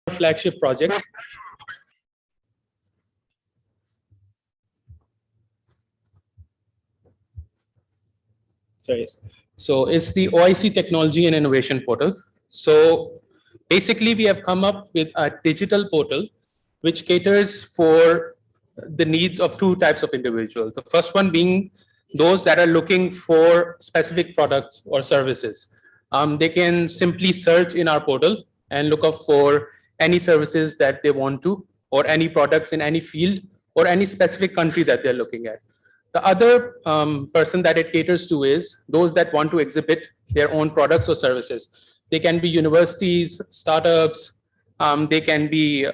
flagship project. Sorry. So it's the OIC Technology and Innovation Portal. So basically, we have come up with a digital portal which caters for the needs of two types of individuals. The first one being those that are looking for specific products or services. They can simply search in our portal and look up for any services that they want to, or any products in any field, or any specific country that they're looking at. The other person that it caters to is those that want to exhibit their own products or services. They can be universities, startups, they can be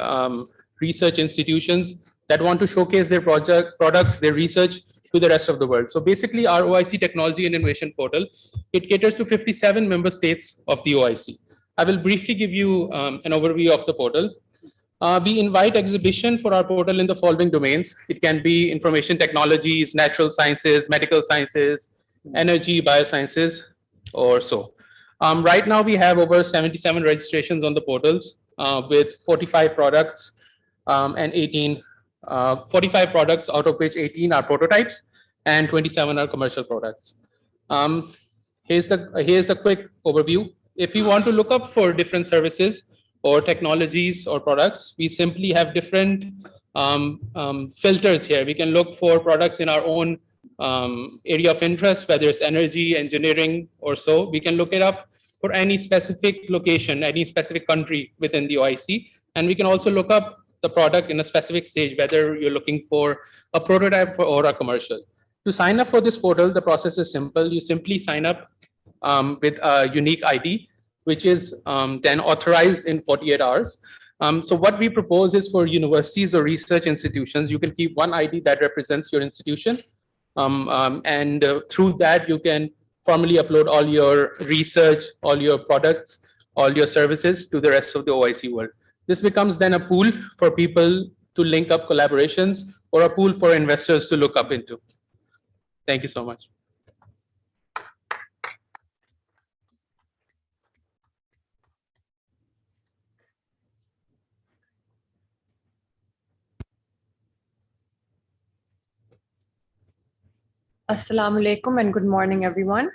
research institutions that want to showcase their products, their research to the rest of the world. So basically, our OIC Technology and Innovation Portal, it caters to 57 member states of the OIC. I will briefly give you an overview of the portal. We invite exhibition for our portal in the following domains. It can be information technologies, natural sciences, medical sciences, energy, biosciences, or so. Right now, we have over 77 registrations on the portals with 45 products and 45 products, out of which 18 are prototypes and 27 are commercial products. Here's the quick overview. If you want to look up for different services or technologies or products, we simply have different filters here. We can look for products in our own area of interest, whether it's energy, engineering, or so. We can look it up for any specific location, any specific country within the OIC. And we can also look up the product in a specific stage, whether you're looking for a prototype or a commercial. To sign up for this portal, the process is simple. You simply sign up with a unique ID, which is then authorized in 48 hours. So what we propose is for universities or research institutions, you can keep one ID that represents your institution. And through that, you can formally upload all your research, all your products, all your services to the rest of the OIC world. This becomes then a pool for people to link up collaborations, or a pool for investors to look up into. Thank you so much. Assalamu alaikum and good morning, everyone.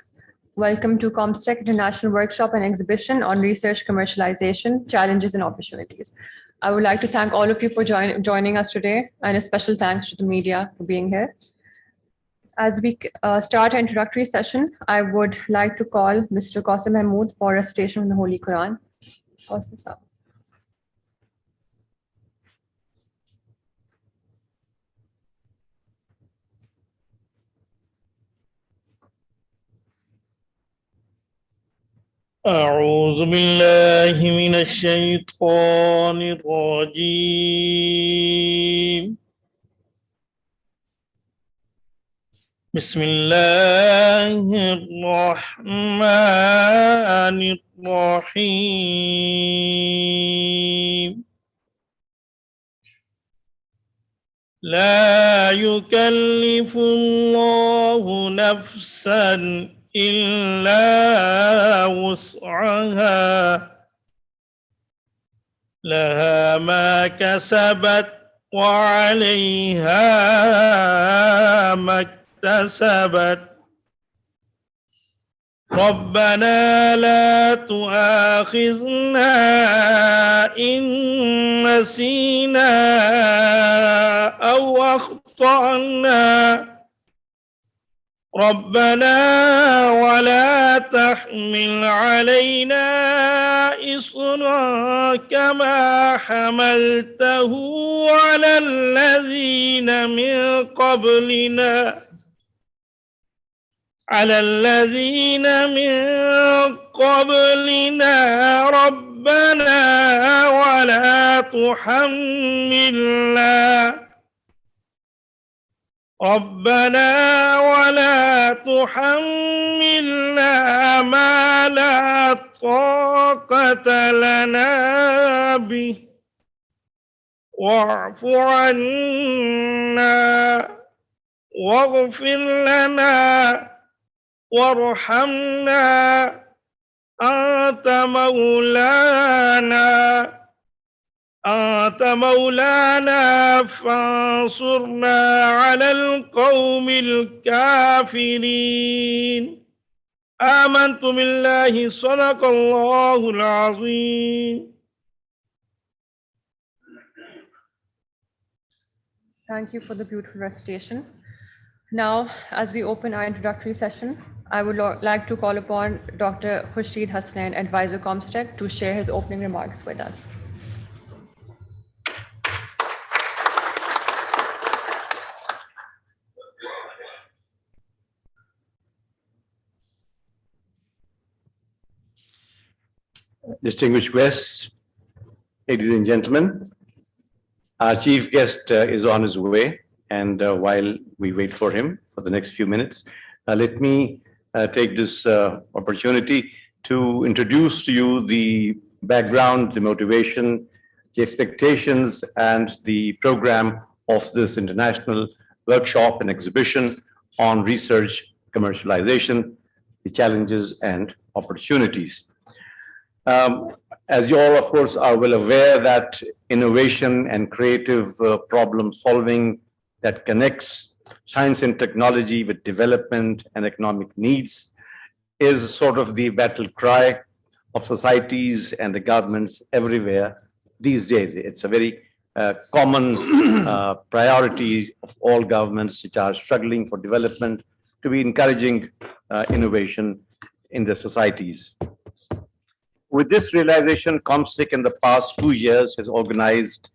Welcome to Comstech International Workshop and Exhibition on Research Commercialization, Challenges and Opportunities. I would like to thank all of you for joining us today, and a special thanks to the media for being here. As we start our introductory session, I would like to call Mr. Qasim Mahmood for a recitation from the Holy Quran. Qasim, sir. أعوذ بالله من الشيطان الرجيم بسم الله الرحمن الرحيم لا يكلف الله نفسا إلا وسعها لها ما كسبت وعليها ما اكتسبت ربنا لا تؤاخذنا إن نسينا أو أخطأنا ربنا ولا تحمل علينا إصرا كما حملته على الذين من قبلنا ربنا ولا تحملنا ما لا طاقة لنا به واعف عنا واغفر لنا وارحمنا أنت مولانا أنت مولانا فانصرنا على القوم الكافرين آمنت بالله صدق الله العظيم. Thank you for the beautiful recitation. Now, as we open our introductory session, I would like to call upon Dr. Khurshid Hasnain, Advisor Comstech, to share his opening remarks with us. Distinguished guests, ladies and gentlemen, our chief guest is on his way, and while we wait for him for the next few minutes, let me take this opportunity to introduce to you the background, the motivation, the expectations, and the program of this international workshop and exhibition on research, commercialization, the challenges and opportunities. As you all, of course, are well aware that innovation and creative problem solving that connects science and technology with development and economic needs is sort of the battle cry of societies and the governments everywhere these days. It's a very common priority of all governments which are struggling for development to be encouraging innovation in their societies. With this realization, ComSec in the past 2 years has organized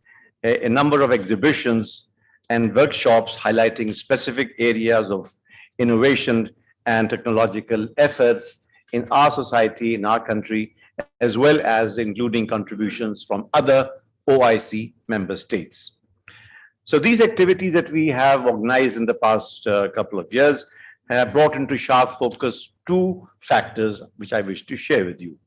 a number of exhibitions and workshops highlighting specific areas of innovation and technological efforts in our society, in our country, as well as including contributions from other OIC member states. So these activities that we have organized in the past couple of years have brought into sharp focus two factors which I wish to share with you.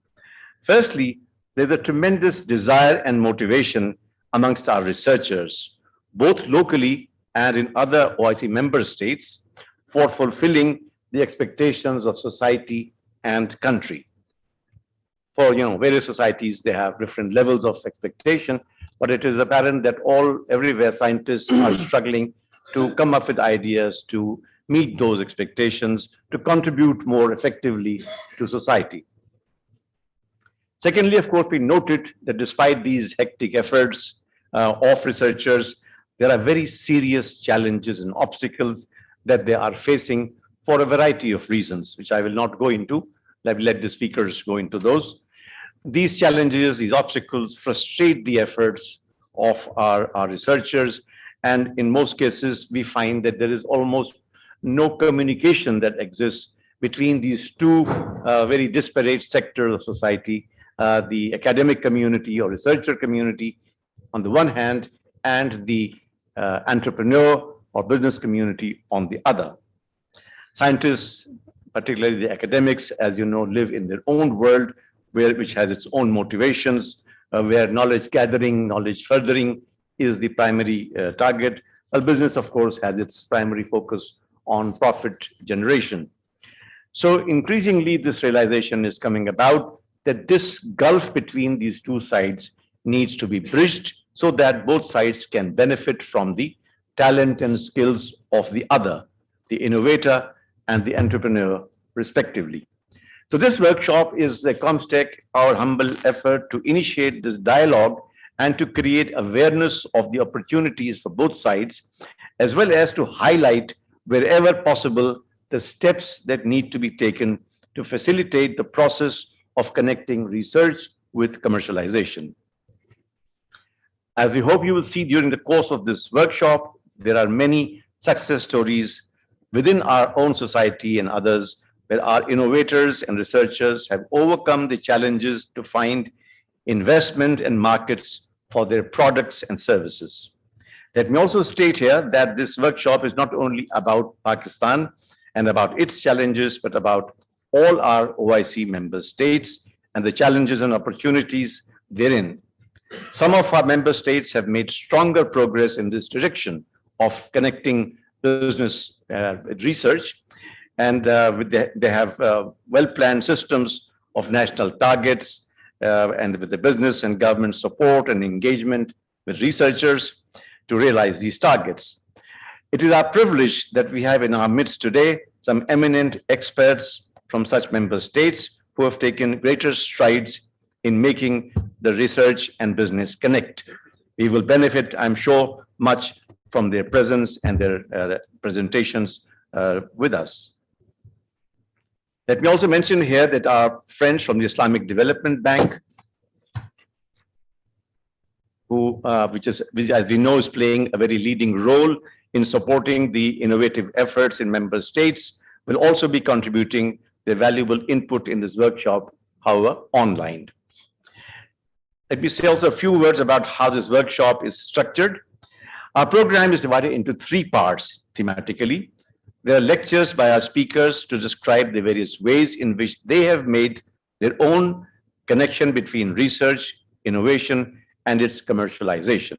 Firstly, there's a tremendous desire and motivation amongst our researchers, both locally and in other OIC member states, for fulfilling the expectations of society and country. For various societies, they have different levels of expectation, but it is apparent that everywhere scientists are struggling to come up with ideas to meet those expectations, to contribute more effectively to society. Secondly, of course, we noted that despite these hectic efforts of researchers, there are very serious challenges and obstacles that they are facing for a variety of reasons, which I will not go into. Let the speakers go into those. These challenges, these obstacles frustrate the efforts of our researchers. And in most cases, we find that there is almost no communication that exists between these two very disparate sectors of society, the academic community or researcher community on the one hand, and the entrepreneur or business community on the other. Scientists, particularly the academics, as you know, live in their own world, which has its own motivations, where knowledge gathering, knowledge furthering is the primary target. Well, business, of course, has its primary focus on profit generation. So increasingly, this realization is coming about that this gulf between these two sides needs to be bridged so that both sides can benefit from the talent and skills of the other, the innovator and the entrepreneur, respectively. So this workshop is a ComStech, our humble effort to initiate this dialogue and to create awareness of the opportunities for both sides, as well as to highlight wherever possible the steps that need to be taken to facilitate the process of connecting research with commercialization. As we hope you will see during the course of this workshop, there are many success stories within our own society and others where our innovators and researchers have overcome the challenges to find investment and markets for their products and services. Let me also state here that this workshop is not only about Pakistan and about its challenges, but about all our OIC member states and the challenges and opportunities therein. Some of our member states have made stronger progress in this direction of connecting business with research, and they have well-planned systems of national targets and with the business and government support and engagement with researchers to realize these targets. It is our privilege that we have in our midst today some eminent experts from such member states who have taken greater strides in making the research and business connect. We will benefit, I'm sure, much from their presence and their presentations with us. Let me also mention here that our friends from the Islamic Development Bank, which as we know is playing a very leading role in supporting the innovative efforts in member states, will also be contributing their valuable input in this workshop, however, online. Let me say also a few words about how this workshop is structured. Our program is divided into 3 parts thematically. There are lectures by our speakers to describe the various ways in which they have made their own connection between research, innovation, and its commercialization.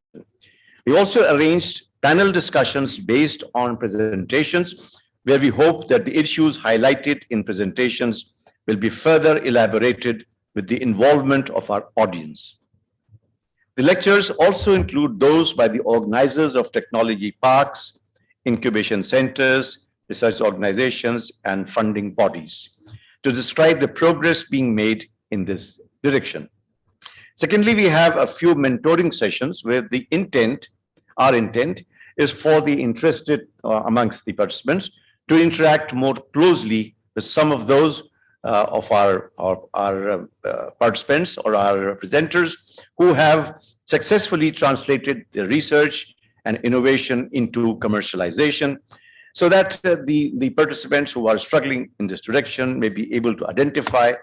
We also arranged panel discussions based on presentations, where we hope that the issues highlighted in presentations will be further elaborated with the involvement of our audience. The lectures also include those by the organizers of technology parks, incubation centers, research organizations, and funding bodies to describe the progress being made in this direction. Secondly, we have a few mentoring sessions where our intent is for the interested amongst the participants to interact more closely with some of those of our participants or our presenters who have successfully translated their research and innovation into commercialization, so that the participants who are struggling in this direction may be able to identify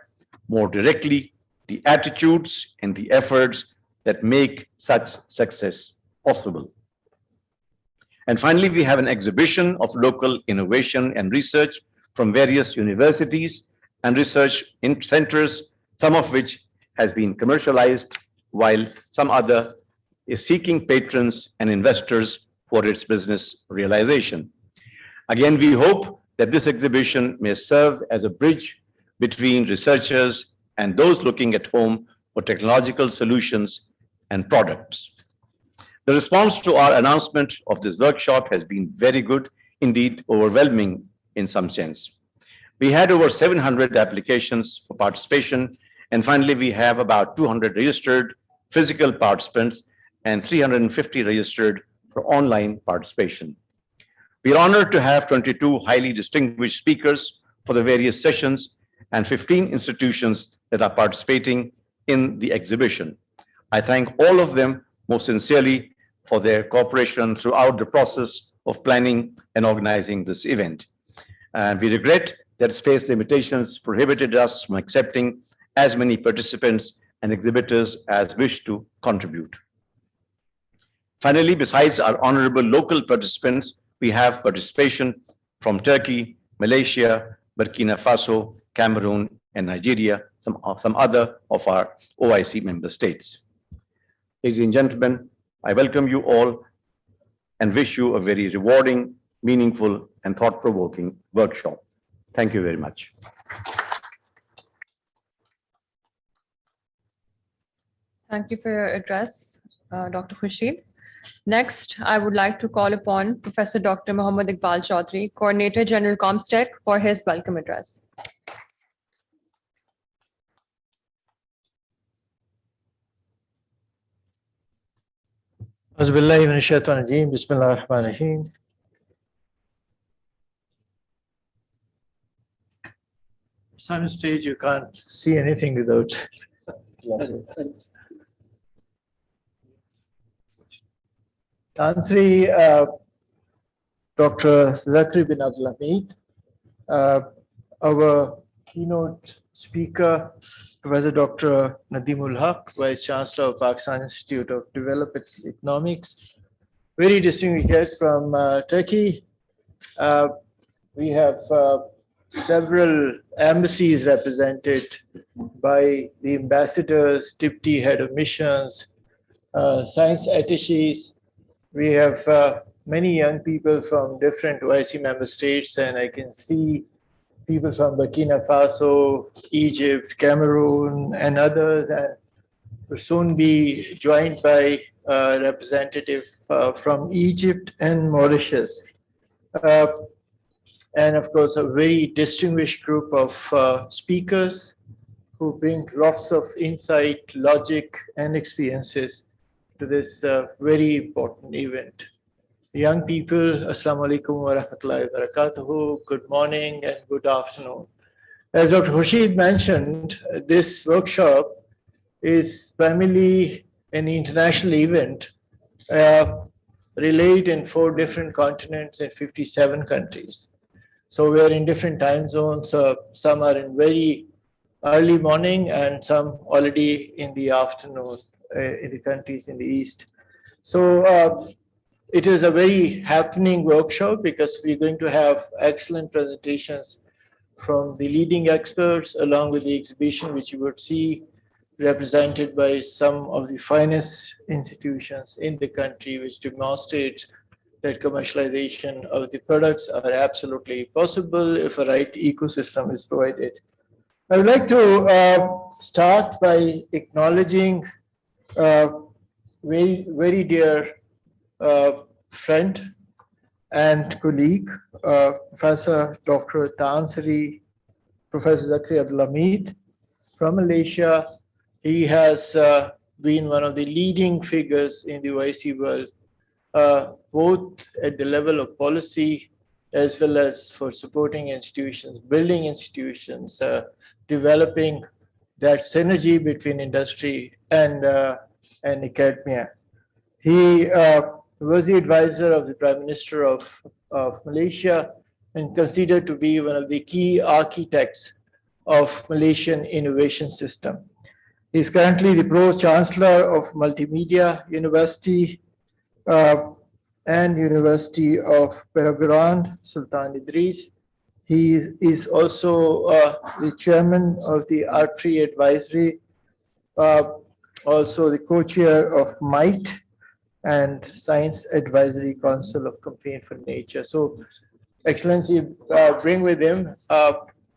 more directly the attitudes and the efforts that make such success possible. And finally, we have an exhibition of local innovation and research from various universities and research centers, some of which has been commercialized, while some other is seeking patrons and investors for its business realization. Again, we hope that this exhibition may serve as a bridge between researchers and those looking at home for technological solutions and products. The response to our announcement of this workshop has been very good, indeed overwhelming in some sense. We had over 700 applications for participation, and finally we have about 200 registered physical participants and 350 registered for online participation. We are honored to have 22 highly distinguished speakers for the various sessions and 15 institutions that are participating in the exhibition. I thank all of them most sincerely for their cooperation throughout the process of planning and organizing this event. And we regret that space limitations prohibited us from accepting as many participants and exhibitors as wish to contribute. Finally, besides our honorable local participants, we have participation from Turkey, Malaysia, Burkina Faso, Cameroon, and Nigeria, some other of our OIC member states. Ladies and gentlemen, I welcome you all and wish you a very rewarding, meaningful, and thought-provoking workshop. Thank you very much. Thank you for your address, Dr. Khurshid. Next, I would like to call upon Professor Dr. Muhammad Iqbal Chaudhry, Coordinator General Comstech, for his welcome address. Auzubillahi minash shaitanir rajeem. Bismillahir rahmanir rahim. Some stage you can't see anything without glasses. Answering Dr. Zakri bin Abdul Hamid, our keynote speaker, Professor Dr. Nadimul Haq, Vice Chancellor of Pakistan Institute of Development Economics, very distinguished guests from Turkey. We have several embassies represented by the ambassadors, deputy head of missions, science attaches. We have many young people from different OIC member states, and I can see people from Burkina Faso, Egypt, Cameroon, and others, and will soon be joined by a representative from Egypt and Mauritius. And of course, a very distinguished group of speakers who bring lots of insight, logic, and experiences to this very important event. Young people, Assalamu alaikum wa rahmatullahi wa barakatuhu, good morning and good afternoon. As Dr. Khurshid mentioned, this workshop is primarily an international event relayed in 4 different continents and 57 countries. So we're in different time zones. Some are in very early morning and some already in the afternoon in the countries in the East. So it is a very happening workshop because we're going to have excellent presentations from the leading experts along with the exhibition, which you would see represented by some of the finest institutions in the country, which demonstrate that commercialization of the products are absolutely possible if a right ecosystem is provided. I would like to start by acknowledging very dear friend and colleague, Professor Dr. Tansari, Professor Zakri Abdulhamid from Malaysia. He has been one of the leading figures in the OIC world, both at the level of policy as well as for supporting institutions, building institutions, developing that synergy between industry and academia. He was the advisor of the Prime Minister of Malaysia and considered to be one of the key architects of Malaysian innovation system. He is currently the Pro-Chancellor of Multimedia University and University of Peregrine, Sultan Idris. He is also the chairman of the Artery Advisory, also the co-chair of MITE and Science Advisory Council of Campaign for Nature. So, Excellency, bring with him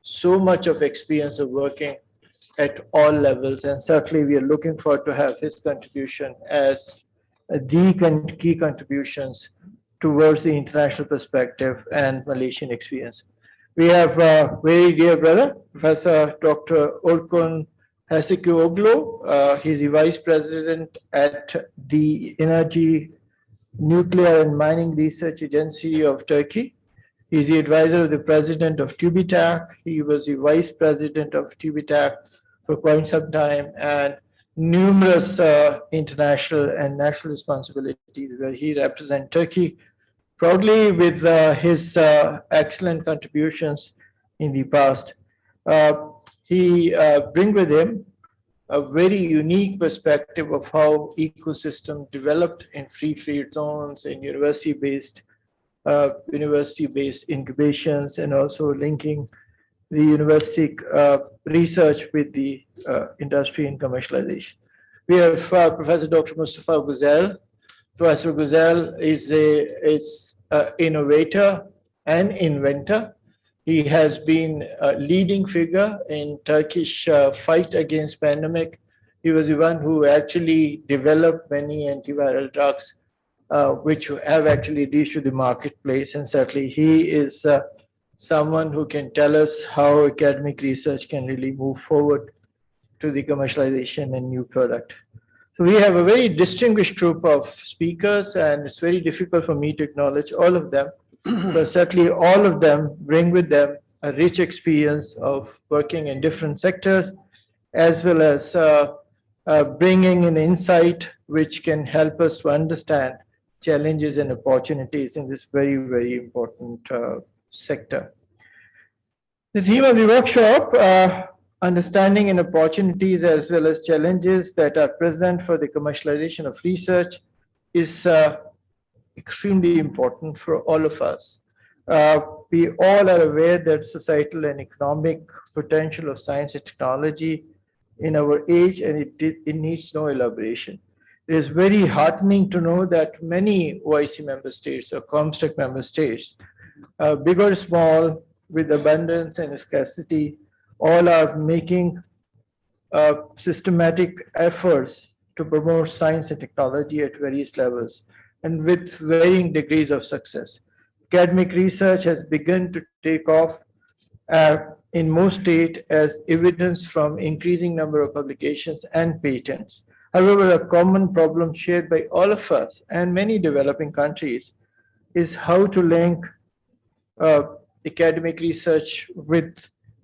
so much of experience of working at all levels, and certainly we are looking forward to have his contribution as the key contributions towards the international perspective and Malaysian experience. We have very dear brother, Professor Dr. Orkun Hesikuoglu. He's the Vice President at the Energy, Nuclear and Mining Research Agency of Turkey. He's the advisor of the President of TÜBİTAK. He was the Vice President of TÜBİTAK for quite some time, and numerous international and national responsibilities where he represents Turkey proudly with his excellent contributions in the past. He brings with him a very unique perspective of how ecosystem developed in free trade zones and university-based incubations, and also linking the university research with the industry and commercialization. We have Professor Dr. Mustapha Gazel. Professor Gazel is an innovator and inventor. He has been a leading figure in Turkish fight against pandemic. He was the one who actually developed many antiviral drugs, which have actually reached to the marketplace. And certainly he is someone who can tell us how academic research can really move forward to the commercialization and new product. So we have a very distinguished group of speakers, and it's very difficult for me to acknowledge all of them, but certainly all of them bring with them a rich experience of working in different sectors, as well as bringing an insight which can help us to understand challenges and opportunities in this very, very important sector. The theme of the workshop, understanding and opportunities as well as challenges that are present for the commercialization of research, is extremely important for all of us. We all are aware that societal and economic potential of science and technology in our age, and it needs no elaboration. It is very heartening to know that many OIC member states or comstech member states, big or small, with abundance and scarcity, all are making systematic efforts to promote science and technology at various levels and with varying degrees of success. Academic research has begun to take off in most states as evidence from increasing number of publications and patents. However, a common problem shared by all of us and many developing countries is how to link academic research with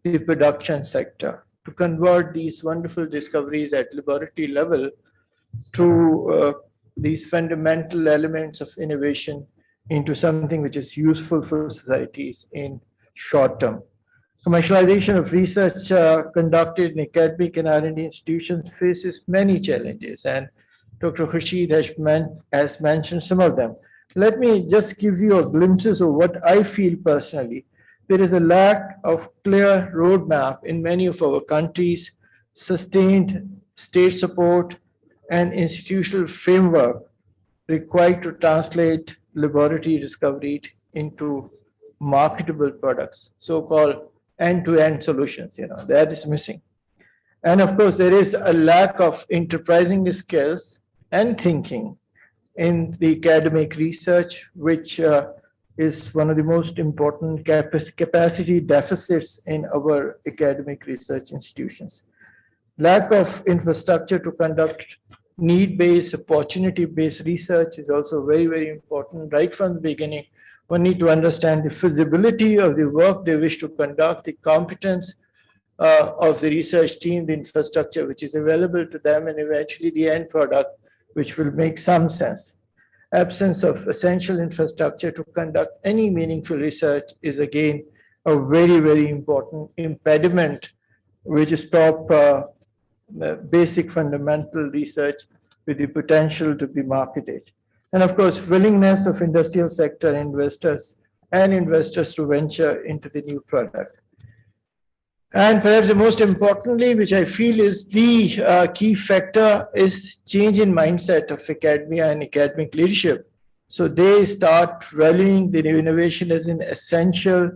the production sector to convert these wonderful discoveries at laboratory level to these fundamental elements of innovation into something which is useful for societies in short term. Commercialization of research conducted in academic and R&D institutions faces many challenges, and Dr. Khurshid has mentioned some of them. Let me just give you a glimpses of what I feel personally. There is a lack of clear roadmap in many of our countries, sustained state support, and institutional framework required to translate laboratory discovery into marketable products, so-called end-to-end solutions, that is missing. And of course, there is a lack of enterprising skills and thinking in the academic research, which is one of the most important capacity deficits in our academic research institutions. Lack of infrastructure to conduct need-based, opportunity-based research is also very, very important. Right from the beginning, one need to understand the feasibility of the work they wish to conduct, the competence of the research team, the infrastructure which is available to them, and eventually the end product, which will make some sense. Absence of essential infrastructure to conduct any meaningful research is again a very, very important impediment which stop basic fundamental research with the potential to be marketed. And of course, willingness of industrial sector investors to venture into the new product. And perhaps the most importantly, which I feel is the key factor, is change in mindset of academia and academic leadership. So they start valuing the innovation as an essential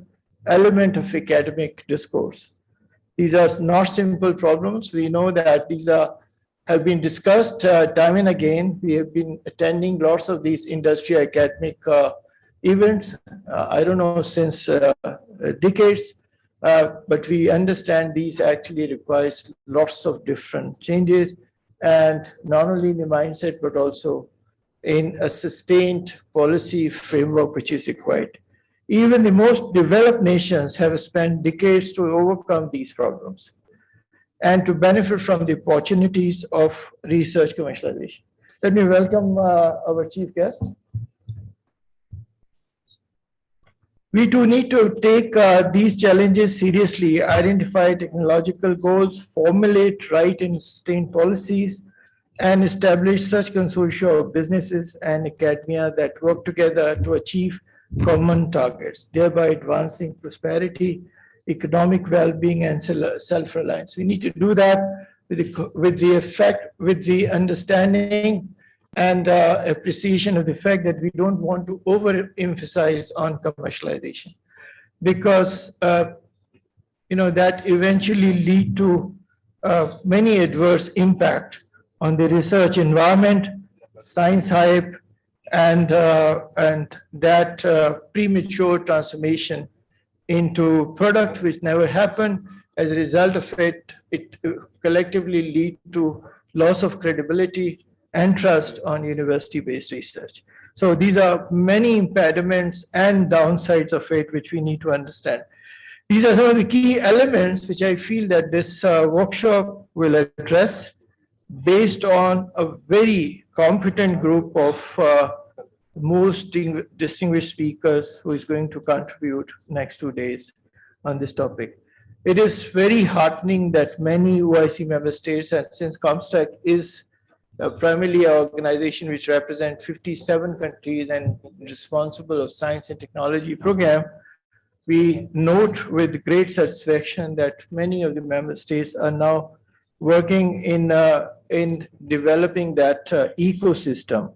element of academic discourse. These are not simple problems. We know that these have been discussed time and again. We have been attending lots of these industry academic events, I don't know, since decades. But we understand these actually requires lots of different changes, and not only in the mindset, but also in a sustained policy framework which is required. Even the most developed nations have spent decades to overcome these problems and to benefit from the opportunities of research commercialization. Let me welcome our chief guest. We do need to take these challenges seriously, identify technological goals, formulate right and sustained policies, and establish such consortia of businesses and academia that work together to achieve common targets, thereby advancing prosperity, economic well-being, and self-reliance. We need to do that with the understanding and appreciation of the fact that we don't want to overemphasize on commercialization, because that eventually lead to many adverse impact on the research environment, science hype, and that premature transformation into product which never happened. As a result of it, it collectively lead to loss of credibility and trust on university-based research. So these are many impediments and downsides of it which we need to understand. These are some of the key elements which I feel that this workshop will address based on a very competent group of most distinguished speakers who is going to contribute next 2 days on this topic. It is very heartening that many OIC member states, and since Comstech is primarily an organization which represents 57 countries and responsible of science and technology program, we note with great satisfaction that many of the member states are now working in developing that ecosystem.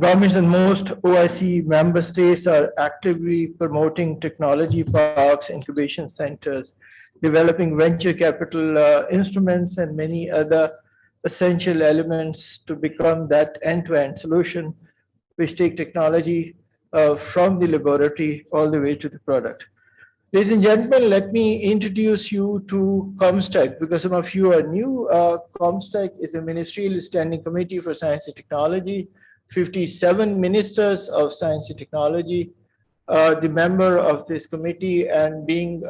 Governments in most OIC member states are actively promoting technology parks, incubation centers, developing venture capital instruments, and many other essential elements to become that end-to-end solution which take technology from the laboratory all the way to the product. Ladies and gentlemen, let me introduce you to comstech because some of you are new. Comstech is a ministerial standing committee for science and technology. 57 ministers of science and technology, the member of this committee, and being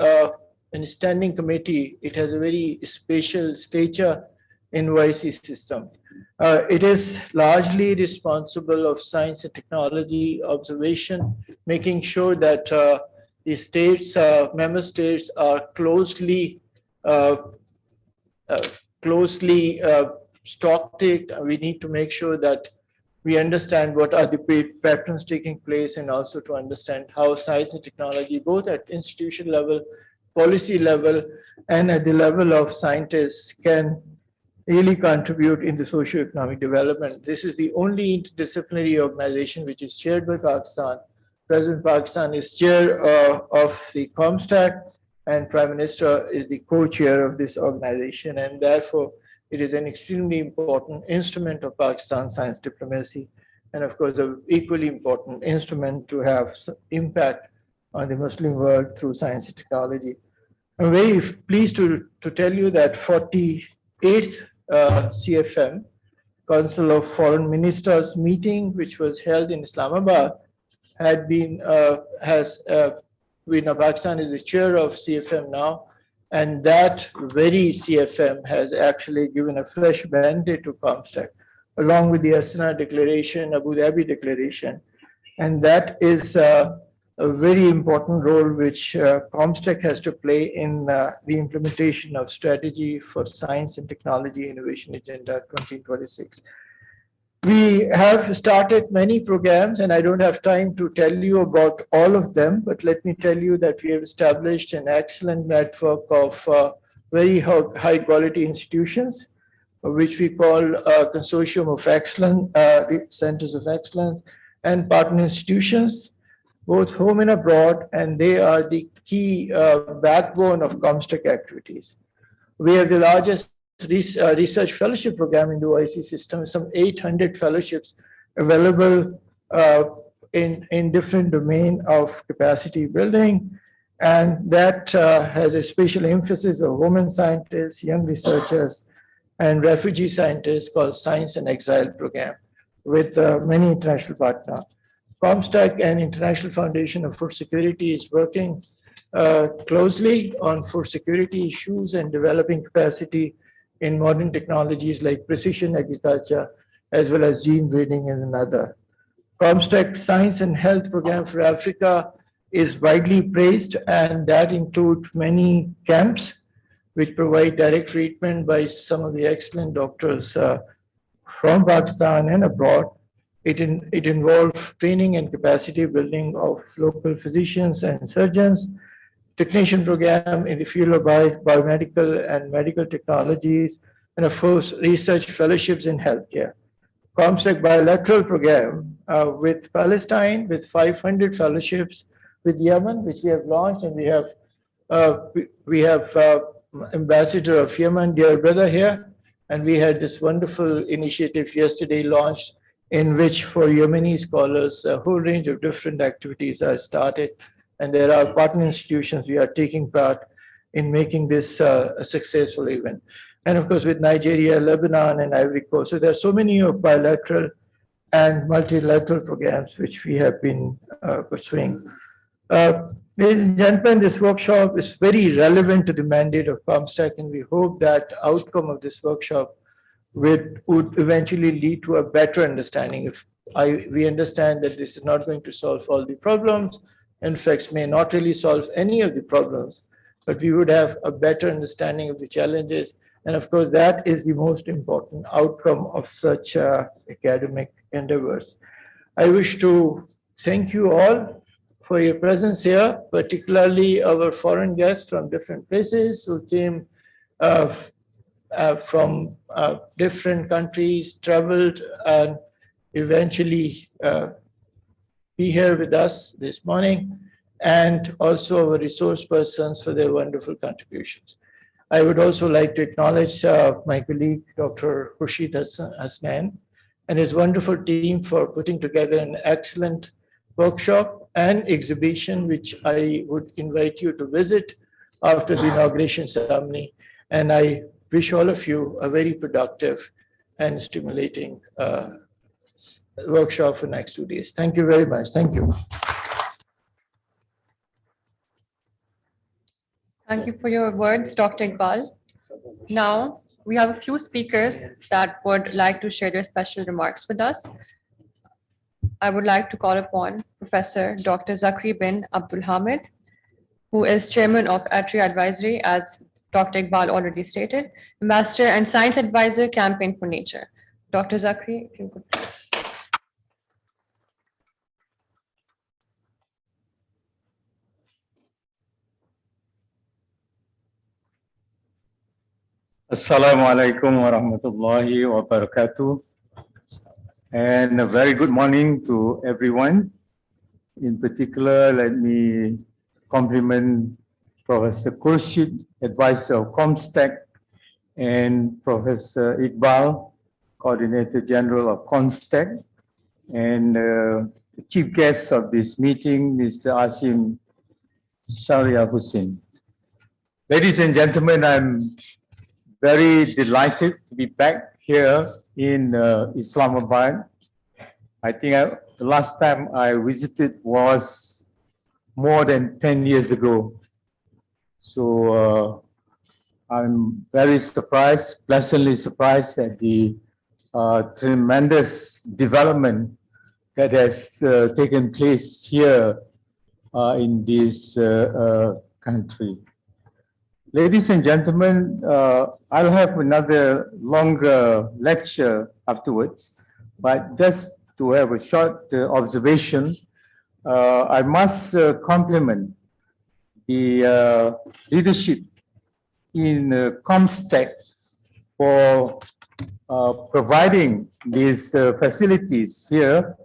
in a standing committee, it has a very special stature in OIC system. It is largely responsible of science and technology observation, making sure that the states, member states are closely stock-ticked. We need to make sure that we understand what are the patterns taking place, and also to understand how science and technology, both at institution level, policy level, and at the level of scientists, can really contribute in the socio-economic development. This is the only interdisciplinary organization which is chaired by Pakistan. President Pakistan is chair of the comstech, and Prime Minister is the co-chair of this organization, and therefore it is an extremely important instrument of Pakistan's science diplomacy, and of course, an equally important instrument to have impact on the Muslim world through science and technology. I'm very pleased to tell you that 48th CFM, Council of Foreign Ministers meeting, which was held in Islamabad, Pakistan is the chair of CFM now, and that very CFM has actually given a fresh mandate to comstech, along with the Astana Declaration, Abu Dhabi Declaration. And that is a very important role which comstech has to play in the implementation of strategy for science and technology innovation agenda 2026. We have started many programs, and I don't have time to tell you about all of them, but let me tell you that we have established an excellent network of very high quality institutions, which we call Consortium of Excellence, Centers of Excellence, and partner institutions, both home and abroad, and they are the key backbone of comstech activities. We have the largest research fellowship program in the OIC system, some 800 fellowships available in different domain of capacity building, and that has a special emphasis of women scientists, young researchers, and refugee scientists, called Science and Exile program, with many international partners. Comstech and International Foundation of Food Security is working closely on food security issues and developing capacity in modern technologies like precision agriculture, as well as gene breeding is another. Comstech Science and Health Program for Africa is widely praised, and that includes many camps which provide direct treatment by some of the excellent doctors from Pakistan and abroad. It involves training and capacity building of local physicians and surgeons, technician program in the field of biomedical and medical technologies, and of course, research fellowships in healthcare. Comstech bilateral program with Palestine, with 500 fellowships, with Yemen, which we have launched, and we have ambassador of Yemen, dear brother here, and we had this wonderful initiative yesterday launched, in which for Yemeni scholars, a whole range of different activities are started. And there are partner institutions we are taking part in making this a successful event. And of course, with Nigeria, Lebanon, and Ivory Coast. So there are so many of bilateral and multilateral programs which we have been pursuing. Ladies and gentlemen, this workshop is very relevant to the mandate of comstech, and we hope that outcome of this workshop would eventually lead to a better understanding. We understand that this is not going to solve all the problems, in fact, may not really solve any of the problems, but we would have a better understanding of the challenges. And of course, that is the most important outcome of such academic endeavors. I wish to thank you all for your presence here, particularly our foreign guests from different places who came from different countries, traveled, and eventually be here with us this morning, and also our resource persons for their wonderful contributions. I would also like to acknowledge my colleague, Dr. Khurshid Hasnan, and his wonderful team for putting together an excellent workshop and exhibition, which I would invite you to visit after the inauguration ceremony. And I wish all of you a very productive and stimulating workshop for next 2 days. Thank you very much. Thank you. Thank you for your words, Dr. Iqbal. Now, we have a few speakers that would like to share their special remarks with us. I would like to call upon Professor Dr. Zakri bin Abdul Hamid, who is Chairman of ATRI Advisory, as Dr. Iqbal already stated, Ambassador and Science Advisor, Campaign for Nature. Dr. Zakri, if you could please. Assalamu alaikum wa rahmatullahi wa barakatuh. And a very good morning to everyone. In particular, let me compliment Professor Khurshid, advisor of Comstech, and Professor Iqbal, Coordinator General of Comstech, and the chief guest of this meeting, Mr. Asim Sharia Hussain. Ladies and gentlemen, I'm very delighted to be back here in Islamabad. I think the last time I visited was more than 10 years ago. So I'm very surprised, pleasantly surprised at the tremendous development that has taken place here in this country. Ladies and gentlemen, I'll have another longer lecture afterwards, but just to have a short observation, I must compliment the leadership in Comstech for providing these facilities here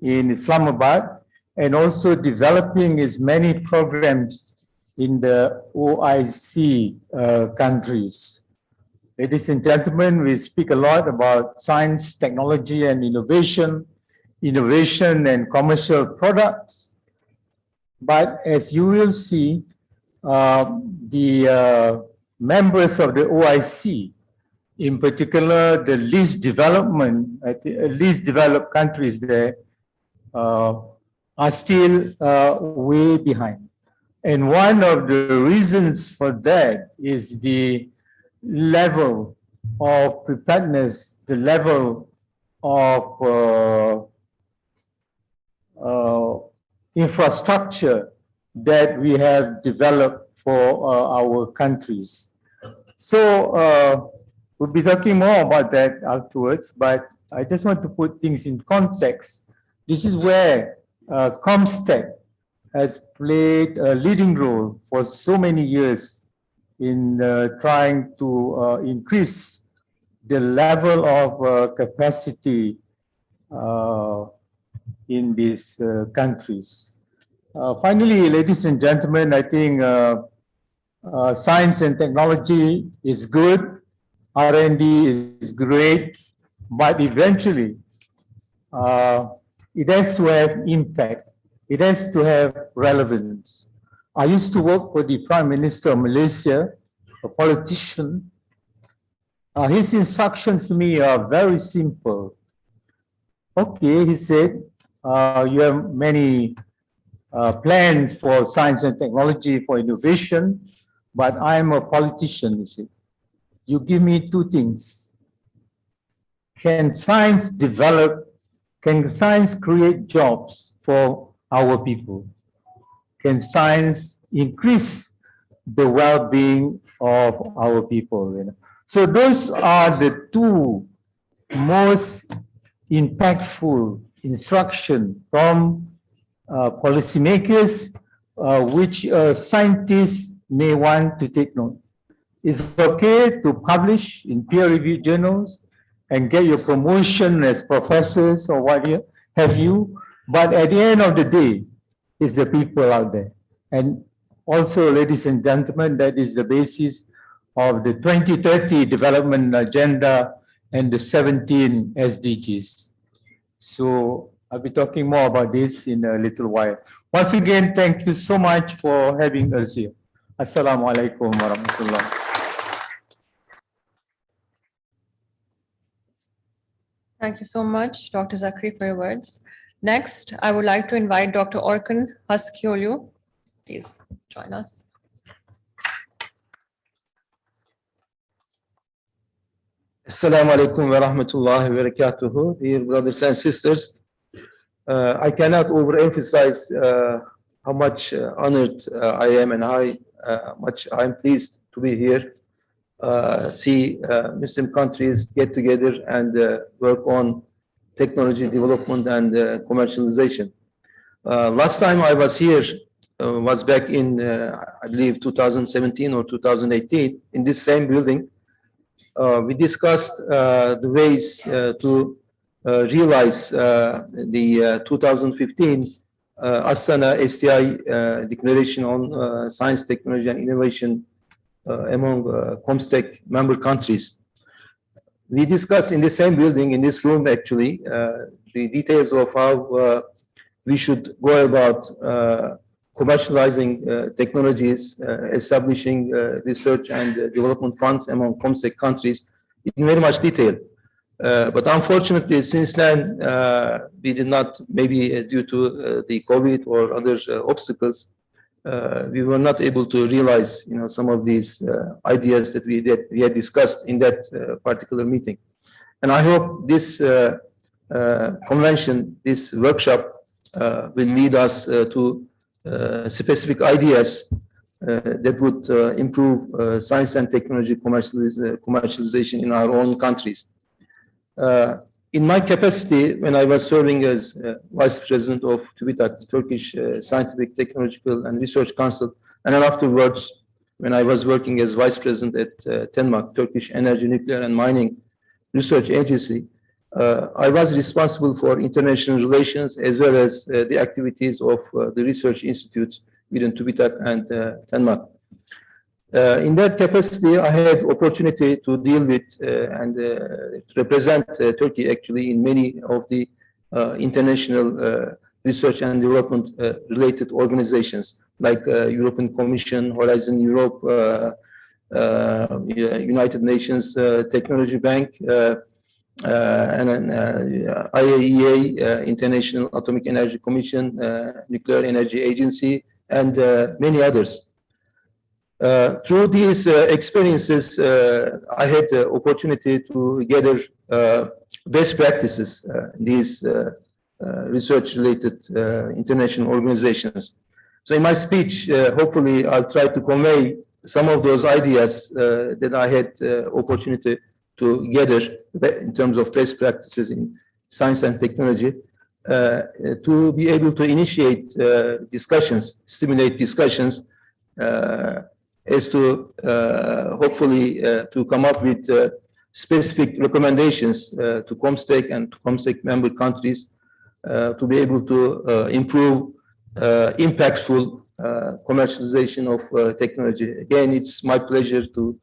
in Islamabad, and also developing its many programs in the OIC countries. Ladies and gentlemen, we speak a lot about science, technology, and innovation and commercial products. But as you will see, the members of the OIC, in particular the least developed countries there, are still way behind. And one of the reasons for that is the level of preparedness, the level of infrastructure that we have developed for our countries. So we'll be talking more about that afterwards, but I just want to put things in context. This is where Comstech has played a leading role for so many years in trying to increase the level of capacity in these countries. Finally, ladies and gentlemen, I think science and technology is good, R&D is great, but eventually it has to have impact. It has to have relevance. I used to work for the Prime Minister of Malaysia, a politician. His instructions to me are very simple. Okay, he said, you have many plans for science and technology, for innovation, but I'm a politician, he said. You give me two things. Can science develop, can science create jobs for our people? Can science increase the well-being of our people? You know? So those are the two most impactful instruction from policymakers, which scientists may want to take note. It's okay to publish in peer-reviewed journals. and get your promotion as professors or what have you. But at the end of the day, it's the people out there. And also, ladies and gentlemen, that is the basis of the 2030 development agenda and the 17 SDGs. So I'll be talking more about this in a little while. Once again, thank you so much for having us here. Assalamu alaikum warahmatullah. Thank you so much, Dr. Zakri, for your words. Next, I would like to invite Dr. Orkun Haskiolu. Please join us. Assalamu alaikum wa rahmatullahi wa barakatuhu. Dear brothers and sisters, I cannot overemphasize how much honored I am and how much I'm pleased to be here. See Muslim countries get together and work on technology development and commercialization. Last time I was here was back in, I believe, 2017 or 2018 in this same building. We discussed the ways to realize the 2015 Astana STI Declaration on Science, Technology and Innovation among comstech member countries. We discussed in the same building, in this room actually, the details of how we should go about commercializing technologies, establishing research and development funds among comstech countries in very much detail. But unfortunately, since then, we did not, maybe due to the COVID or other obstacles, we were not able to realize, some of these ideas that we had discussed in that particular meeting. And I hope this convention, this workshop, will lead us to specific ideas that would improve science and technology commercialization in our own countries. In my capacity, when I was serving as Vice President of TÜBİTAK, the Turkish Scientific, Technological and Research Council, and then afterwards, when I was working as Vice President at TENMAK, Turkish Energy, Nuclear and Mining Research Agency, I was responsible for international relations as well as the activities of the research institutes within TÜBİTAK and TENMAK. In that capacity, I had opportunity to deal with and represent Turkey actually in many of the international research and development related organizations like European Commission, Horizon Europe, United Nations Technology Bank, and IAEA, International Atomic Energy Commission, Nuclear Energy Agency, and many others. Through these experiences, I had the opportunity to gather best practices in these research-related international organizations. So in my speech, hopefully I'll try to convey some of those ideas that I had opportunity to gather in terms of best practices in science and technology, to be able to initiate discussions, stimulate discussions, as to hopefully to come up with specific recommendations to comstech and to comstech member countries to be able to improve impactful commercialization of technology. Again, it's my pleasure to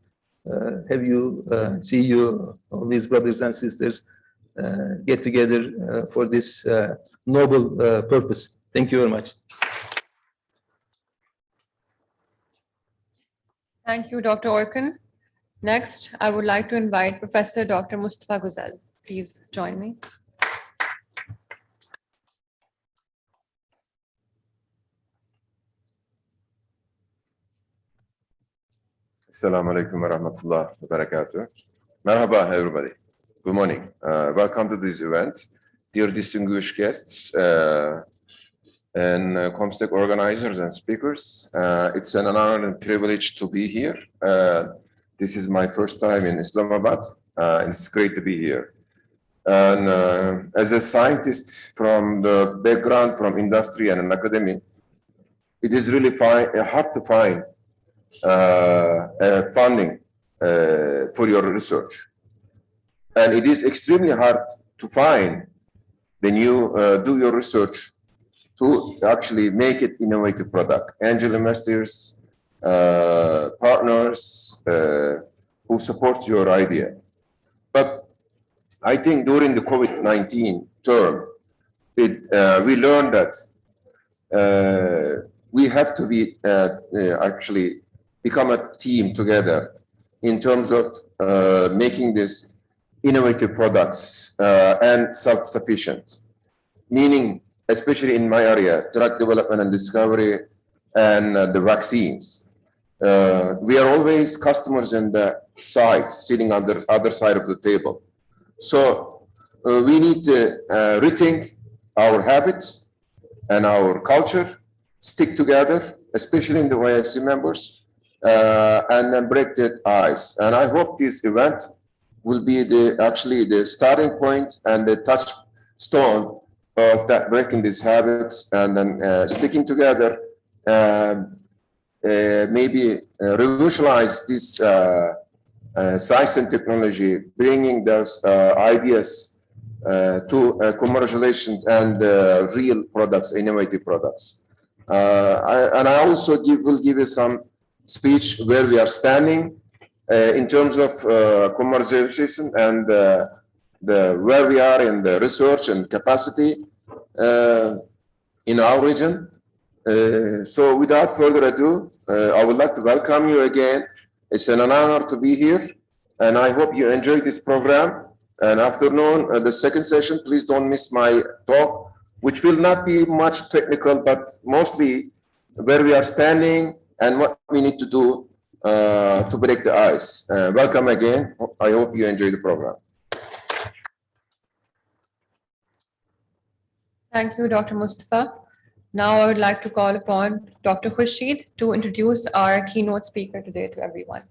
have you, see you, all these brothers and sisters, get together for this noble purpose. Thank you very much. Thank you, Dr. Orkun. Next, I would like to invite Professor Dr. Mustapha Gazel. Please join me. Assalamu alaikum wa rahmatullahi wa barakatuh. Merhaba, everybody. Good morning. Welcome to this event. Dear distinguished guests and comstech organizers and speakers, it's an honor and privilege to be here. This is my first time in Islamabad, and it's great to be here. And as a scientist from the background from industry and an academy, it is really hard to find funding for your research. And it is extremely hard to find when you do your research to actually make it innovative product. Angel investors, partners who support your idea. But I think during the COVID-19 term, we learned that we have to be actually become a team together in terms of making this innovative products and self-sufficient. Meaning, especially in my area, drug development and discovery and the vaccines. We are always customers in the side, sitting on the other side of the table. So we need to rethink our habits and our culture, stick together, especially in the OIC members, and then break the ice. And I hope this event will be actually the starting point and the touchstone of that breaking these habits and then sticking together, maybe revolutionize this science and technology, bringing those ideas to commercialization and real products, innovative products. I also will give you some speech where we are standing in terms of commercialization and where we are in the research and capacity in our region. So without further ado, I would like to welcome you again. It's an honor to be here, and I hope you enjoy this program. And afternoon, the second session, please don't miss my talk, which will not be much technical, but mostly where we are standing and what we need to do to break the ice. Welcome again. I hope you enjoy the program. Thank you, Dr. Mustapha. Now I would like to call upon Dr. Khurshid to introduce our keynote speaker today to everyone.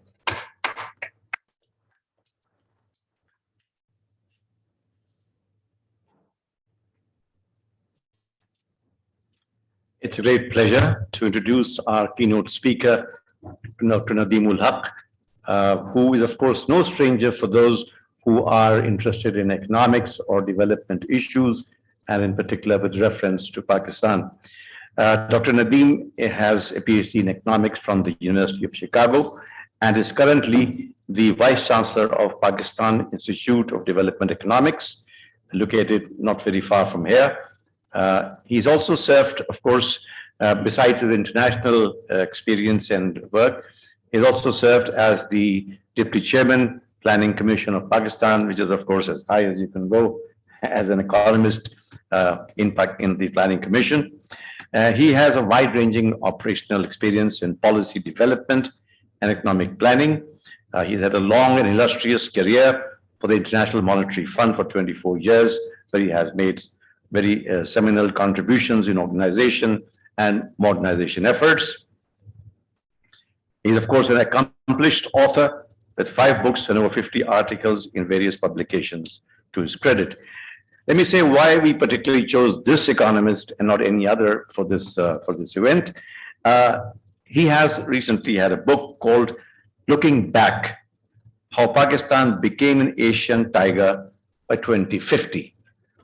It's a great pleasure to introduce our keynote speaker, Dr. Nadeemul Haq, who is, of course, no stranger for those who are interested in economics or development issues, and in particular with reference to Pakistan. Dr. Nadeem has a PhD in economics from the University of Chicago and is currently the Vice Chancellor of Pakistan Institute of Development Economics, located not very far from here. He's also served, of course, besides his international experience and work, he's also served as the Deputy Chairman, Planning Commission of Pakistan, which is, of course, as high as you can go as an economist in the Planning Commission. He has a wide-ranging operational experience in policy development and economic planning. He's had a long and illustrious career for the International Monetary Fund for 24 years, where he has made very seminal contributions in organization and modernization efforts. He's, of course, an accomplished author with 5 books and over 50 articles in various publications to his credit. Let me say why we particularly chose this economist and not any other for this event. He has recently had a book called Looking Back, How Pakistan Became an Asian Tiger by 2050.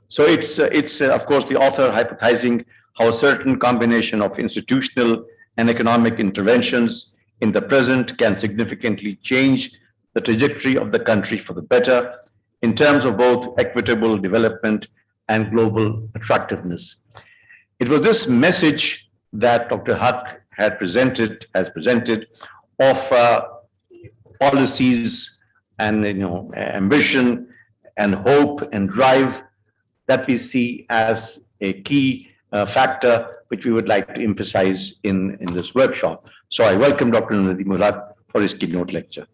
So it's of course, the author hypothesizing how a certain combination of institutional and economic interventions in the present can significantly change the trajectory of the country for the better in terms of both equitable development and global attractiveness. It was this message that Dr. Haq has presented of policies and ambition and hope and drive that we see as a key factor which we would like to emphasize in this workshop. So I welcome Dr. Nadeemul Haq for his keynote lecture.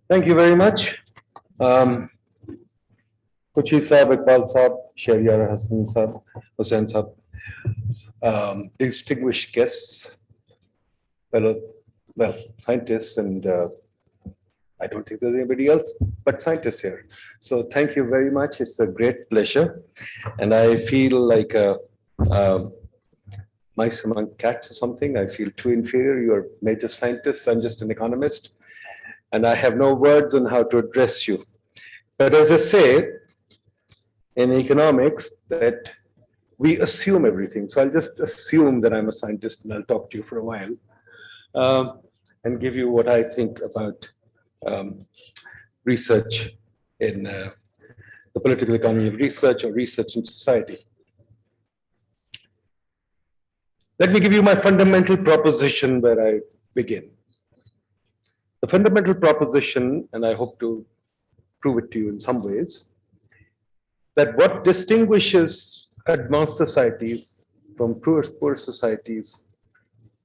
Thank you very much. Kuchi Saab, Iqbal Saab, Shahryar Hassan Saab, Hussain Saab, distinguished guests, fellow, scientists, and I don't think there's anybody else but scientists here. So thank you very much. It's a great pleasure. And I feel like mice among cats or something. I feel too inferior. You're major scientists. I'm just an economist. And I have no words on how to address you. But as I say, in economics, that we assume everything. So I'll just assume that I'm a scientist and I'll talk to you for a while and give you what I think about research in the political economy of research or research in society. Let me give you my fundamental proposition where I begin. The fundamental proposition, and I hope to prove it to you in some ways, that what distinguishes advanced societies from poor societies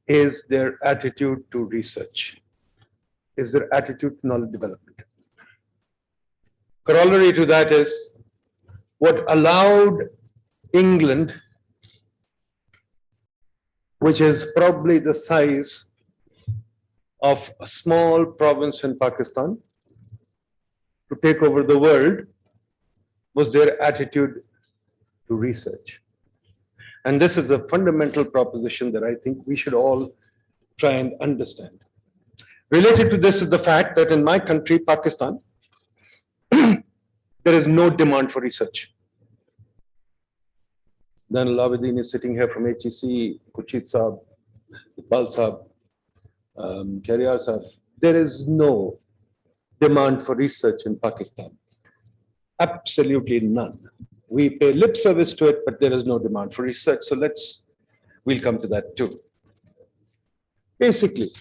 is their attitude to research, is their attitude to knowledge development. Corollary to that is what allowed England, which is probably the size of a small province in Pakistan, to take over the world, was their attitude to research. And this is a fundamental proposition that I think we should all try and understand. Related to this is the fact that in my country, Pakistan, there is no demand for research. Then Alavuddin is sitting here from HEC, Kuchit Saab, Iqbal Saab, Shahryar Saab. There is no demand for research in Pakistan. Absolutely none. We pay lip service to it, but there is no demand for research. So we'll come to that too. Basically,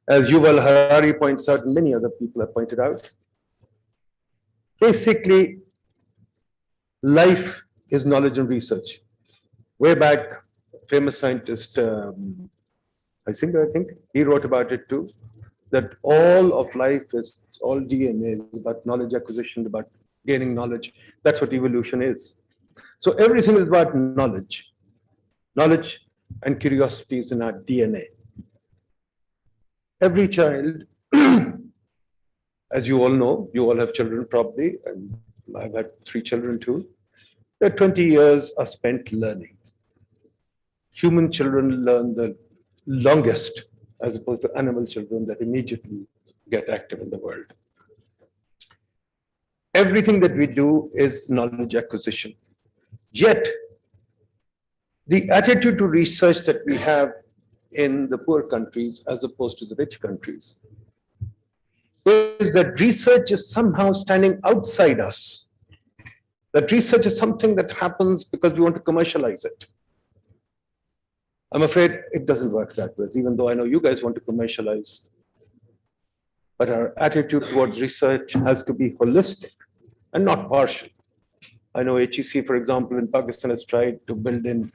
as Yuval Harari points out, and many other people have pointed out, basically, life is knowledge and research. Way back, famous scientist, I think he wrote about it too, that all of life is, all DNA is about knowledge acquisition, about gaining knowledge. That's what evolution is. So everything is about knowledge. Knowledge and curiosity is in our DNA. Every child, as you all know, you all have children probably, and I've had 3 children too, their 20 years are spent learning. Human children learn the longest, as opposed to animal children that immediately get active in the world. Everything that we do is knowledge acquisition. Yet, the attitude to research that we have in the poor countries as opposed to the rich countries is that research is somehow standing outside us. That research is something that happens because we want to commercialize it. I'm afraid it doesn't work that way, even though I know you guys want to commercialize. But our attitude towards research has to be holistic and not partial. I know HEC, for example, in Pakistan has tried to build in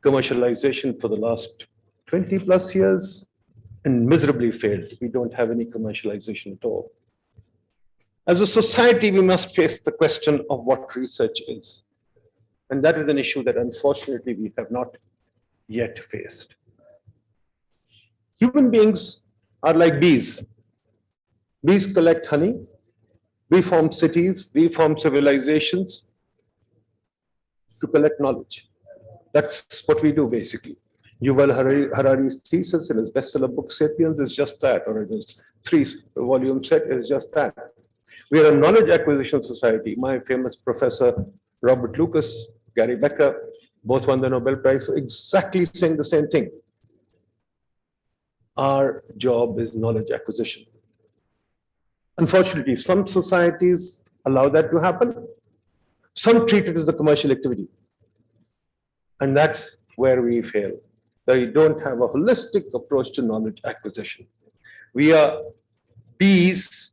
commercialization for the last 20 plus years and miserably failed. We don't have any commercialization at all. As a society, we must face the question of what research is. And that is an issue that unfortunately we have not yet faced. Human beings are like bees. Bees collect honey. We form cities, we form civilizations to collect knowledge. That's what we do basically. Yuval Harari's thesis in his bestseller book Sapiens is just that, or his 3-volume set is just that. We are a knowledge acquisition society. My famous professor, Robert Lucas, Gary Becker, both won the Nobel Prize for exactly saying the same thing. Our job is knowledge acquisition. Unfortunately, some societies allow that to happen. Some treat it as a commercial activity. And that's where we fail. We don't have a holistic approach to knowledge acquisition. We are bees,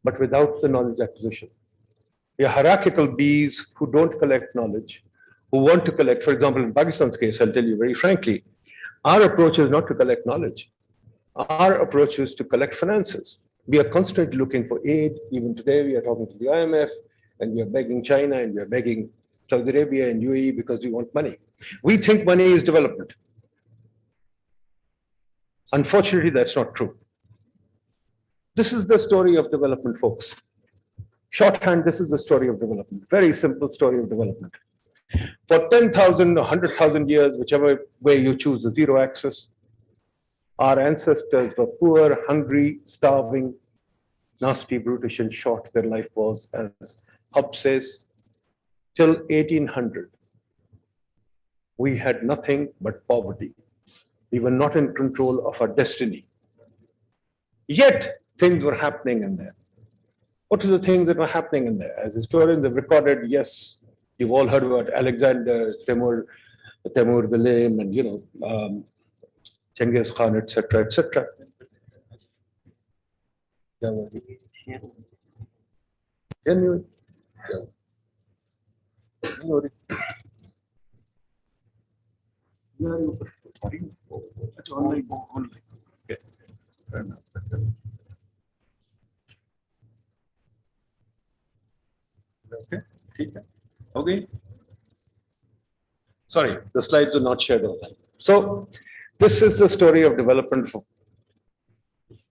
but without the knowledge acquisition. We are hierarchical bees who don't collect knowledge, who want to collect. For example, in Pakistan's case, I'll tell you very frankly, our approach is not to collect knowledge. Our approach is to collect finances. We are constantly looking for aid. Even today, we are talking to the IMF, and we are begging China, and we are begging Saudi Arabia and UAE because we want money. We think money is development. Unfortunately, that's not true. This is the story of development, folks. Shorthand, this is the story of development. Very simple story of development. For 10,000 or 100,000 years, whichever way you choose the zero axis, our ancestors were poor, hungry, starving, nasty, brutish, and short their life was, as Hobbes says, till 1800. We had nothing but poverty. We were not in control of our destiny. Yet, things were happening in there. What are the things that were happening in there? As historians have recorded, yes, you've all heard about Alexander, Timur the Lame, and Genghis Khan, etc., etc. Okay. Sorry, the slides are not shared online. So this is the story of development for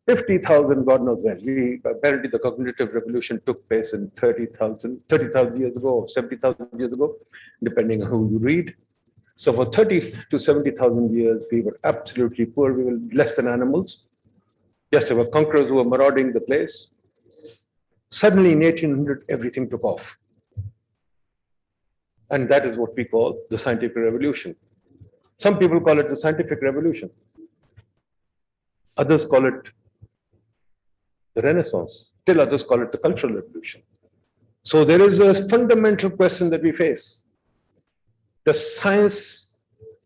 50,000, God knows when. Apparently the cognitive revolution took place in 30,000 years ago, or 70,000 years ago, depending on who you read. So for 30 to 70,000 years, we were absolutely poor. We were less than animals. Yes, there were conquerors who were marauding the place. Suddenly in 1800, everything took off. And that is what we call the scientific revolution. Some people call it the scientific revolution. Others call it the Renaissance. Still others call it the cultural revolution. So there is a fundamental question that we face. Does science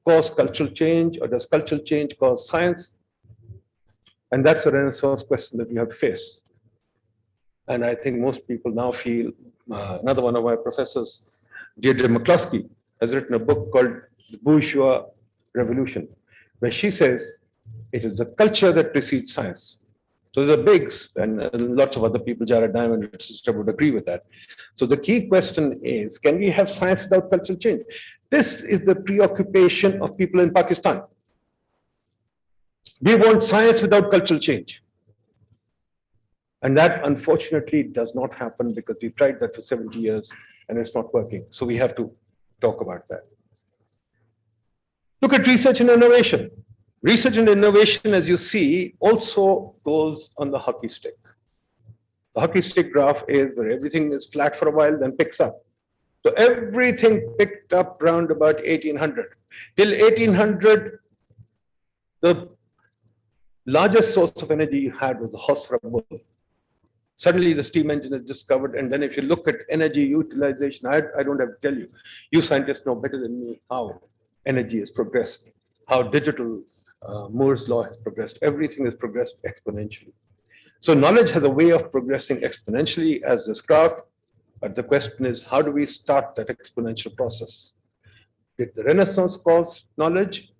cause cultural change, or does cultural change cause science? And that's a Renaissance question that we have to face. And I think most people now feel, another one of my professors, Deirdre McCluskey, has written a book called The Bourgeois Revolution, where she says it is the culture that precedes science. So there's a big, and lots of other people, Jared Diamond, etc., would agree with that. So the key question is, can we have science without cultural change? This is the preoccupation of people in Pakistan. We want science without cultural change. And that, unfortunately, does not happen because we've tried that for 70 years and it's not working. So we have to talk about that. Look at research and innovation. Research and innovation, as you see, also goes on the hockey stick. The hockey stick graph is where everything is flat for a while, then picks up. So everything picked up around about 1800. Till 1800, the largest source of energy you had was the horse for a bull. Suddenly the steam engine is discovered, and then if you look at energy utilization, I don't have to tell you, you scientists know better than me how energy has progressed, how digital Moore's law has progressed. Everything has progressed exponentially. So knowledge has a way of progressing exponentially as this graph, but the question is, how do we start that exponential process? Did the Renaissance cause knowledge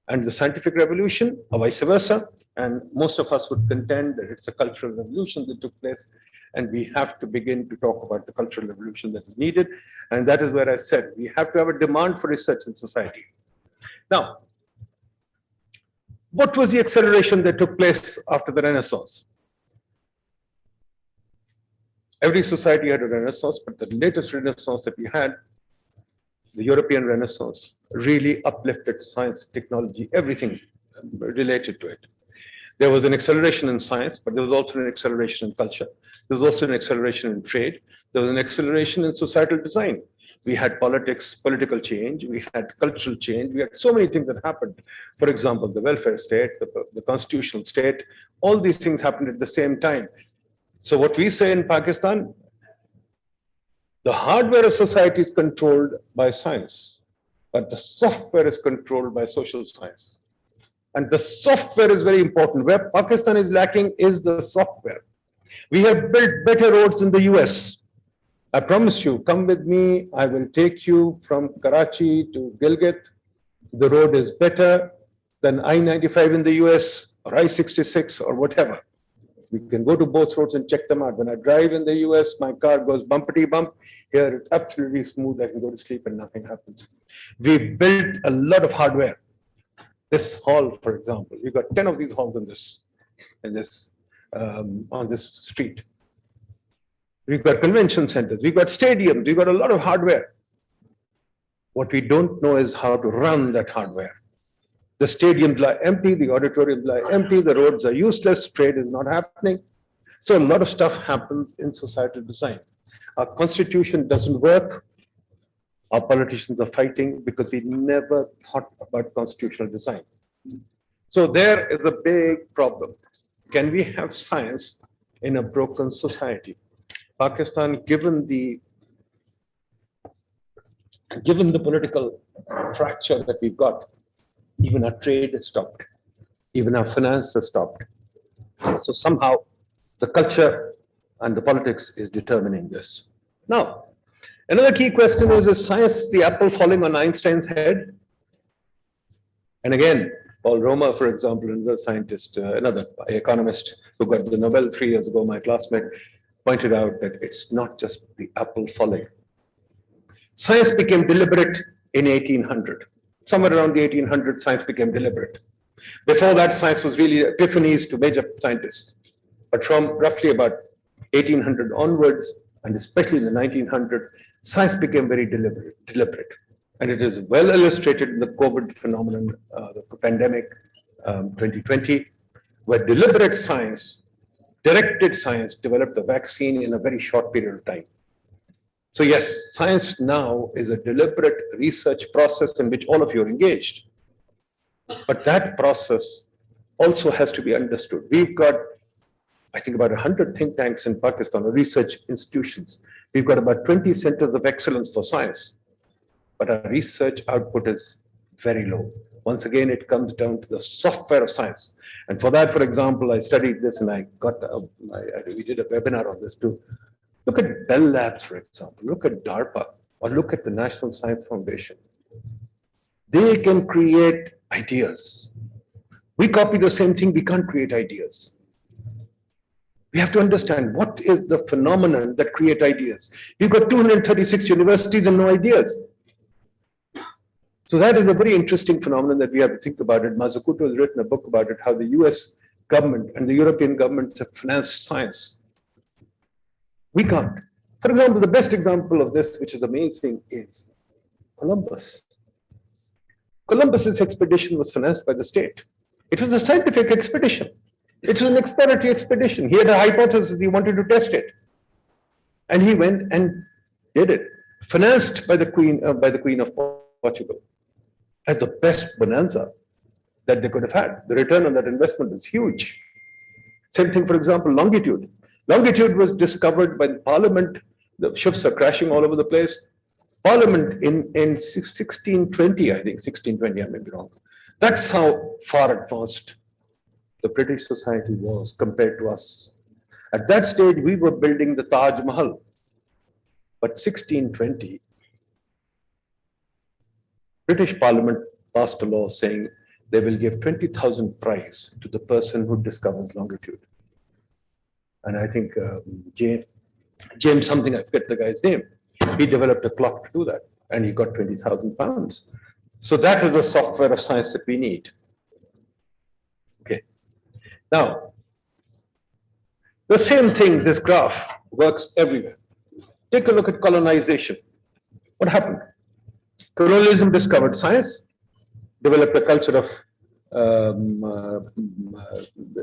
and the scientific revolution, or vice versa? And most of us would contend that it's a cultural revolution that took place, and we have to begin to talk about the cultural revolution that is needed. And that is where I said we have to have a demand for research in society. Now, what was the acceleration that took place after the Renaissance? Every society had a Renaissance, but the latest Renaissance that we had, the European Renaissance, really uplifted science, technology, everything related to it. There was an acceleration in science, but there was also an acceleration in culture. There was also an acceleration in trade. There was an acceleration in societal design. We had politics, political change. We had cultural change. We had so many things that happened. For example, the welfare state, the constitutional state, all these things happened at the same time. So what we say in Pakistan, the hardware of society is controlled by science, but the software is controlled by social science. And the software is very important. Where Pakistan is lacking is the software. We have built better roads in the US. I promise you, come with me. I will take you from Karachi to Gilgit. The road is better than I-95 in the US or I-66 or whatever. We can go to both roads and check them out. When I drive in the US, my car goes bumpity bump. Here it's absolutely smooth. I can go to sleep and nothing happens. We've built a lot of hardware. This hall, for example, we've got 10 of these halls on this street. We've got convention centers, we've got stadiums, we've got a lot of hardware. What we don't know is how to run that hardware. The stadiums lie empty, the auditoriums lie empty, the roads are useless, trade is not happening. So a lot of stuff happens in societal design. Our constitution doesn't work. Our politicians are fighting because we never thought about constitutional design. So there is a big problem. Can we have science in a broken society? Pakistan, given the political fracture that we've got, even our trade is stopped, even our finance is stopped. So somehow the culture and the politics is determining this. Now, another key question is science the apple falling on Einstein's head? And again, Paul Romer, for example, another scientist, another economist who got the Nobel 3 years ago, my classmate, pointed out that it's not just the apple falling. Science became deliberate in 1800. Somewhere around the 1800s, science became deliberate. Before that, science was really epiphanies to major scientists. But from roughly about 1800 onwards, and especially in the 1900s, science became very deliberate. And it is well illustrated in the COVID phenomenon, the pandemic 2020, where deliberate science, directed science developed the vaccine in a very short period of time. So yes, science now is a deliberate research process in which all of you are engaged. But that process also has to be understood. We've got, I think, about 100 think tanks in Pakistan, or research institutions. We've got about 20 centers of excellence for science. But our research output is very low. Once again, it comes down to the software of science. And for that, for example, I studied this and I got, we did a webinar on this too. Look at Bell Labs, for example. Look at DARPA, or look at the National Science Foundation. They can create ideas. We copy the same thing, we can't create ideas. We have to understand what is the phenomenon that create ideas. We've got 236 universities and no ideas. So that is a very interesting phenomenon that we have to think about it. Mazzucato has written a book about it, how the US government and the European governments have financed science. We can't. For example, the best example of this, which is amazing, is Columbus. Columbus's expedition was financed by the state. It was a scientific expedition. It was an exploratory expedition. He had a hypothesis, he wanted to test it. And he went and did it, financed by the Queen of Portugal, as the best bonanza that they could have had. The return on that investment is huge. Same thing, for example, longitude. Longitude was discovered by the Parliament. The ships are crashing all over the place. Parliament in 1620, I think, 1620, I may be wrong. That's how far advanced the British society was compared to us. At that stage, we were building the Taj Mahal. But 1620, British Parliament passed a law saying they will give 20,000 prize to the person who discovers longitude. And I think James something, I forget the guy's name, he developed a clock to do that, and he got 20,000 pounds. So that is a software of science that we need. Okay. Now, the same thing, this graph works everywhere. Take a look at colonization. What happened? Colonialism discovered science, developed a culture of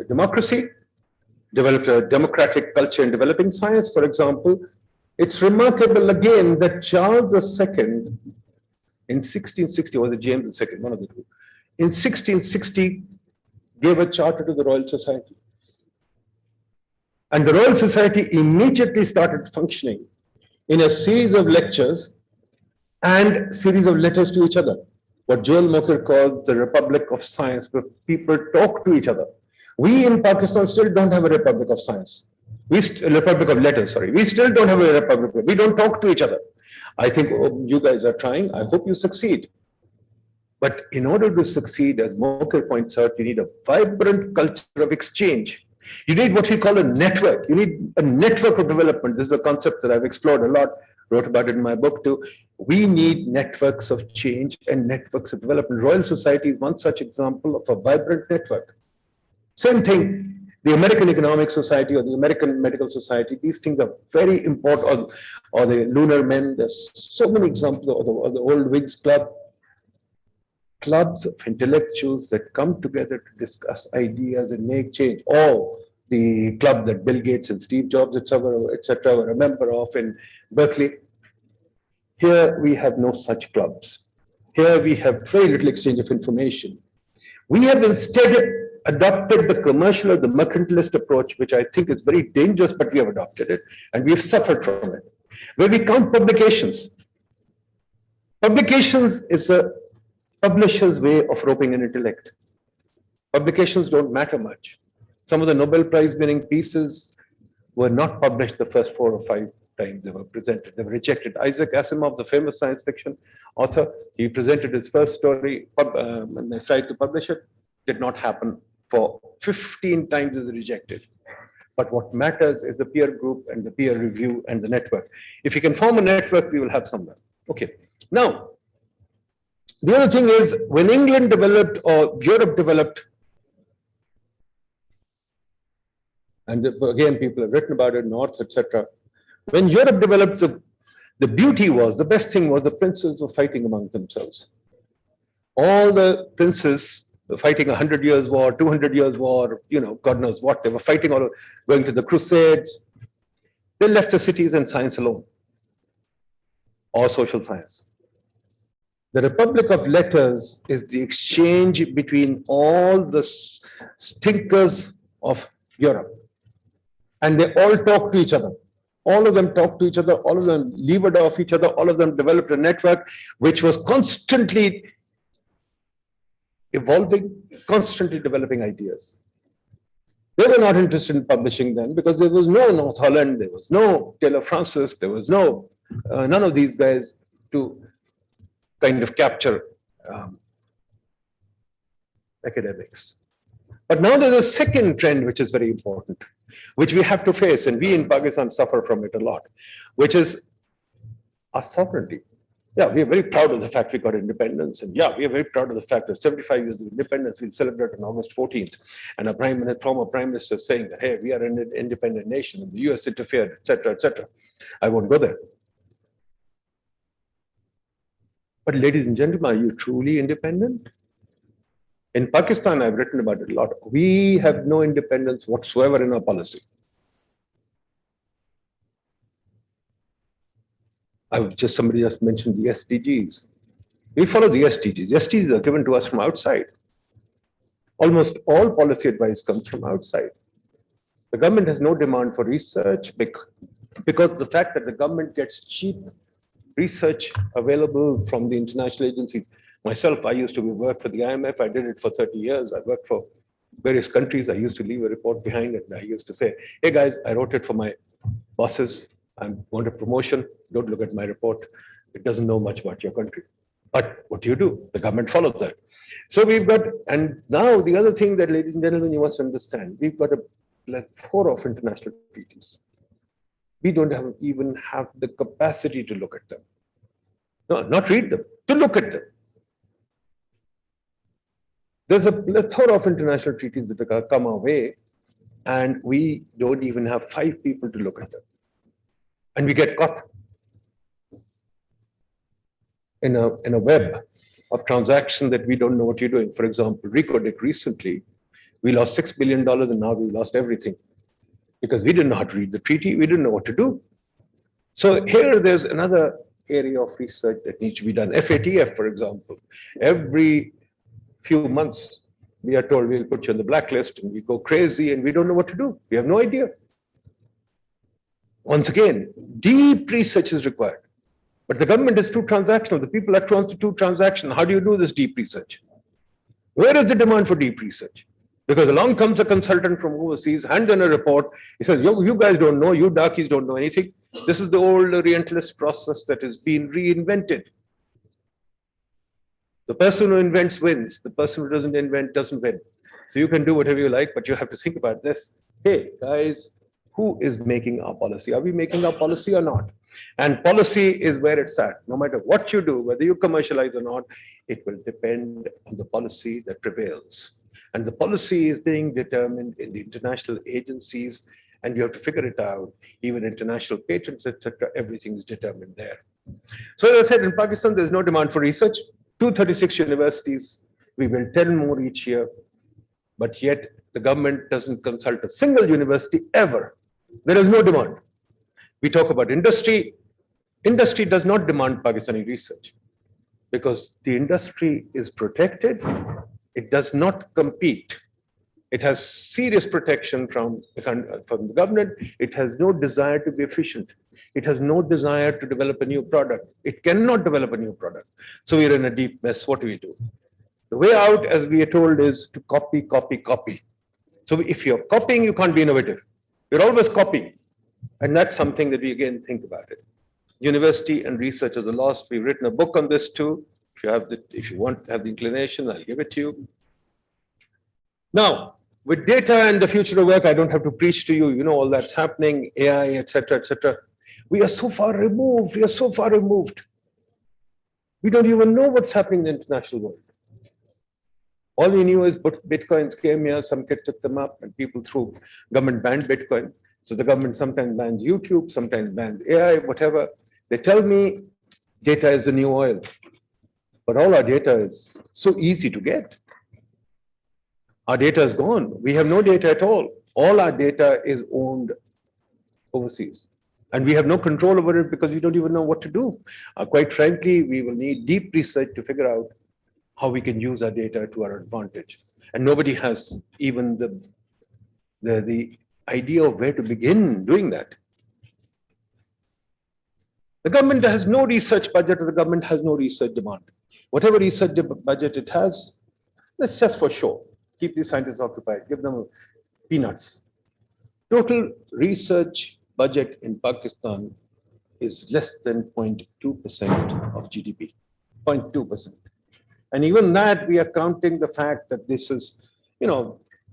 democracy, developed a democratic culture in developing science. For example, it's remarkable again that Charles II in 1660, or the James II, one of the two, in 1660 gave a charter to the Royal Society. And the Royal Society immediately started functioning in a series of lectures and series of letters to each other. What Joel Mokyr called the Republic of Science, where people talk to each other. We in Pakistan still don't have a Republic of Science. Republic of Letters, sorry. We still don't have a Republic. We don't talk to each other. I think you guys are trying. I hope you succeed. But in order to succeed, as Moker points out, you need a vibrant culture of exchange. You need what we call a network. You need a network of development. This is a concept that I've explored a lot, wrote about it in my book too. We need networks of change and networks of development. Royal Society is one such example of a vibrant network. Same thing. The American Economic Society or the American Medical Society, these things are very important, or the Lunar Men, there's so many examples, or the Old Whigs Club, clubs of intellectuals that come together to discuss ideas and make change. Or the club that Bill Gates and Steve Jobs, etc., were a member of in Berkeley. Here we have no such clubs. Here we have very little exchange of information. We have instead adopted the commercial or the mercantilist approach, which I think is very dangerous, but we have adopted it and we've suffered from it, where we count publications. Publications is a publisher's way of roping an intellect. Publications don't matter much. Some of the Nobel Prize winning pieces were not published the first 4 or 5 times they were presented. They were rejected. Isaac Asimov, the famous science fiction author, he presented his first story and they tried to publish it. Did not happen. For 15 times is rejected. But what matters is the peer group and the peer review and the network. If you can form a network, we will have somewhere. Okay. Now, the other thing is when England developed or Europe developed, and again, people have written about it, North, etc. When Europe developed, the beauty was, the best thing was the princes were fighting among themselves. All the princes were fighting 100 years war, 200 years war, God knows what. They were fighting, all going to the Crusades. They left the cities and science alone, or social science. The Republic of Letters is the exchange between all the thinkers of Europe. And they all talk to each other. All of them talk to each other. All of them levered off each other. All of them developed a network which was constantly evolving, constantly developing ideas. They were not interested in publishing them because there was no North Holland, there was no Taylor Francis, there was no none of these guys to kind of capture academics. But now there's a second trend which is very important, which we have to face, and we in Pakistan suffer from it a lot, which is our sovereignty. Yeah, we are very proud of the fact we got independence. And yeah, we are very proud of the fact that 75 years of independence we'll celebrate on August 14th. And a former prime minister saying that, hey, we are an independent nation and the US interfered, etc., etc. I won't go there. But ladies and gentlemen, are you truly independent? In Pakistan, I've written about it a lot. We have no independence whatsoever in our policy. Somebody just mentioned the SDGs. We follow the SDGs. SDGs are given to us from outside. Almost all policy advice comes from outside. The government has no demand for research because the fact that the government gets cheap research available from the international agencies. Myself, I used to work for the IMF. I did it for 30 years. I worked for various countries. I used to leave a report behind it. I used to say, hey guys, I wrote it for my bosses. I want a promotion. Don't look at my report. It doesn't know much about your country. But what do you do? The government follows that. So we've got, and now the other thing that, ladies and gentlemen, you must understand, we've got a plethora of international treaties. We don't even have the capacity to look at them. No, not read them, to look at them. There's a plethora of international treaties that have come our way, and we don't even have 5 people to look at them. And we get caught in a web of transactions that we don't know what you're doing. For example, Recodic recently, we lost $6 billion and now we lost everything because we didn't know how to read the treaty. We didn't know what to do. So here there's another area of research that needs to be done. FATF, for example, every few months, we are told we'll put you on the blacklist and we go crazy and we don't know what to do. We have no idea. Once again, deep research is required. But the government is too transactional. The people are too transactional. How do you do this deep research? Where is the demand for deep research? Because along comes a consultant from overseas, hands on a report. He says, you guys don't know, you darkies don't know anything. This is the old Orientalist process that has been reinvented. The person who invents wins. The person who doesn't invent doesn't win. So you can do whatever you like, but you have to think about this. Hey, guys, who is making our policy? Are we making our policy or not? And policy is where it's at. No matter what you do, whether you commercialize or not, it will depend on the policy that prevails. And the policy is being determined in the international agencies, and you have to figure it out. Even international patents, etc., everything is determined there. So as I said, in Pakistan, there's no demand for research. 236 universities, we build 10 more each year, but yet the government doesn't consult a single university ever. There is no demand. We talk about industry. Industry does not demand Pakistani research because the industry is protected. It does not compete. It has serious protection from the government. It has no desire to be efficient. It has no desire to develop a new product. It cannot develop a new product. So we're in a deep mess. What do we do? The way out, as we are told, is to copy, copy, copy. So if you're copying, you can't be innovative. You're always copying. And that's something that we again think about it. University and research are the lost. We've written a book on this too. If you want to have the inclination, I'll give it to you. Now, with data and the future of work, I don't have to preach to you. You know all that's happening, AI, etc., etc. We are so far removed. We are so far removed. We don't even know what's happening in the international world. All we knew is Bitcoins came here, some kids took them up, and people threw, government banned Bitcoin. So the government sometimes bans YouTube, sometimes bans AI, whatever. They tell me data is the new oil. But all our data is so easy to get. Our data is gone. We have no data at all. All our data is owned overseas. And we have no control over it because we don't even know what to do. Quite frankly, we will need deep research to figure out how we can use our data to our advantage. And nobody has even the idea of where to begin doing that. The government has no research budget, or the government has no research demand. Whatever research budget it has, that's just for show. Keep these scientists occupied, give them peanuts. Total research budget in Pakistan is less than 0.2% of GDP, 0.2%. And even that, we are counting the fact that this is,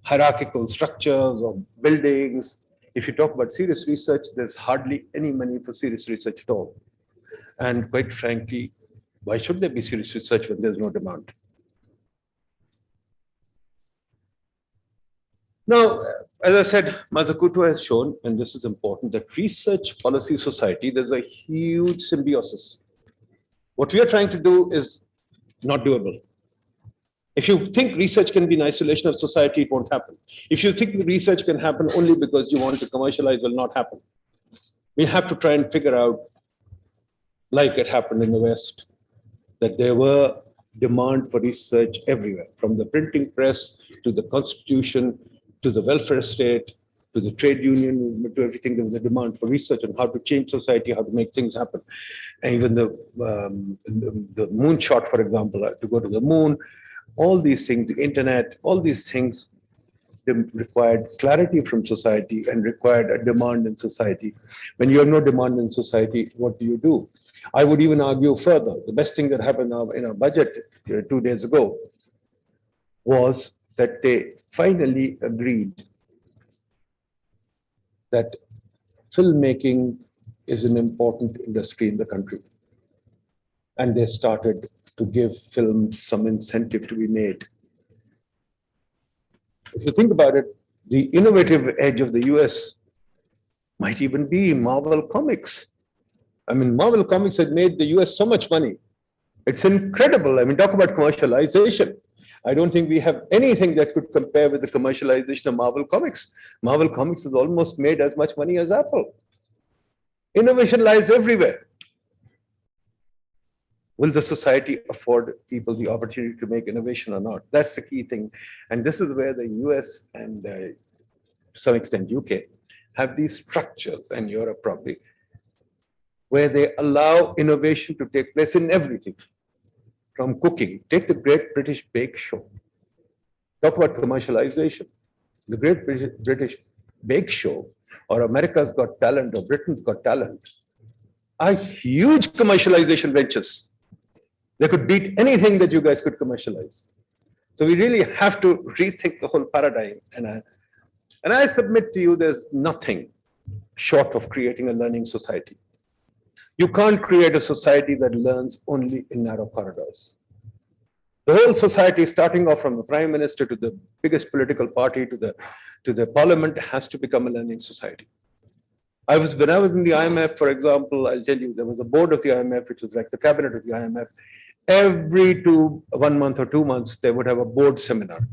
hierarchical structures or buildings. If you talk about serious research, there's hardly any money for serious research at all. And quite frankly, why should there be serious research when there's no demand? Now, as I said, Mazakuto has shown, and this is important, that research policy society, there's a huge symbiosis. What we are trying to do is not doable. If you think research can be in isolation of society, it won't happen. If you think research can happen only because you want to commercialize, it will not happen. We have to try and figure out, like it happened in the West, that there were demand for research everywhere, from the printing press to the constitution, to the welfare state, to the trade union movement, to everything. There was a demand for research on how to change society, how to make things happen. And even the moonshot, for example, to go to the moon, all these things, the internet, all these things required clarity from society and required a demand in society. When you have no demand in society, what do? I would even argue further. The best thing that happened in our budget 2 days ago was that they finally agreed that filmmaking is an important industry in the country. And they started to give film some incentive to be made. If you think about it, the innovative edge of the US might even be Marvel Comics. I mean, Marvel Comics had made the US so much money. It's incredible. I mean, talk about commercialization. I don't think we have anything that could compare with the commercialization of Marvel Comics. Marvel Comics has almost made as much money as Apple. Innovation lies everywhere. Will the society afford people the opportunity to make innovation or not? That's the key thing. And this is where the US and to some extent UK have these structures, and Europe probably, where they allow innovation to take place in everything. From cooking, take the Great British Bake Show. Talk about commercialization. the Great British Bake Show, or America's Got Talent, or Britain's Got Talent, are huge commercialization ventures. They could beat anything that you guys could commercialize. So we really have to rethink the whole paradigm. And I submit to you, there's nothing short of creating a learning society. You can't create a society that learns only in narrow corridors. The whole society, starting off from the prime minister to the biggest political party to the parliament, has to become a learning society. When I was in the IMF, for example, I'll tell you, there was a board of the IMF, which was like the cabinet of the IMF. Every 1 month or 2 months, they would have a board seminar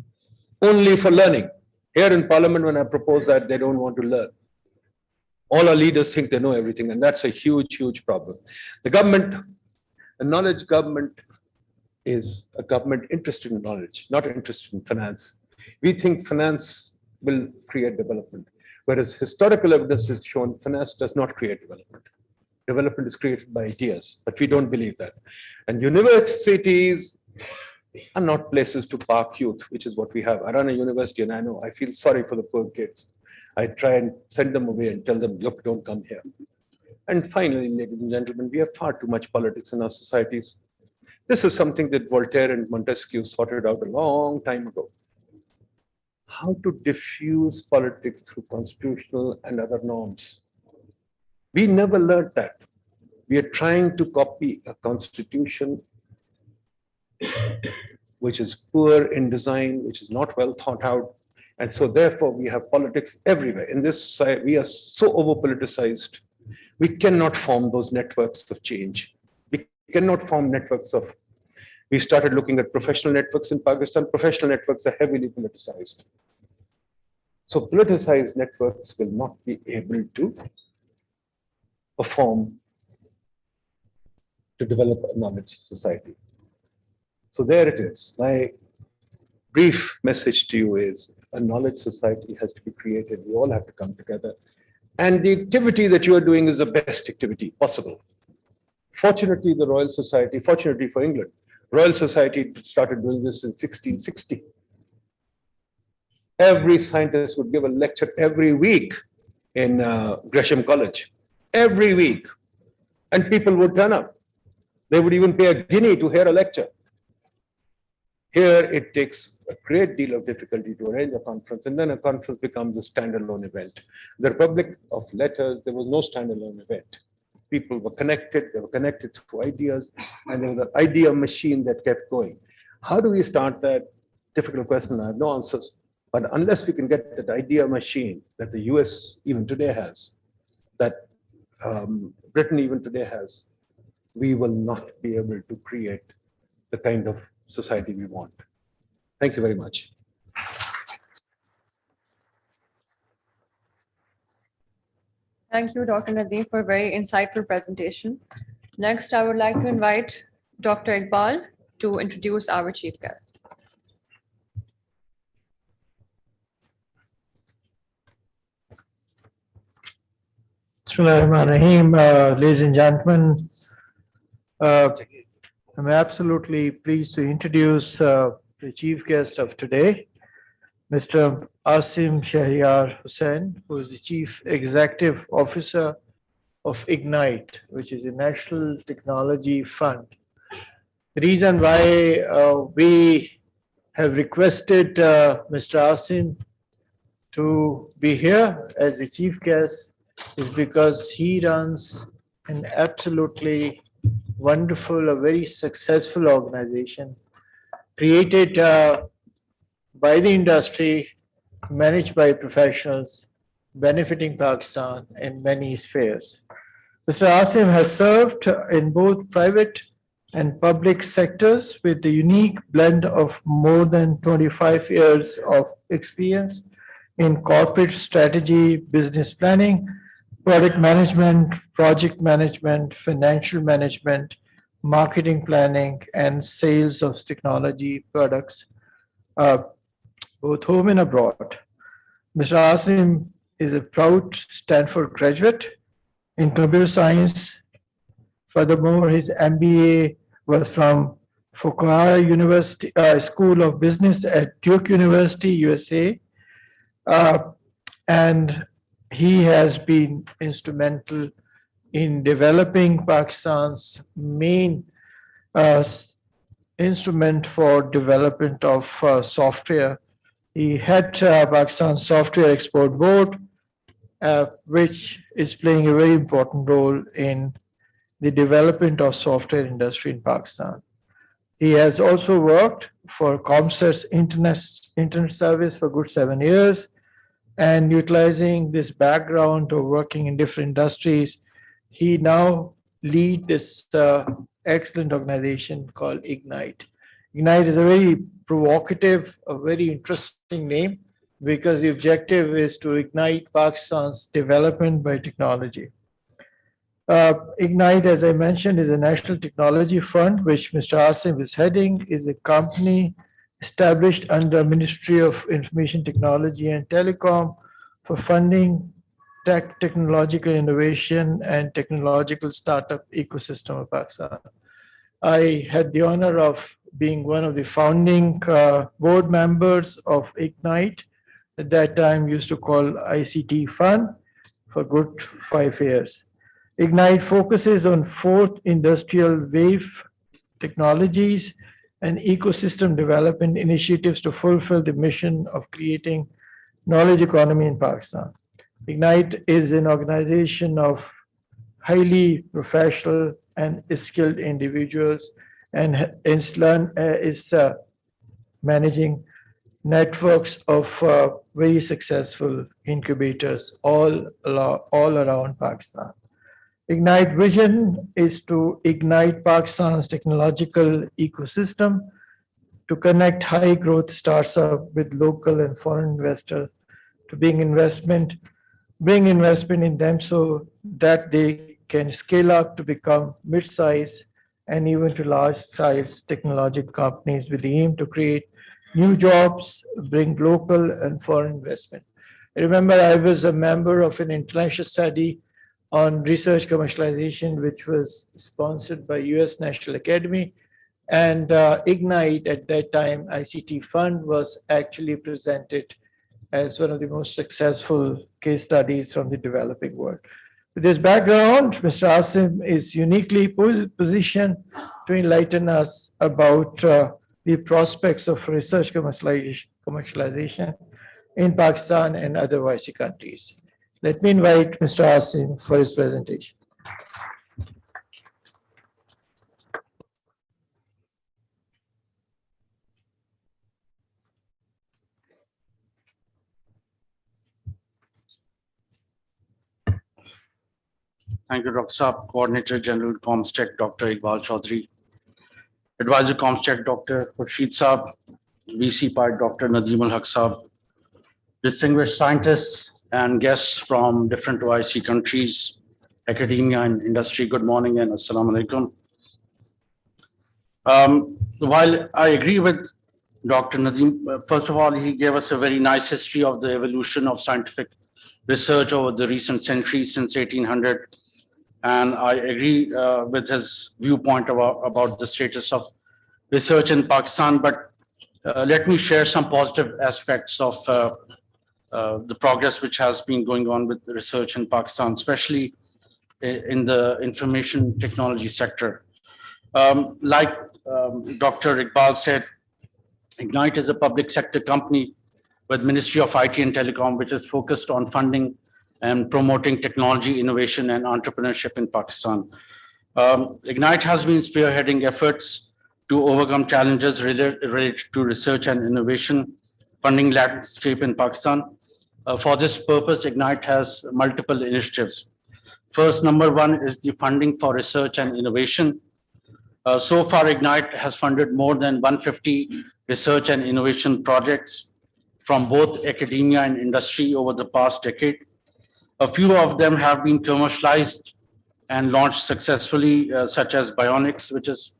only for learning. Here in Parliament, when I propose that, they don't want to learn. All our leaders think they know everything, and that's a huge, huge problem. The government, a knowledge government, is a government interested in knowledge, not interested in finance. We think finance will create development, whereas historical evidence has shown finance does not create development. Development is created by ideas, but we don't believe that. And universities are not places to park youth, which is what we have. I run a university, and I know, I feel sorry for the poor kids. I try and send them away and tell them, look, don't come here. And finally, ladies and gentlemen, we have far too much politics in our societies. This is something that Voltaire and Montesquieu sorted out a long time ago. How to diffuse politics through constitutional and other norms. We never learned that. We are trying to copy a constitution which is poor in design, which is not well thought out. And so therefore we have politics everywhere. In this side, we are so over-politicized. We cannot form those networks of change. We cannot form networks of, we started looking at professional networks in Pakistan. Professional networks are heavily politicized. So politicized networks will not be able to perform to develop a knowledge society. So there it is. My brief message to you is a knowledge society has to be created. We all have to come together. And the activity that you are doing is the best activity possible. Fortunately, the Royal Society, fortunately for England, Royal Society started doing this in 1660. Every scientist would give a lecture every week in Gresham College, every week. And people would turn up. They would even pay a guinea to hear a lecture. Here, it takes a great deal of difficulty to arrange a conference, and then a conference becomes a standalone event. The Republic of Letters, there was no standalone event. People were connected, they were connected through ideas, and there was an idea machine that kept going. How do we start that? Difficult question, I have no answers. But unless we can get that idea machine that the US even today has, that Britain even today has, we will not be able to create the kind of society we want. Thank you very much. Thank you, Dr. Nadeem, for a very insightful presentation. Next, I would like to invite Dr. Iqbal to introduce our chief guest. Bismillahirrahmanirrahim. Ladies and gentlemen, I'm absolutely pleased to introduce the chief guest of today, Mr. Asim Shahryar Hussain, who is the Chief Executive Officer of Ignite, which is a National Technology Fund. The reason why we have requested Mr. Asim to be here as the chief guest is because he runs an absolutely wonderful, a very successful organization created by the industry, managed by professionals, benefiting Pakistan in many spheres. Mr. Asim has served in both private and public sectors with the unique blend of more than 25 years of experience in corporate strategy, business planning, product management, project management, financial management, marketing planning, and sales of technology products, both home and abroad. Mr. Asim is a proud Stanford graduate in computer science. Furthermore, his MBA was from Fuqua University School of Business at Duke University, USA. And he has been instrumental in developing Pakistan's main instrument for development of software. He had Pakistan's Software Export Board, which is playing a very important role in the development of software industry in Pakistan. He has also worked for Comcet's internet service for good 7 years, and utilizing this background of working in different industries, he now leads this excellent organization called Ignite. Ignite is a very provocative, a very interesting name, because the objective is to ignite Pakistan's development by technology. Ignite, as I mentioned, is a national technology fund, which Mr. Asim is heading, is a company established under Ministry of Information Technology and Telecom for funding technological innovation and technological startup ecosystem of Pakistan. I had the honor of being one of the founding board members of Ignite. At that time, used to call ICT Fund for good 5 years. Ignite focuses on fourth industrial wave technologies and ecosystem development initiatives to fulfill the mission of creating knowledge economy in Pakistan. Ignite is an organization of highly professional and skilled individuals, and is managing networks of very successful incubators all around Pakistan. Ignite vision is to ignite Pakistan's technological ecosystem, to connect high growth startups with local and foreign investors, to bring investment in them so that they can scale up to become mid-size and even to large-size technological companies, with the aim to create new jobs, bring local and foreign investment. I remember I was a member of an international study on research commercialization, which was sponsored by US National Academy. And Ignite at that time, ICT Fund, was actually presented as one of the most successful case studies from the developing world. With this background, Mr. Asim is uniquely positioned to enlighten us about the prospects of research commercialization in Pakistan and other OIC countries. Let me invite Mr. Asim for his presentation. Thank you, Dr. Saab, Coordinator General Comstech, Dr. Iqbal Chaudhry, Advisor Comstech, Dr. Khurshid Saab, VC Part, Dr. Nadeem Al Haq Saab, distinguished scientists and guests from different OIC countries, academia and industry, good morning and assalamu alaikum. While I agree with Dr. Nadeem, first of all, he gave us a very nice history of the evolution of scientific research over the recent century since 1800. And I agree with his viewpoint about the status of research in Pakistan, but let me share some positive aspects of the progress which has been going on with the research in Pakistan, especially in the information technology sector. Like Dr. Iqbal said, Ignite is a public sector company with Ministry of IT and Telecom, which is focused on funding and promoting technology, innovation, and entrepreneurship in Pakistan. Ignite has been spearheading efforts to overcome challenges related to research and innovation funding landscape in Pakistan. For this purpose, Ignite has multiple initiatives. First, number one is the funding for research and innovation. So far, Ignite has funded more than 150 research and innovation projects from both academia and industry over the past decade. A few of them have been commercialized and launched successfully, such as Bionics, which is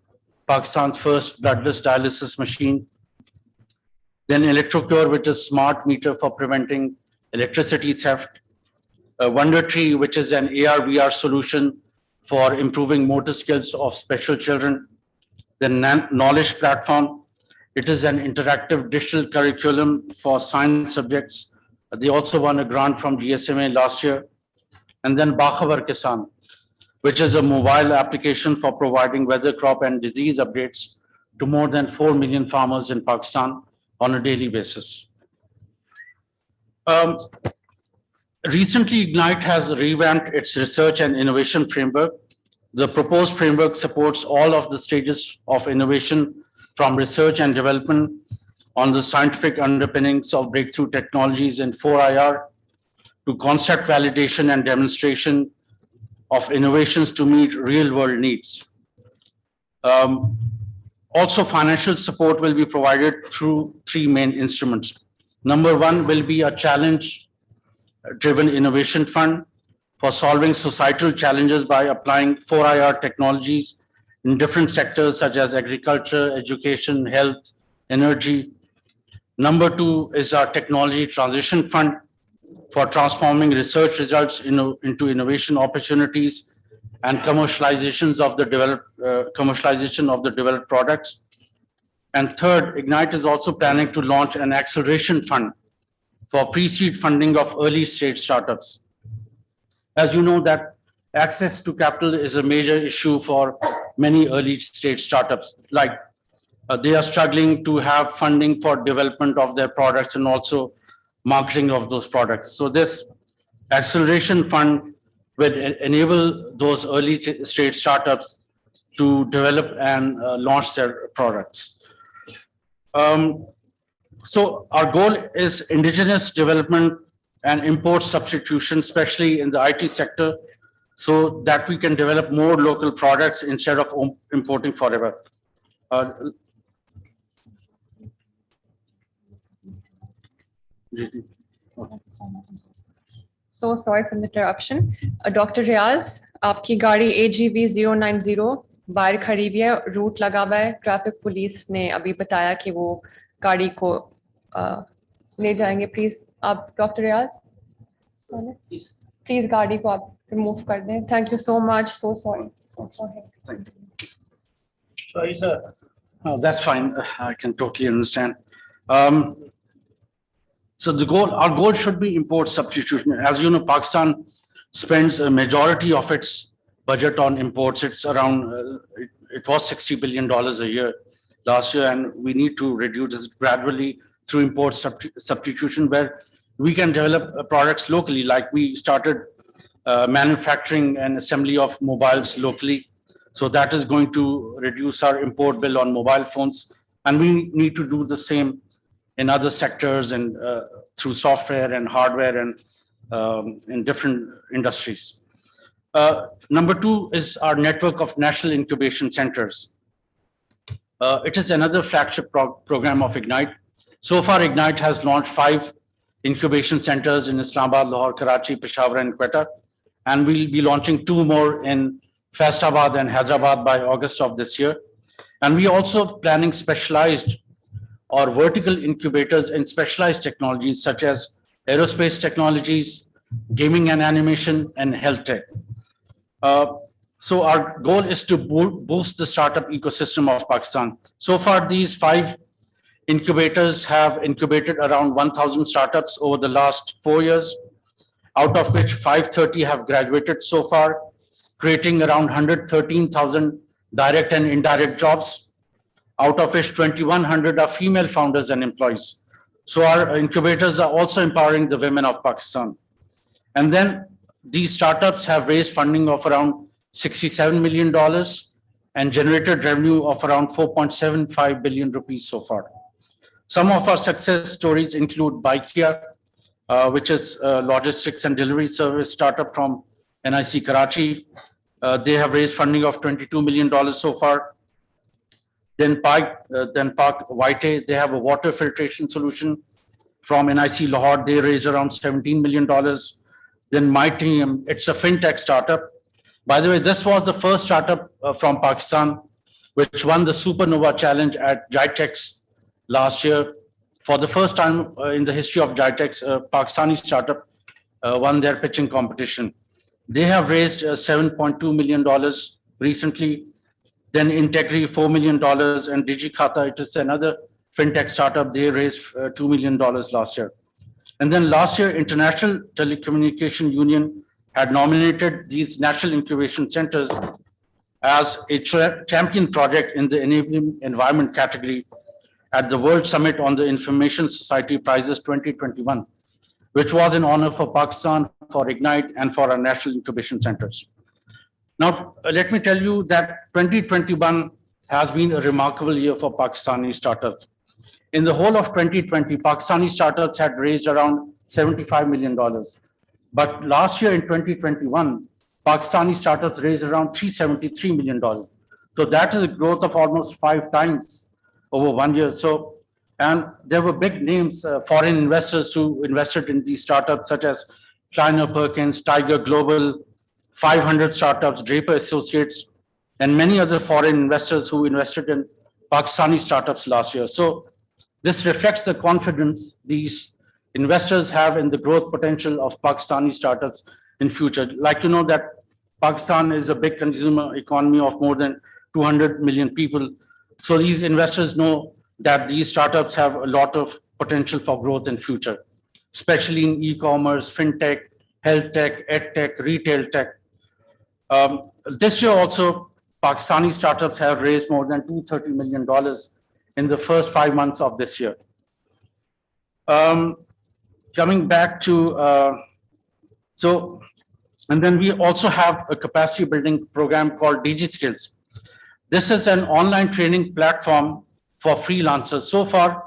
Pakistan's first bloodless dialysis machine. Then ElectroCure, which is smart meter for preventing electricity theft. Wonder Tree, which is an AR/VR solution for improving motor skills of special children. The Knowledge Platform, it is an interactive digital curriculum for science subjects They also won a grant from GSMA last year. And then Bakhabar Kisan, which is a mobile application for providing weather, crop, and disease updates to more than 4 million farmers in Pakistan on a daily basis. Recently, Ignite has revamped its research and innovation framework. The proposed framework supports all of the stages of innovation, from research and development on the scientific underpinnings of breakthrough technologies in 4IR to concept validation and demonstration of innovations to meet real-world needs. Also, financial support will be provided through 3 main instruments. Number 1 will be a challenge-driven innovation fund for solving societal challenges by applying 4IR technologies in different sectors such as agriculture, education, health, energy. Number 2 is our technology transition fund for transforming research results into innovation opportunities and commercialization of the developed products. And third, Ignite is also planning to launch an acceleration fund for pre-seed funding of early stage startups. As you know, that access to capital is a major issue for many early stage startups. Like they are struggling to have funding for development of their products and also marketing of those products. So this acceleration fund will enable those early stage startups to develop and launch their products. So our goal is indigenous development and import substitution, especially in the IT sector, so that we can develop more local products instead of importing forever. So sorry for the interruption. Dr. Riaz, आपकी गाड़ी AGV 090 बाहर खड़ी हुई है, root लगा हुआ है. Traffic police ने अभी बताया कि वो गाड़ी को ले जाएंगे. प्लीज आप डॉक्टर रियाज प्लीज गाड़ी को आप रिमूव कर दें. Thank you so much. So sorry. Sorry, sir. Oh, that's fine. I can totally understand. So our goal should be import substitution. As you know, Pakistan spends a majority of its budget on imports. It's around, it was $60 billion a year last year, and we need to reduce this gradually through import substitution, where we can develop products locally. Like we started manufacturing and assembly of mobiles locally. So that is going to reduce our import bill on mobile phones. And we need to do the same in other sectors and through software and hardware and in different industries. Number 2 is our network of national incubation centers. It is another flagship program of Ignite. So far, Ignite has launched 5 incubation centers in Islamabad, Lahore, Karachi, Peshawar, and Quetta. And we'll be launching 2 more in Faisalabad and Hyderabad by August of this year. And we also planning specialized or vertical incubators in specialized technologies such as aerospace technologies, gaming and animation, and health tech. So our goal is to boost the startup ecosystem of Pakistan. So far, these 5 incubators have incubated around 1,000 startups over the last 4 years, out of which 530 have graduated so far, creating around 113,000 direct and indirect jobs, out of which 2,100 are female founders and employees. So our incubators are also empowering the women of Pakistan. And then these startups have raised funding of around $67 million and generated revenue of around 4.75 billion rupees so far. Some of our success stories include Baikia, which is a logistics and delivery service startup from NIC Karachi. They have raised funding of $22 million so far. Then Park White, they have a water filtration solution from NIC Lahore. They raised around $17 million. Then MyTeam, it's a fintech startup. By the way, this was the first startup from Pakistan, which won the Supernova Challenge at GITEX last year. For the first time in the history of GITEX, a Pakistani startup won their pitching competition. They have raised $7.2 million recently. Then Integri, $4 million, and DigiKhata, it is another fintech startup. They raised $2 million last year. And then last year, International Telecommunication Union had nominated these national incubation centers as a champion project in the enabling environment category at the World Summit on the Information Society Prizes 2021, which was in honor for Pakistan, for Ignite, and for our national incubation centers. Now, let me tell you that 2021 has been a remarkable year for Pakistani startups. In the whole of 2020, Pakistani startups had raised around $75 million. But last year in 2021, Pakistani startups raised around $373 million. So that is a growth of almost 5 times over 1 year. So, and there were big names, foreign investors who invested in these startups, such as Kleiner Perkins, Tiger Global, 500 startups, Draper Associates, and many other foreign investors who invested in Pakistani startups last year. So this reflects the confidence these investors have in the growth potential of Pakistani startups in future. Like to know that Pakistan is a big consumer economy of more than 200 million people. So these investors know that these startups have a lot of potential for growth in future, especially in e-commerce, fintech, health tech, ed tech, retail tech. This year also, Pakistani startups have raised more than $230 million in the first 5 months of this year. Coming back to, and then we also have a capacity building program called DigiSkills. This is an online training platform for freelancers. So far,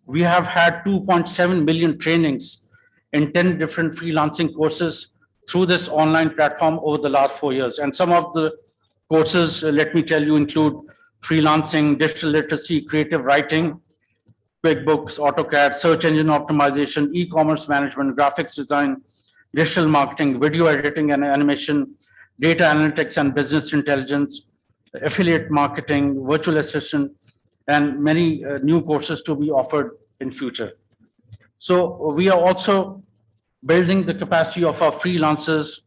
we have had 2.7 million trainings in 10 different freelancing courses through this online platform over the last 4 years. And some of the courses, let me tell you, include freelancing, digital literacy, creative writing, QuickBooks, AutoCAD, search engine optimization, e-commerce management, graphics design, digital marketing, video editing and animation, data analytics and business intelligence, affiliate marketing, virtual assistant, and many new courses to be offered in future. So we are also building the capacity of our freelancers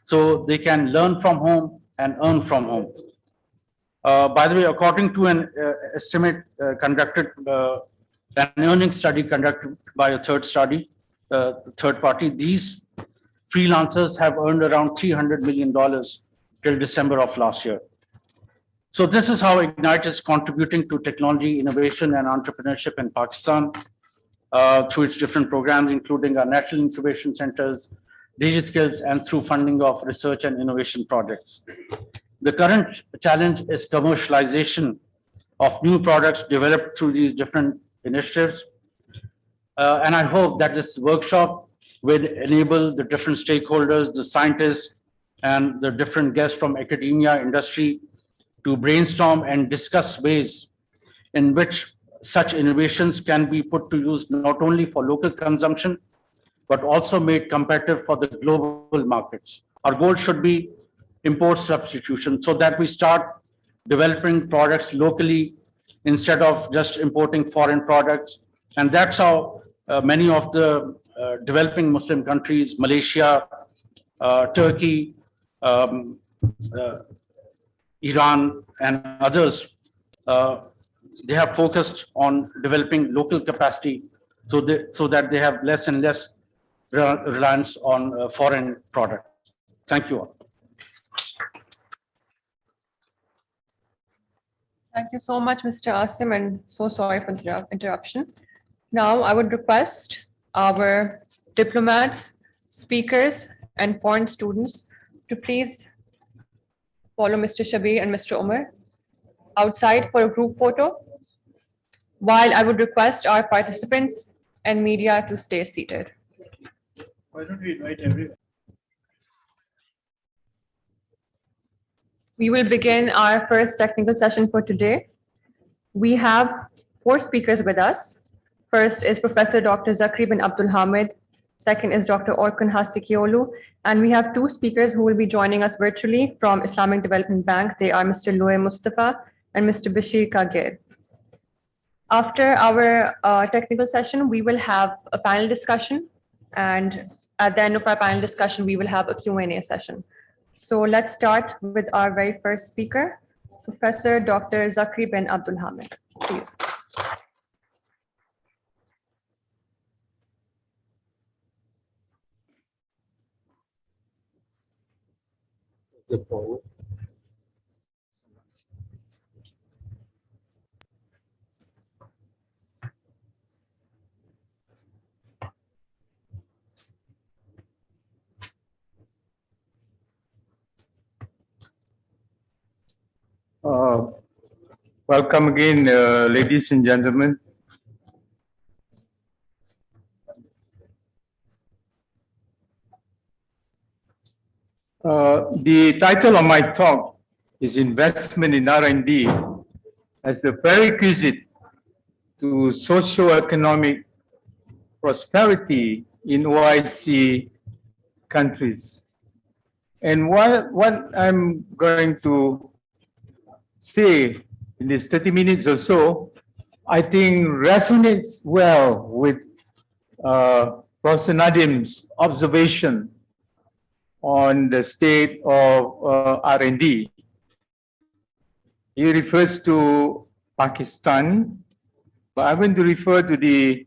so they can learn from home and earn from home. By the way, according to an estimate conducted, an earnings study conducted by a third party, these freelancers have earned around $300 million till December of last year. So this is how Ignite is contributing to technology, innovation, and entrepreneurship in Pakistan through its different programs, including our national incubation centers, DigiSkills, and through funding of research and innovation projects. The current challenge is commercialization of new products developed through these different initiatives. And I hope that this workshop will enable the different stakeholders, the scientists, and the different guests from academia, industry, to brainstorm and discuss ways in which such innovations can be put to use not only for local consumption, but also made competitive for the global markets. Our goal should be import substitution so that we start developing products locally instead of just importing foreign products. And that's how many of the developing Muslim countries, Malaysia, Turkey, Iran, and others, they have focused on developing local capacity so that they have less and less reliance on foreign products. Thank you all. Thank you so much, Mr. Asim, and so sorry for the interruption. Now, I would request our diplomats, speakers, and foreign students to please follow Mr. Shabir and Mr. Umar outside for a group photo, while I would request our participants and media to stay seated. Why don't we invite everyone? We will begin our first technical session for today. We have 4 speakers with us. First is Professor Dr. Zakri bin Abdul Hamid. Second is Dr. Orkun Hasikiolu. And we have 2 speakers who will be joining us virtually from Islamic Development Bank. They are Mr. Loe Mustapha and Mr. Bashir Kagir. After our technical session, we will have a panel discussion. And at the end of our panel discussion, we will have a Q&A session. So let's start with our very first speaker, Professor Dr. Zakri bin Abdul Hamid. Please. the forward. Welcome again, ladies and gentlemen. The title of my talk is Investment in R&D as a prerequisite to socio-economic prosperity in OIC countries. And what I'm going to say in this 30 minutes or so, I think resonates well with Professor Nadim's observation on the state of R&D. He refers to Pakistan, but I'm going to refer to the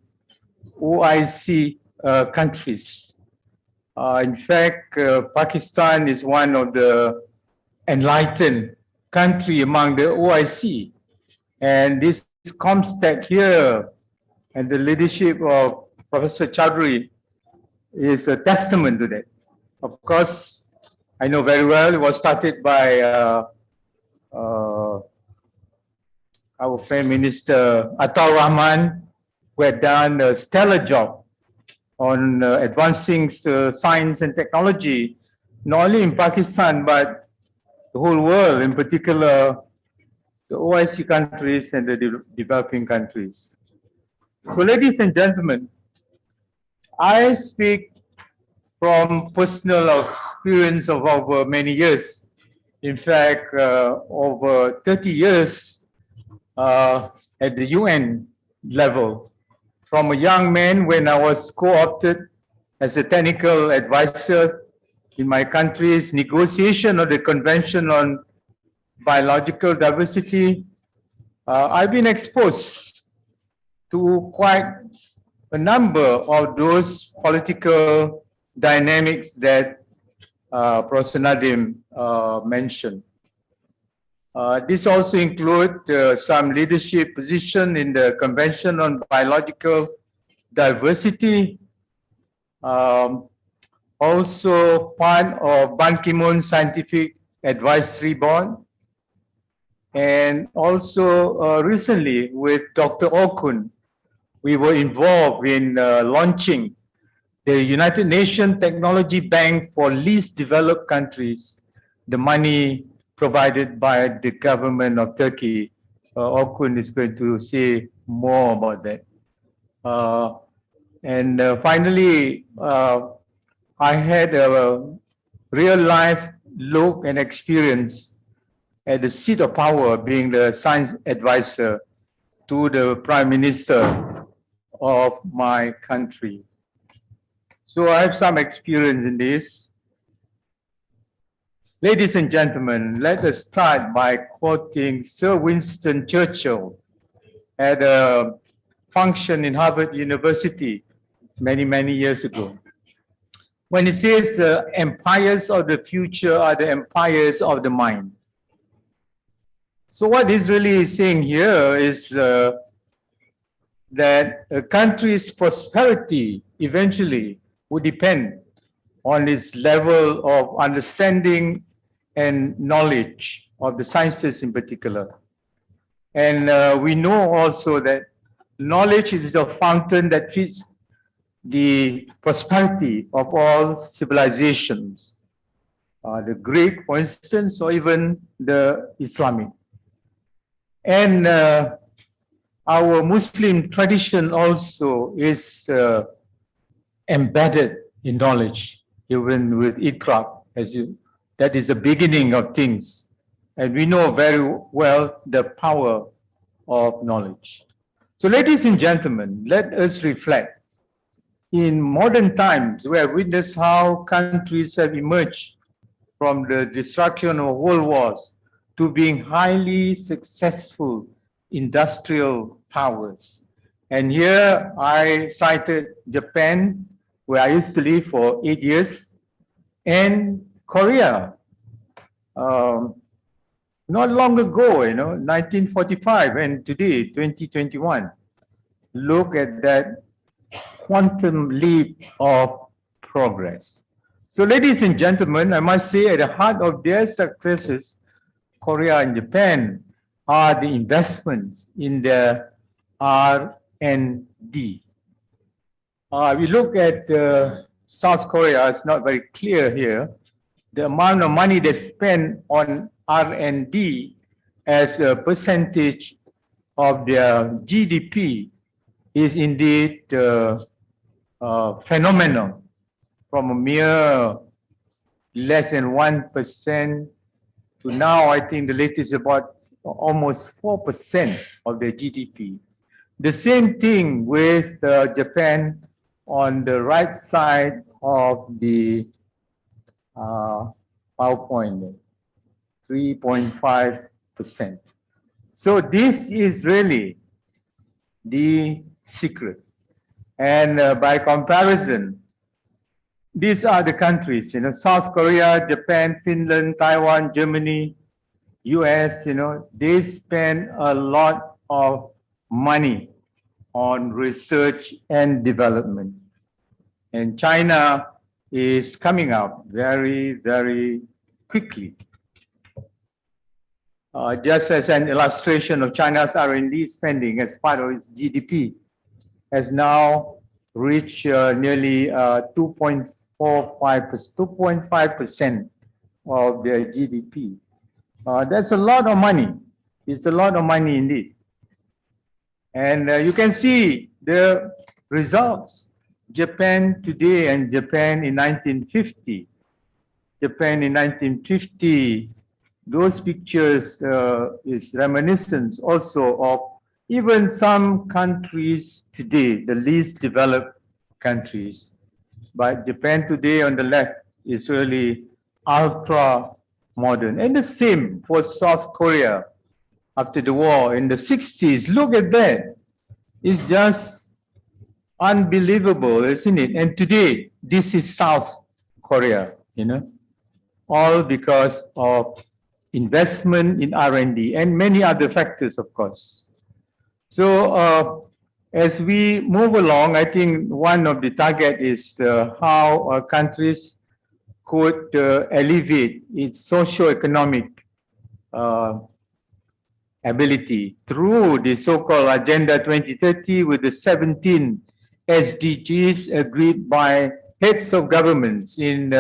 OIC countries. In fact, Pakistan is one of the enlightened country among the OIC. And this comstech here and the leadership of Professor Chaudhry is a testament to that. Of course, I know very well it was started by our Prime Minister Atal Rahman, who had done a stellar job on advancing science and technology, not only in Pakistan, but the whole world, in particular, the OIC countries and the developing countries. So, ladies and gentlemen, I speak from personal experience of over many years. In fact, over 30 years at the UN level. From a young man when I was co-opted as a technical advisor in my country's negotiation of the Convention on Biological Diversity, I've been exposed to quite a number of those political dynamics that Professor Nadim mentioned. This also includes some leadership position in the Convention on Biological Diversity, also part of Ban Ki-moon Scientific Advisory Board, and also recently with Dr. Okun, we were involved in launching the United Nations Technology Bank for Least Developed Countries, the money provided by the government of Turkey. Okun is going to say more about that. Finally, I had a real life look and experience at the seat of power, being the science advisor to the Prime Minister of my country. So I have some experience in this. Ladies and gentlemen, let us start by quoting Sir Winston Churchill at a function in Harvard University many years ago, when he says empires of the future are the empires of the mind. So what he's really saying here is that a country's prosperity eventually would depend on its level of understanding and knowledge of the sciences in particular. And we know also that knowledge is the fountain that feeds the prosperity of all civilizations, the Greek, for instance, or even the Islamic. And our Muslim tradition also is embedded in knowledge, even with Iqra, that is the beginning of things. And we know very well the power of knowledge. So ladies and gentlemen, let us reflect. In modern times, we have witnessed how countries have emerged from the destruction of world wars to being highly successful industrial powers. And here I cited Japan, where I used to live for 8 years, and Korea, not long ago, 1945 and today, 2021, look at that quantum leap of progress. So ladies and gentlemen, I must say at the heart of their successes, Korea and Japan are the investments in the R&D. We look at South Korea, it's not very clear here. The amount of money they spend on R&D as a percentage of their GDP is indeed phenomenal. From a mere less than 1% to now, I think the latest is about almost 4% of their GDP. The same thing with Japan on the right side of the PowerPoint, 3.5%. So this is really the secret. And by comparison, these are the countries, South Korea, Japan, Finland, Taiwan, Germany, US, they spend a lot of money on research and development. And China is coming up very, very quickly. Just as an illustration of China's R&D spending as part of its GDP has now reached nearly 2.5% of their GDP. That's a lot of money. It's a lot of money indeed. And you can see the results. Japan today and Japan in 1950. Japan in 1950, those pictures is reminiscent also of even some countries today, the least developed countries. But Japan today on the left is really ultra modern. And the same for South Korea after the war in the 60s. Look at that. It's just unbelievable, isn't it? And today, this is South Korea, all because of investment in R&D and many other factors, of course. So as we move along, I think one of the target is how countries could alleviate its socio-economic ability through the so-called Agenda 2030 with the 17 SDGs agreed by heads of governments in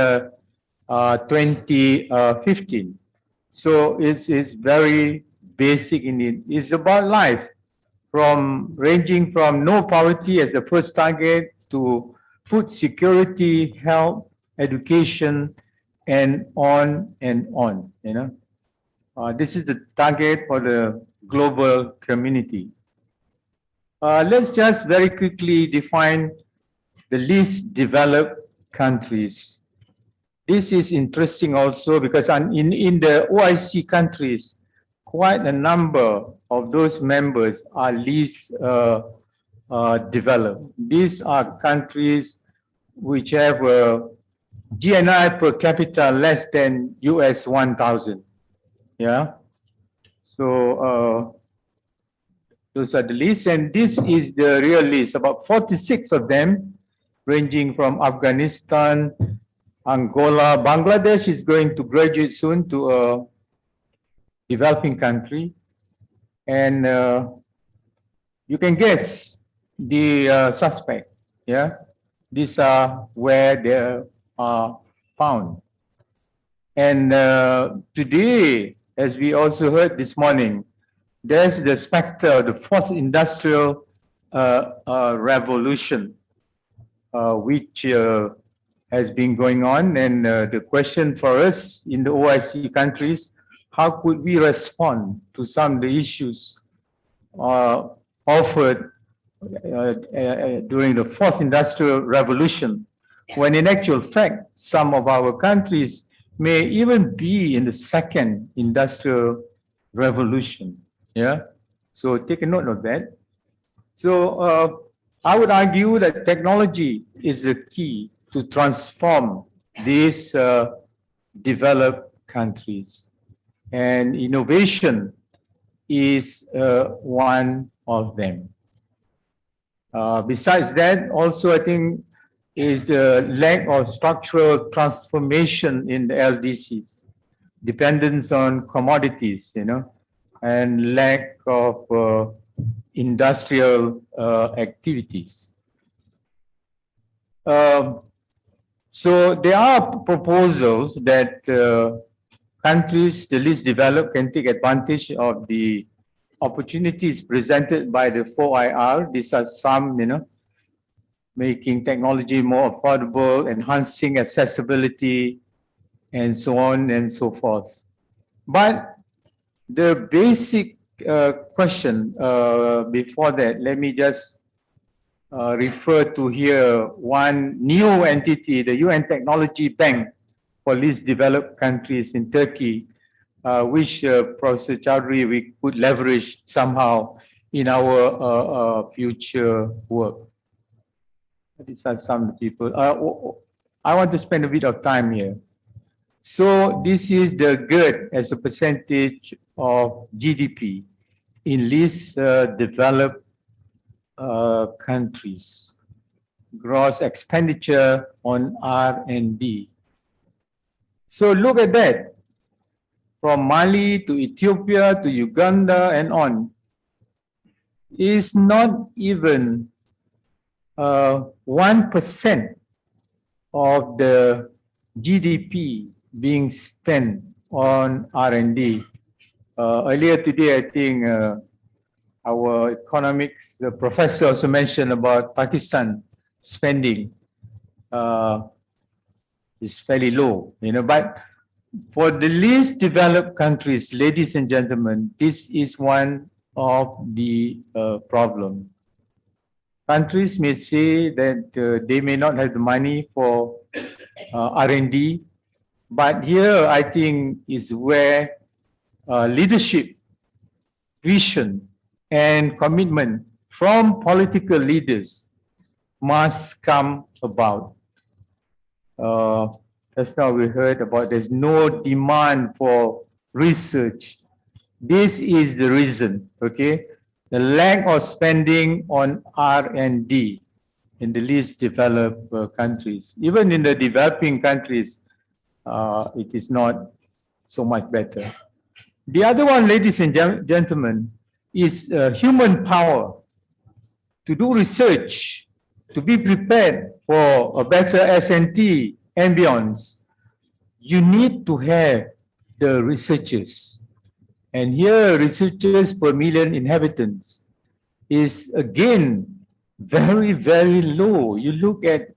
2015. So it's very basic in it. It's about life, ranging from no poverty as the first target to food security, health, education, and on and on. This is the target for the global community. Let's just very quickly define the least developed countries. This is interesting also because in the OIC countries, quite a number of those members are least developed. These are countries which have a GNI per capita less than US 1,000. Yeah. So those are the list, and this is the real list. About 46 of them, ranging from Afghanistan, Angola, Bangladesh is going to graduate soon to a developing country, and you can guess the suspect. Yeah, these are where they are found. And today, as we also heard this morning, there's the specter of the fourth industrial revolution, which has been going on. And the question for us in the OIC countries, how could we respond to some of the issues offered during the fourth industrial revolution, when in actual fact, some of our countries may even be in the second industrial revolution. Yeah, so take a note of that. So I would argue that technology is the key to transform these developed countries. And innovation is one of them. Besides that, also I think is the lack of structural transformation in the LDCs, dependence on commodities, and lack of industrial activities. So there are proposals that countries, the least developed, can take advantage of the opportunities presented by the 4IR. These are some, making technology more affordable, enhancing accessibility, and so on and so forth. But the basic question before that, let me just refer to here one new entity, the UN Technology Bank for least developed countries in Turkey, which Professor Chowdhury, we could leverage somehow in our future work. These are some of the people. I want to spend a bit of time here. So this is the GERD as a percentage of GDP in least developed countries. Gross expenditure on R&D. So look at that. From Mali to Ethiopia to Uganda and on, is not even 1% of the GDP being spent on R&D. Earlier today, I think our economics professor also mentioned about Pakistan spending is fairly low, but for the least developed countries, ladies and gentlemen, this is one of the problem. Countries may say that they may not have the money for R&D, but here I think is where leadership, vision, and commitment from political leaders must come about. Just now we heard about there's no demand for research. This is the reason, okay? The lack of spending on R&D in the least developed countries. Even in the developing countries, it is not so much better. The other one, ladies and gentlemen, is human power to do research, to be prepared for a better S&T and beyond. You need to have the researchers. And here, researchers per million inhabitants is again very, very low. You look at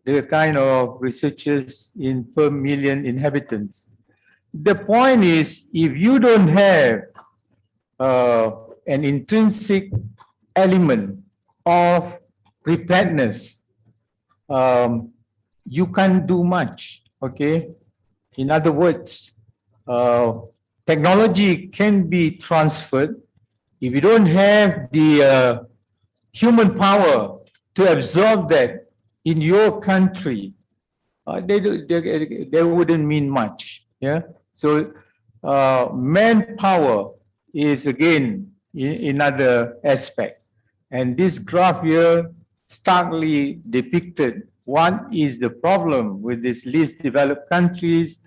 the kind of researchers in per million inhabitants. The point is, if you don't have an intrinsic element of preparedness, you can't do much, okay? In other words, technology can be transferred. If you don't have the human power to absorb that in your country, they wouldn't mean much. Yeah. So manpower is again another aspect, and this graph here starkly depicted what is the problem with these least developed countries,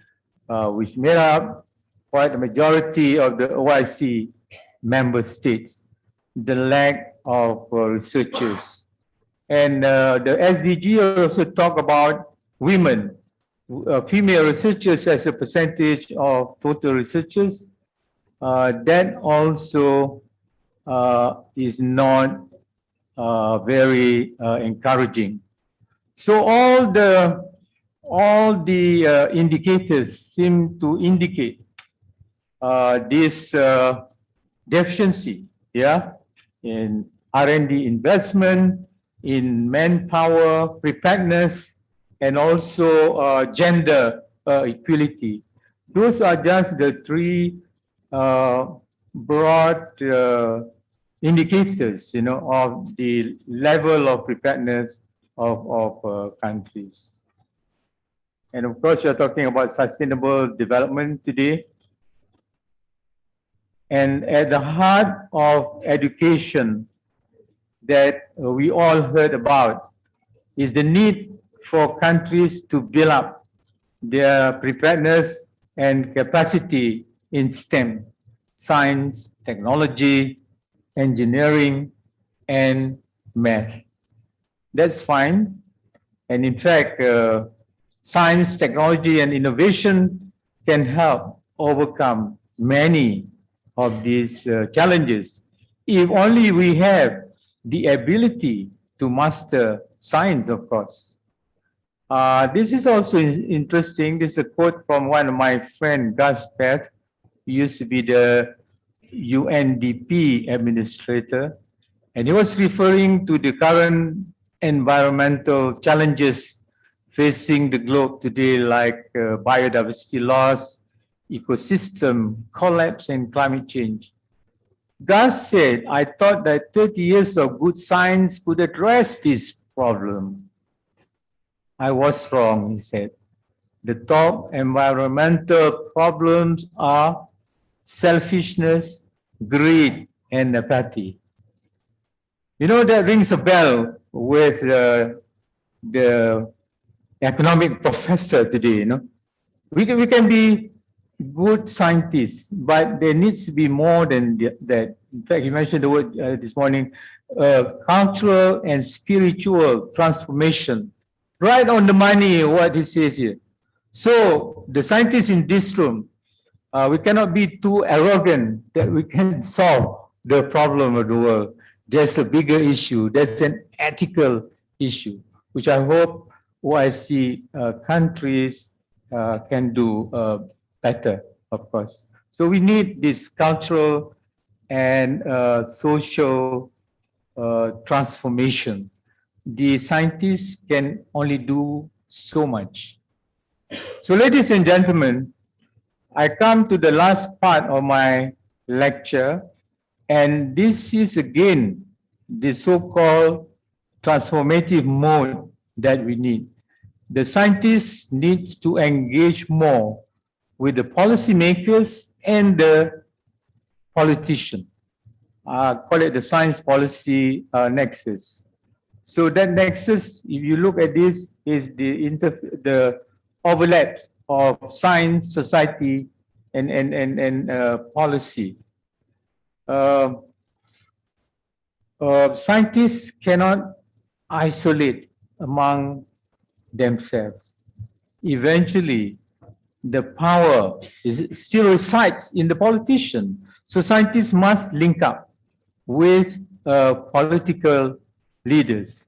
which made up quite a majority of the OIC member states, the lack of researchers. And the SDG also talk about women, female researchers as a percentage of total researchers. That also is not very encouraging. So all the indicators seem to indicate this deficiency, yeah, in R&D investment, in manpower preparedness, and also gender equality. Those are just the three broad indicators, of the level of preparedness of countries. And of course, you're talking about sustainable development today. And at the heart of education that we all heard about is the need for countries to build up their preparedness and capacity in STEM, science, technology, engineering, and math. That's fine. And in fact, science, technology, and innovation can help overcome many of these challenges if only we have the ability to master science, of course. This is also interesting. This is a quote from one of my friend, Gazel, who used to be the UNDP administrator. And he was referring to the current environmental challenges facing the globe today, like biodiversity loss, ecosystem collapse, and climate change. Gus said, I thought that 30 years of good science could address this problem. I was wrong, he said. The top environmental problems are selfishness, greed, and apathy. You know, that rings a bell with the economic professor today, you know. We can be good scientists, but there needs to be more than that. In fact, you mentioned the word this morning, cultural and spiritual transformation. Right on the money, what he says here. So the scientists in this room, we cannot be too arrogant that we can solve the problem of the world. There's a bigger issue. There's an ethical issue, which I hope OIC countries can do better, of course. So we need this cultural and social transformation. The scientists can only do so much. So ladies and gentlemen, I come to the last part of my lecture, and this is again the so-called transformative mode that we need. The scientists need to engage more with the policymakers and the politicians. Call it the science policy nexus. So that nexus, if you look at this, is the overlap of science, society, and policy. Scientists cannot isolate among themselves. Eventually, the power still resides in the politician. So scientists must link up with political leaders.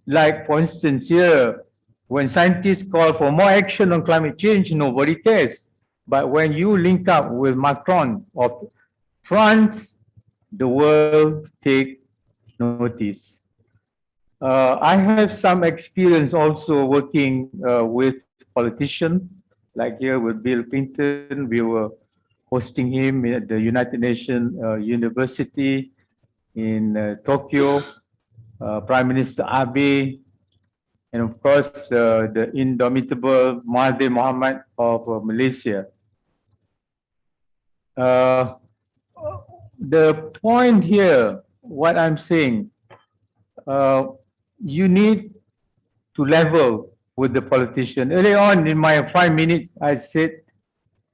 Like, for instance, here, when scientists call for more action on climate change, nobody cares. But when you link up with Macron of France, the world take notice. I have some experience also working with politicians, like here with Bill Clinton. We were hosting him at the United Nations University in Tokyo, Prime Minister Abe, and of course the indomitable Mahathir Mohamad of Malaysia. The point here, what I'm saying, you need to level with the politician. Early on in my 5 minutes, I said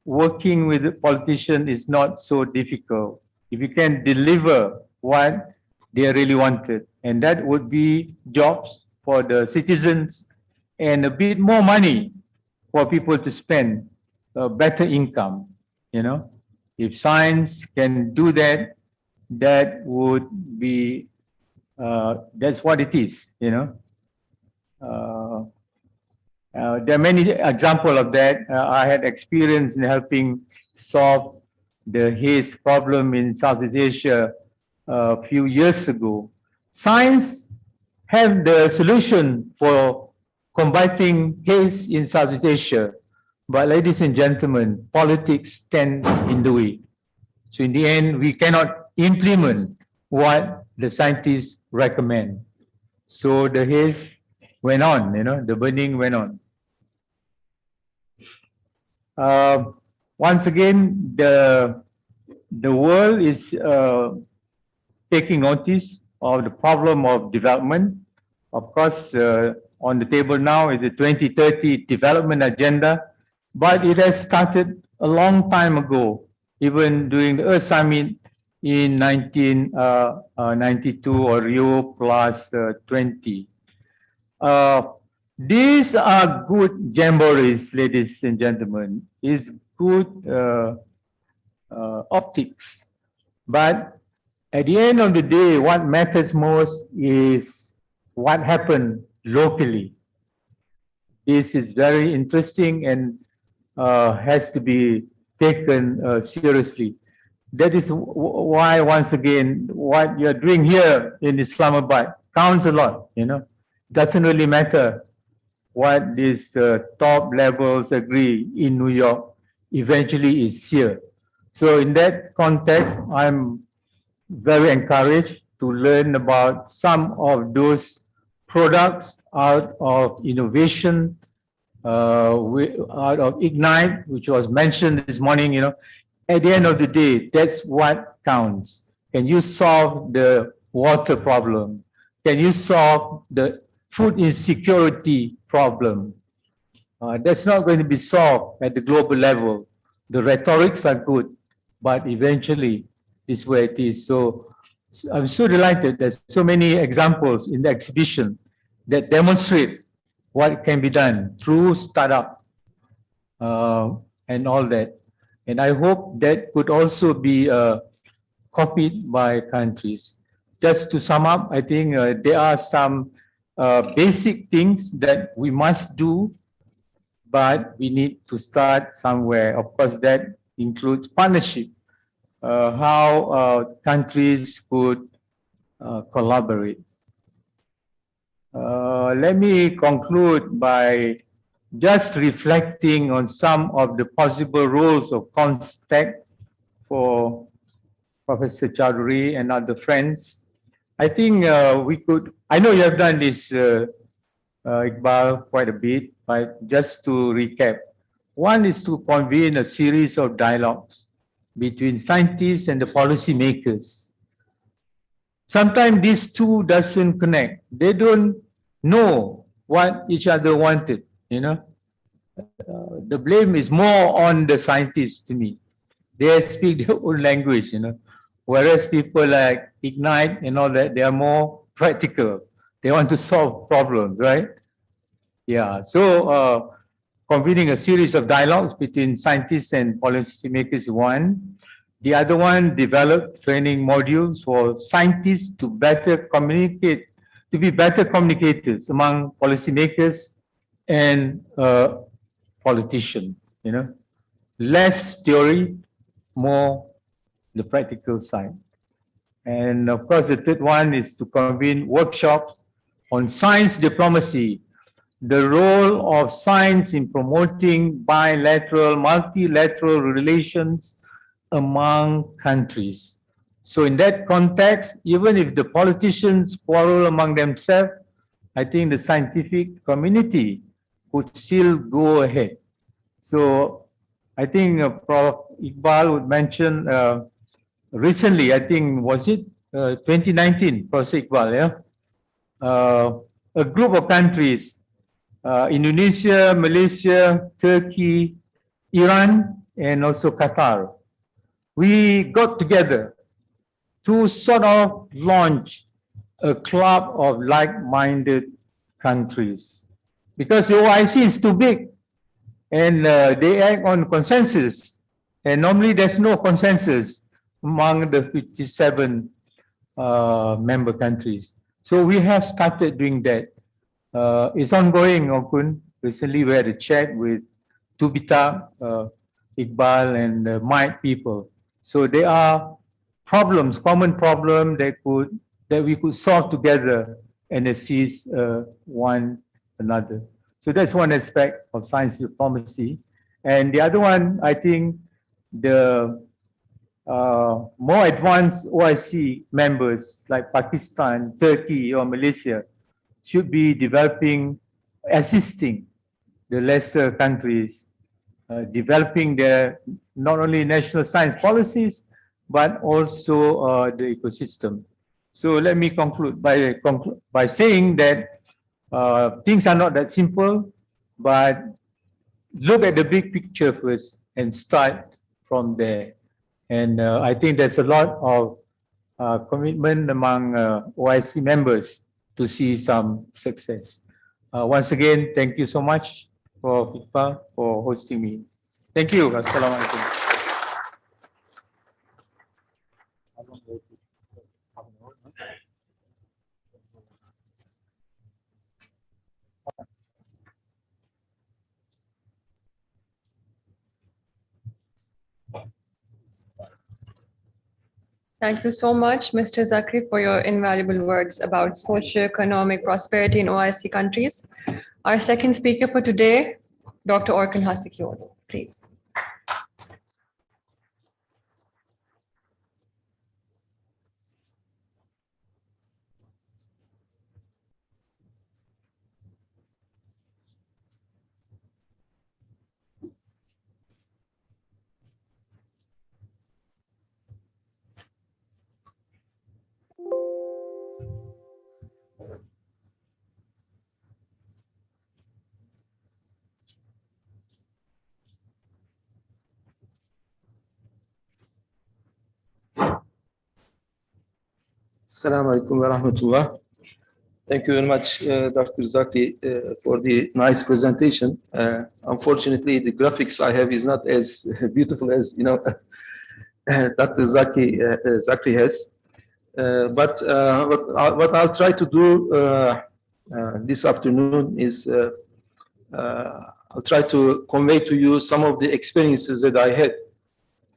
working with the politician is not so difficult if you can deliver what they really wanted. And that would be jobs for the citizens and a bit more money for people to spend, better income, you know. If science can do that, that would be, that's what it is, you know. There are many examples of that. I had experience in helping solve the haze problem in Southeast Asia a few years ago. Science have the solution for combating haze in Southeast Asia. But ladies and gentlemen, politics stand in the way. So in the end, we cannot implement what the scientists recommend. So the haze went on, you know, the burning went on. Once again, the world is taking notice of the problem of development. Of course, on the table now is the 2030 development agenda, but it has started a long time ago, even during the Earth Summit in 1992 or Rio plus 20. These are good jamborees, ladies and gentlemen. It's good optics. But at the end of the day, what matters most is what happened locally. This is very interesting and has to be taken seriously. That is why, once again, what you're doing here in Islamabad counts a lot, you know. Doesn't really matter what these top levels agree in New York, eventually is here. So in that context, I'm very encouraged to learn about some of those products out of innovation, out of Ignite, which was mentioned this morning, you know. At the end of the day, that's what counts. Can you solve the water problem? Can you solve the food insecurity problem? That's not going to be solved at the global level. The rhetorics are good, but eventually this is where it is. So I'm so delighted there's so many examples in the exhibition that demonstrate what can be done through startup and all that. And I hope that could also be copied by countries. Just to sum up, I think there are some basic things that we must do, but we need to start somewhere. Of course, that includes partnership, how countries could collaborate. Let me conclude by just reflecting on some of the possible roles of comstech for Professor Chowdhury and other friends. I think we could, I know you have done this, Iqbal, quite a bit, but just to recap. One is to convene a series of dialogues between scientists and the policy makers. Sometimes these two doesn't connect. They don't know what each other wanted, you know. The blame is more on the scientists to me. They speak their own language, you know. Whereas people like Ignite and all that, they are more practical. They want to solve problems, right? Yeah, so convening a series of dialogues between scientists and policymakers is one. The other one, develop training modules for scientists to better communicate, to be better communicators among policymakers and politicians, you know. Less theory, more the practical side. And of course, the third one is to convene workshops on science diplomacy, the role of science in promoting bilateral, multilateral relations among countries. So in that context, even if the politicians quarrel among themselves, I think the scientific community could still go ahead. So I think Prof. Iqbal would mention recently, I think, was it 2019, Professor Iqbal, yeah? A group of countries, Indonesia, Malaysia, Turkey, Iran, and also Qatar. We got together to sort of launch a club of like-minded countries because the OIC is too big and they act on consensus, and normally there's no consensus among the 57 member countries. So we have started doing that. It's ongoing, Okun. Recently we had a chat with Tubita, Iqbal, and Mike people. So there are problems, common problems that we could solve together and assist one another. So that's one aspect of science diplomacy. And the other one, I think the more advanced OIC members like Pakistan, Turkey, or Malaysia should be developing, assisting the lesser countries developing their not only national science policies, but also the ecosystem. So let me conclude by saying that things are not that simple, but look at the big picture first and start from there. And I think there's a lot of commitment among OIC members to see some success. Once again, thank you so much for FIFA for hosting me. Thank you. Assalamualaikum. Thank you so much, Mr. Zakri, for your invaluable words about socio-economic prosperity in OIC countries. Our second speaker for today, Dr. Orkan Hasikiolu, please. Assalamu alaikum wa rahmatullah. Thank you very much, Dr. Zakri, for the nice presentation. Unfortunately, the graphics I have is not as beautiful as Dr. Zakri has. But what I'll try to do this afternoon is I'll try to convey to you some of the experiences that I had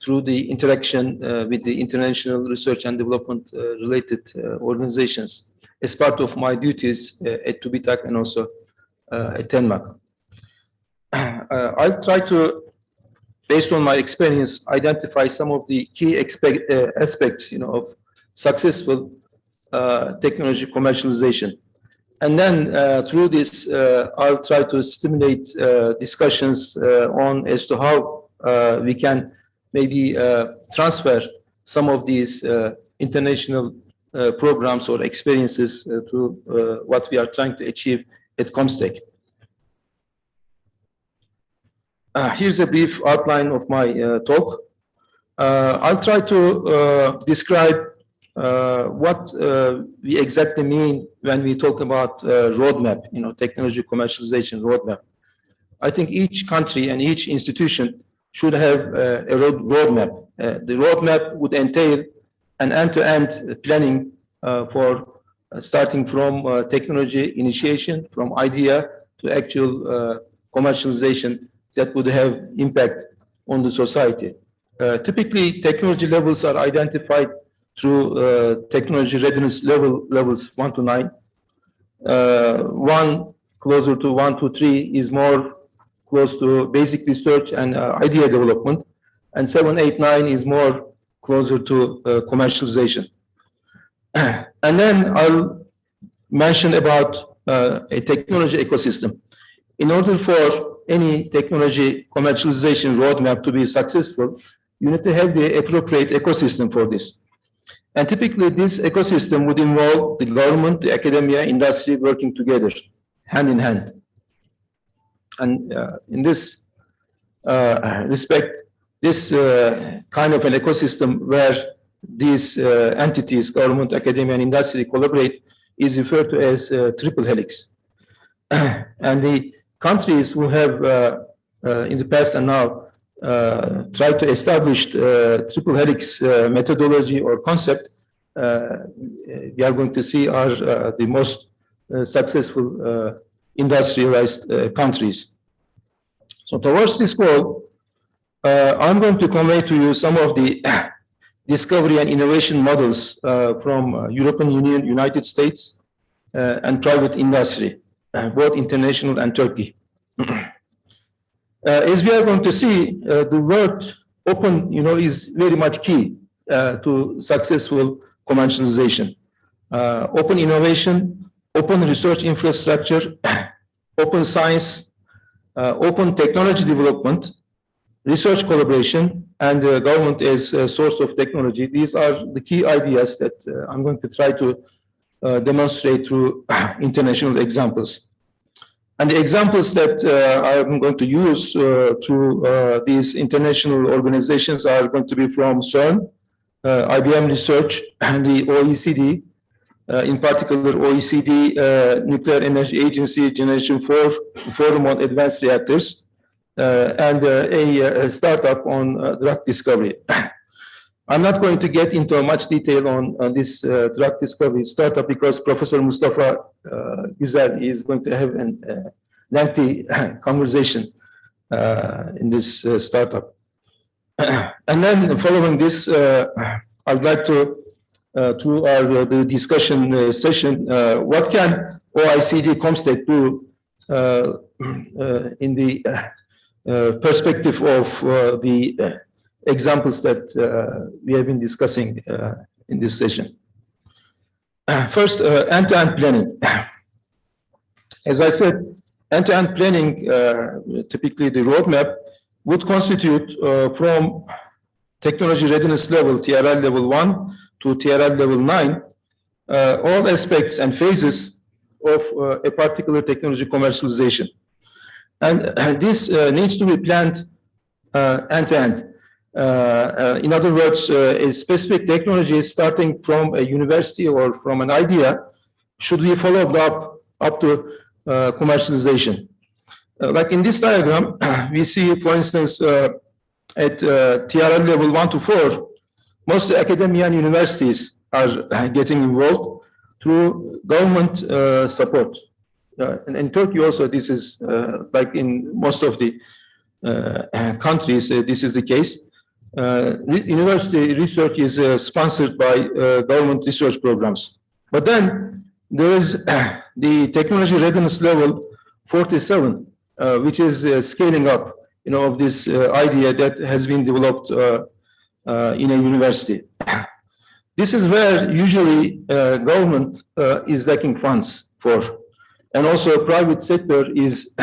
through the interaction with the international research and development related organizations as part of my duties at TÜBİTAK and also at TENMAK. I'll try to, based on my experience, identify some of the key aspects of successful technology commercialization. And then through this, I'll try to stimulate discussions on as to how we can maybe transfer some of these international programs or experiences to what we are trying to achieve at Comstech. Here's a brief outline of my talk. I'll try to describe what we exactly mean when we talk about roadmap, technology commercialization roadmap. I think each country and each institution should have a roadmap. The roadmap would entail an end-to-end planning for starting from technology initiation, from idea to actual commercialization that would have impact on the society. Typically, technology levels are identified through technology readiness levels 1 to 9. 1 closer to 1 to 3 is more close to basic research and idea development, and 7, 8, 9 is more closer to commercialization. And then I'll mention about a technology ecosystem. In order for any technology commercialization roadmap to be successful, you need to have the appropriate ecosystem for this. And typically, this ecosystem would involve the government, the academia, industry working together, hand in hand. And in this respect, this kind of an ecosystem where these entities, government, academia, and industry collaborate is referred to as triple helix. And the countries who have in the past and now tried to establish triple helix methodology or concept, we are going to see are the most successful industrialized countries. So towards this goal, I'm going to convey to you some of the discovery and innovation models from European Union, United States, and private industry, both international and Turkey. As we are going to see, the word open, is very much key to successful commercialization. Open innovation, open research infrastructure, open science, open technology development, research collaboration, and government as a source of technology. These are the key ideas that I'm going to try to demonstrate through international examples. And the examples that I'm going to use through these international organizations are going to be from CERN, IBM Research, and the OECD, in particular OECD Nuclear Energy Agency Generation 4 Forum on Advanced Reactors, and a startup on drug discovery. I'm not going to get into much detail on this drug discovery startup because Professor Mustapha Gazel is going to have a lengthy conversation in this startup. And then following this, I'd like to, through the discussion session, what can OECD Comstech do in the perspective of the examples that we have been discussing in this session. First, end-to-end planning. As I said, end-to-end planning, typically the roadmap, would constitute from technology readiness level, TRL level 1 to TRL level 9, all aspects and phases of a particular technology commercialization. And this needs to be planned end-to-end. In other words, a specific technology starting from a university or from an idea should be followed up to commercialization. Like in this diagram, we see, for instance, at TRL level 1 to 4, most academia and universities are getting involved through government support. And in Turkey also, this is like in most of the countries, this is the case. University research is sponsored by government research programs. But then there is the technology readiness level 47, which is scaling up, of this idea that has been developed in a university. This is where usually government is lacking funds for, and also private sector is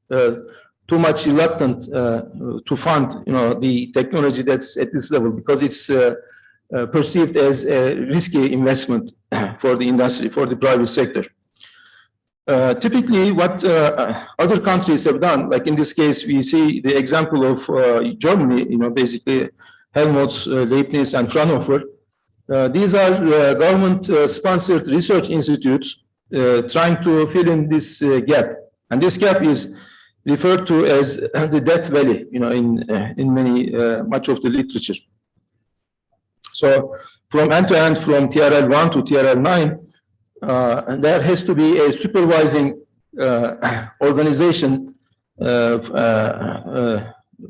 too much reluctant to fund, the technology that's at this level because it's perceived as a risky investment for the industry, for the private sector. Typically, what other countries have done, like in this case, we see the example of Germany, basically Helmholtz, Leibniz, and Fraunhofer. These are government-sponsored research institutes trying to fill in this gap. And this gap is referred to as the Death Valley, in many, much of the literature. So from end to end, from TRL 1 to TRL 9, there has to be a supervising organization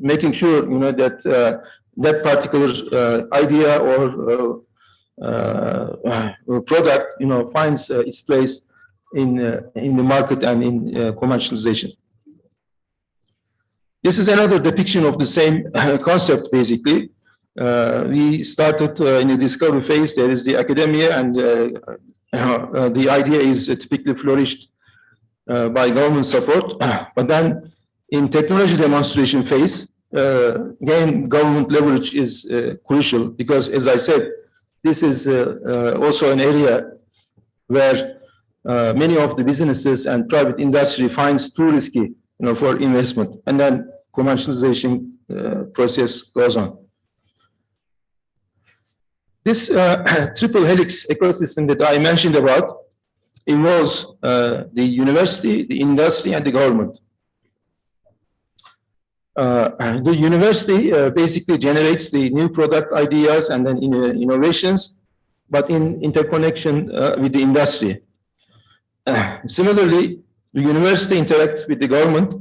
making sure, that that particular idea or product, finds its place in the market and in commercialization. This is another depiction of the same concept, basically. We started in the discovery phase. There is the academia, and the idea is typically flourished by government support. But then in technology demonstration phase, again, government leverage is crucial because, as I said, this is also an area where many of the businesses and private industry finds too risky, for investment, and then commercialization process goes on. This triple helix ecosystem that I mentioned about involves the university, the industry, and the government. The university basically generates the new product ideas and then innovations, but in interconnection with the industry. Similarly, the university interacts with the government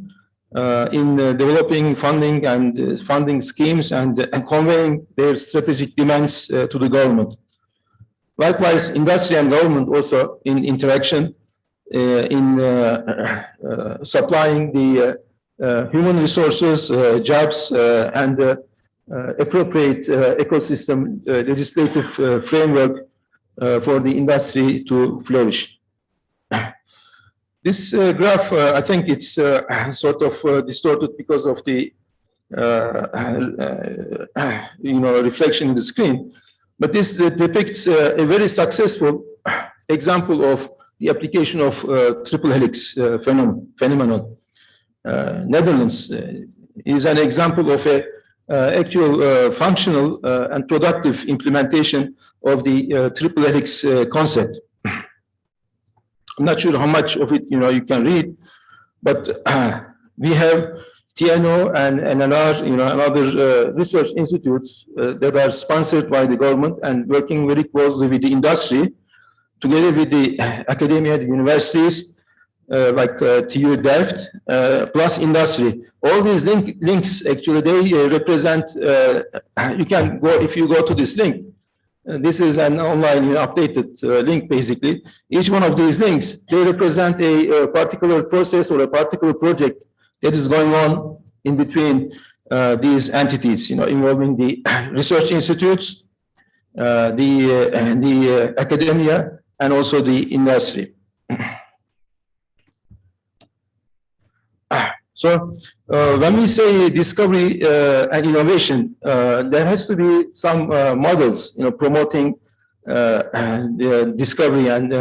in developing funding and funding schemes and conveying their strategic demands to the government. Likewise, industry and government also in interaction in supplying the human resources, jobs, and appropriate ecosystem legislative framework for the industry to flourish. This graph, I think it's sort of distorted because of the reflection in the screen. But this depicts a very successful example of the application of triple helix phenomenon. Netherlands is an example of a actual functional and productive implementation of the triple helix concept. I'm not sure how much of it you can read, but we have TNO and NNR, and other research institutes that are sponsored by the government and working very closely with the industry, together with the academia, the universities, like TU Delft, plus industry. All these links, actually, they represent, you can go, if you go to this link, this is an online updated link, basically. Each one of these links, they represent a particular process or a particular project that is going on in between these entities, involving the research institutes, the academia, and also the industry. So when we say discovery and innovation, there has to be some models, promoting the discovery and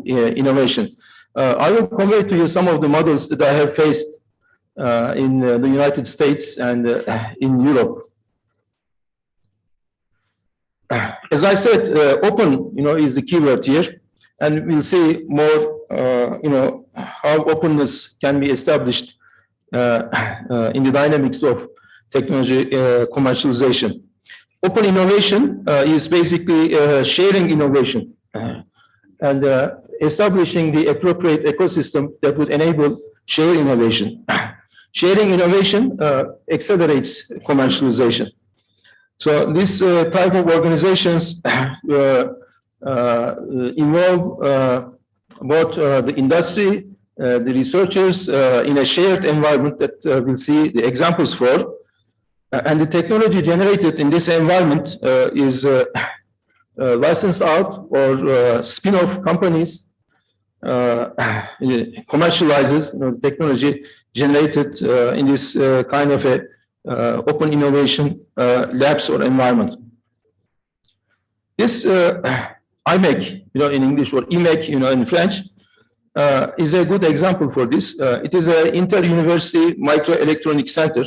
innovation. I will convey to you some of the models that I have faced in the United States and in Europe. As I said, open, is the keyword here, and we'll see more, how openness can be established in the dynamics of technology commercialization. Open innovation is basically sharing innovation and establishing the appropriate ecosystem that would enable shared innovation. Sharing innovation accelerates commercialization. So this type of organizations involve both the industry, the researchers in a shared environment that we'll see the examples for. And the technology generated in this environment is licensed out or spin-off companies commercializes the technology generated in this kind of a open innovation labs or environment. This IMEC, in English, or IMEC, in French, is a good example for this. It is an inter-university microelectronic center,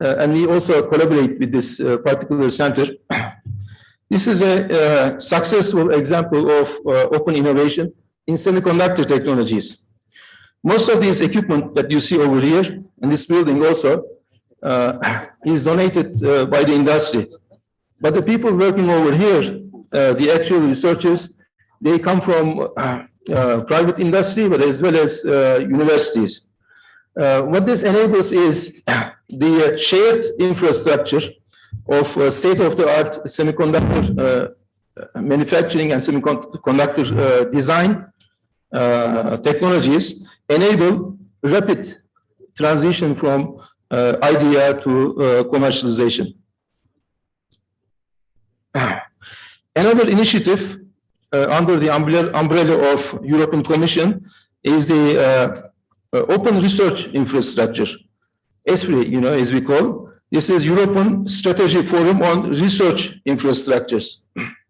and we also collaborate with this particular center. This is a successful example of open innovation in semiconductor technologies. Most of these equipment that you see over here in this building also is donated by the industry. But the people working over here, the actual researchers, they come from private industry, but as well as universities. What this enables is the shared infrastructure of state-of-the-art semiconductor manufacturing and semiconductor design technologies enable rapid transition from idea to commercialization. Another initiative under the umbrella of European Commission is the Open Research Infrastructure, ESFRI, as we call. This is European Strategy Forum on Research Infrastructures.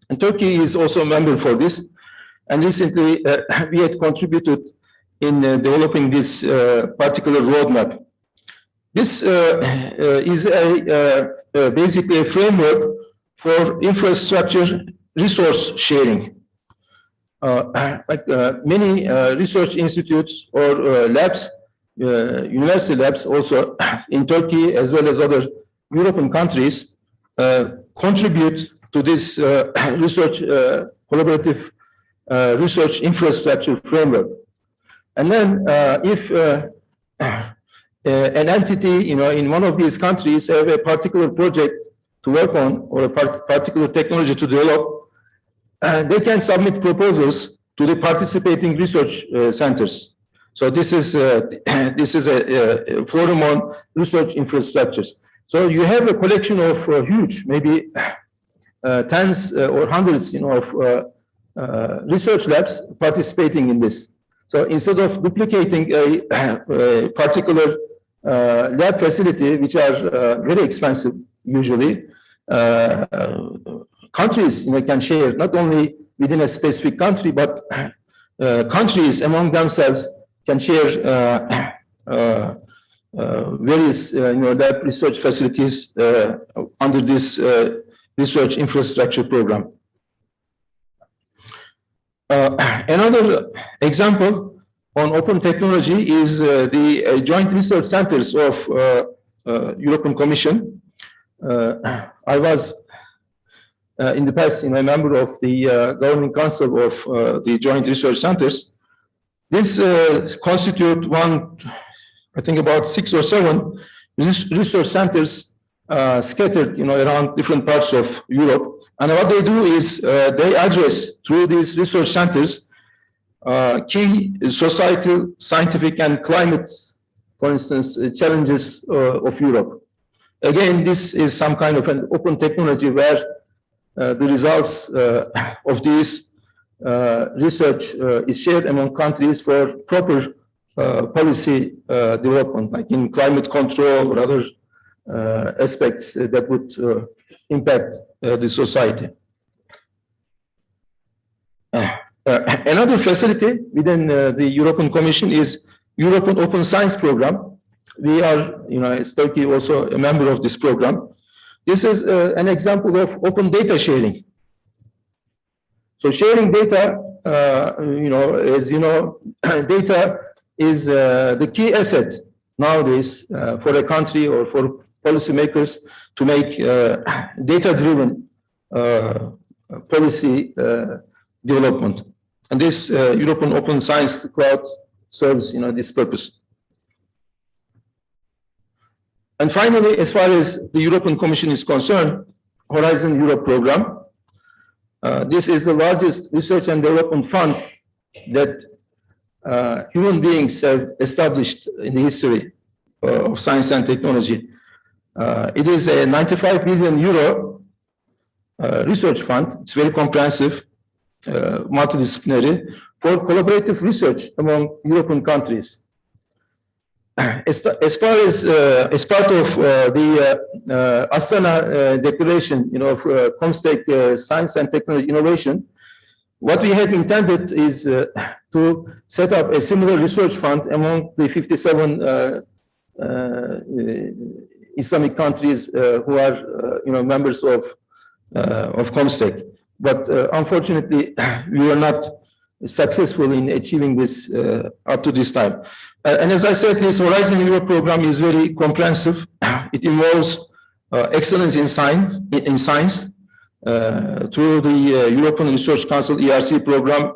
And Turkey is also a member for this. And recently, we had contributed in developing this particular roadmap. This is basically a framework for infrastructure resource sharing. Many research institutes or labs, university labs also in Turkey as well as other European countries contribute to this research collaborative research infrastructure framework. And then if an entity, in one of these countries have a particular project to work on or a particular technology to develop, they can submit proposals to the participating research centers. So this is a forum on research infrastructures. So you have a collection of huge, maybe tens or hundreds, of research labs participating in this. So instead of duplicating a particular lab facility, which are very expensive usually, countries can share not only within a specific country, but countries among themselves can share various lab research facilities under this research infrastructure program. Another example on open technology is the joint research centers of European Commission. I was in the past a member of the Governing Council of the Joint Research Centers. This constitute I think about 6 or 7 research centers scattered around different parts of Europe. And what they do is they address through these research centers key societal, scientific, and climate, for instance, challenges of Europe. Again, this is some kind of an open technology where the results of this research is shared among countries for proper policy development, like in climate control or other aspects that would impact the society. Another facility within the European Commission is European Open Science Program. We are, as Turkey, also a member of this program. This is an example of open data sharing. So sharing data, as you know, data is the key asset nowadays for a country or for policymakers to make data-driven policy development. And this European Open Science Cloud serves this purpose. And finally, as far as the European Commission is concerned, Horizon Europe program, this is the largest research and development fund that human beings have established in the history of science and technology. It is a 95 billion euro research fund. It's very comprehensive, multidisciplinary, for collaborative research among European countries. As part of the Astana Declaration, of comstech science and technology innovation, what we had intended is to set up a similar research fund among the 57 Islamic countries who are, members of comstech. But unfortunately, we were not successful in achieving this up to this time. And as I said, this Horizon Europe program is very comprehensive. It involves excellence in science, through the European Research Council ERC program,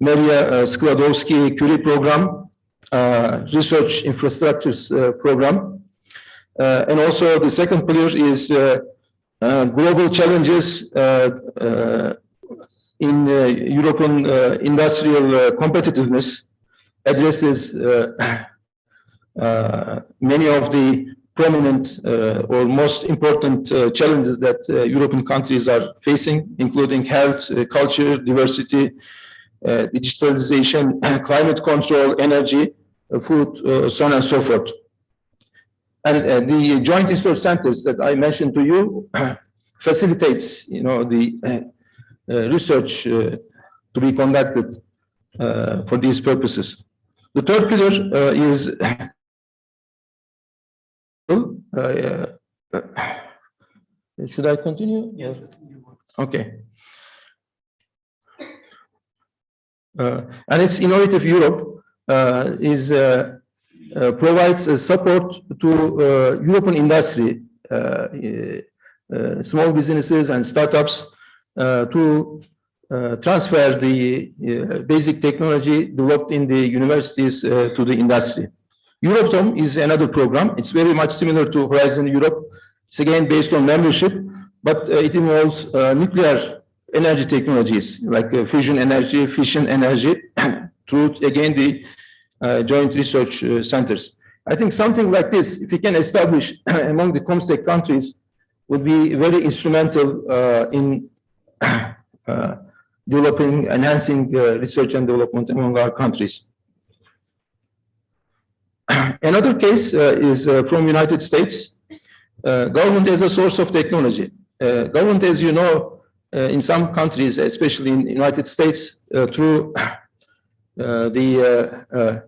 Maria Skłodowski-Curie program, research infrastructures program. And also the second pillar is global challenges in European industrial competitiveness, addresses many of the prominent or most important challenges that European countries are facing, including health, culture, diversity, digitalization, climate control, energy, food, so on and so forth. And the joint research centers that I mentioned to you facilitates, the research to be conducted for these purposes. The third pillar is should I continue? Yes. Okay. And it's Innovative Europe provides support to European industry, small businesses and startups to transfer the basic technology developed in the universities to the industry. Euratom is another program. It's very much similar to Horizon Europe. It's again based on membership, but it involves nuclear energy technologies like fusion energy, fission energy, through again the joint research centers. I think something like this, if we can establish among the comstech countries, would be very instrumental in developing, enhancing research and development among our countries. Another case is from United States. Government as a source of technology. Government, as you know, in some countries, especially in the United States, through the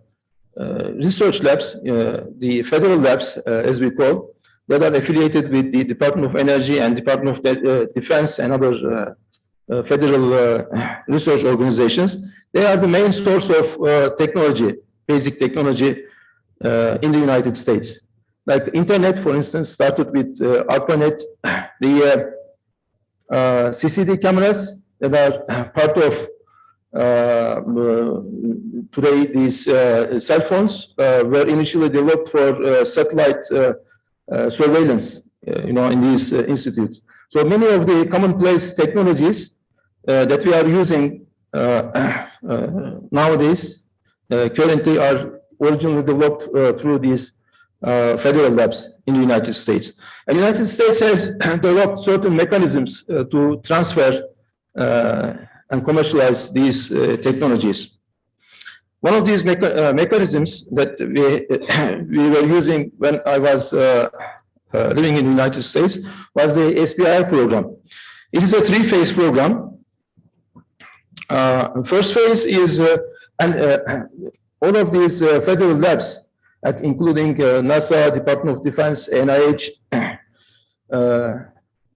research labs, the federal labs, as we call, that are affiliated with the Department of Energy and Department of Defense and other federal research organizations. They are the main source of technology, basic technology in the United States. Like internet, for instance, started with ARPANET, the CCD cameras that are part of today these cell phones were initially developed for satellite surveillance, in these institutes. So many of the commonplace technologies that we are using nowadays currently are originally developed through these federal labs in the United States. And the United States has developed certain mechanisms to transfer and commercialize these technologies. One of these mechanisms that we were using when I was living in the United States was the SBIR program. It is a three-phase program. First phase is, all of these federal labs, including NASA, Department of Defense, NIH,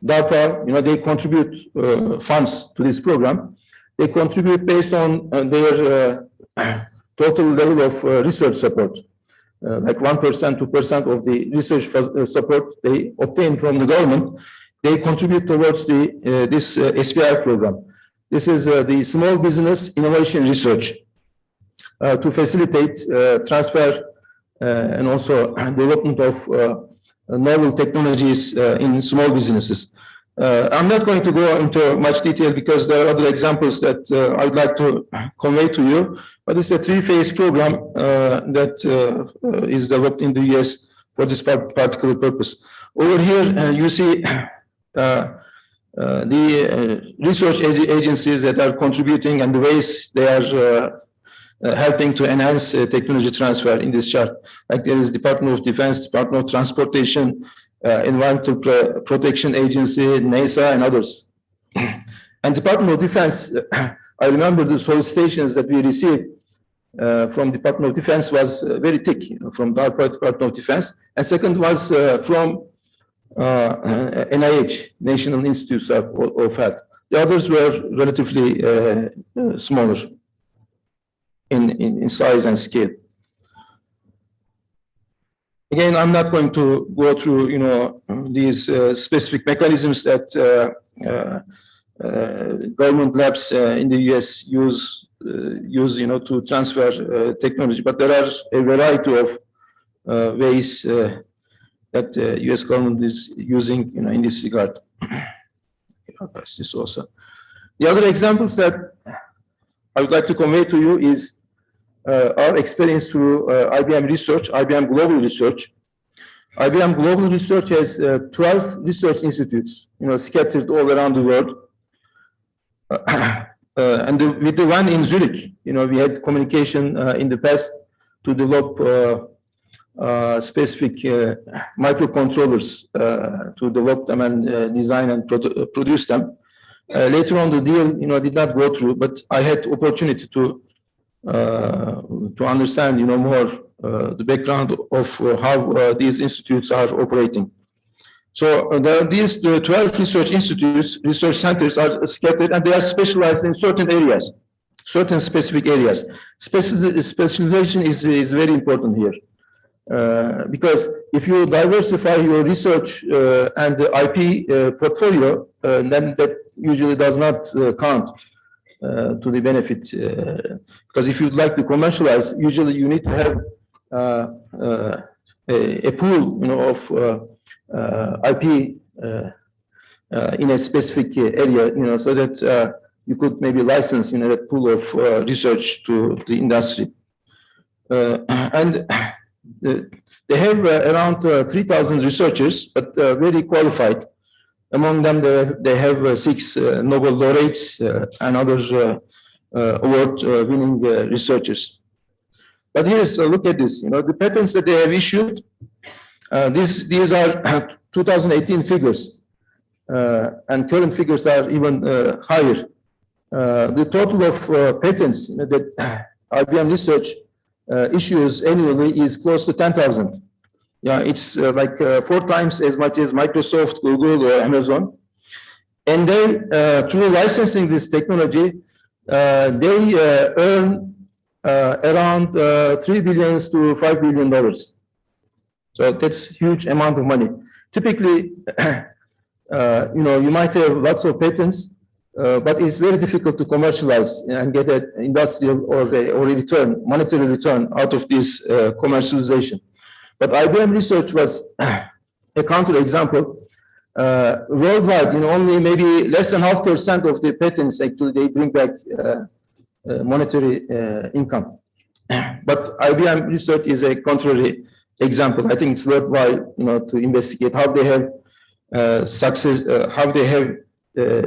DARPA, they contribute funds to this program. They contribute based on their total level of research support. Like 1%, 2% of the research support they obtain from the government, they contribute towards this SBIR program. This is the Small Business Innovation Research to facilitate transfer and also development of novel technologies in small businesses. I'm not going to go into much detail because there are other examples that I would like to convey to you, but it's a three-phase program that is developed in the US for this particular purpose. Over here, you see the research agencies that are contributing and the ways they are helping to enhance technology transfer in this chart. Like there is Department of Defense, Department of Transportation, Environmental Protection Agency, NASA, and others. And Department of Defense, I remember the solicitations that we received from Department of Defense was very thick, from DARPA, Department of Defense. And second was from NIH, National Institutes of Health. The others were relatively smaller in size and scale. Again, I'm not going to go through, these specific mechanisms that government labs in the US use, to transfer technology, but there are a variety of ways that US government is using, in this regard. This also. The other examples that I would like to convey to you is our experience through IBM Research, IBM Global Research. IBM Global Research has 12 research institutes, scattered all around the world. And with the one in Zurich, we had communication in the past to develop specific microcontrollers to develop them and design and produce them. Later on, the deal, did not go through, but I had opportunity to understand, more the background of how these institutes are operating. So these 12 research institutes, research centers are scattered, and they are specialized in certain areas, certain specific areas. Specialization is very important here. Because if you diversify your research and the IP portfolio, then that usually does not count to the benefit. Because if you'd like to commercialize, usually you need to have a pool, of IP in a specific area, so that you could maybe license, a pool of research to the industry. And they have around 3,000 researchers, but very qualified. Among them, they have 6 Nobel laureates and other award-winning researchers. But here's look at this. The patents that they have issued. These are 2018 figures, and current figures are even higher. The total of patents that IBM Research issues annually is close to 10,000. Yeah, it's like 4 times as much as Microsoft, Google, or Amazon. And they, through licensing this technology, they earn around $3 billion to $5 billion. So that's a huge amount of money. Typically, you might have lots of patents, but it's very difficult to commercialize and get an industrial or a return, monetary return out of this commercialization. But IBM Research was a counterexample. Worldwide, only maybe less than 0.5% of the patents actually they bring back monetary income. But IBM Research is a contrary example. I think it's worthwhile, to investigate how they have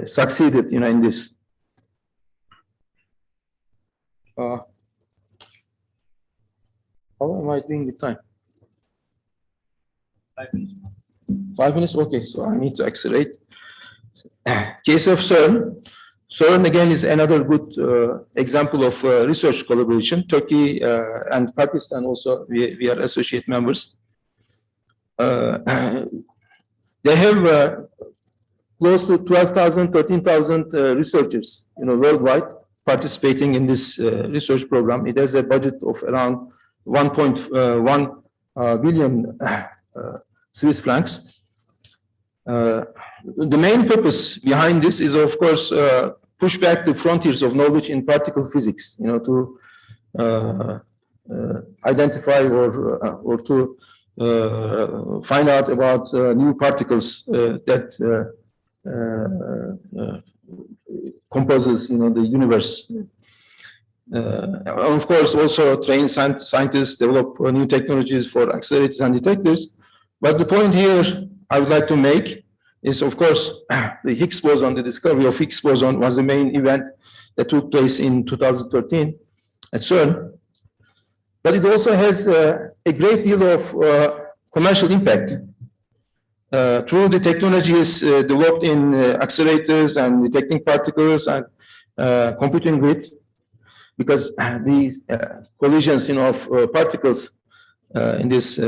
succeeded, in this. How am I doing with time? 5 minutes. 5 minutes? Okay, so I need to accelerate. Case of CERN. CERN, again, is another good example of research collaboration. Turkey and Pakistan also, we are associate members. They have close to 12,000, 13,000 researchers, worldwide participating in this research program. It has a budget of around 1.1 billion Swiss francs. The main purpose behind this is, of course, push back the frontiers of knowledge in particle physics, to identify or to find out about new particles that composes, the universe. Of course, also train scientists develop new technologies for accelerators and detectors. But the point here I would like to make is, of course, the Higgs boson, the discovery of Higgs boson was the main event that took place in 2013 at CERN. But it also has a great deal of commercial impact. Through the technologies developed in accelerators and detecting particles and computing grid, because these collisions of particles in these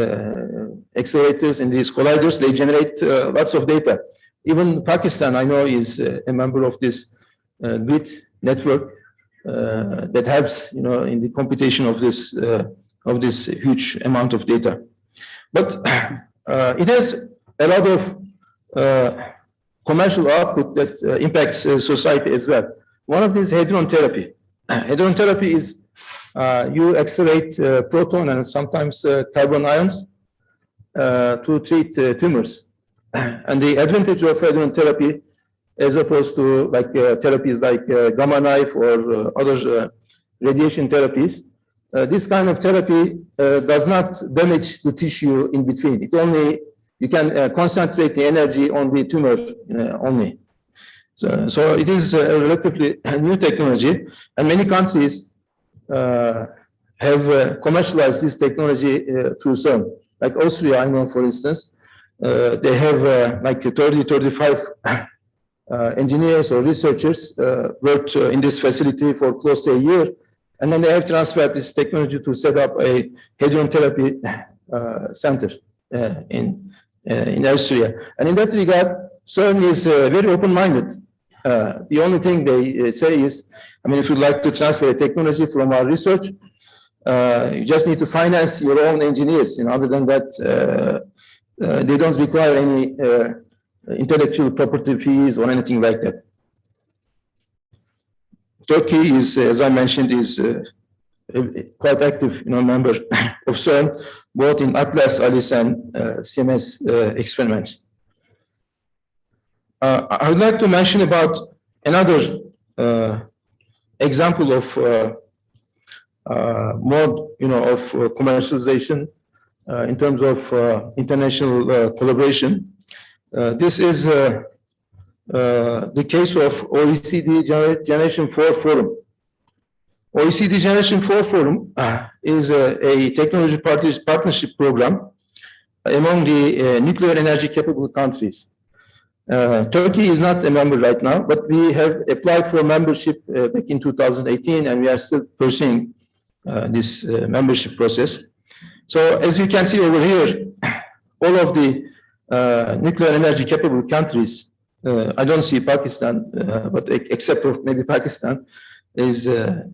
accelerators, in these colliders, they generate lots of data. Even Pakistan, I know, is a member of this grid network that helps, in the computation of this huge amount of data. But it has a lot of commercial output that impacts society as well. One of these hadron therapy. Hadron therapy is you accelerate proton and sometimes carbon ions to treat tumors. And the advantage of hadron therapy, as opposed to therapies like gamma knife or other radiation therapies, this kind of therapy does not damage the tissue in between. It only, you can concentrate the energy on the tumor only. So it is a relatively new technology, and many countries have commercialized this technology through CERN. Like Austria, I know, for instance, they have 30, 35 engineers or researchers worked in this facility for close to a year, and then they have transferred this technology to set up a hadron therapy center in Austria. And in that regard, CERN is very open-minded. The only thing they say is, if you'd like to transfer a technology from our research, you just need to finance your own engineers. Other than that, they don't require any intellectual property fees or anything like that. Turkey is, as I mentioned, is quite active, member of CERN, both in Atlas, ALICE, and CMS experiments. I would like to mention about another example of mode, of commercialization in terms of international collaboration. This is the case of OECD Generation 4 Forum. OECD Generation 4 Forum is a technology partnership program among the nuclear energy capable countries. Turkey is not a member right now, but we have applied for membership back in 2018, and we are still pursuing this membership process. So as you can see over here, all of the nuclear energy capable countries, I don't see Pakistan, but except for maybe Pakistan, is a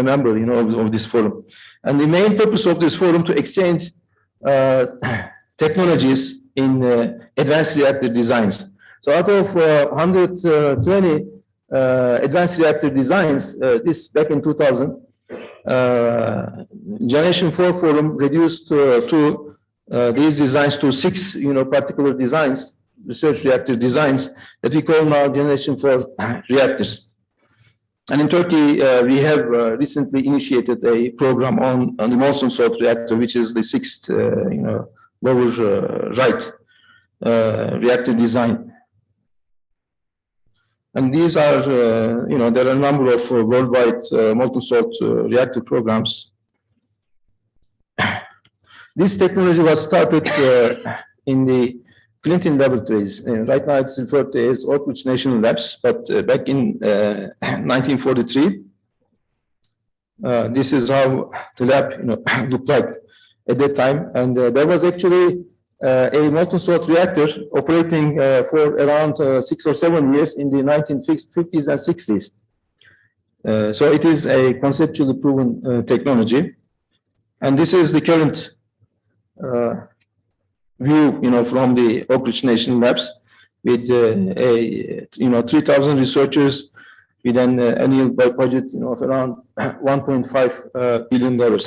member, of this forum. And the main purpose of this forum to exchange technologies in advanced reactor designs. So out of 120 advanced reactor designs, this back in 2000, Generation 4 Forum reduced these designs to 6, particular designs, research reactor designs that we call now Generation 4 reactors. And in Turkey, we have recently initiated a program on the molten salt reactor, which is the 6th, lower right reactor design. And these are, there are a number of worldwide molten salt reactor programs. This technology was started in the Clinton laboratories. Right now it's referred to as Oak Ridge National Labs, but back in 1943, this is how the lab looked like at that time. And there was actually a molten salt reactor operating for around 6 or 7 years in the 1950s and 60s. So it is a conceptually proven technology. And this is the current view, from the Oak Ridge National Labs with 3,000 researchers with an annual budget, of around $1.5 billion.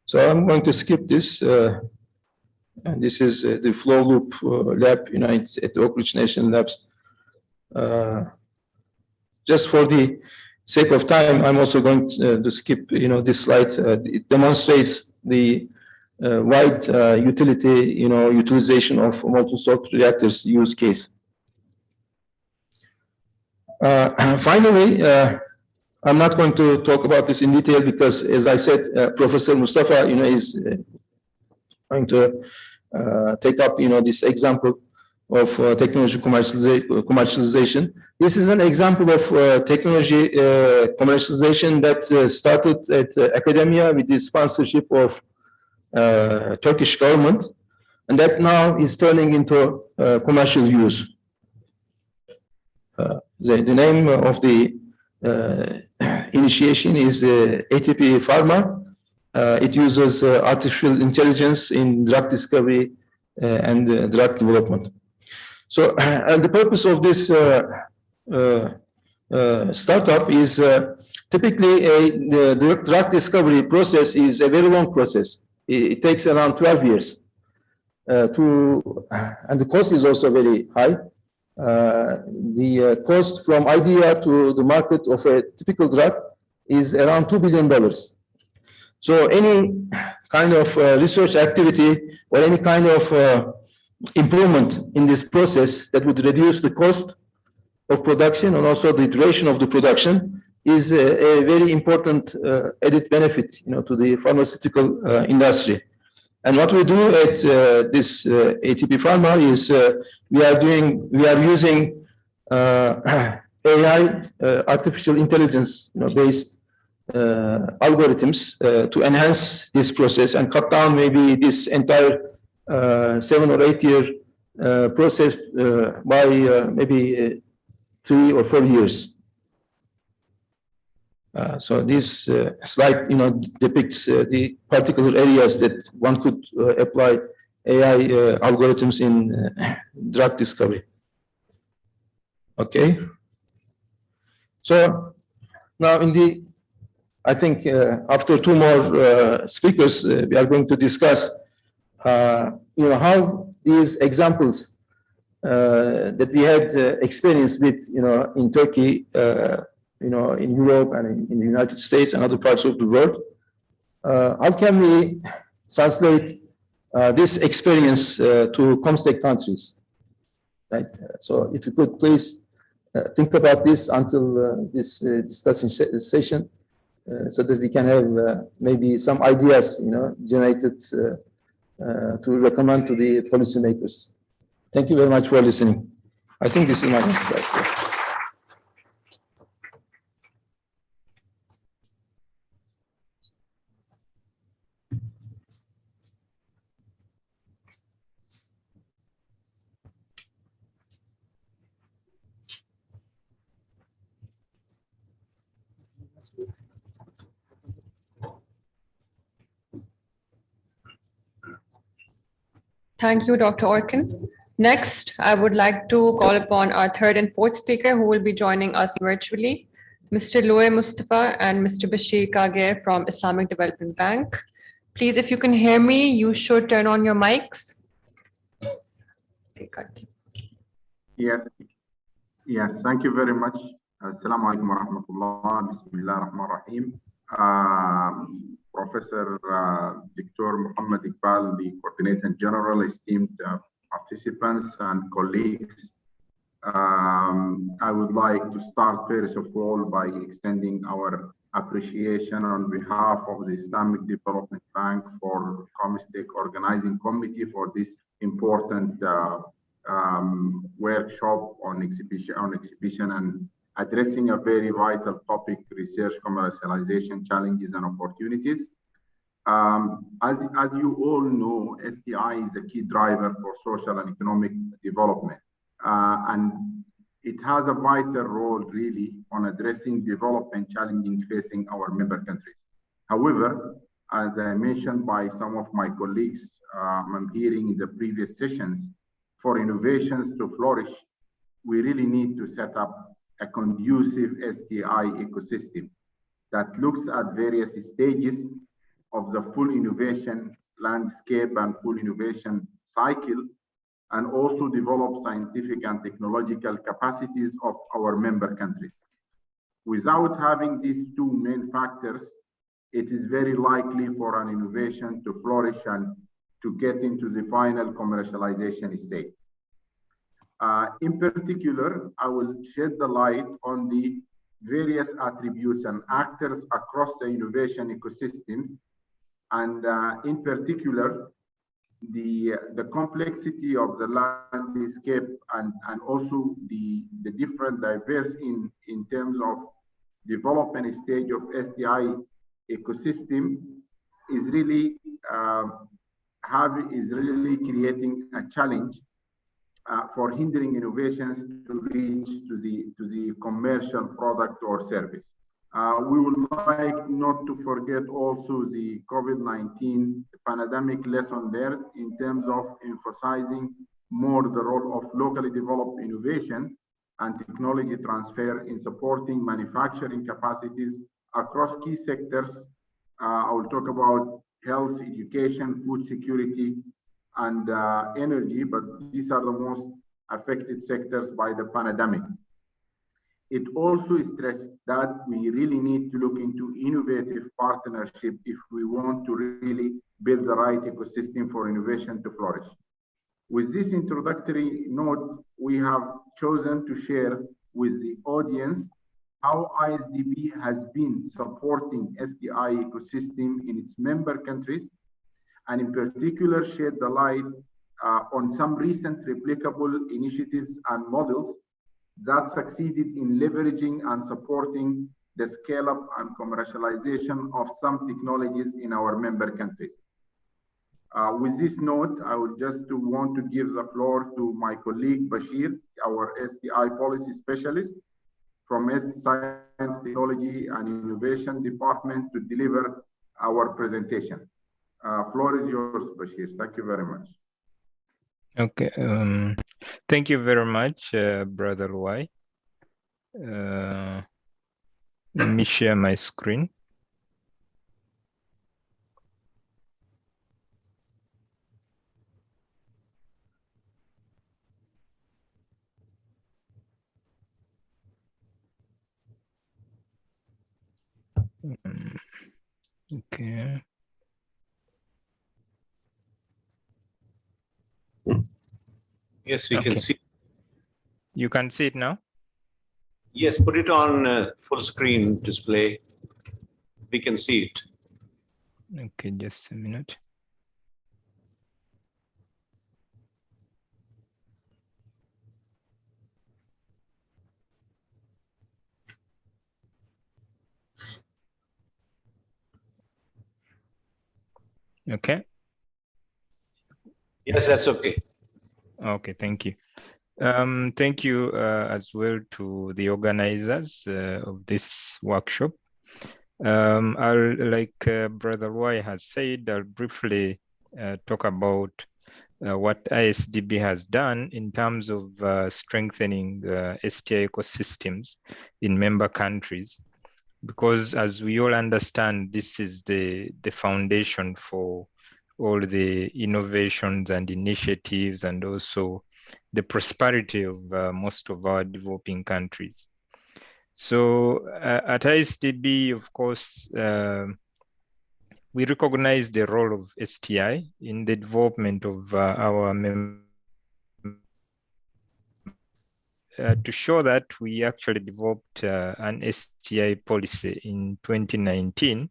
So I'm going to skip this. And this is the flow loop lab, at the Oak Ridge National Labs. Just for the sake of time, I'm also going to skip, this slide. It demonstrates the wide utility, utilization of molten salt reactors use case. Finally, I'm not going to talk about this in detail because, as I said, Professor Mustapha, is going to take up, this example of technology commercialization. This is an example of technology commercialization that started at academia with the sponsorship of Turkish government, and that now is turning into commercial use. The name of the initiation is ATP Pharma. It uses artificial intelligence in drug discovery and drug development. So, and the purpose of this startup is typically the drug discovery process is a very long process. It takes around 12 years and the cost is also very high. The cost from idea to the market of a typical drug is around $2 billion. So any kind of research activity or any kind of improvement in this process that would reduce the cost of production and also the duration of the production is a very important added benefit, to the pharmaceutical industry. And what we do at this ATP Pharma is we are using AI, artificial intelligence, based algorithms to enhance this process and cut down maybe this entire 7 or 8 year process by maybe 3 or 4 years. So this slide, depicts the particular areas that one could apply AI algorithms in drug discovery. Okay. So now I think after 2 more speakers, we are going to discuss, how these examples that we had experience with, in Turkey, in Europe and in the United States and other parts of the world, how can we translate this experience to comstech countries, right? So if you could please think about this until this discussion session, so that we can have maybe some ideas, generated to recommend to the policymakers. Thank you very much for listening. I think this is my last slide. Thank you, Dr. Orkin. Next, I would like to call upon our third and fourth speaker who will be joining us virtually, Mr. Loe Mustapha and Mr. Bashir Kageh from Islamic Development Bank. Please, if you can hear me, you should turn on your mics. Yes, thank you very much. Assalamu alaikum wa rahmatullah. Bismillah ar-Rahman ar-Rahim. Professor Dr. Muhammad Iqbal, the Coordinator General, esteemed participants and colleagues. I would like to start first of all by extending our appreciation on behalf of the Islamic Development Bank for Comstech Organizing Committee for this important workshop on exhibition and addressing a very vital topic, research commercialization challenges and opportunities. As you all know, STI is a key driver for social and economic development. And it has a vital role really on addressing development challenges facing our member countries. However, as I mentioned by some of my colleagues I'm hearing in the previous sessions, for innovations to flourish, we really need to set up a conducive STI ecosystem that looks at various stages of the full innovation landscape and full innovation cycle, and also develop scientific and technological capacities of our member countries. Without having these two main factors, it is very likely for an innovation to flourish and to get into the final commercialization stage. In particular, I will shed the light on the various attributes and actors across the innovation ecosystems, and in particular, the complexity of the landscape and also the different diverse in terms of development stage of STI ecosystem is really creating a challenge for hindering innovations to reach to the commercial product or service. We would like not to forget also the COVID-19 pandemic lesson there in terms of emphasizing more the role of locally developed innovation and technology transfer in supporting manufacturing capacities across key sectors. I will talk about health, education, food security, and energy, but these are the most affected sectors by the pandemic. It also stressed that we really need to look into innovative partnership if we want to really build the right ecosystem for innovation to flourish. With this introductory note, we have chosen to share with the audience how ISDB has been supporting STI ecosystem in its member countries, and in particular shed the light on some recent replicable initiatives and models that succeeded in leveraging and supporting the scale-up and commercialization of some technologies in our member countries. With this note, I would just want to give the floor to my colleague Bashir, our STI policy specialist from Science, Technology and Innovation Department, to deliver our presentation. Floor is yours, Bashir. Thank you very much. Okay, thank you very much, Brother Y. Let me share my screen. Okay. Yes, we can see. You can see it now? Yes, put it on full screen display. We can see it. Okay, just a minute. Okay. Yes, that's okay. Okay, thank you. Thank you as well to the organizers of this workshop. I'll, like Brother Roy has said, I'll briefly talk about what ISDB has done in terms of strengthening STI ecosystems in member countries. Because as we all understand, this is the foundation for all the innovations and initiatives and also the prosperity of most of our developing countries. So at ISDB, of course, we recognize the role of STI in the development of our members. To show that, we actually developed an STI policy in 2019.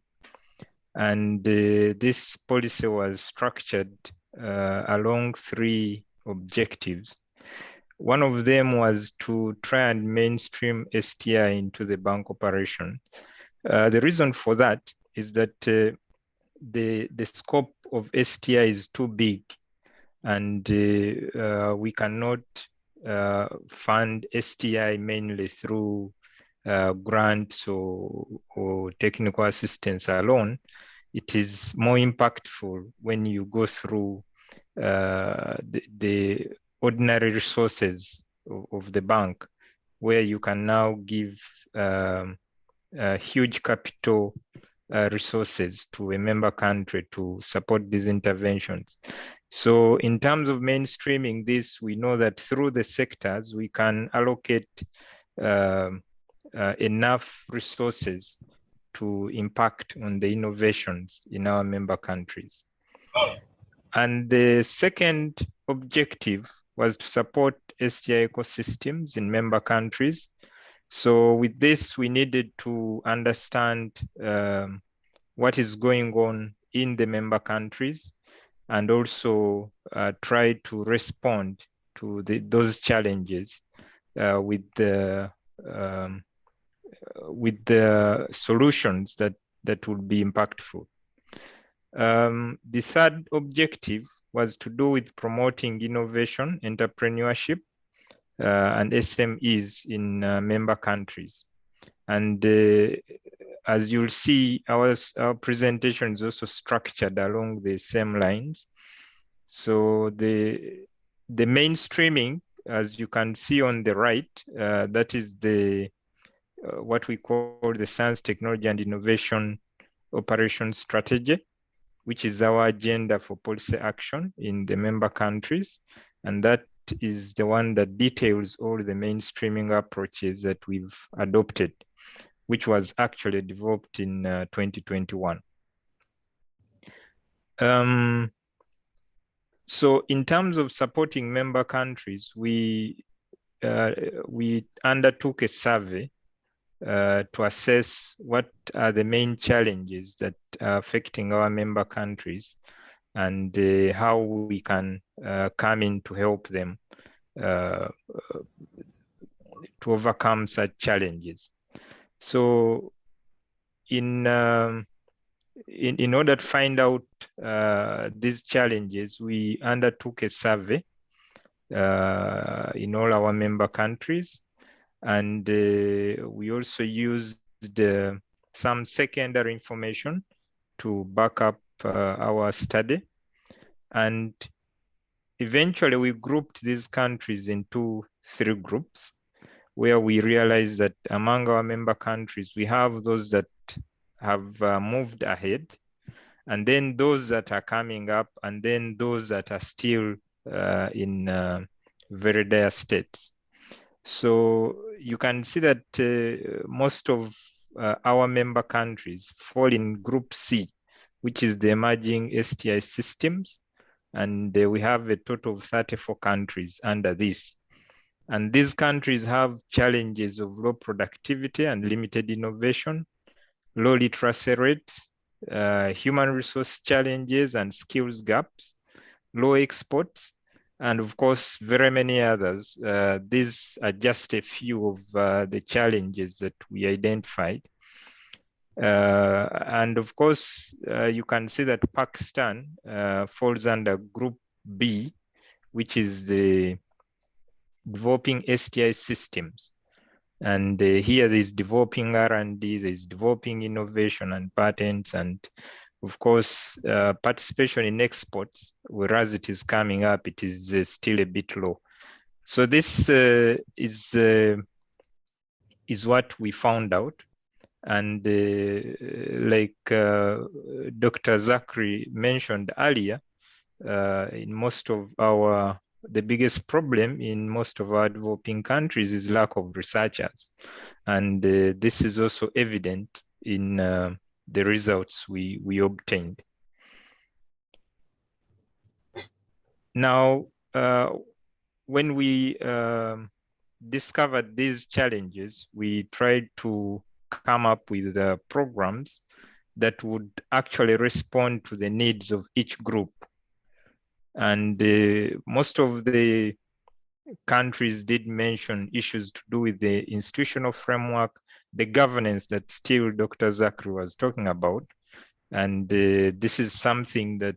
And this policy was structured along 3 objectives. One of them was to try and mainstream STI into the bank operation. The reason for that is that the scope of STI is too big, and we cannot fund STI mainly through grants or technical assistance alone. It is more impactful when you go through the ordinary resources of the bank, where you can now give huge capital resources to a member country to support these interventions. So in terms of mainstreaming this, we know that through the sectors, we can allocate enough resources to impact on the innovations in our member countries. And the second objective was to support STI ecosystems in member countries. So with this, we needed to understand what is going on in the member countries and also try to respond to those challenges with the solutions that would be impactful. The third objective was to do with promoting innovation, entrepreneurship, and SMEs in member countries. And as you'll see, our presentation is also structured along the same lines. So the mainstreaming, as you can see on the right, that is the what we call the Science, Technology, and Innovation Operation Strategy, which is our agenda for policy action in the member countries. And that is the one that details all the mainstreaming approaches that we've adopted, which was actually developed in 2021. So in terms of supporting member countries, we undertook a survey to assess what are the main challenges that are affecting our member countries and how we can come in to help them to overcome such challenges. So in order to find out these challenges, we undertook a survey in all our member countries. And we also used some secondary information to back up our study. And eventually we grouped these countries into 3 groups, where we realized that among our member countries, we have those that have moved ahead, and then those that are coming up, and then those that are still in very dire states. So you can see that most of our member countries fall in Group C, which is the emerging STI systems. And we have a total of 34 countries under this. And these countries have challenges of low productivity and limited innovation, low literacy rates, human resource challenges and skills gaps, low exports, and of course, very many others. These are just a few of the challenges that we identified. And of course, you can see that Pakistan falls under Group B, which is the developing STI systems. And here there's developing R&D, there's developing innovation and patents, and of course, participation in exports, whereas it is coming up, it is still a bit low. So this is what we found out. And like Dr. Zachary mentioned earlier, in most of the biggest problem in most of our developing countries is lack of researchers. And this is also evident in the results we obtained. Now, when we discovered these challenges, we tried to come up with programs that would actually respond to the needs of each group. And most of the countries did mention issues to do with the institutional framework, the governance that still Dr. Zachary was talking about. And this is something that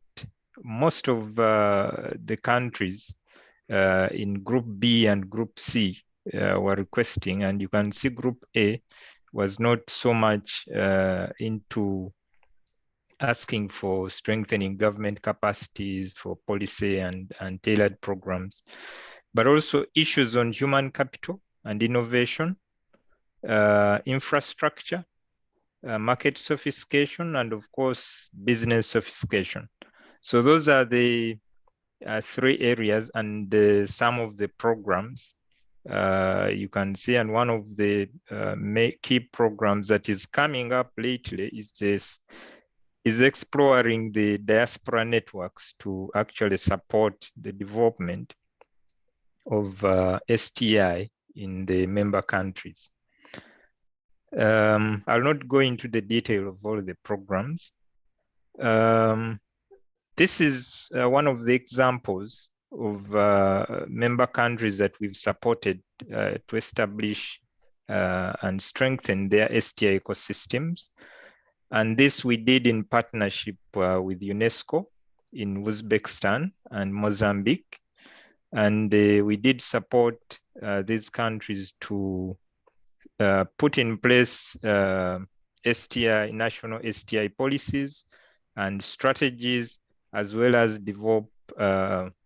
most of the countries in Group B and Group C were requesting. And you can see Group A was not so much into asking for strengthening government capacities for policy and tailored programs, but also issues on human capital and innovation, infrastructure, market sophistication, and of course, business sophistication. So those are the 3 areas, and some of the programs you can see, and one of the key programs that is coming up lately is exploring the diaspora networks to actually support the development of STI in the member countries. I'll not go into the detail of all the programs. This is one of the examples of member countries that we've supported to establish and strengthen their STI ecosystems. And this we did in partnership with UNESCO in Uzbekistan and Mozambique. And we did support these countries to put in place national STI policies and strategies, as well as develop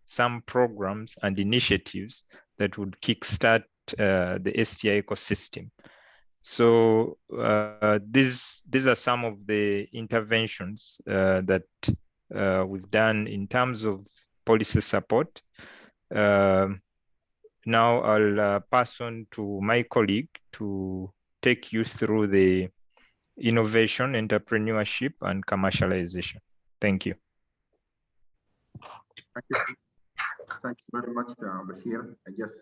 some programs and initiatives that would kickstart the STI ecosystem. So these are some of the interventions that we've done in terms of policy support. Now I'll pass on to my colleague to take you through the innovation, entrepreneurship, and commercialization. Thank you. Thank you. Thank you very much, Bashir. I guess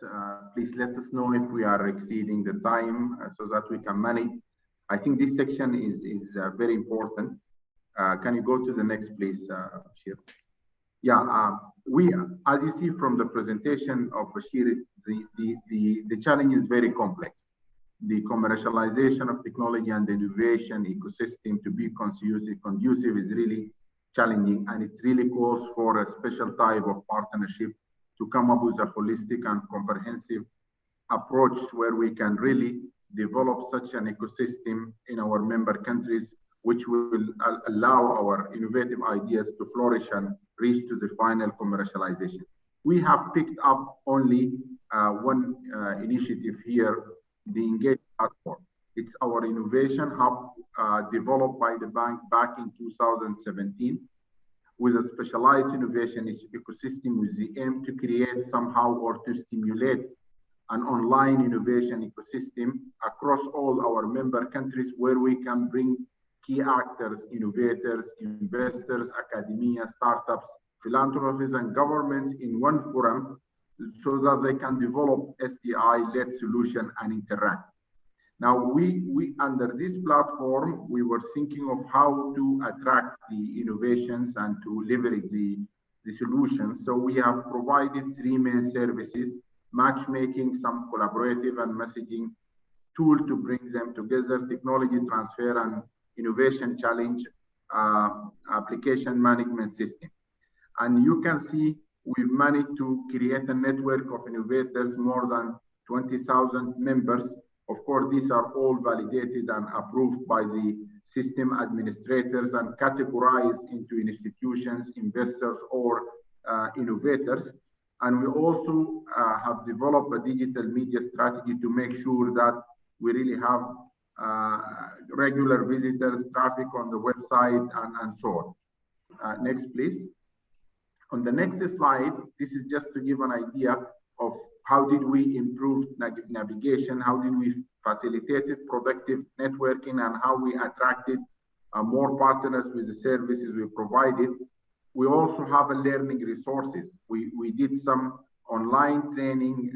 please let us know if we are exceeding the time so that we can manage. I think this section is very important. Can you go to the next, please, Bashir? Yeah, as you see from the presentation of Bashir, the challenge is very complex. The commercialization of technology and the innovation ecosystem to be conducive is really challenging, and it really calls for a special type of partnership to come up with a holistic and comprehensive approach where we can really develop such an ecosystem in our member countries, which will allow our innovative ideas to flourish and reach to the final commercialization. We have picked up only one initiative here, the Engage platform. It's our innovation hub developed by the bank back in 2017 with a specialized innovation ecosystem with the aim to create somehow or to stimulate an online innovation ecosystem across all our member countries where we can bring key actors, innovators, investors, academia, startups, philanthropists, and governments in one forum so that they can develop STI-led solution and interact. Now, we under this platform, we were thinking of how to attract the innovations and to leverage the solutions. So we have provided 3 main services: matchmaking, some collaborative and messaging tool to bring them together, technology transfer, and innovation challenge application management system. And you can see we've managed to create a network of innovators, more than 20,000 members. Of course, these are all validated and approved by the system administrators and categorized into institutions, investors, or innovators. And we also have developed a digital media strategy to make sure that we really have regular visitors, traffic on the website, and so on. Next, please. On the next slide, this is just to give an idea of how did we improve navigation, how did we facilitate productive networking, and how we attracted more partners with the services we provided. We also have a learning resources. We did some online training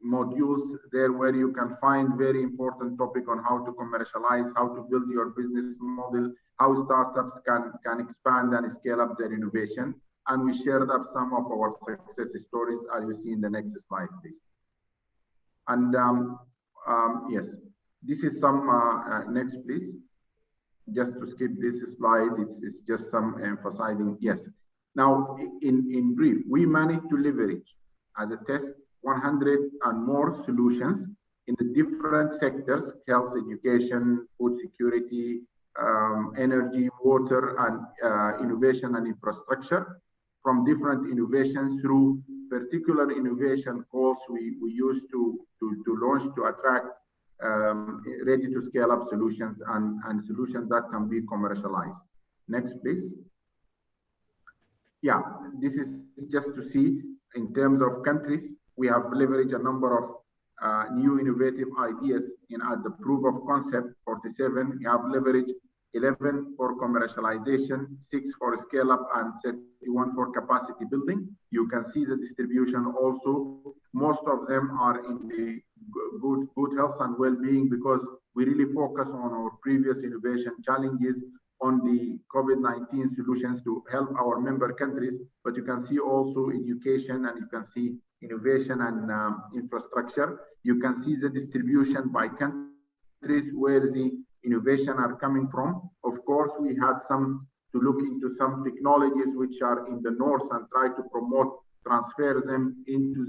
modules there where you can find very important topic on how to commercialize, how to build your business model, how startups can expand and scale up their innovation. And we shared up some of our success stories, as you see in the next slide, please. And yes, this is some, next, please. Just to skip this slide, it's just some emphasizing, yes. Now, in brief, we managed to leverage as a test 100 and more solutions in the different sectors: health, education, food security, energy, water, and innovation and infrastructure, from different innovations through particular innovation calls we used to launch to attract ready to scale up solutions and solutions that can be commercialized. Next, please. Yeah, this is just to see in terms of countries, we have leveraged a number of new innovative ideas at the proof of concept. 47, we have leveraged 11 for commercialization, 6 for scale up, and 31 for capacity building. You can see the distribution also. Most of them are in the good health and well-being, because we really focus on our previous innovation challenges on the COVID-19 solutions to help our member countries. But you can see also education, and you can see innovation and infrastructure. You can see the distribution by countries where the innovation are coming from. Of course, we had some to look into some technologies which are in the north and try to promote, transfer them into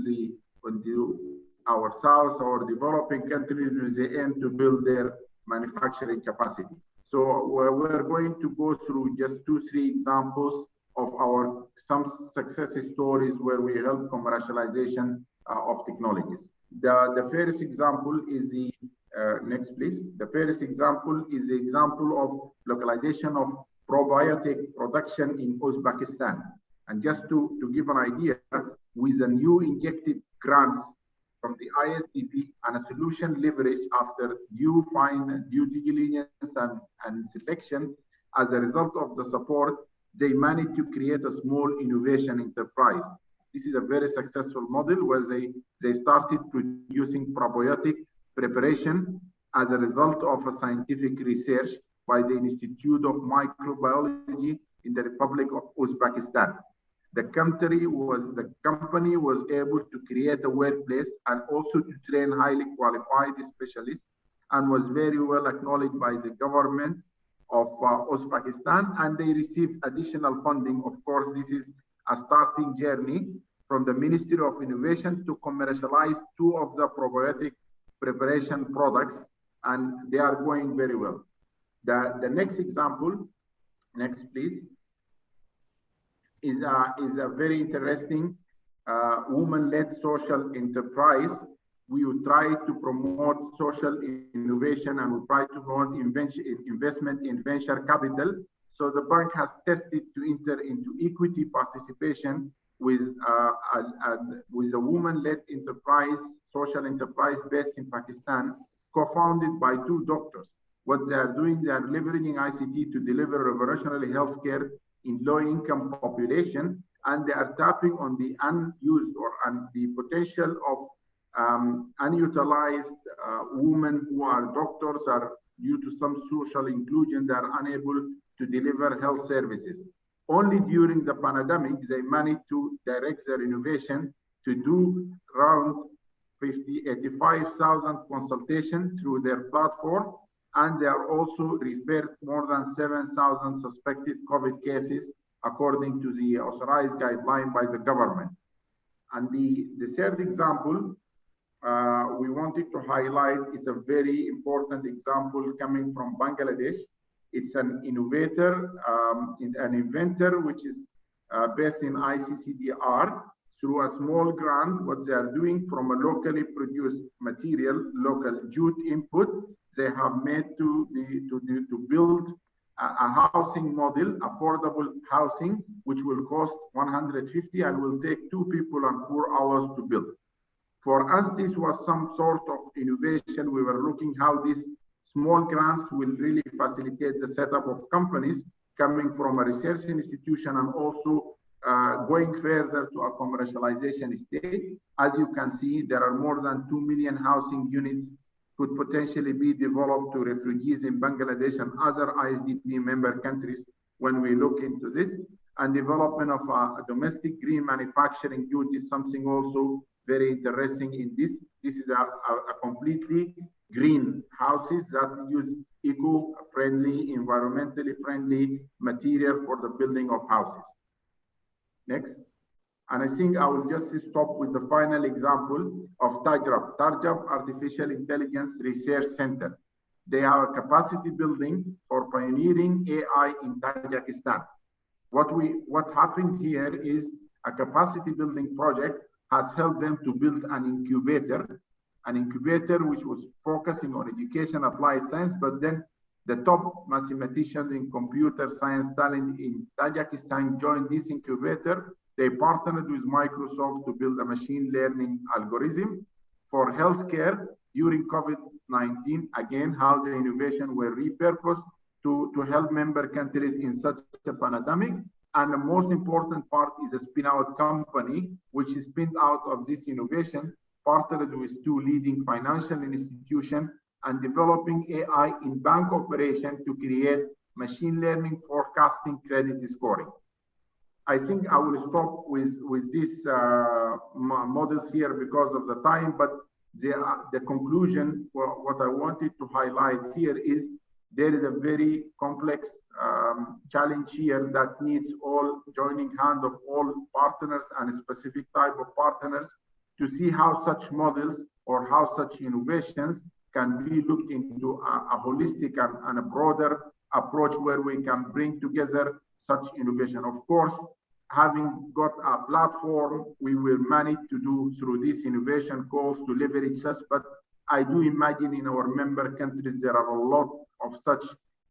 our south or developing countries with the aim to build their manufacturing capacity. So we're going to go through just 2-3 examples of some success stories where we help commercialization of technologies. The first example is the next, please. The first example is the example of localization of probiotic production in Uzbekistan. And just to give an idea, with a new injected grants from the ISDP and a solution leverage after due diligence and selection, as a result of the support, they managed to create a small innovation enterprise. This is a very successful model where they started producing probiotic preparation as a result of a scientific research by the Institute of Microbiology in the Republic of Uzbekistan. The company was able to create a workplace and also to train highly qualified specialists, and was very well acknowledged by the government of Uzbekistan, and they received additional funding. Of course, this is a starting journey from the Ministry of Innovation to commercialize 2 of the probiotic preparation products, and they are going very well. The next example, next please, is a very interesting woman-led social enterprise. We will try to promote social innovation, and we try to promote investment in venture capital. So the bank has tested to enter into equity participation with a woman-led enterprise, social enterprise based in Pakistan, co-founded by 2 doctors. What they are doing, they are leveraging ICT to deliver revolutionary healthcare in low-income population, and they are tapping on the unused or the potential of unutilized women who are doctors, are due to some social inclusion, they are unable to deliver health services. Only during the pandemic, they managed to direct their innovation to do around 85,000 consultations through their platform, and they are also referred more than 7,000 suspected COVID cases according to the authorized guideline by the government. And the third example we wanted to highlight, it's a very important example coming from Bangladesh. It's an innovator, an inventor, which is based in ICCDR. Through a small grant, what they are doing from a locally produced material, local jute input, they have made to build a housing model, affordable housing, which will cost 150 and will take 2 people and 4 hours to build. For us, this was some sort of innovation. We were looking how these small grants will really facilitate the setup of companies coming from a research institution and also going further to a commercialization stage. As you can see, there are more than 2 million housing units could potentially be developed to refugees in Bangladesh and other ISDP member countries when we look into this. And development of a domestic green manufacturing unit is something also very interesting in this. This is a completely green houses that use eco-friendly, environmentally friendly material for the building of houses. Next. And I think I will just stop with the final example of Tarjab Artificial Intelligence Research Center. They are a capacity building for pioneering AI in Tajikistan. What happened here is a capacity building project has helped them to build an incubator which was focusing on education, applied science, but then the top mathematicians in computer science talent in Tajikistan joined this incubator. They partnered with Microsoft to build a machine learning algorithm for healthcare during COVID-19. Again, how the innovation were repurposed to help member countries in such a pandemic. And the most important part is a spin-out company, which is spun out of this innovation, partnered with 2 leading financial institutions and developing AI in bank operation to create machine learning forecasting credit scoring. I think I will stop with these models here because of the time, but the conclusion, what I wanted to highlight here is there is a very complex challenge here that needs all joining hand of all partners and a specific type of partners to see how such models or how such innovations can be looked into a holistic and a broader approach where we can bring together such innovation. Of course, having got a platform, we will manage to do through these innovation calls to leverage us, but I do imagine in our member countries, there are a lot of such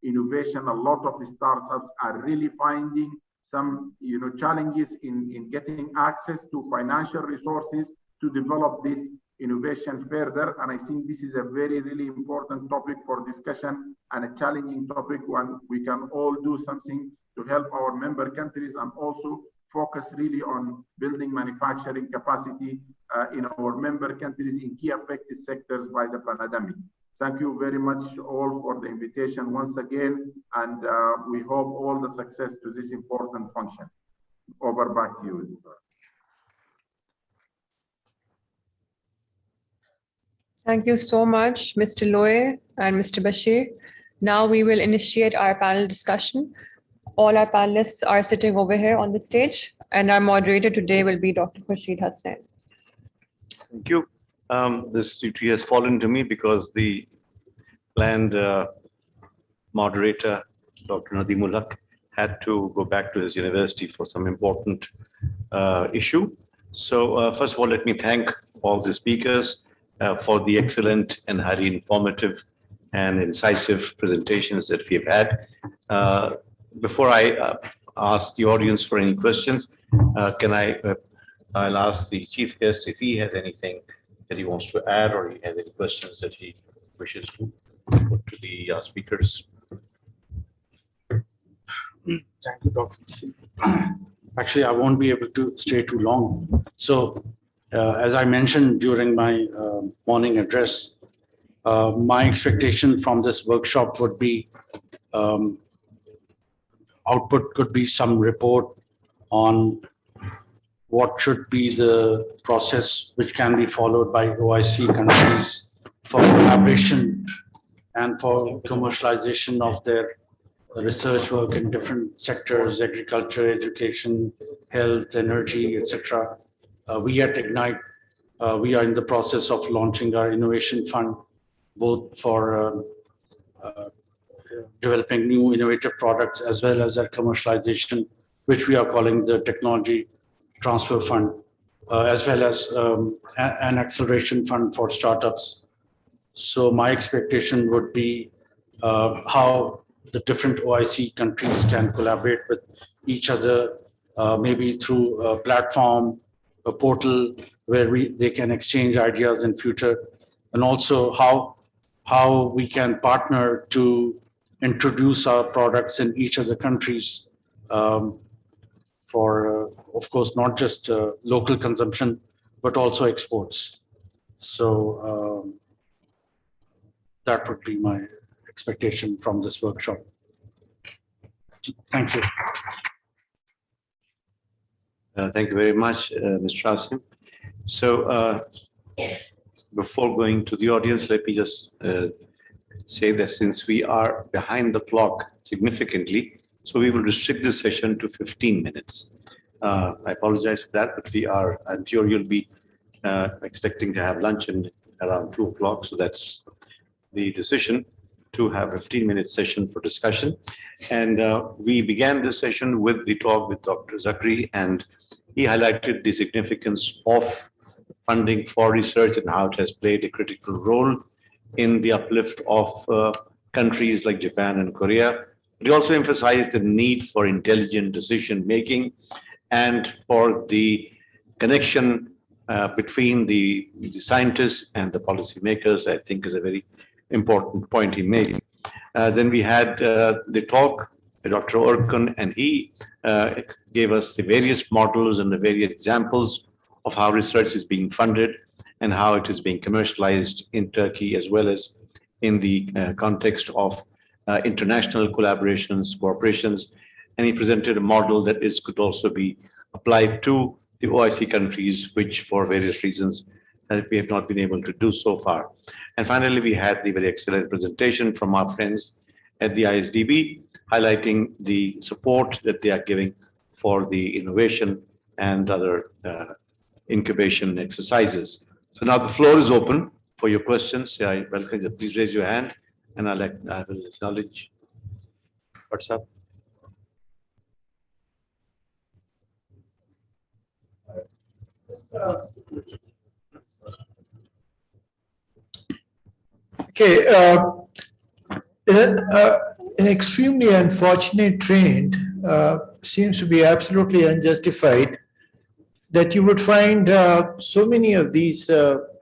innovation. A lot of startups are really finding some challenges in getting access to financial resources to develop this innovation further. And I think this is a very, really important topic for discussion and a challenging topic when we can all do something to help our member countries and also focus really on building manufacturing capacity in our member countries in key affected sectors by the pandemic. Thank you very much all for the invitation once again, and we hope all the success to this important function. Over back to you. Thank you so much, Mr. Loy and Mr. Bashir. Now we will initiate our panel discussion. All our panelists are sitting over here on the stage, and our moderator today will be Dr. Khurshid Hassain. Thank you. This duty has fallen to me because the planned moderator, Dr. Nadimul Haq, had to go back to his university for some important issue. So first of all, let me thank all the speakers for the excellent and highly informative and incisive presentations that we've had. Before I ask the audience for any questions, I'll ask the chief guest if he has anything that he wants to add or he has any questions that he wishes to put to the speakers. Thank you, Dr. Actually, I won't be able to stay too long. So as I mentioned during my morning address, my expectation from this workshop would be output could be some report on what should be the process which can be followed by OIC countries for collaboration and for commercialization of their research work in different sectors, agriculture, education, health, energy, etc. We at Ignite, we are in the process of launching our innovation fund, both for developing new innovative products as well as our commercialization, which we are calling the technology transfer fund, as well as an acceleration fund for startups. So my expectation would be how the different OIC countries can collaborate with each other, maybe through a platform, a portal where they can exchange ideas in future, and also how we can partner to introduce our products in each of the countries for, of course, not just local consumption, but also exports. So that would be my expectation from this workshop. Thank you. Thank you very much, Mr. Asim. So before going to the audience, let me just say that since we are behind the clock significantly, so we will restrict this session to 15 minutes. I apologize for that, but I'm sure you'll be expecting to have lunch in around 2 o'clock. So that's the decision, to have a 15-minute session for discussion. And we began this session with the talk with Dr. Zakri, and he highlighted the significance of funding for research and how it has played a critical role in the uplift of countries like Japan and Korea. He also emphasized the need for intelligent decision-making and for the connection between the scientists and the policymakers. I think is a very important point he made. Then we had the talk by Dr. Orkun, and he gave us the various models and the various examples of how research is being funded and how it is being commercialized in Turkey, as well as in the context of international collaborations, cooperations. And he presented a model that could also be applied to the OIC countries, which for various reasons we have not been able to do so far. And finally, we had the very excellent presentation from our friends at the ISDB, highlighting the support that they are giving for the innovation and other incubation exercises. So now the floor is open for your questions. I welcome you. Please raise your hand, and I will acknowledge. What's up? Okay, an extremely unfortunate trend seems to be absolutely unjustified, that you would find so many of these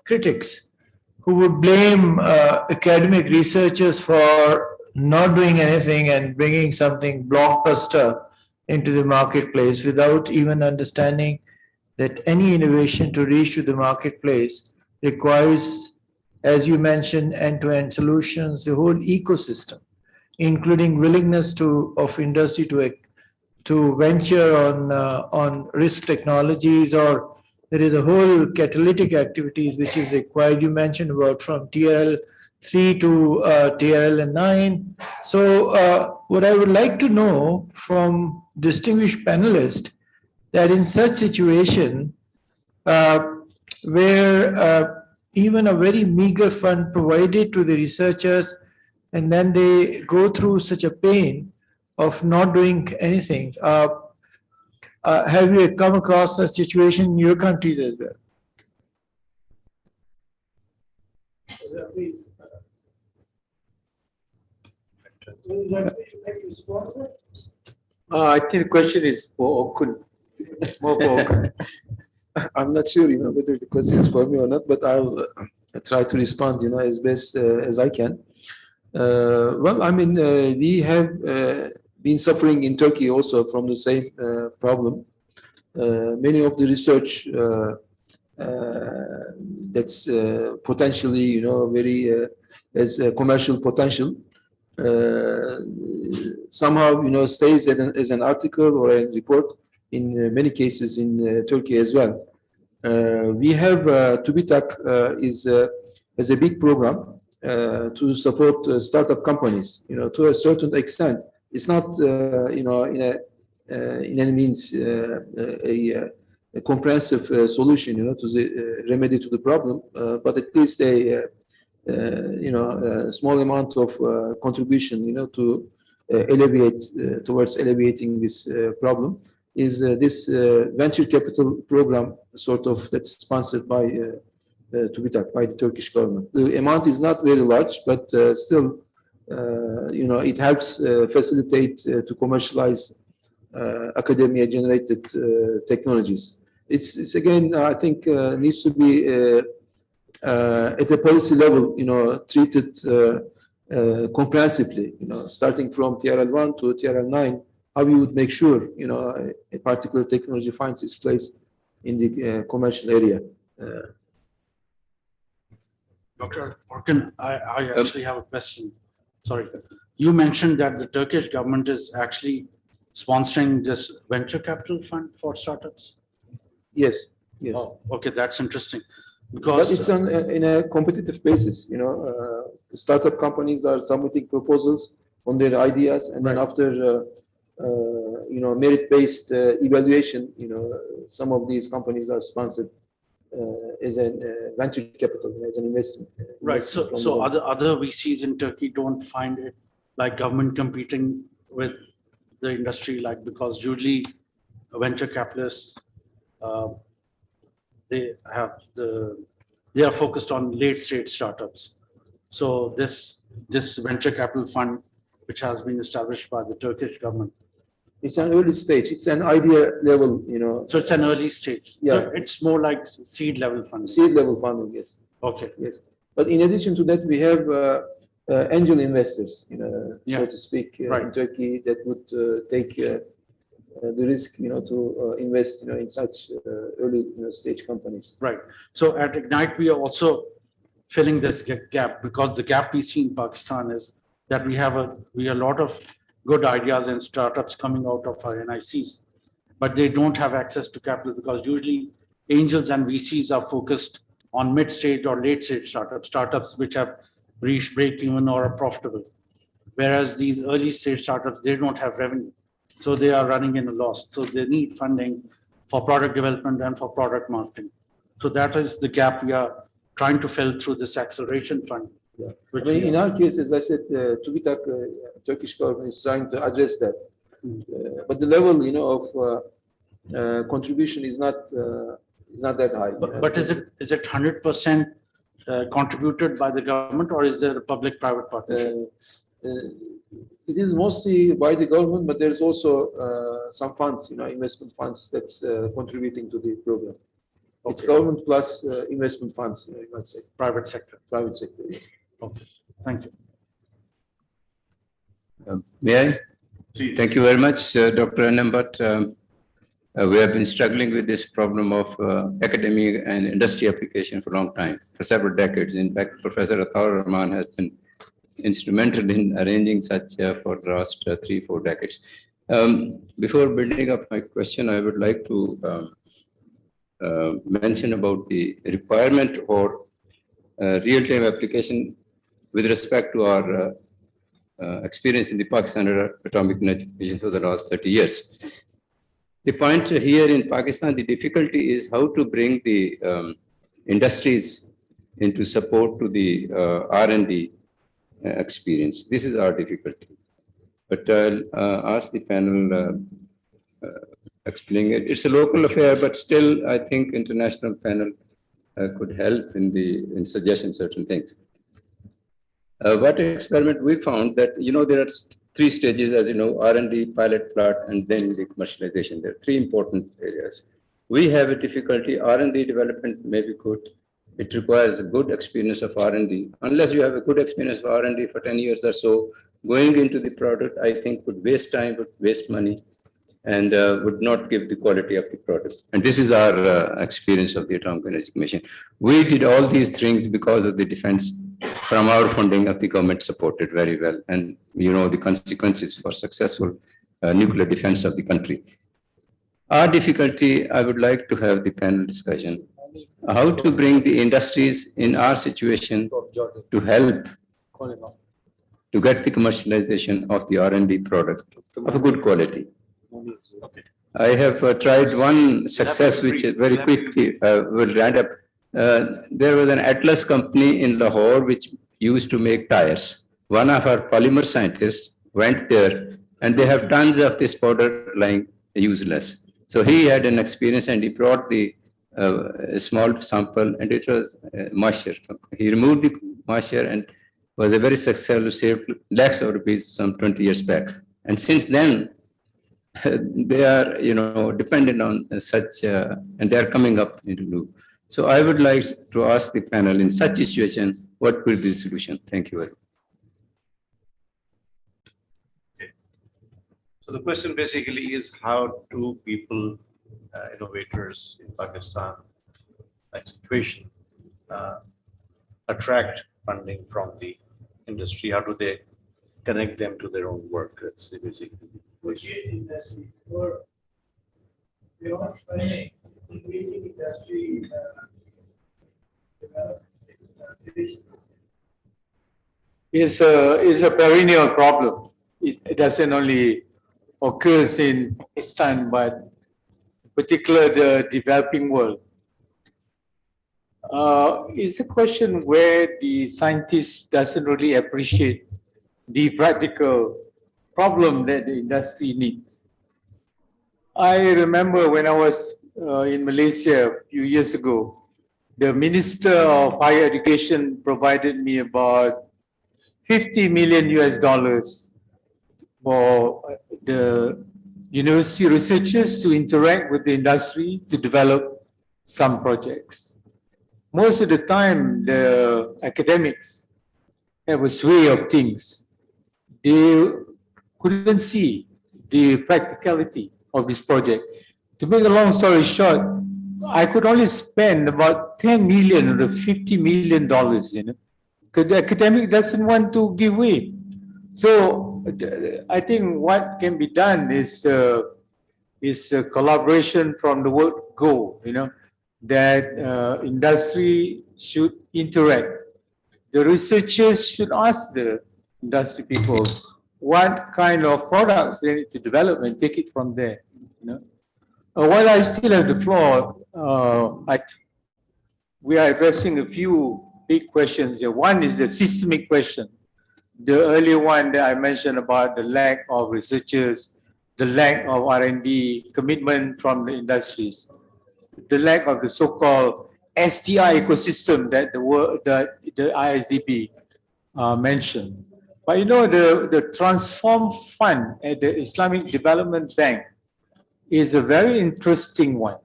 critics who would blame academic researchers for not doing anything and bringing something blockbuster into the marketplace without even understanding that any innovation to reach to the marketplace requires, as you mentioned, end-to-end solutions, the whole ecosystem, including willingness of industry to venture on risk technologies, or there is a whole catalytic activities which is required. You mentioned about from TRL 3 to TRL 9. So what I would like to know from distinguished panelists, that in such situation where even a very meager fund provided to the researchers, and then they go through such a pain of not doing anything. Have you come across a situation in your countries as well? I think the question is for Okun. More for Okun. I'm not sure, whether the question is for me or not, but I'll try to respond, as best as I can. Well, I mean, we have been suffering in Turkey also from the same problem. many of the research that's potentially, very has a commercial potential, somehow, stays as an article or a report in many cases in Turkey as well. We have TÜBİTAK has a big program to support startup companies, to a certain extent. It's not, in any means a comprehensive solution, to the remedy to the problem, but at least a small amount of contribution, to alleviate towards alleviating this problem is this venture capital program, sort of, that's sponsored by TÜBİTAK, by the Turkish government. The amount is not very large, but still, it helps facilitate to commercialize academia-generated technologies. It's again, I think, needs to be at a policy level, treated comprehensively, starting from TRL 1 to TRL 9, how you would make sure, a particular technology finds its place in the commercial area. Dr. Orkin, I actually have a question. Sorry. You mentioned that the Turkish government is actually sponsoring this venture capital fund for startups? Yes, yes. Oh, okay, that's interesting. But Because it's in a competitive basis, startup companies are submitting proposals on their ideas, and then after, merit-based evaluation, some of these companies are sponsored as a venture capital, as an investment. right, so other VCs in Turkey don't find it like government competing with the industry, like, because usually venture capitalists, they are focused on late stage startups. So this venture capital fund, which has been established by the Turkish government, it's an early stage. It's an idea level, so it's an early stage. Yeah. So it's more like seed level funding. seed level funding, yes. Okay. Yes. But in addition to that, we have angel investors, Yeah. so to speak, Right. in Turkey that would take the risk, to invest, in such early stage companies. Right. So at Ignite, we are also filling this gap, because the gap we see in Pakistan is that we have a lot of good ideas and startups coming out of our NICs, but they don't have access to capital, because usually angels and VCs are focused on mid-stage or late-stage startups which have reached break-even or are profitable. Whereas these early-stage startups, they don't have revenue, so they are running in a loss. So they need funding for product development and for product marketing. So that is the gap we are trying to fill through this acceleration fund. Yeah. which I mean, we in are- our case, as I said, TÜBİTAK, Turkish government is trying to address that. But the level, of contribution is not that high. But is it 100% contributed by the government, or is there a public-private partnership? It is mostly by the government, but there's also some funds, investment funds that's contributing to the program. It's Okay. government plus investment funds, you might say, Private sector. private sector. Okay, thank you. May I? Thank you very much, Dr. Anambat. We have been struggling with this problem of academic and industry application for a long time, for several decades. In fact, Professor Ataur Rahman has been instrumental in arranging such for the last 3-4 decades. Before building up my question, I would like to mention about the requirement for real-time application with respect to our experience in the Pakistan atomic energy fission for the last 30 years. The point here in Pakistan, the difficulty is how to bring the industries into support to the R&D experience. This is our difficulty. But I'll ask the panel explain it. It's a local affair, but still, I think international panel could help in suggesting certain things. What experiment we found that, there are 3 stages, as you know, R&D, pilot plant, and then the commercialization. There are 3 important areas. We have a difficulty. R&D development may be good. It requires a good experience of R&D. Unless you have a good experience of R&D for 10 years or so, going into the product, I think, would waste time, would waste money, and would not give the quality of the product. And this is our experience of the Atomic Energy Commission. We did all these things because of the defense from our funding of the government supported very well. And you know the consequences for successful nuclear defense of the country. Our difficulty, I would like to have the panel discussion, how to bring the industries in our situation to help to get the commercialization of the R&D product of a good quality. I have tried one success, which is very quickly will round up. There was an Atlas company in Lahore which used to make tires. One of our polymer scientists went there, and they have tons of this powder lying useless. So he had an experience, and he brought the small sample, and it was moisture. He removed the moisture and was a very successful, saved lakhs of rupees some 20 years back. And since then, they are, you know, dependent on such, and they are coming up into loop. So I would like to ask the panel, in such situation, what will be the solution? Thank you very much. So the question basically is, how do people, innovators in Pakistan, like situation, attract funding from the industry? How do they connect them to their own work? That's basically the question. Is a perennial problem. It doesn't only occurs in Pakistan, but particularly the developing world. It's a question where the scientist doesn't really appreciate the practical problem that the industry needs. I remember when I was in Malaysia a few years ago, the Minister of Higher Education provided me about $50 million for the university researchers to interact with the industry to develop some projects. Most of the time, the academics have a sway of things. They couldn't see the practicality of this project. To make a long story short, I could only spend about 10 million of the $50 million, you know, because the academic doesn't want to give way. So I think what can be done is a collaboration from the word go, you know, that industry should interact. The researchers should ask the industry people what kind of products they need to develop and take it from there. You know, while I still have the floor, we are addressing a few big questions here. One is the systemic question. The earlier one that I mentioned about the lack of researchers, the lack of R&D commitment from the industries, the lack of the so-called STI ecosystem that the ISDB mentioned. But you know, the Transform Fund at the Islamic Development Bank is a very interesting one,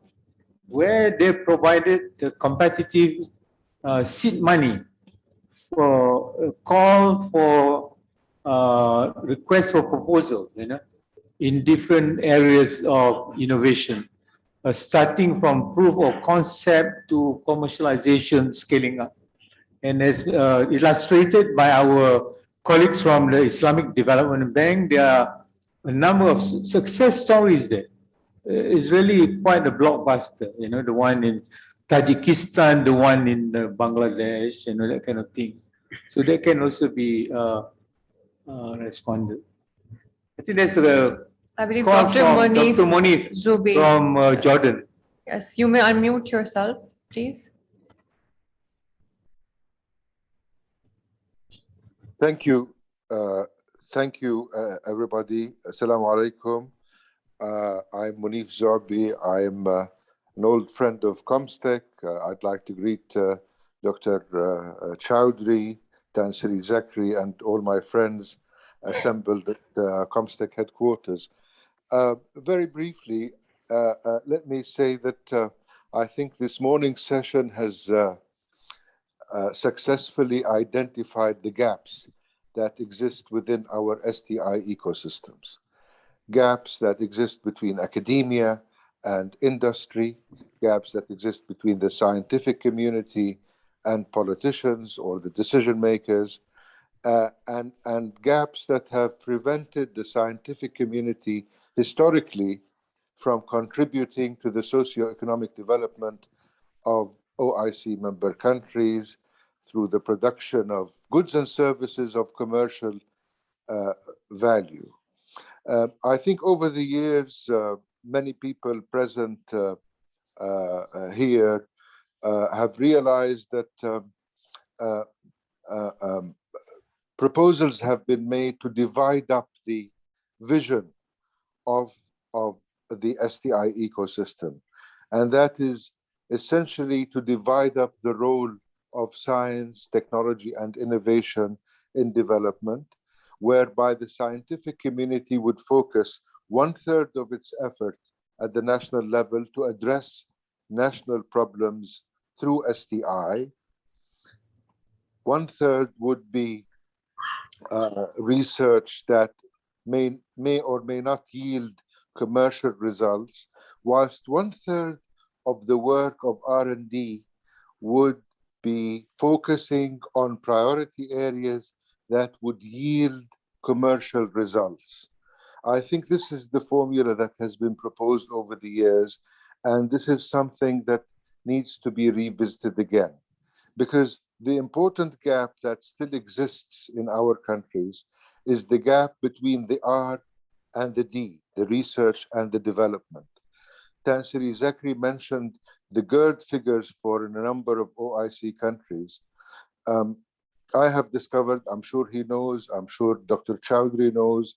where they provided the competitive seed money for a call for request for proposal, you know, in different areas of innovation, starting from proof of concept to commercialization, scaling up. And as illustrated by our colleagues from the Islamic Development Bank, there are a number of success stories there. It's really quite a blockbuster, you know, the one in Tajikistan, the one in Bangladesh, you know, that kind of thing. So that can also be responded. I think that's a I believe call Dr. from Monif Dr. Monif Zubi. from Jordan. Yes, you may unmute yourself, please. Thank you. Everybody. Assalamu alaikum. I'm Monif Zorbi. I'm an old friend of Comstech. I'd like to greet Dr. Chowdhury, Tansiri Zakri, and all my friends assembled at Comstech headquarters. Very briefly, let me say that I think this morning's session has successfully identified the gaps that exist within our STI ecosystems. gaps that exist between academia and industry, gaps that exist between the scientific community and politicians or the decision makers, and gaps that have prevented the scientific community historically from contributing to the socioeconomic development of OIC member countries through the production of goods and services of commercial value. I think over the years, many people present here have realized that proposals have been made to divide up the vision of the STI ecosystem. And that is essentially to divide up the role of science, technology, and innovation in development, whereby the scientific community would focus 1/3 of its effort at the national level to address national problems through STI. 1/3 would be research that may or may not yield commercial results, whilst 1/3 of the work of R&D would be focusing on priority areas that would yield commercial results. I think this is the formula that has been proposed over the years, and this is something that needs to be revisited again, because the important gap that still exists in our countries is the gap between the R and the D, the research and the development. Tansiri Zakri mentioned the GERD figures for a number of OIC countries. I have discovered, I'm sure he knows, I'm sure Dr. Chowdhury knows,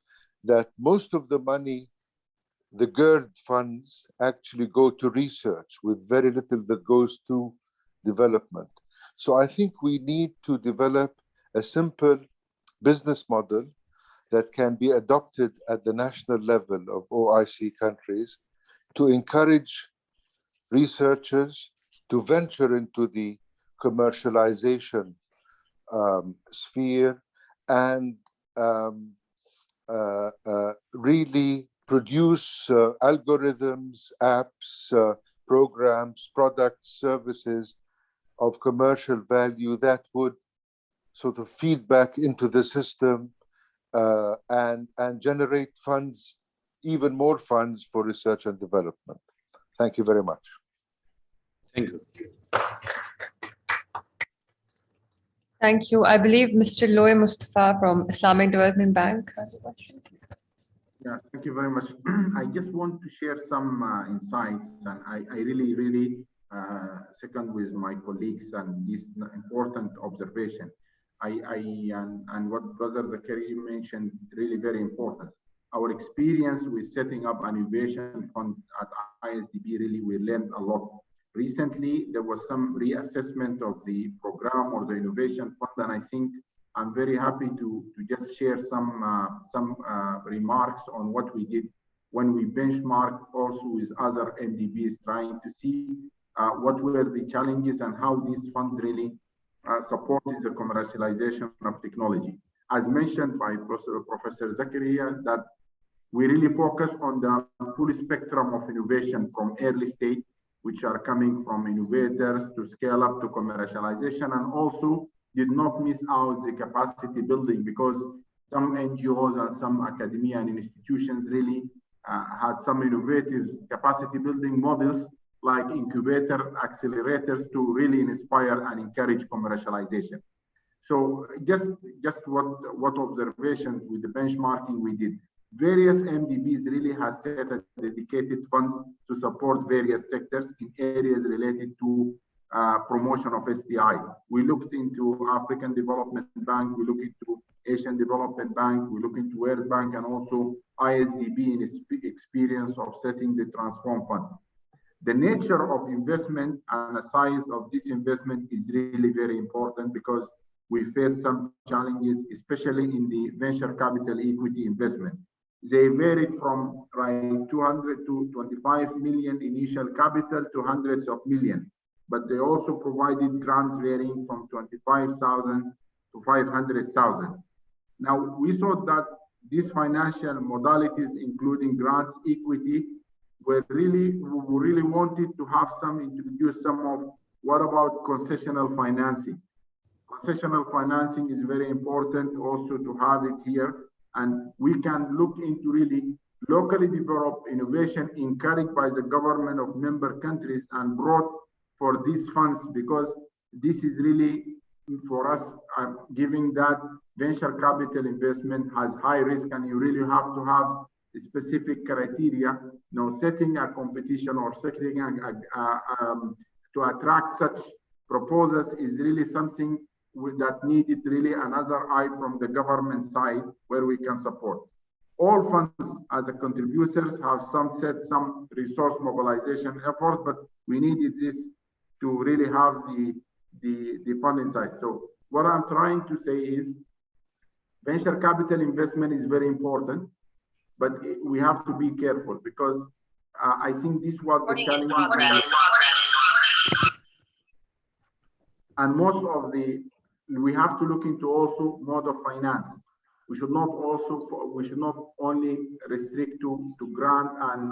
that most of the money, the GERD funds, actually go to research, with very little that goes to development. So I think we need to develop a simple business model that can be adopted at the national level of OIC countries to encourage researchers to venture into the commercialization sphere and really produce algorithms, apps, programs, products, services of commercial value that would sort of feed back into the system and generate funds, even more funds for research and development. Thank you very much. Thank you. Thank you. I believe Mr. Loy Mustapha from Islamic Development Bank has a question. Yeah, thank you very much. I just want to share some insights, and I really second with my colleagues and this important observation. And what Brother Zakari mentioned, really very important. Our experience with setting up an innovation fund at ISDB, really we learned a lot. Recently, there was some reassessment of the program or the innovation fund, and I think I'm very happy to just share some remarks on what we did when we benchmarked also with other MDBs, trying to see what were the challenges and how these funds really supported the commercialization of technology. As mentioned by Professor Zakaria, that we really focus on the full spectrum of innovation from early stage, which are coming from innovators to scale up to commercialization, and also did not miss out the capacity building, because some NGOs and some academia and institutions really had some innovative capacity building models like incubator accelerators to really inspire and encourage commercialization. So just what observations with the benchmarking we did. Various MDBs really have set a dedicated funds to support various sectors in areas related to promotion of STI. We looked into African Development Bank, we looked into Asian Development Bank, we looked into World Bank, and also ISDB in its experience of setting the Transform Fund. The nature of investment and the size of this investment is really very important, because we face some challenges, especially in the venture capital equity investment. They varied from 200 to 25 million initial capital to hundreds of millions, but they also provided grants varying from 25,000 to 500,000. Now, we saw that these financial modalities, including grants, equity, we really wanted to have introduce some of what about concessional financing. Concessional financing is very important also to have it here, and we can look into really locally developed innovation encouraged by the government of member countries and brought for these funds, because this is really for us giving that venture capital investment has high risk, and you really have to have specific criteria. Setting a competition or setting to attract such proposals is really something that needed really another eye from the government side where we can support. All funds as a contributors have some resource mobilization effort, but we needed this to really have the funding side. So what I'm trying to say is venture capital investment is very important, but we have to be careful, because I think this was the challenge. And most of we have to look into also mode of finance. We should not only restrict to grant and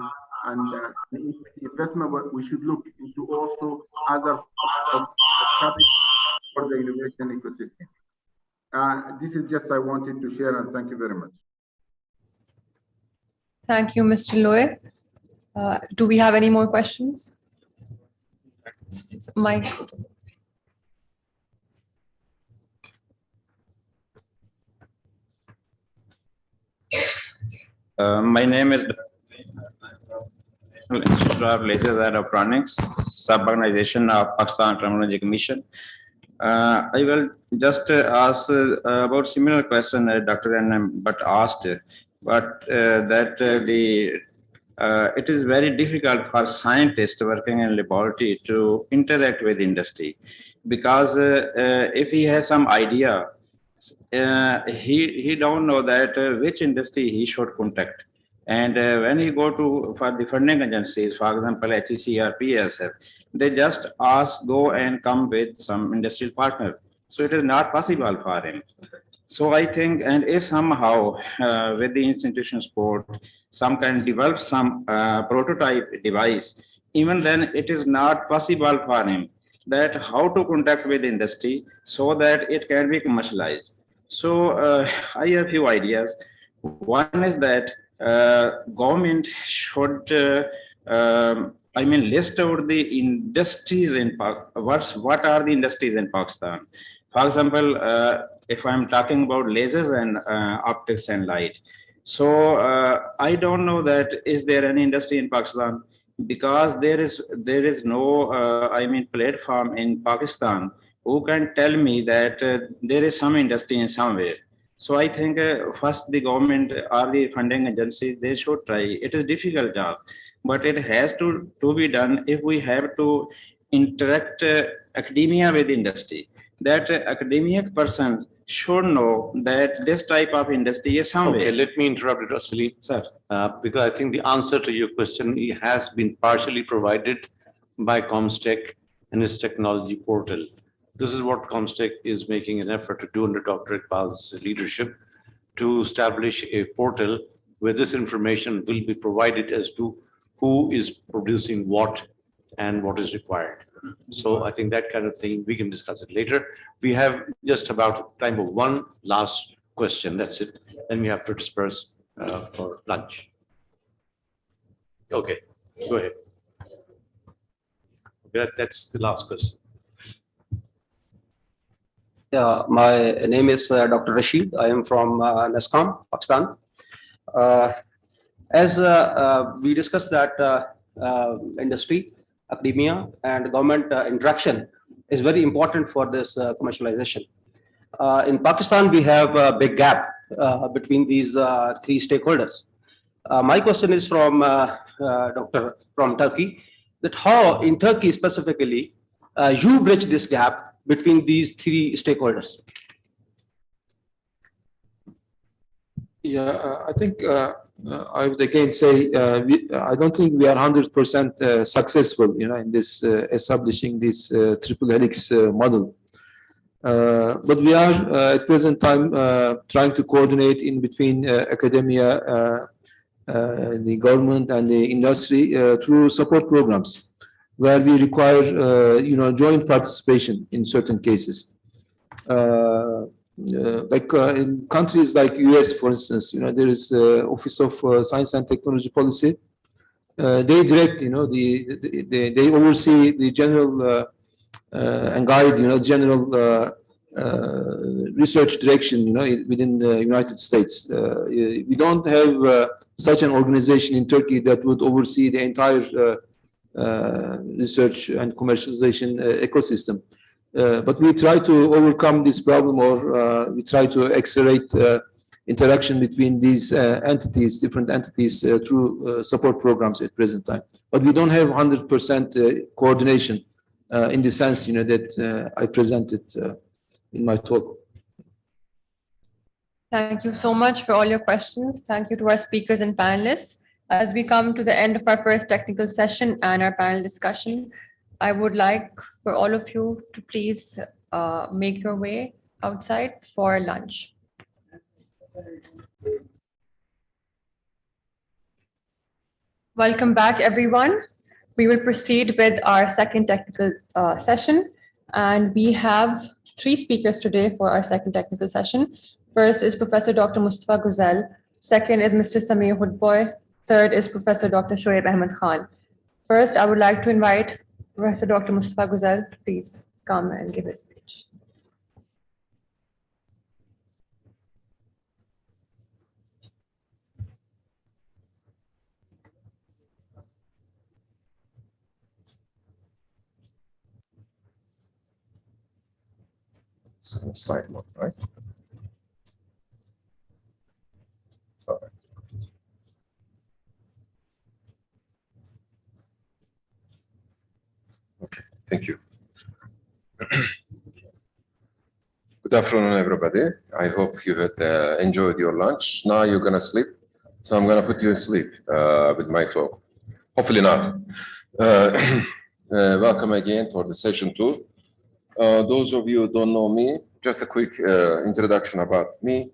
investment, but we should look into also other capital for the innovation ecosystem. This is just I wanted to share, and thank you very much. Thank you, Mr. Loy. Do we have any more questions? Mike. My name is Institute of Lasers and Electronics, Sub-Organization of Pakistan Technology Commission. I will just ask about similar question Dr. NM but asked, but it is very difficult for scientists working in laboratory to interact with industry, because if he has some idea, he don't know that which industry he should contact. And when he go for the funding agencies, for example, HEC or PSF, they just go and come with some industrial partner. So it is not possible for him. So I think, and if somehow with the institution support, some can develop some prototype device, even then it is not possible for him that how to contact with industry so that it can be commercialized. So I have a few ideas. One is that government should, list out the industries in what are the industries in Pakistan. For example, if I'm talking about lasers and optics and light. So I don't know that is there any industry in Pakistan, because there is no platform in Pakistan who can tell me that there is some industry in somewhere. So I think first the government or the funding agencies, they should try. It is a difficult job, but it has to be done if we have to interact academia with industry. That academic person should know that this type of industry is somewhere. Okay, let me interrupt it, Salim. Sir. Because I think the answer to your question has been partially provided by Comstech and its technology portal. This is what Comstech is making an effort to do under Dr. Iqbal's leadership, to establish a portal where this information will be provided as to who is producing what and what is required. So I think that kind of thing, we can discuss it later. We have just about time for one last question. That's it. Then we have to disperse for lunch. Okay, go ahead. That's the last question. Yeah, my name is Dr. Rashid. I am from NESCOM, Pakistan. As we discussed that industry, academia and government interaction is very important for this commercialization. In Pakistan, we have a big gap between these three stakeholders. My question is from Dr. from Turkey, that how in Turkey specifically you bridge this gap between these three stakeholders? Yeah, I think I would again say I don't think we are 100% successful, in this establishing this triple helix model. But we are at present time trying to coordinate in between academia, the government and the industry through support programs where we require joint participation in certain cases. In countries like US, for instance, there is Office of Science and Technology Policy. They direct, they oversee the general and guide, general research direction, within the United States. We don't have such an organization in Turkey that would oversee the entire research and commercialization ecosystem. But we try to overcome this problem, or we try to accelerate interaction between these entities, different entities, through support programs at present time. But we don't have 100% coordination in the sense, that I presented in my talk. Thank you so much for all your questions. Thank you to our speakers and panelists. As we come to the end of our first technical session and our panel discussion, I would like for all of you to please make your way outside for lunch. Welcome back, everyone. We will proceed with our second technical session, and we have 3 speakers today for our second technical session. First is Professor Dr. Mustapha Gazel. Second is Mr. Samir Hudboy. Third is Professor Dr. Shoaib Ahmed Khan. First, I would like to invite Professor Dr. Mustapha Gazel to please come and give his speech. Slide mode, right? All right. Okay, thank you. Good afternoon, everybody. I hope you had enjoyed your lunch. Now you're gonna sleep, so I'm gonna put you asleep with my talk. Hopefully not. Welcome again for the session 2. Those of you who don't know me, just a quick introduction about me.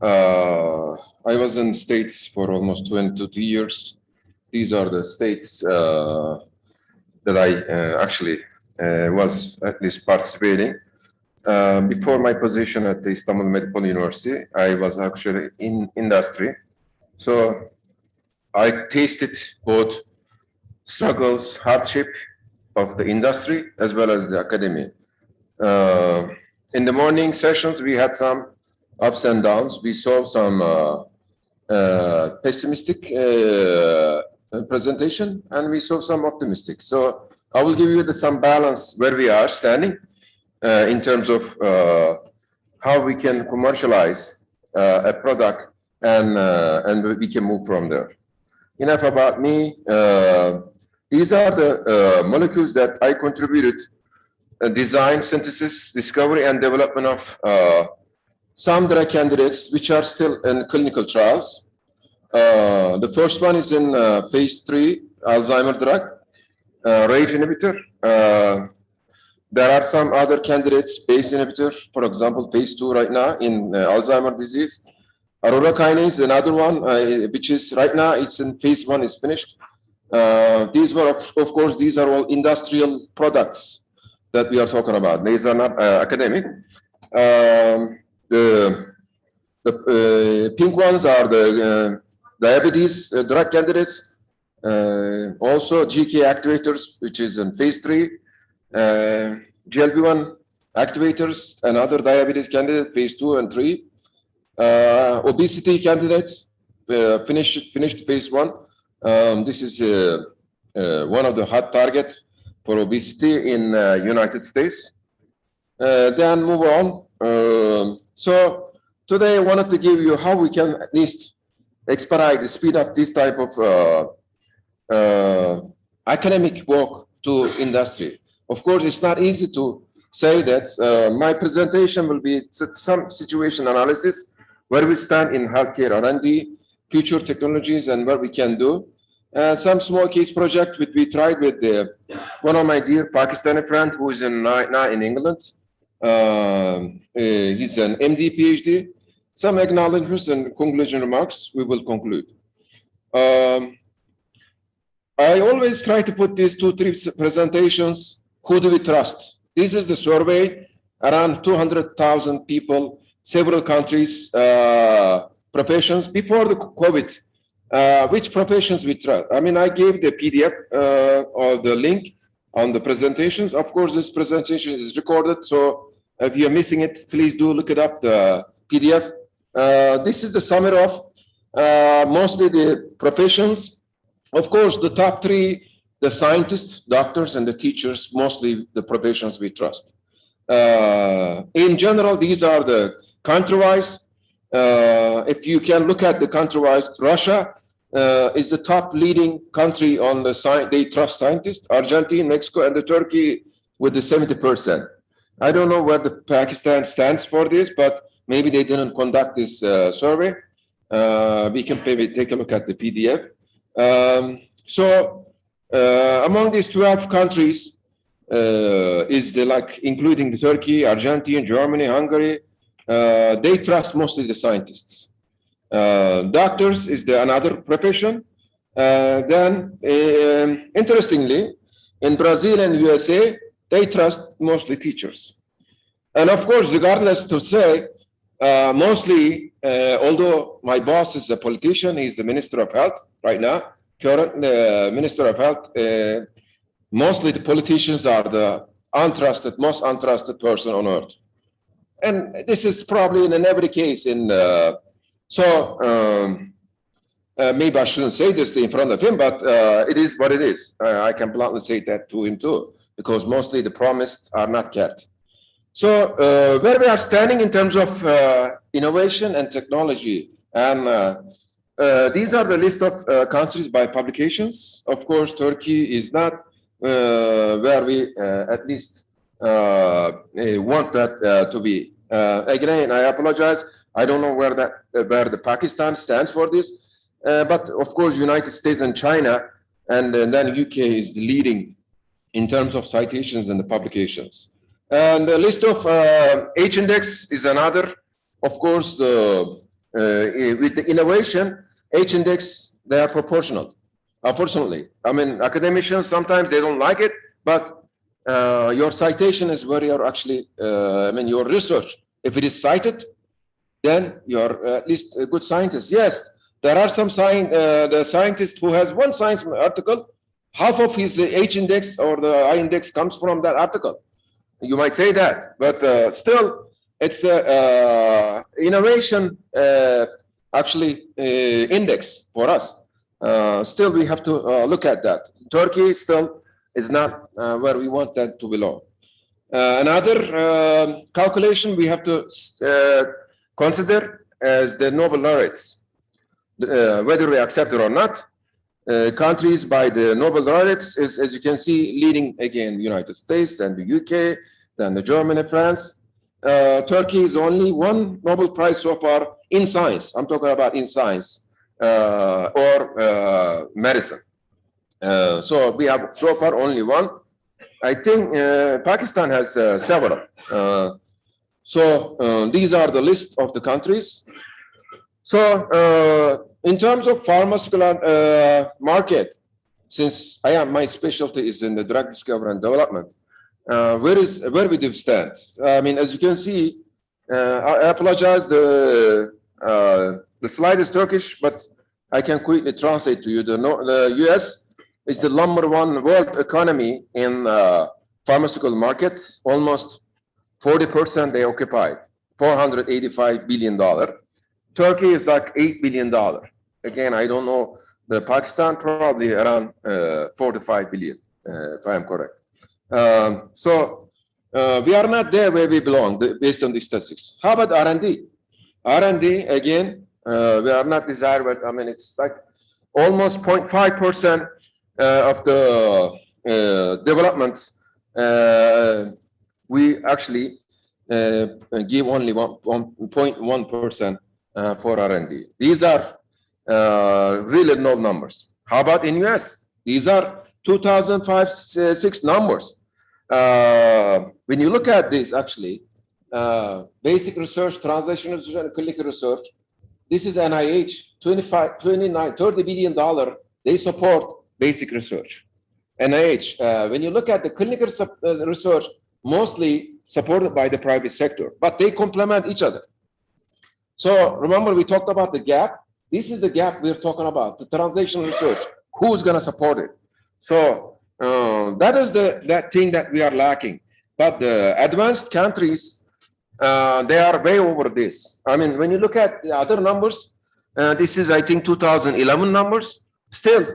I was in States for almost 22 years. These are the states that I actually was at least participating. Before my position at the Istanbul Medical University, I was actually in industry. So I tasted both struggles, hardship of the industry as well as the academy. In the morning sessions, we had some ups and downs. We saw some pessimistic presentation, and we saw some optimistic. So I will give you some balance where we are standing in terms of how we can commercialize a product and we can move from there. Enough about me. These are the molecules that I contributed. Design, synthesis, discovery, and development of some drug candidates which are still in clinical trials. The first one is in phase 3 Alzheimer drug, RAGE inhibitor. There are some other candidates, BACE inhibitor, for example, phase 2 right now in Alzheimer disease. Aurora kinase, another one, which is right now, it's in phase 1, is finished. These were, of course, these are all industrial products that we are talking about. These are not academic. The pink ones are the diabetes drug candidates. Also GK activators, which is in phase 3. GLP-1 activators, another diabetes candidate, phase 2 and 3. Obesity candidates, finished phase 1. This is one of the hot targets for obesity in United States. Then move on. So today I wanted to give you how we can at least expedite, speed up this type of academic work to industry. Of course, it's not easy to say that. My presentation will be some situation analysis, where we stand in healthcare R&D, future technologies, and what we can do. Some small case project which we tried with one of my dear Pakistani friend who is now in England. He's an MD, PhD. Some acknowledgements and conclusion remarks. We will conclude. I always try to put these 2-3 presentations. Who do we trust? This is the survey, around 200,000 people, several countries, professions before the COVID. Which professions we trust? I mean, I gave the PDF or the link on the presentations. Of course, this presentation is recorded, so if you're missing it, please do look it up, the PDF. This is the summary of mostly the professions. Of course, the top 3, the scientists, doctors, and the teachers, mostly the professions we trust. In general, these are the country-wise. If you can look at the country-wise, Russia is the top leading country on the they trust scientists, Argentina, Mexico, and the Turkey with the 70%. I don't know where the Pakistan stands for this, but maybe they didn't conduct this survey. We can maybe take a look at the PDF. Among these 12 countries is including the Turkey, Argentina, Germany, Hungary. They trust mostly the scientists. Doctors is another profession. Then, interestingly, in Brazil and USA, they trust mostly teachers. And of course, regardless to say, mostly, although my boss is a politician, he's the Minister of Health right now, current Minister of Health, mostly the politicians are the most untrusted person on earth. And this is probably in every case maybe I shouldn't say this in front of him, but it is what it is. I can bluntly say that to him too, because mostly the promised are not kept. So where we are standing in terms of innovation and technology, and these are the list of countries by publications. Of course, Turkey is not where we at least want that to be. Again, I apologize. I don't know where the Pakistan stands for this, but of course, United States and China, and then UK is the leading in terms of citations and the publications. And the list of H-index is another. Of course, with the innovation, H-index, they are proportional, unfortunately. I mean, academicians, sometimes they don't like it, but your citation is where you're actually, your research. If it is cited, then you're at least a good scientist. Yes, there are some the scientist who has one science article, half of his H-index or the I-index comes from that article. You might say that, but still, it's innovation index for us. Still, we have to look at that. Turkey still is not where we want that to belong. Another calculation we have to consider as the Nobel laureates, whether we accept it or not. Countries by the Nobel laureates is, as you can see, leading again the United States, then the UK, then the Germany, France. Turkey is only one Nobel Prize so far in science. I'm talking about in science or medicine. So we have so far only one. I think Pakistan has several. These are the list of the countries. So in terms of pharmaceutical market, since my specialty is in the drug discovery and development, where we do stand? I mean, as you can see, I apologize, the slide is Turkish, but I can quickly translate to you. The US is the #1 world economy in pharmaceutical market. Almost 40% they occupy, $485 billion. Turkey is like $8 billion. Again, I don't know. The Pakistan probably around 4 to 5 billion, if I am correct. We are not there where we belong based on the statistics. How about R&D? R&D, again, we are not desired, but I mean, it's like almost 0.5% of the developments. We actually give only 1.1% for R&D. These are really low numbers. How about in US? These are 2005-06 numbers. When you look at this, actually, basic research, translational research, and clinical research. This is NIH, 25, 29, $30 billion. They support basic research. NIH, when you look at the clinical research, mostly supported by the private sector, but they complement each other. So remember, we talked about the gap. This is the gap we're talking about, the translational research. Who's going to support it? So that is that thing that we are lacking. But the advanced countries, they are way over this. I mean, when you look at the other numbers, this is, I think, 2011 numbers. Still,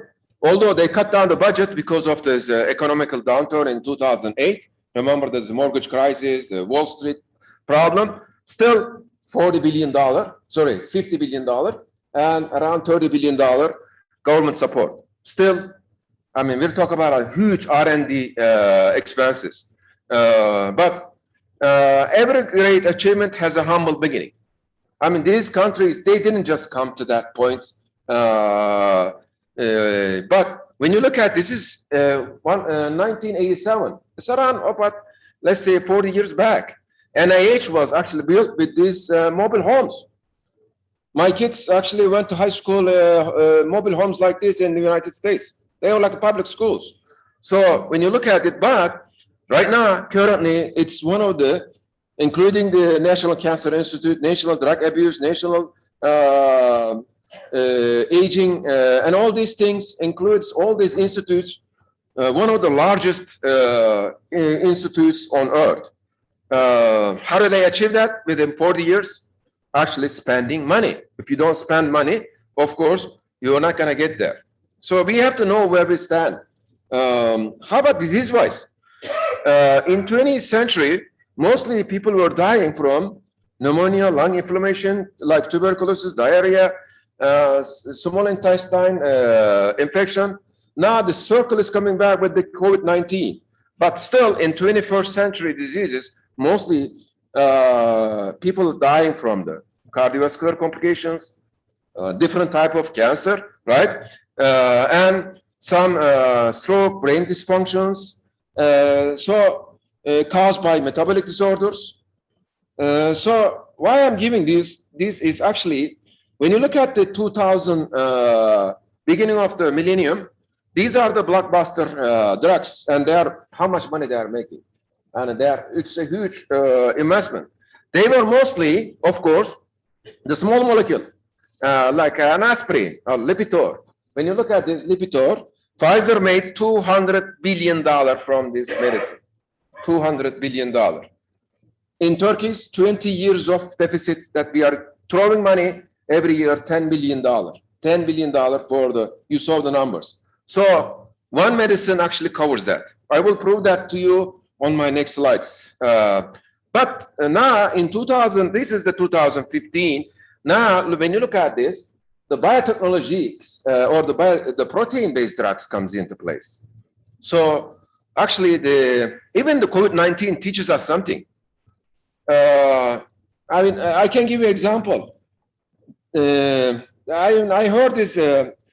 although they cut down the budget because of this economical downturn in 2008, remember there's the mortgage crisis, the Wall Street problem, still $40 billion, sorry, $50 billion, and around $30 billion government support. Still, I mean, we're talking about a huge R&D expenses. But every great achievement has a humble beginning. I mean, these countries, they didn't just come to that point. But when you look at this is 1987, it's around about, let's say, 40 years back. NIH was actually built with these mobile homes. My kids actually went to high school mobile homes like this in the United States. They were like public schools. So when you look at it back, right now, currently, it's one of the, including the National Cancer Institute, National Drug Abuse, National Aging, and all these things includes all these institutes, one of the largest institutes on earth. How do they achieve that within 40 years? Actually spending money. If you don't spend money, of course, you're not going to get there. So we have to know where we stand. How about disease-wise? In 20th century, mostly people were dying from pneumonia, lung inflammation, like tuberculosis, diarrhea, small intestine infection. Now the circle is coming back with the COVID-19. But still, in 21st century diseases, mostly people dying from the cardiovascular complications, different type of cancer, right? And some stroke, brain dysfunctions, caused by metabolic disorders. So why I'm giving this is actually, when you look at the 2000, beginning of the millennium, these are the blockbuster drugs, and they are how much money they are making. And it's a huge investment. They were mostly, of course, the small molecule, like an aspirin or Lipitor. When you look at this Lipitor, Pfizer made $200 billion from this medicine. $200 billion. In Turkey, 20 years of deficit that we are throwing money every year, $10 billion. $10 billion for the, you saw the numbers. So one medicine actually covers that. I will prove that to you on my next slides. But now in 2000, this is the 2015. Now, when you look at this, the biotechnology or the protein-based drugs comes into place. So actually, even the COVID-19 teaches us something. I mean, I can give you an example. I heard this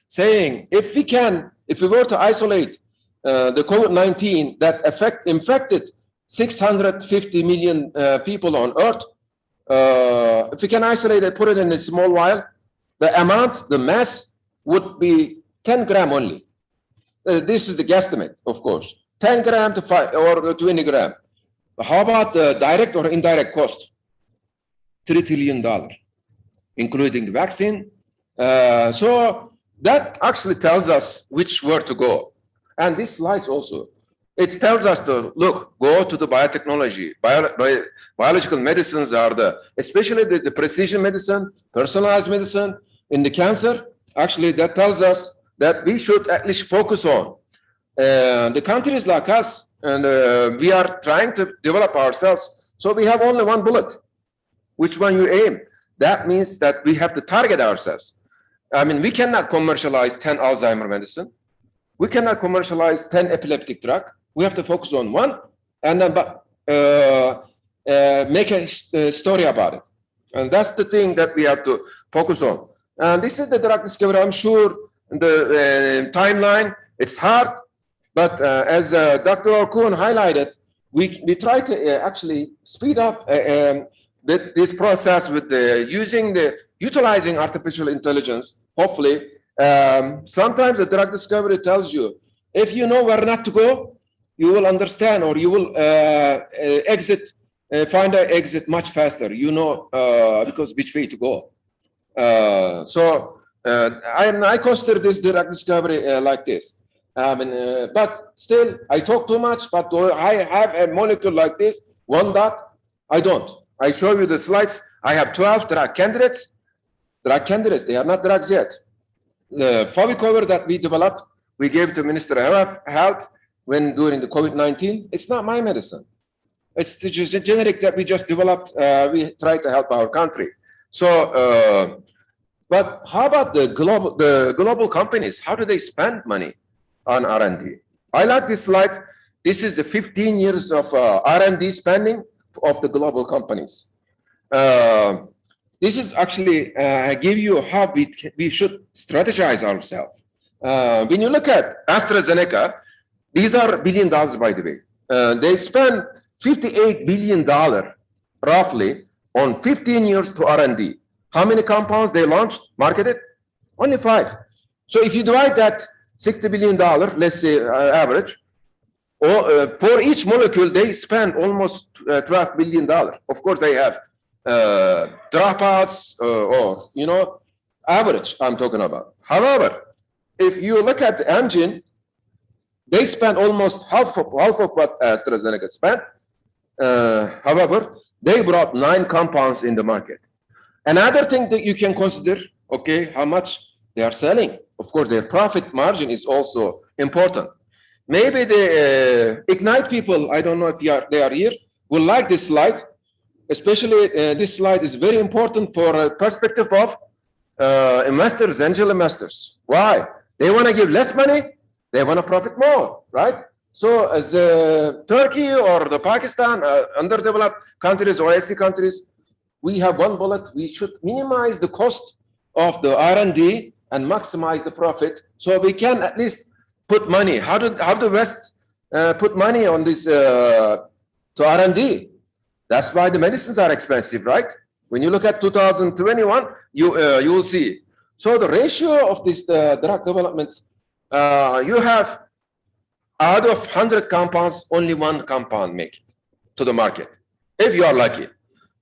saying, if we were to isolate the COVID-19 that infected 650 million people on Earth, if we can isolate it, put it in a small vial, the amount, the mass would be 10 gram only. This is the guesstimate, of course. 10 gram to 5 or 20 gram. How about the direct or indirect cost? $3 trillion, including the vaccine. So that actually tells us where to go. And this slide also, it tells us to look, go to the biotechnology. Biological medicines are especially the precision medicine, personalized medicine in the cancer. Actually, that tells us that we should at least focus on the countries like us, and we are trying to develop ourselves. So we have only one bullet. Which one you aim? That means that we have to target ourselves. I mean, we cannot commercialize 10 Alzheimer medicine. We cannot commercialize 10 epileptic drug. We have to focus on one and then make a story about it. And that's the thing that we have to focus on. And this is the drug discovery. I'm sure the timeline, it's hard, but as Dr. Orkun highlighted, we try to actually speed up this process with utilizing artificial intelligence. Hopefully, sometimes the drug discovery tells you, if you know where not to go, you will understand, or you will find an exit much faster. You know, because which way to go. I consider this drug discovery like this. But still, I talk too much. But do I have a molecule like this, one dot? I don't. I show you the slides. I have 12 drug candidates. Drug candidates, they are not drugs yet. The Favicover that we developed, we gave to Minister of Health during the COVID-19. It's not my medicine. It's just a generic that we just developed. We try to help our country. So, but how about the global companies? How do they spend money on R&D? I like this slide. This is the 15 years of R&D spending of the global companies. This is actually give you how we should strategize ourselves. When you look at AstraZeneca, these are $1 billion, by the way. They spend $58 billion roughly on 15 years to R&D. How many compounds they launched, marketed? Only 5. So if you divide that $60 billion, let's say average, or for each molecule, they spend almost $12 billion. Of course, they have dropouts or, you know, average I'm talking about. However, if you look at Amgen, they spend almost half of what AstraZeneca spent. However, they brought 9 compounds in the market. Another thing that you can consider, okay, how much they are selling. Of course, their profit margin is also important. Maybe the Ignite people, I don't know if they are here, will like this slide. Especially this slide is very important for a perspective of investors, angel investors. Why? They want to give less money, they want to profit more, right? So as Turkey or the Pakistan, underdeveloped countries, OIC countries, we have one bullet. We should minimize the cost of the R&D and maximize the profit, so we can at least put money. How do the West put money on this to R&D? That's why the medicines are expensive, right? When you look at 2021, you will see. So the ratio of this drug development, you have out of 100 compounds, only 1 compound make it to the market, if you are lucky.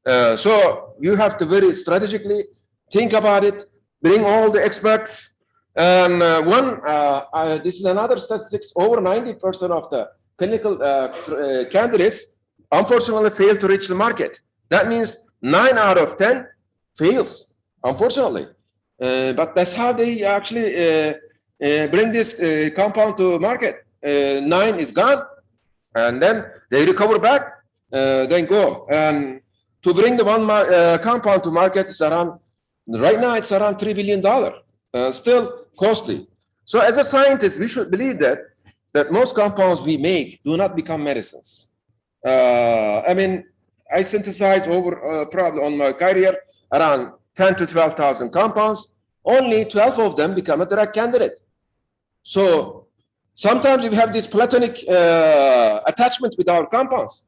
So you have to very strategically think about it, bring all the experts. And this is another statistics, over 90% of the clinical candidates unfortunately fail to reach the market. That means 9 out of 10 fails, unfortunately. But that's how they actually bring this compound to market. 9 is gone, and then they recover back, then go. And to bring the one compound to market is around, right now it's around $3 billion, still costly. So as a scientist, we should believe that most compounds we make do not become medicines. I mean, I synthesize over probably on my career around 10 to 12,000 compounds. Only 12 of them become a drug candidate. So sometimes we have this platonic attachment with our compounds.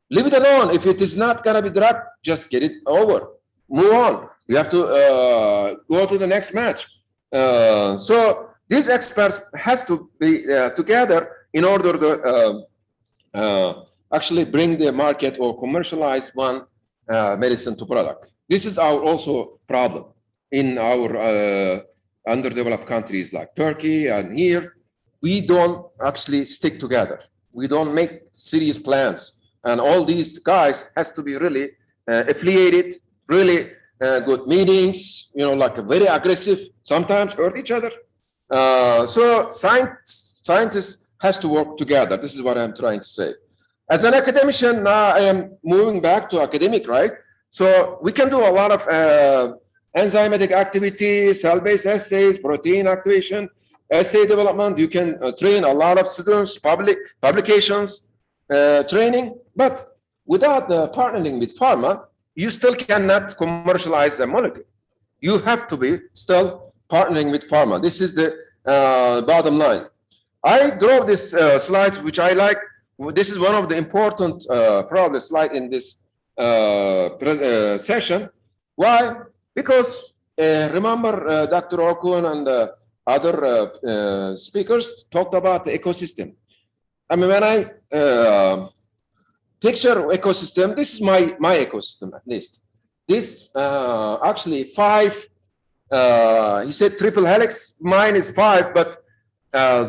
Leave it alone. If it is not going to be drug, just get it over. Move on. You have to go to the next match. So these experts has to be together in order to actually bring the market or commercialize one medicine to product. This is our also problem in our underdeveloped countries like Turkey and here. We don't actually stick together. We don't make serious plans. And all these guys has to be really affiliated, really good meetings, you know, like a very aggressive, sometimes hurt each other. So scientists has to work together. This is what I'm trying to say. As an academician, now I am moving back to academic, right? So we can do a lot of enzymatic activity, cell-based assays, protein activation, assay development. You can train a lot of students, publications, training, but without partnering with pharma, you still cannot commercialize a molecule. You have to be still partnering with pharma. This is the bottom line. I draw this slide, which I like. this is one of the important probably slide in this session. Why? Because remember Dr. Okun and other speakers talked about the ecosystem. I mean, when I picture ecosystem, this is my ecosystem at least. This actually 5, he said triple helix, mine is 5, but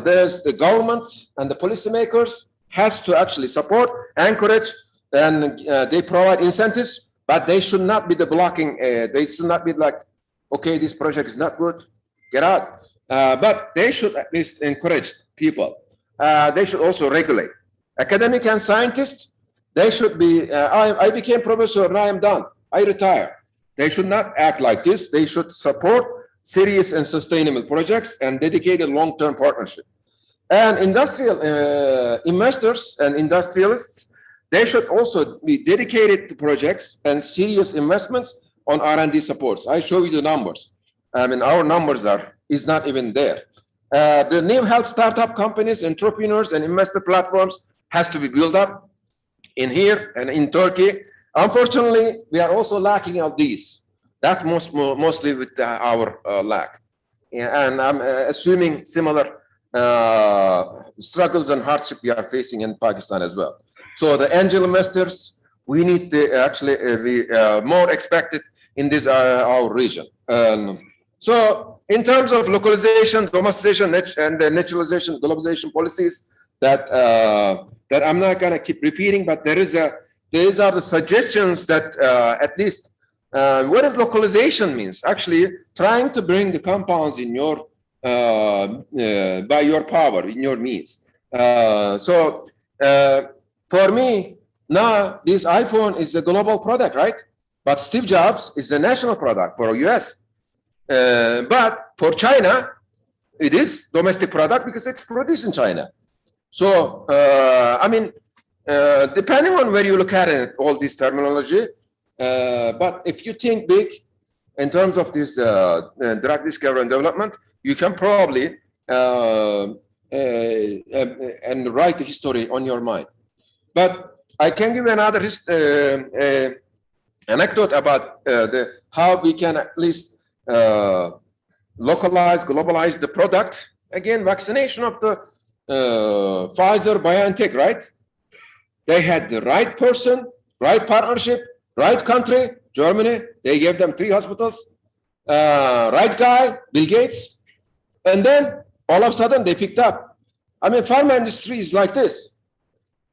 there's the government and the policymakers has to actually support, encourage, and they provide incentives, but they should not be the blocking, they should not be like, okay, this project is not good, get out. But they should at least encourage people. They should also regulate. Academic and scientists, they should be, I became professor, now I'm done, I retire. They should not act like this. They should support serious and sustainable projects and dedicated long-term partnership. And industrial investors and industrialists, they should also be dedicated to projects and serious investments on R&D supports. I show you the numbers. I mean, our numbers is not even there. The new health startup companies, entrepreneurs, and investor platforms has to be built up in here and in Turkey. Unfortunately, we are also lacking of these. That's mostly with our lack. And I'm assuming similar struggles and hardship we are facing in Pakistan as well. So the angel investors, we need to actually be more expected in this our region. So in terms of localization, domestication, and the naturalization, globalization policies that that I'm not going to keep repeating, but these are the suggestions that at least what does localization means? Actually, trying to bring the compounds in your by your power, in your means. So for me, now this iPhone is a global product, right? But Steve Jobs is a national product for US. But for China, it is domestic product because it's produced in China. So, I mean, depending on where you look at it, all this terminology, but if you think big in terms of this drug discovery and development, you can probably and write the history on your mind. But I can give another anecdote about how we can at least localize, globalize the product. Again, vaccination of the Pfizer, BioNTech, right? They had the right person, right partnership, right country, Germany. They gave them 3 hospitals. Right guy, Bill Gates. And then all of a sudden they picked up. I mean, pharma industry is like this.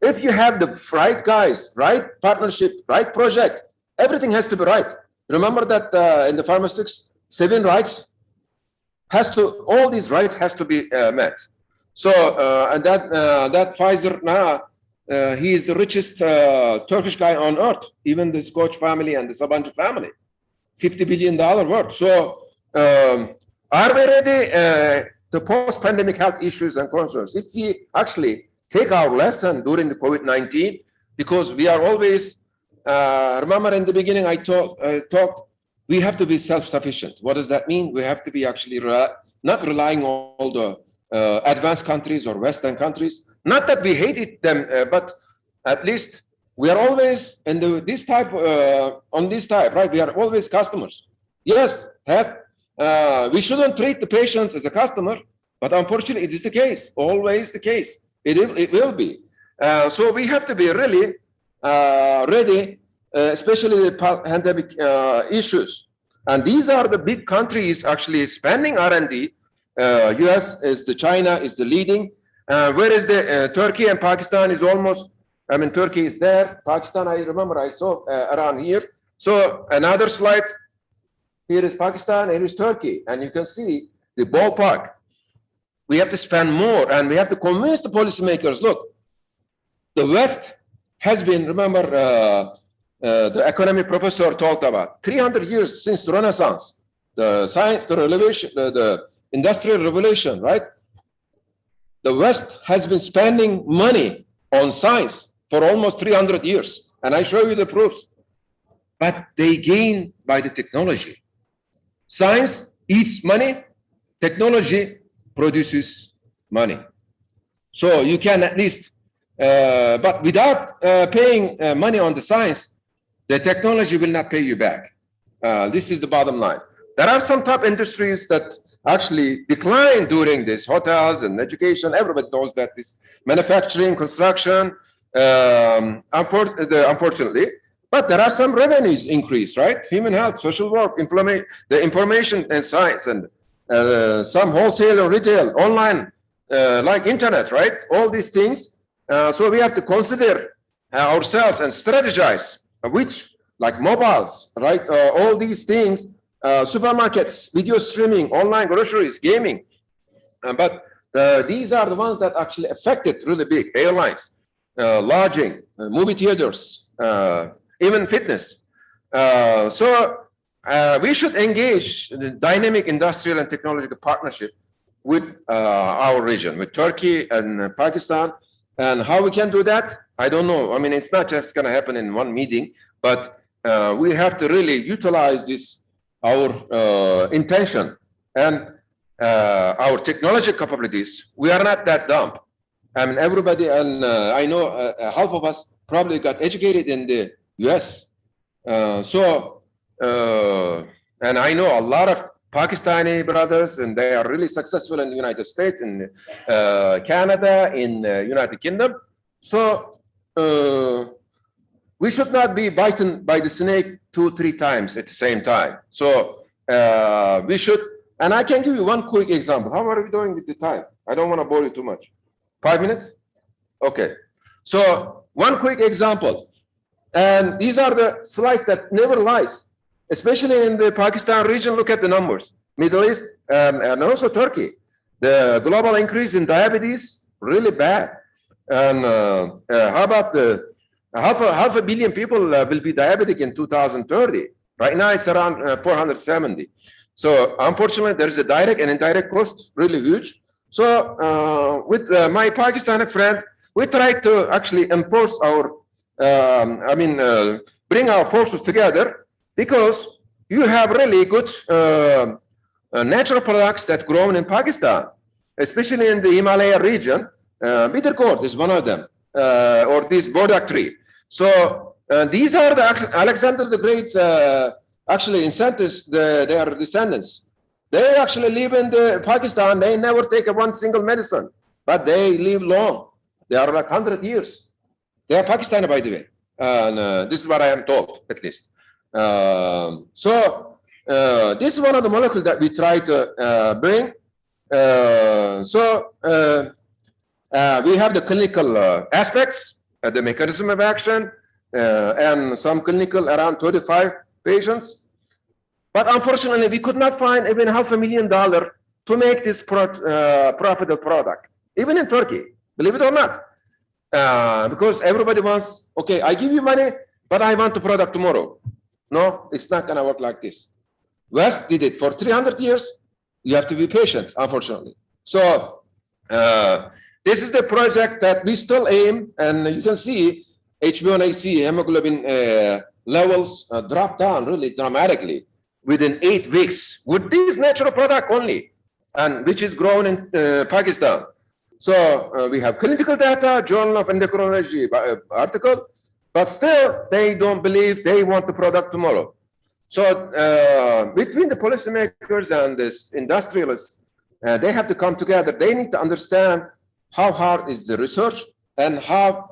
If you have the right guys, right partnership, right project, everything has to be right. Remember that in the pharmaceutics, 7 rights all these rights has to be met. So and that Pfizer now, he is the richest Turkish guy on earth, even the Scotch family and the Sabancı family, $50 billion worth. So are we ready to post-pandemic health issues and concerns? If we actually take our lesson during the COVID-19, because we are always, remember in the beginning I talked, we have to be self-sufficient. What does that mean? We have to be actually not relying on all the advanced countries or Western countries. Not that we hated them, but at least we are always in this type, on this type, right? We are always customers. Yes, we shouldn't treat the patients as a customer, but unfortunately it is the case, always the case. It will be. So we have to be really ready, especially the pandemic issues. And these are the big countries actually spending R&D. US is China is the leading. Whereas the Turkey and Pakistan is almost, I mean, Turkey is there. Pakistan, I remember I saw around here. So another slide. Here is Pakistan, here is Turkey. And you can see the ballpark. We have to spend more and we have to convince the policymakers, look, the West has been, remember, the economy professor talked about 300 years since the Renaissance, the science, the revolution, the industrial revolution, right? The West has been spending money on science for almost 300 years. And I show you the proofs. But they gain by the technology. Science eats money, technology produces money. So you can at least But without paying money on the science, the technology will not pay you back. This is the bottom line. There are some top industries that actually decline during this, hotels and education. Everybody knows that this manufacturing, construction, unfortunately, but there are some revenues increase, right? Human health, social work, the information and science, and some wholesale and retail, online, like internet, right? All these things. So we have to consider ourselves and strategize which, like mobiles, right? All these things, supermarkets, video streaming, online groceries, gaming. But these are the ones that actually affected really big. Airlines, lodging, movie theaters, even fitness. So we should engage in a dynamic industrial and technological partnership with our region, with Turkey and Pakistan. And how we can do that, I don't know. I mean, it's not just going to happen in one meeting, but we have to really utilize this, our intention and our technology capabilities. We are not that dumb. I mean, everybody, and I know half of us probably got educated in the US. And I know a lot of Pakistani brothers, and they are really successful in the United States, in Canada, in the United Kingdom. So we should not be bitten by the snake 2-3 times at the same time. So we should, and I can give you one quick example. How are we doing with the time? I don't want to bore you too much. 5 minutes? Okay. So one quick example. And these are the slides that never lies, especially in the Pakistan region. Look at the numbers. Middle East and also Turkey. The global increase in diabetes, really bad. And how about the half a billion people will be diabetic in 2030. Right now it's around 470. So unfortunately, there is a direct and indirect cost, really huge. So with my Pakistani friend, we try to actually enforce our, bring our forces together, because you have really good natural products that grown in Pakistan, especially in the Himalaya region. Bitter gourd is one of them, or this burdock tree. So these are the Alexander the Great actually incentives, their descendants. They actually live in Pakistan. They never take one single medicine, but they live long. They are like 100 years. They are Pakistani, by the way. And this is what I am told, at least. This is one of the molecules that we try to bring. We have the clinical aspects, the mechanism of action, and some clinical around 35 patients. But unfortunately, we could not find even $500,000 to make this profitable product, even in Turkey, believe it or not. Because everybody wants, okay, I give you money, but I want the product tomorrow. No, it's not going to work like this. West did it for 300 years. You have to be patient, unfortunately. So this is the project that we still aim, and you can see HbA1c hemoglobin levels drop down really dramatically within 8 weeks with this natural product only, and which is grown in Pakistan. So we have clinical data, Journal of Endocrinology article, but still they don't believe, they want the product tomorrow. So between the policymakers and this industrialists, they have to come together. They need to understand how hard is the research and how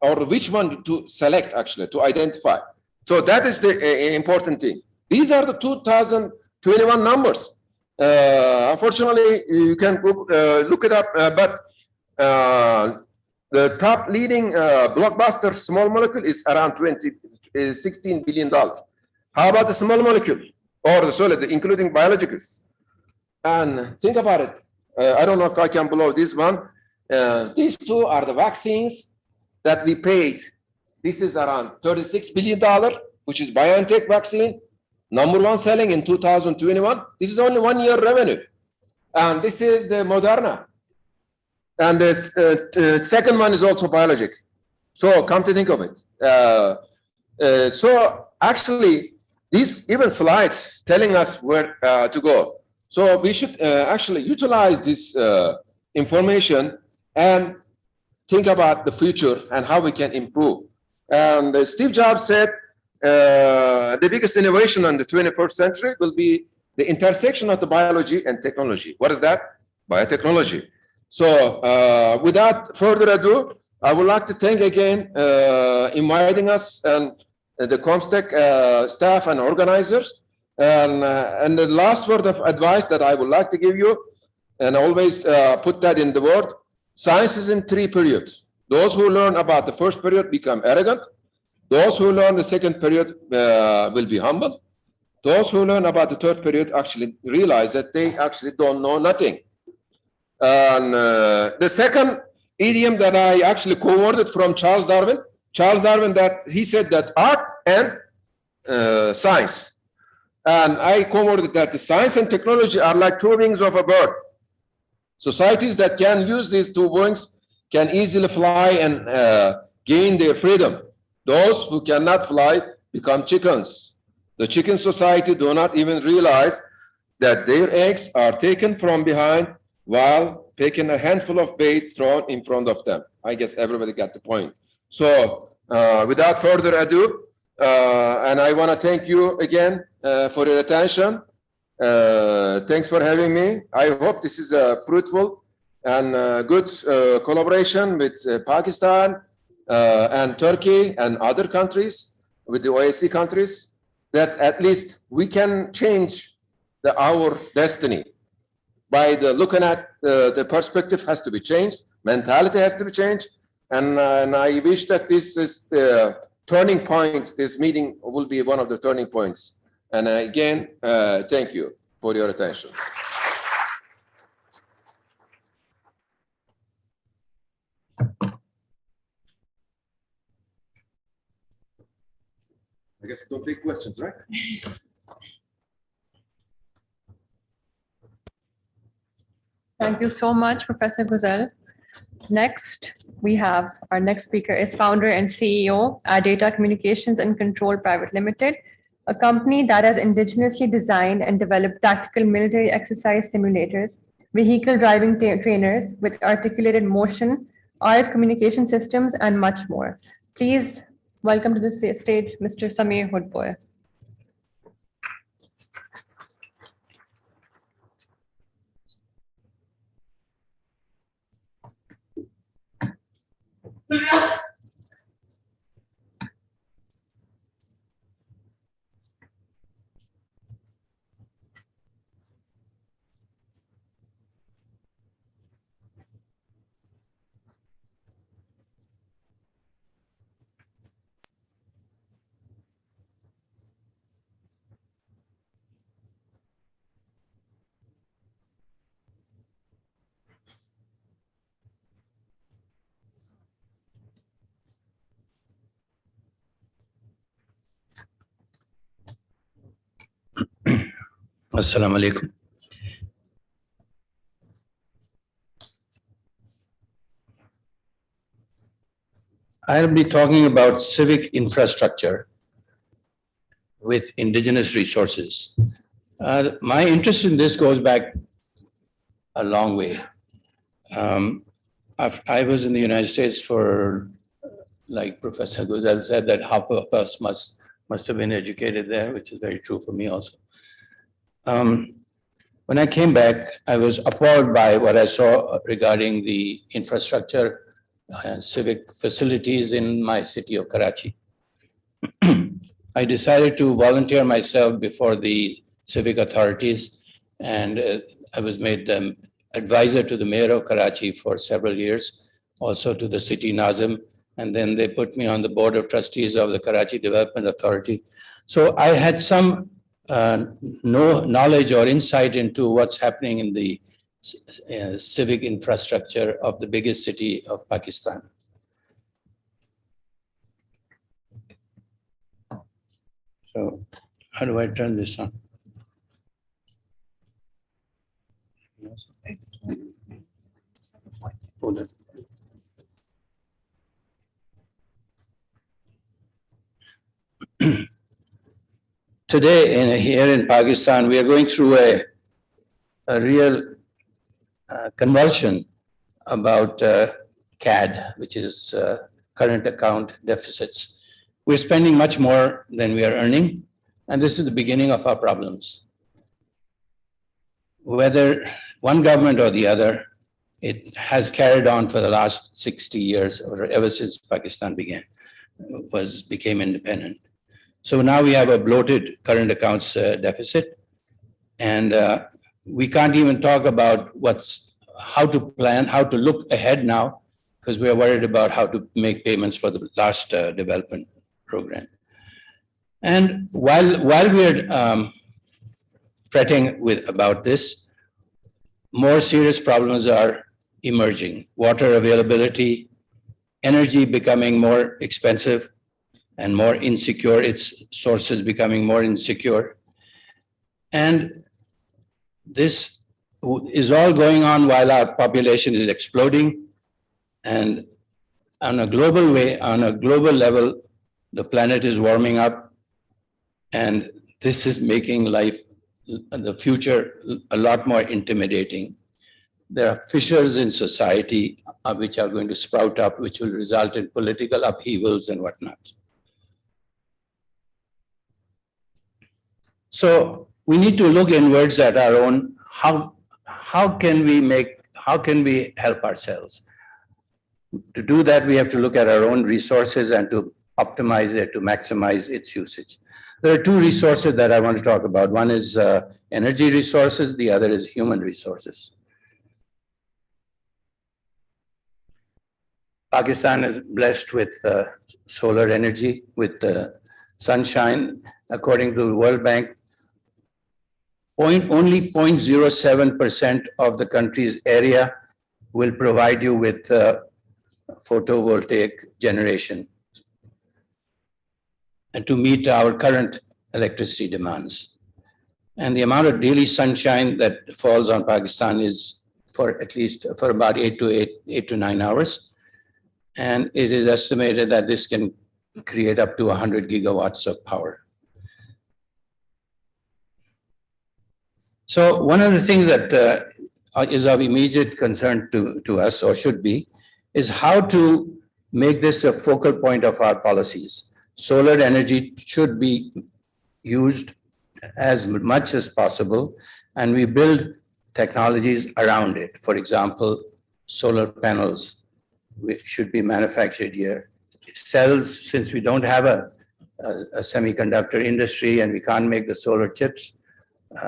or which one to select, actually, to identify. So that is the important thing. These are the 2021 numbers. Unfortunately, you can look it up, but the top leading blockbuster small molecule is around $16 billion. How about the small molecule or the solid, including biologicals? And think about it. I don't know if I can blow this one. These two are the vaccines that we paid. This is around $36 billion, which is BioNTech vaccine, #1 selling in 2021. This is only 1 year revenue. And this is the Moderna. And the second one is also biologic. So come to think of it. So actually, these even slides telling us where to go. So we should actually utilize this information and think about the future and how we can improve. And Steve Jobs said the biggest innovation in the 21st century will be the intersection of the biology and technology. What is that? Biotechnology. So without further ado, I would like to thank again inviting us and the Comstech staff and organizers. And the last word of advice that I would like to give you, and always put that in the word, science is in 3 periods. Those who learn about the first period become arrogant. Those who learn the second period will be humble. Those who learn about the third period actually realize that they actually don't know nothing. And the second idiom that I actually co-worded from Charles Darwin, that he said that art and science. And I co-worded that the science and technology are like 2 wings of a bird. Societies that can use these 2 wings can easily fly and gain their freedom. Those who cannot fly become chickens. The chicken society do not even realize that their eggs are taken from behind while picking a handful of bait thrown in front of them. I guess everybody got the point. So without further ado, and I want to thank you again for your attention. Thanks for having me. I hope this is a fruitful and good collaboration with Pakistan and Turkey and other countries, with the OIC countries, that at least we can change our destiny by looking at the perspective has to be changed, mentality has to be changed, and I wish that this is the turning point. This meeting will be one of the turning points. And again, thank you for your attention. I guess don't take questions, right? Thank you so much, Professor Gazel. Next, we have our next speaker is founder and CEO at Data Communications and Control Private Limited, a company that has indigenously designed and developed tactical military exercise simulators, vehicle driving trainers with articulated motion, RF communication systems, and much more. Please welcome to the stage, Mr. Samir Hudboy. Assalamu alaikum. I'll be talking about civic infrastructure with indigenous resources. My interest in this goes back a long way. I was in the United States for, like Professor Gazel said, that half of us must have been educated there, which is very true for me also. When I came back, I was appalled by what I saw regarding the infrastructure and civic facilities in my city of Karachi. I decided to volunteer myself before the civic authorities, and I was made advisor to the mayor of Karachi for several years, also to the city Nazim, and then they put me on the board of trustees of the Karachi Development Authority. So I had some no knowledge or insight into what's happening in the civic infrastructure of the biggest city of Pakistan. So how do I turn this on? Today, here in Pakistan, we are going through a a real convulsion about CAD, which is current account deficits. We're spending much more than we are earning, and this is the beginning of our problems. Whether one government or the other, it has carried on for the last 60 years, or ever since Pakistan became independent. So now we have a bloated current accounts deficit, and we can't even talk about how to plan, how to look ahead now, because we are worried about how to make payments for the last development program. And while we're fretting about this, more serious problems are emerging. Water availability, energy becoming more expensive and more insecure, its sources becoming more insecure. And this is all going on while our population is exploding. And on a global level, the planet is warming up. And this is making life, the future, a lot more intimidating. There are fissures in society which are going to sprout up, which will result in political upheavals and whatnot. So we need to look inwards at our own, how can we help ourselves? To do that, we have to look at our own resources and to optimize it, to maximize its usage. There are two resources that I want to talk about. One is energy resources, the other is human resources. Pakistan is blessed with solar energy, with sunshine. According to the World Bank, only 0.07% of the country's area will provide you with photovoltaic generation and to meet our current electricity demands. And the amount of daily sunshine that falls on Pakistan is for about 8 to 9 hours. And it is estimated that this can create up to 100 gigawatts of power. So one of the things that is of immediate concern to us, or should be, is how to make this a focal point of our policies. Solar energy should be used as much as possible, and we build technologies around it. For example, solar panels which should be manufactured here. Cells, since we don't have a semiconductor industry and we can't make the solar chips,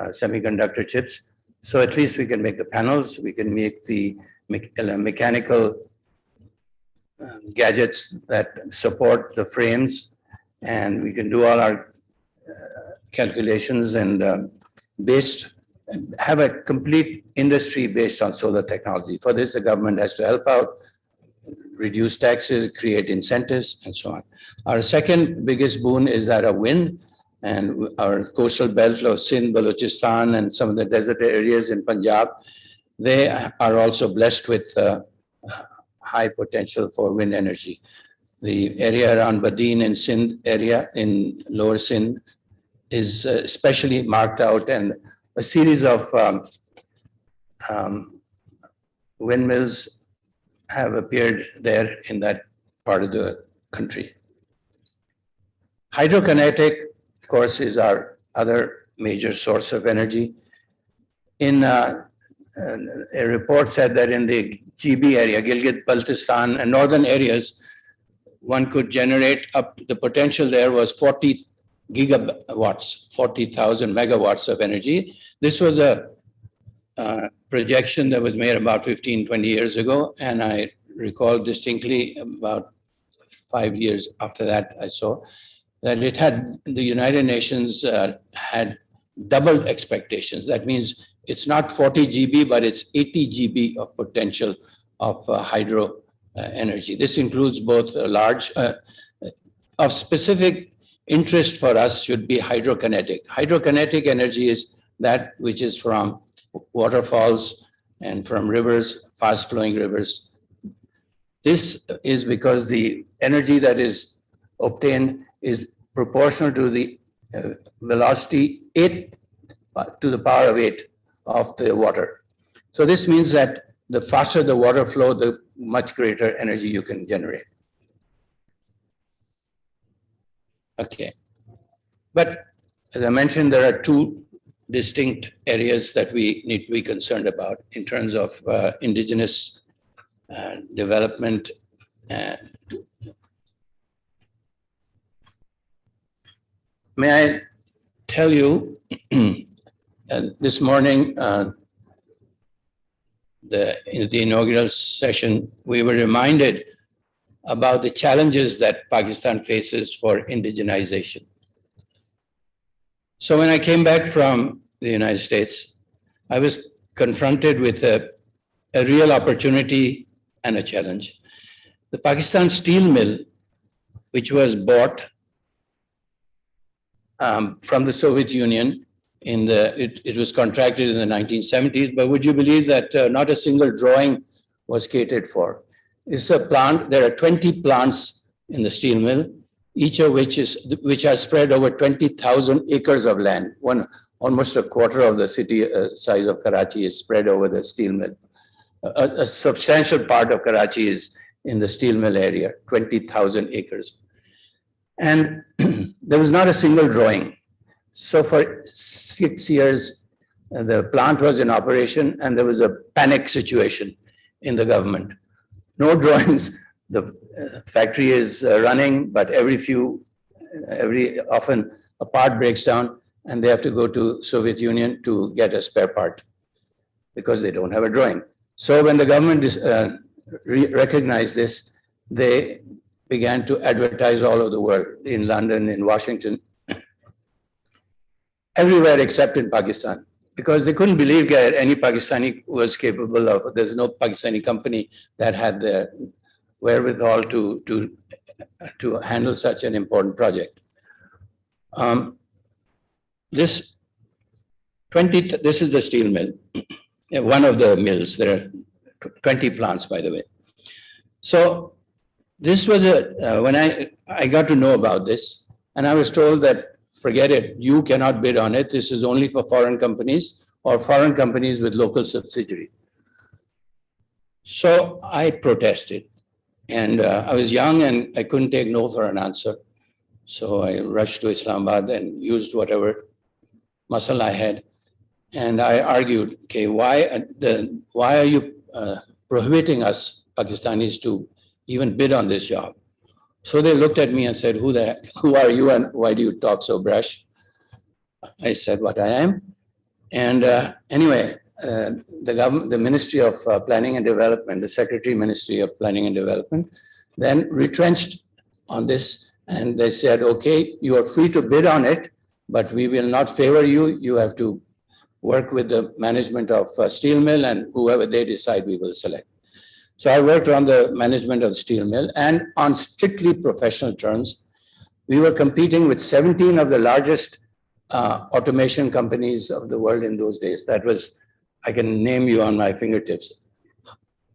semiconductor chips, so at least we can make the panels, we can make the mechanical gadgets that support the frames, and we can do all our calculations and have a complete industry based on solar technology. For this, the government has to help out, reduce taxes, create incentives, and so on. Our second biggest boon is that of wind, and our coastal belt of Sindh, Balochistan, and some of the desert areas in Punjab, they are also blessed with high potential for wind energy. The area around Badin in Sindh area, in lower Sindh, is especially marked out, and a series of windmills have appeared there in that part of the country. Hydrokinetic, of course, is our other major source of energy. In a report said that in the GB area, Gilgit-Baltistan and northern areas, one could generate up to, the potential there was 40 gigawatts, 40,000 megawatts of energy. This was a projection that was made about 15, 20 years ago. And I recall distinctly about 5 years after that, I saw that it had, the United Nations had doubled expectations. That means it's not 40 GB, but it's 80 GB of potential of hydro energy. This includes both large, of specific interest for us should be hydrokinetic. Hydrokinetic energy is that which is from waterfalls and from rivers, fast flowing rivers. This is because the energy that is obtained is proportional to the velocity 8 to the power of 8 of the water. So this means that the faster the water flow, the much greater energy you can generate. Okay. But as I mentioned, there are two distinct areas that we need to be concerned about in terms of indigenous development. May I tell you, this morning, in the inaugural session, we were reminded about the challenges that Pakistan faces for indigenization. So when I came back from the United States, I was confronted with a real opportunity and a challenge. The Pakistan steel mill, which was bought from the Soviet Union it was contracted in the 1970s, but would you believe that not a single drawing was catered for? It's a plant, there are 20 plants in the steel mill, each of which are spread over 20,000 acres of land. Almost a quarter of the city size of Karachi is spread over the steel mill. A substantial part of Karachi is in the steel mill area, 20,000 acres. And there was not a single drawing. So for 6 years, the plant was in operation and there was a panic situation in the government. No drawings, the factory is running, but often a part breaks down and they have to go to Soviet Union to get a spare part because they don't have a drawing. So when the government recognized this, they began to advertise all over the world, in London, in Washington, everywhere except in Pakistan, because they couldn't believe that any Pakistani was capable of, there's no Pakistani company that had the wherewithal to handle such an important project. This is the steel mill, one of the mills. There are 20 plants, by the way. So this was when I got to know about this, and I was told that forget it, you cannot bid on it. This is only for foreign companies or foreign companies with local subsidiary. So I protested, and I was young and I couldn't take no for an answer. So I rushed to Islamabad and used whatever muscle I had. And I argued, okay, why are you prohibiting us Pakistanis to even bid on this job? So they looked at me and said, who are you and why do you talk so brash? I said what I am. And anyway, the Ministry of Planning and Development, the Secretary Ministry of Planning and Development, then retrenched on this. And they said, okay, you are free to bid on it, but we will not favor you. You have to work with the management of steel mill, and whoever they decide we will select. So I worked on the management of the steel mill, and on strictly professional terms, we were competing with 17 of the largest automation companies of the world in those days. That was, I can name you on my fingertips.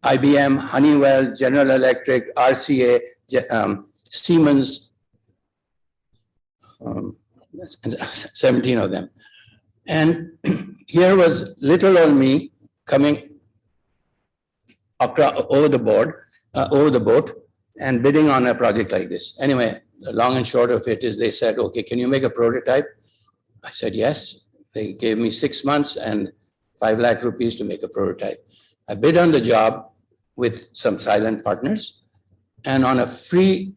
IBM, Honeywell, General Electric, RCA, Siemens, 17 of them. And here was little old me coming over the boat and bidding on a project like this. Anyway, the long and short of it is they said, okay, can you make a prototype? I said, yes. They gave me 6 months and 5 lakh rupees to make a prototype. I bid on the job with some silent partners, and on a free,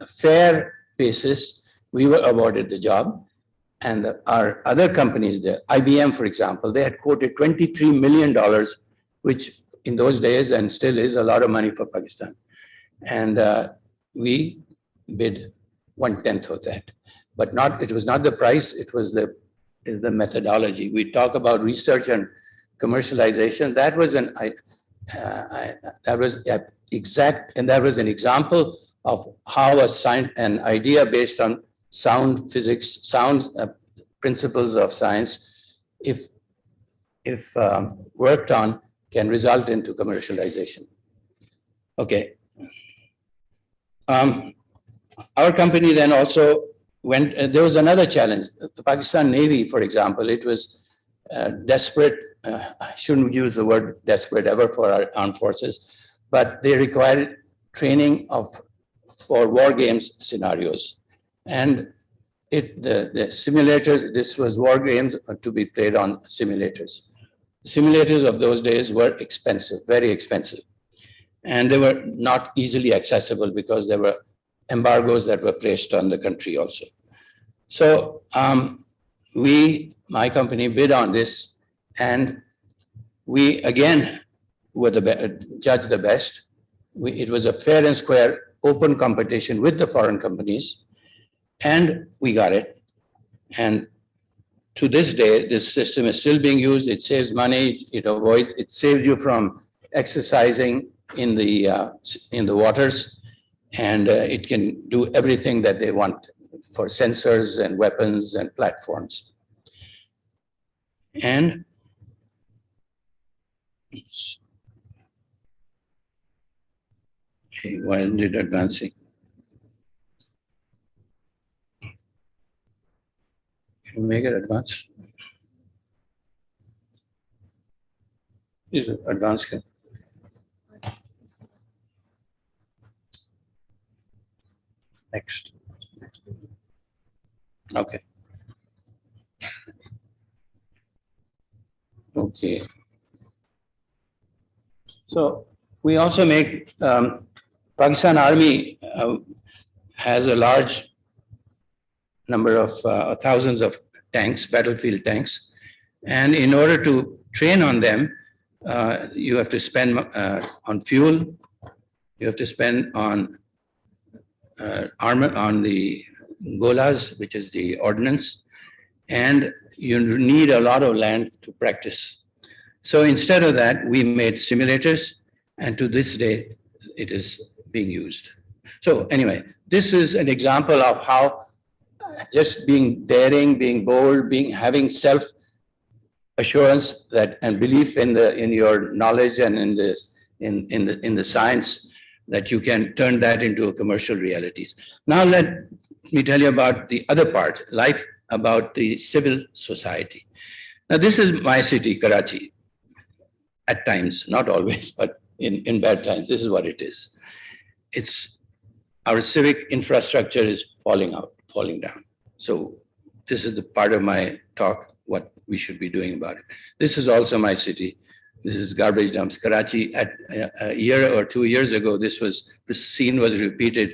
fair basis, we were awarded the job. And our other companies, the IBM, for example, they had quoted $23 million, which in those days and still is a lot of money for Pakistan. And we bid 1/10 of that. But it was not the price, it was the methodology. We talk about research and commercialization. That was an example of how an idea based on sound physics, sound principles of science, if worked on, can result into commercialization. Okay. Our company then also there was another challenge. The Pakistan Navy, for example, it was desperate, I shouldn't use the word desperate ever for our armed forces, but they required training for war games scenarios. And the simulators, this was war games to be played on simulators. Simulators of those days were expensive, very expensive. And they were not easily accessible because there were embargoes that were placed on the country also. So my company bid on this, and we again were judged the best. It was a fair and square open competition with the foreign companies, and we got it. And to this day, this system is still being used. It saves money. It saves you from exercising in the waters, and it can do everything that they want for sensors and weapons and platforms. And okay, why isn't it advancing? Can you make it advance? Is it advanced? Next. Okay. Okay. So we also make, Pakistan Army has a large number of thousands of tanks, battlefield tanks. And in order to train on them, you have to spend on fuel, you have to spend on armor, on the golas, which is the ordnance, and you need a lot of land to practice. So instead of that, we made simulators, and to this day, it is being used. So anyway, this is an example of how just being daring, being bold, having self-assurance that and belief in your knowledge and in the science, that you can turn that into a commercial realities. Now let me tell you about the other part, life about the civil society. Now this is my city, Karachi. At times, not always, but in bad times, this is what it is. It's our civic infrastructure is falling down. So this is the part of my talk, what we should be doing about it. This is also my city. This is garbage dumps. Karachi, at a year or 2 years ago, this scene was repeated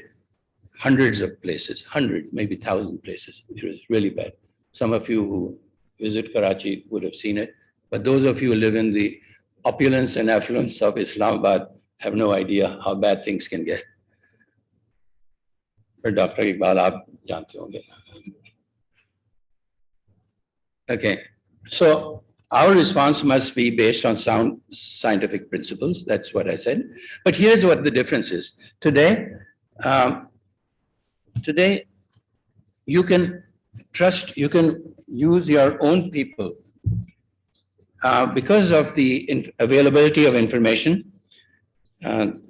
hundreds of places, maybe 1,000 places. It was really bad. Some of you who visit Karachi would have seen it, but those of you who live in the opulence and affluence of Islamabad have no idea how bad things can get. For Dr. Iqbal, aap jante honge. Okay, so our response must be based on sound scientific principles. That's what I said. But here's what the difference is. Today, you can use your own people because of the availability of information. One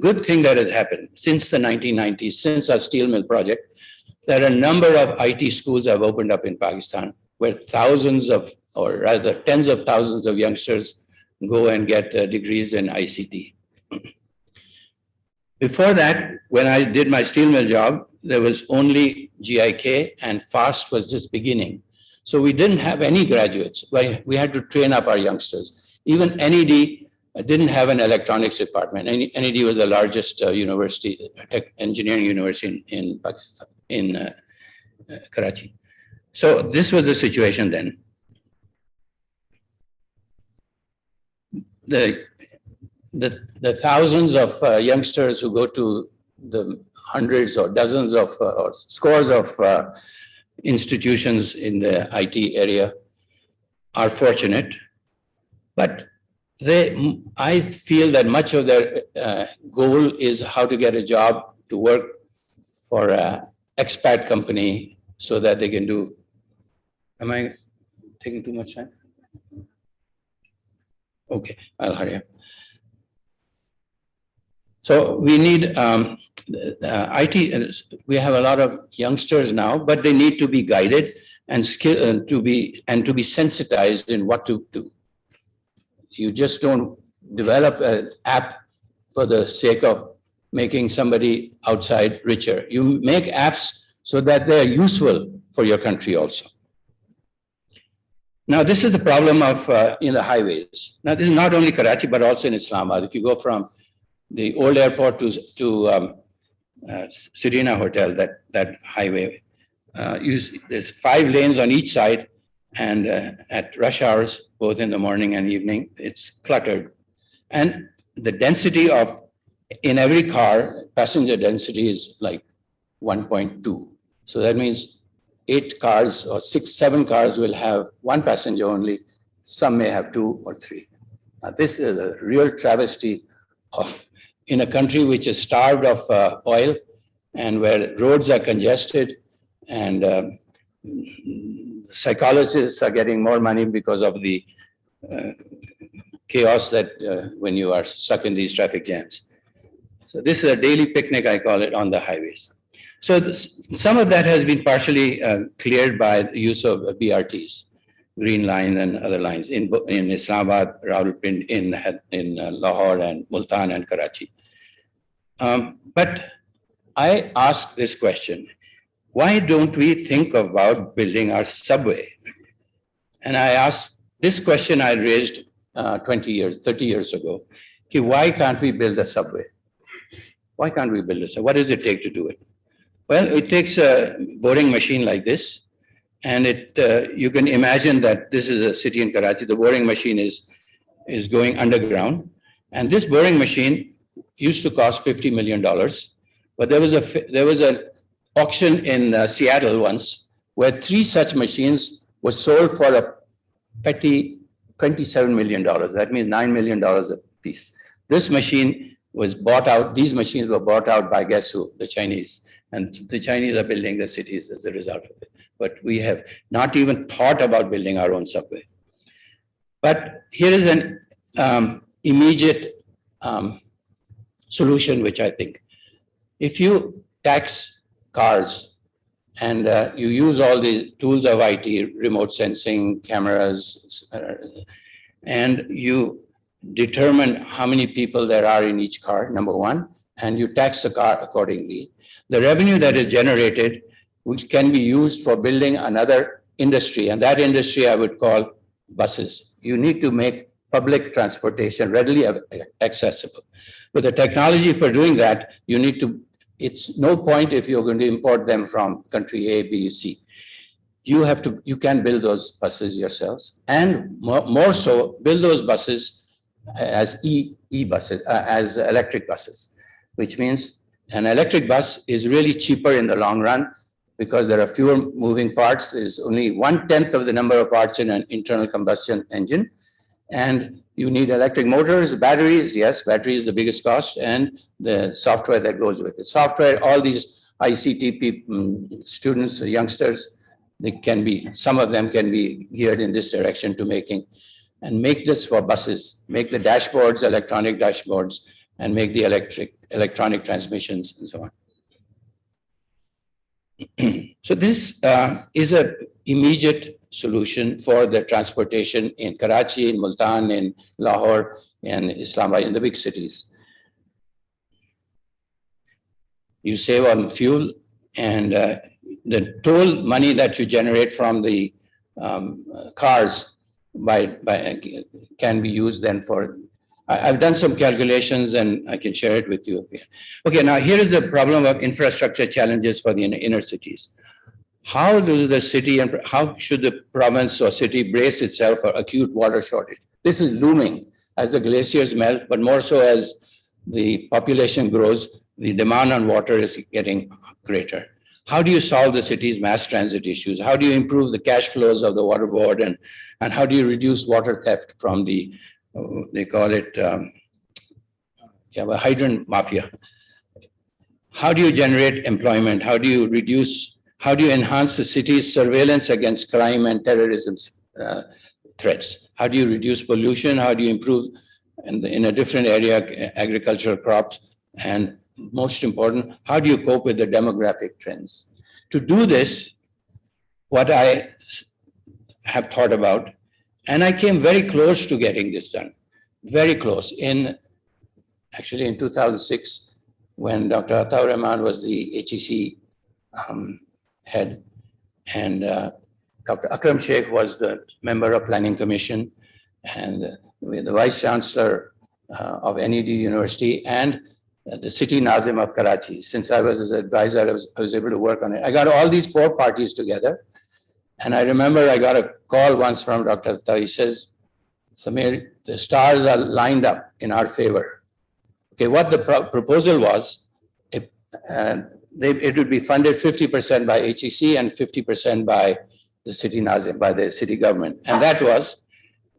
good thing that has happened since the 1990s, since our steel mill project, that a number of IT schools have opened up in Pakistan, where thousands of, or rather tens of thousands of youngsters go and get degrees in ICT. Before that, when I did my steel mill job, there was only GIK and FAST was just beginning. So we didn't have any graduates. We had to train up our youngsters. Even NED didn't have an electronics department. NED was the largest university, engineering university in Pakistan, in Karachi. So this was the situation then. The thousands of youngsters who go to the hundreds or dozens of or scores of institutions in the IT area are fortunate, but I feel that much of their goal is how to get a job to work for an expat company so that they can do. Am I taking too much time? Okay, I'll hurry up. So we need IT. We have a lot of youngsters now, but they need to be guided. and skill to be sensitized in what to do. You just don't develop an app for the sake of making somebody outside richer. You make apps so that they're useful for your country also. Now, this is the problem of in the highways. Now, this is not only Karachi, but also in Islamabad. If you go from the old airport to Serena Hotel, that highway, there's 5 lanes on each side, and at rush hours, both in the morning and evening, it's cluttered. And the density in every car, passenger density is like 1.2. So that means 8 cars or 6, 7 cars will have 1 passenger only. Some may have 2 or 3. Now, this is a real travesty in a country which is starved of oil and where roads are congested, and psychologists are getting more money because of the chaos that when you are stuck in these traffic jams. So this is a daily picnic, I call it, on the highways. So some of that has been partially cleared by the use of BRTs, Green Line and other lines in Islamabad, Rawalpindi, in Lahore and Multan and Karachi. But I ask this question: why don't we think about building our subway? And I asked this question I raised 30 years ago. Okay, why can't we build a subway? Why can't we build a subway? What does it take to do it? Well, it takes a boring machine like this, and you can imagine that this is a city in Karachi. The boring machine is going underground, and this boring machine used to cost $50 million. But there was an auction in Seattle once where 3 such machines were sold for a petty $27 million. That means $9 million a piece. This machine was bought out. These machines were bought out by, guess who? The Chinese. And the Chinese are building the cities as a result of it. But we have not even thought about building our own subway. But here is an immediate solution, which I think, if you tax cars and you use all the tools of IT, remote sensing, cameras, and you determine how many people there are in each car, number one, and you tax the car accordingly, the revenue that is generated, which can be used for building another industry, and that industry I would call buses. You need to make public transportation readily accessible. With the technology for doing that, you need to, it's no point if you're going to import them from country A, B, C. You can build those buses yourselves, and more so, build those buses as e-buses, as electric buses, which means an electric bus is really cheaper in the long run because there are fewer moving parts. There's only 1/10 of the number of parts in an internal combustion engine. And you need electric motors, batteries. Yes, battery is the biggest cost, and the software that goes with it. Software, all these ICT students, youngsters, some of them can be geared in this direction to make this for buses, make the dashboards, electronic dashboards, and make the electronic transmissions and so on. So this is an immediate solution for the transportation in Karachi, in Multan, in Lahore, and Islamabad, in the big cities. You save on fuel, and the toll money that you generate from the cars can be used then for. I've done some calculations and I can share it with you here. Okay, now here is the problem of infrastructure challenges for the inner cities. How do the city and how should the province or city brace itself for acute water shortage? This is looming as the glaciers melt, but more so as the population grows, the demand on water is getting greater. How do you solve the city's mass transit issues? How do you improve the cash flows of the water board, and how do you reduce water theft from the, they call it hydrant mafia? How do you generate employment? How do you enhance the city's surveillance against crime and terrorism threats? How do you reduce pollution? How do you improve in a different area, agricultural crops? And most important, how do you cope with the demographic trends? To do this, what I have thought about. And I came very close to getting this done, very close. Actually, in 2006, when Dr. Ataur Rahman was the HEC head, and Dr. Akram Sheikh was the member of Planning Commission, and the Vice Chancellor of NED University, and the City Nazim of Karachi. Since I was his advisor, I was able to work on it. I got all these four parties together. And I remember I got a call once from Dr. Atta. He says, Samir, the stars are lined up in our favor. Okay, what the proposal was, it would be funded 50% by HEC and 50% by the City Nazim, by the city government. And that was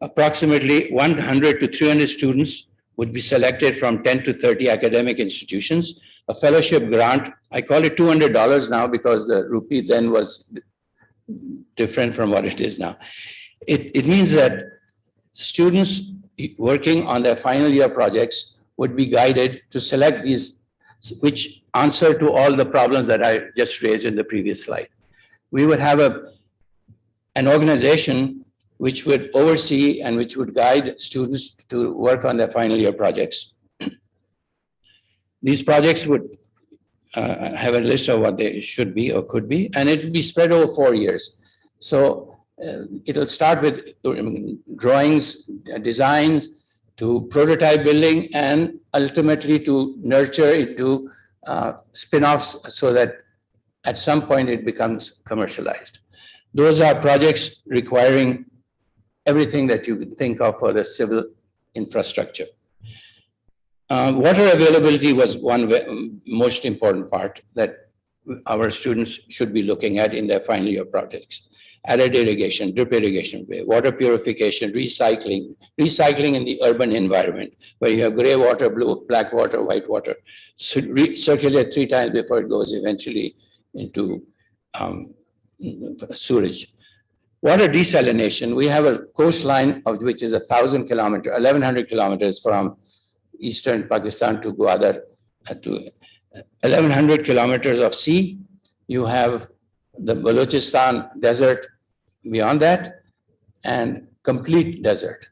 approximately 100 to 300 students would be selected from 10 to 30 academic institutions. A fellowship grant, I call it $200 now because the rupee then was different from what it is now. It means that students working on their final year projects would be guided to select these which answer to all the problems that I just raised in the previous slide. We would have an organization which would oversee and which would guide students to work on their final year projects. These projects would have a list of what they should be or could be, and it would be spread over 4 years. So it'll start with drawings, designs, to prototype building, and ultimately to nurture it to spin-offs so that at some point it becomes commercialized. Those are projects requiring everything that you could think of for the civil infrastructure. Water availability was one most important part that our students should be looking at in their final year projects. Added irrigation, drip irrigation, water purification, recycling in the urban environment, where you have gray water, blue, black water, white water, circulate 3 times before it goes eventually into sewage. Water desalination, we have a coastline of which is 1,000 kilometers, 1,100 kilometers from eastern Pakistan to Gwadar, to 1,100 kilometers of sea. You have the Balochistan desert beyond that, and complete desert.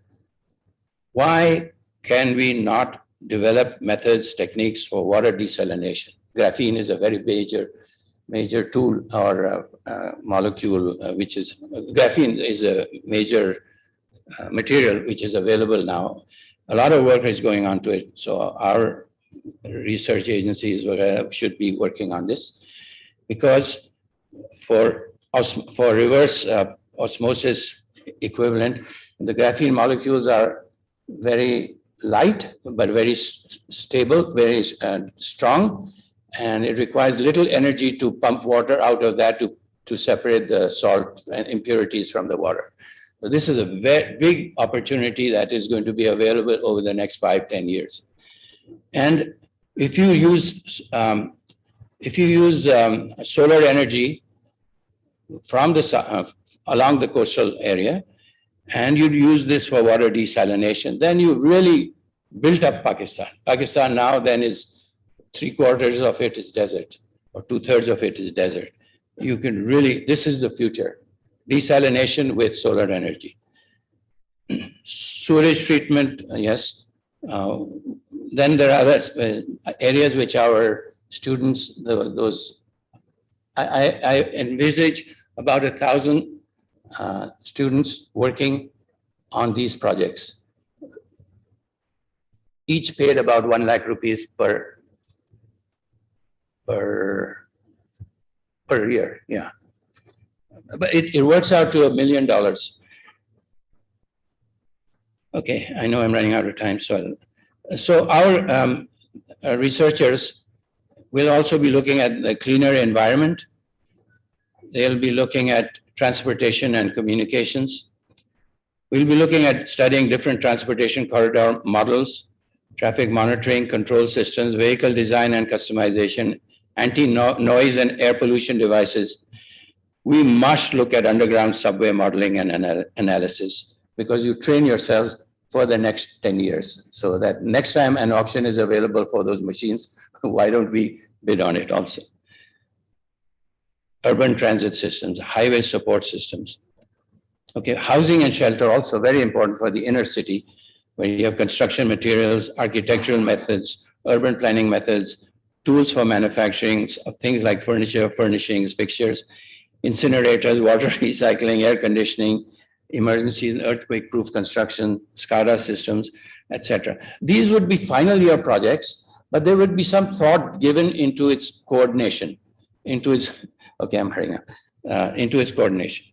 Why can we not develop methods, techniques for water desalination? Graphene is a very major tool or molecule, which is, graphene is a major material which is available now. A lot of work is going on to it. So our research agencies should be working on this, because for reverse osmosis equivalent, the graphene molecules are very light, but very stable, very strong, and it requires little energy to pump water out of that to separate the salt and impurities from the water. So this is a very big opportunity that is going to be available over the next 5-10 years. And if you use solar energy from the along the coastal area, and you'd use this for water desalination, then you really built up Pakistan. Pakistan now then is 3/4 of it is desert, or 2/3 of it is desert. You can really, this is the future. Desalination with solar energy. Sewage treatment, yes. Then there are other areas which our students, I envisage about 1,000 students working on these projects. Each paid about 1 lakh rupees per year, yeah. But it works out to $1 million. Okay, I know I'm running out of time, so our researchers will also be looking at the cleaner environment. They'll be looking at transportation and communications. We'll be looking at studying different transportation corridor models, traffic monitoring, control systems, vehicle design and customization, anti-noise and air pollution devices. We must look at underground subway modeling and analysis, because you train yourselves for the next 10 years. So that next time an auction is available for those machines, why don't we bid on it also? Urban transit systems, highway support systems. Okay, housing and shelter also very important for the inner city, where you have construction materials, architectural methods, urban planning methods, tools for manufacturing of things like furniture, furnishings, fixtures, incinerators, water recycling, air conditioning, emergency and earthquake-proof construction, SCADA systems, etc. These would be final year projects, but there would be some thought given into its coordination, into its, okay, I'm hurrying up, into its coordination.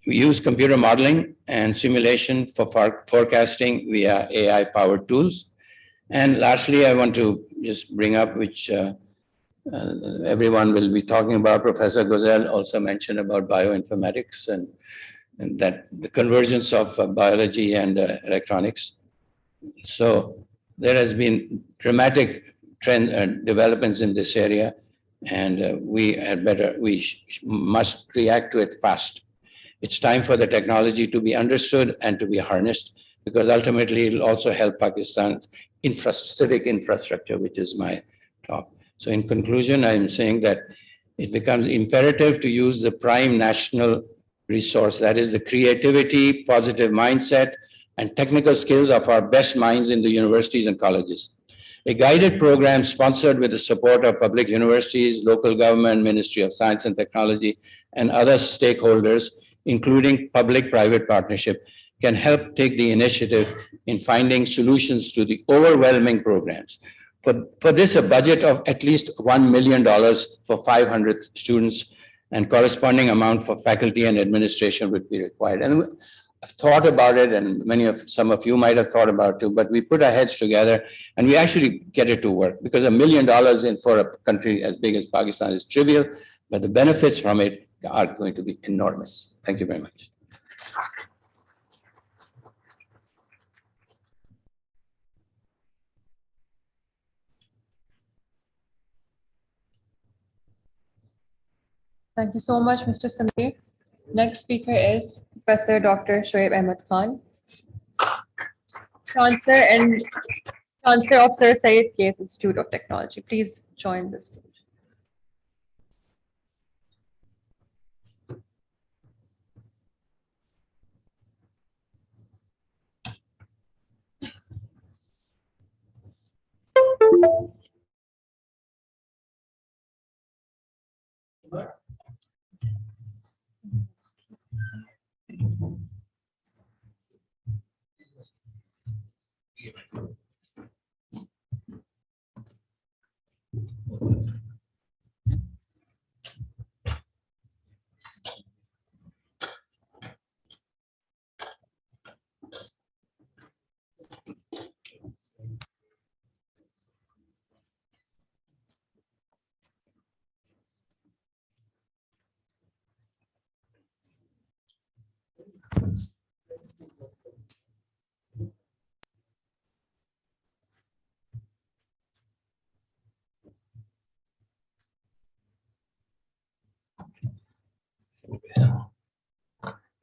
We use computer modeling and simulation for forecasting via AI-powered tools. And lastly, I want to just bring up, which everyone will be talking about. Professor Gazel also mentioned about bioinformatics and that the convergence of biology and electronics. So there has been dramatic trend developments in this area, and we must react to it fast. It's time for the technology to be understood and to be harnessed, because ultimately it will also help Pakistan's civic infrastructure, which is my talk. So in conclusion, I'm saying that it becomes imperative to use the prime national resource, that is the creativity, positive mindset, and technical skills of our best minds in the universities and colleges. A guided program sponsored with the support of public universities, local government, Ministry of Science and Technology, and other stakeholders, including public-private partnership, can help take the initiative in finding solutions to the overwhelming programs. For this, a budget of at least $1 million for 500 students and corresponding amount for faculty and administration would be required. And I've thought about it, and some of you might have thought about it too, but we put our heads together and we actually get it to work, because $1 million for a country as big as Pakistan is trivial, but the benefits from it are going to be enormous. Thank you very much. Thank you so much, Mr. Samir. Next speaker is Professor Dr. Shoaib Ahmed Khan, Chancellor of Sir Syed Case Institute of Technology. Please join the stage.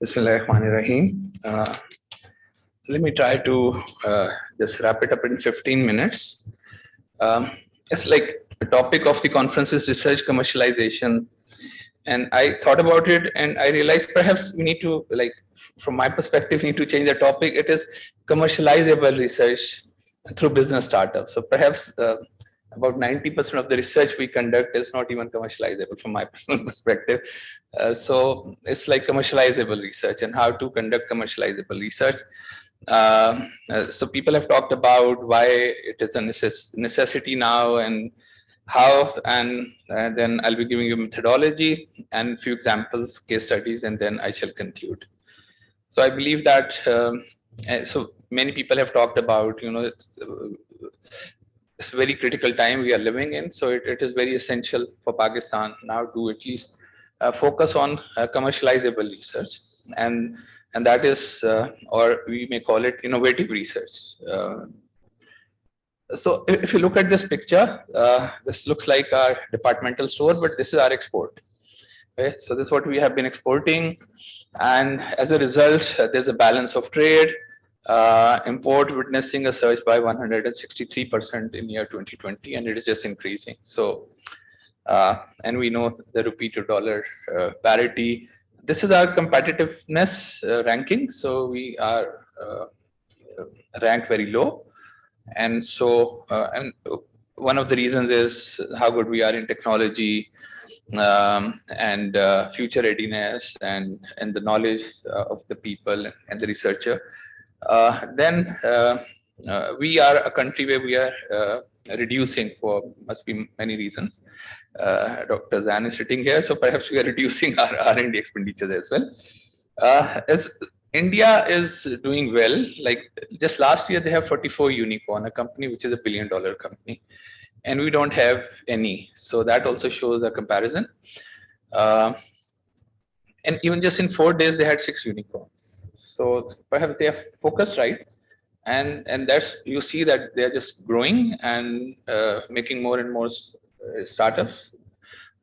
Bismillahirrahmanirrahim. So let me try to just wrap it up in 15 minutes. It's like the topic of the conference is research commercialization. And I thought about it and I realized perhaps we need to, like, from my perspective, we need to change the topic. It is commercializable research through business startups. So perhaps about 90% of the research we conduct is not even commercializable from my personal perspective. So it's like commercializable research and how to conduct commercializable research. So people have talked about why it is a necessity now and how, and then I'll be giving you methodology and a few examples, case studies, and then I shall conclude. So I believe that, so many people have talked about, it's a very critical time we are living in. So it is very essential for Pakistan now to at least focus on commercializable research. And that is, or we may call it innovative research. So if you look at this picture, this looks like our departmental store, but this is our export. Okay? So this is what we have been exporting. And as a result, there's a balance of trade. Import witnessing a surge by 163% in year 2020, and it is just increasing. So, and we know the rupee to dollar parity, this is our competitiveness ranking. So we are ranked very low. And so, and one of the reasons is how good we are in technology and future readiness and the knowledge of the people and the researcher. Then we are a country where we are reducing for must be many reasons. Dr. Zan is sitting here, so perhaps we are reducing our R&D expenditures as well. As India is doing well, like just last year they have 44 unicorn, a company which is $1 billion company, and we don't have any. So that also shows a comparison. And even just in 4 days, they had 6 unicorns. So perhaps they are focused right. And that's, you see that they're just growing and making more and more startups.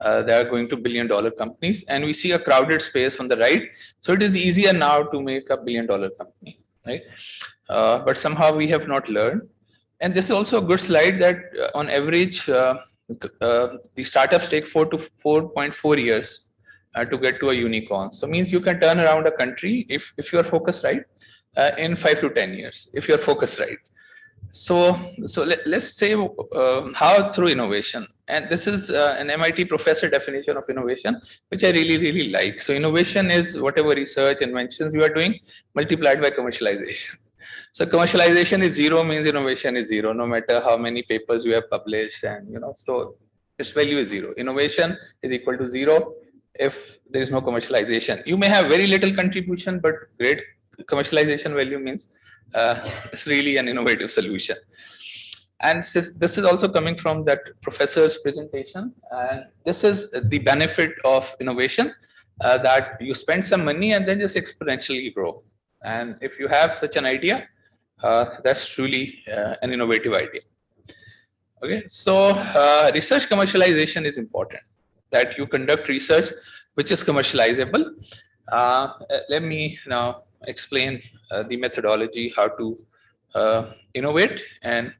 They are going to $1 billion companies, and we see a crowded space on the right. So it is easier now to make a $1 billion company, right? But somehow we have not learned. And this is also a good slide that on average, the startups take 4 to 4.4 years to get to a unicorn. So it means you can turn around a country if you are focused right in 5 to 10 years, if you are focused right. So let's say how through innovation. And this is an MIT professor definition of innovation, which I really, really like. So innovation is whatever research inventions you are doing multiplied by commercialization. So commercialization is 0 means innovation is 0, no matter how many papers you have published, and so its value is 0. Innovation is equal to 0 if there is no commercialization. You may have very little contribution, but great commercialization value means it's really an innovative solution. And this is also coming from that professor's presentation. And this is the benefit of innovation, that you spend some money and then just exponentially grow. And if you have such an idea, that's truly an innovative idea. Okay, so research commercialization is important, that you conduct research which is commercializable. Let me now explain the methodology, how to innovate. And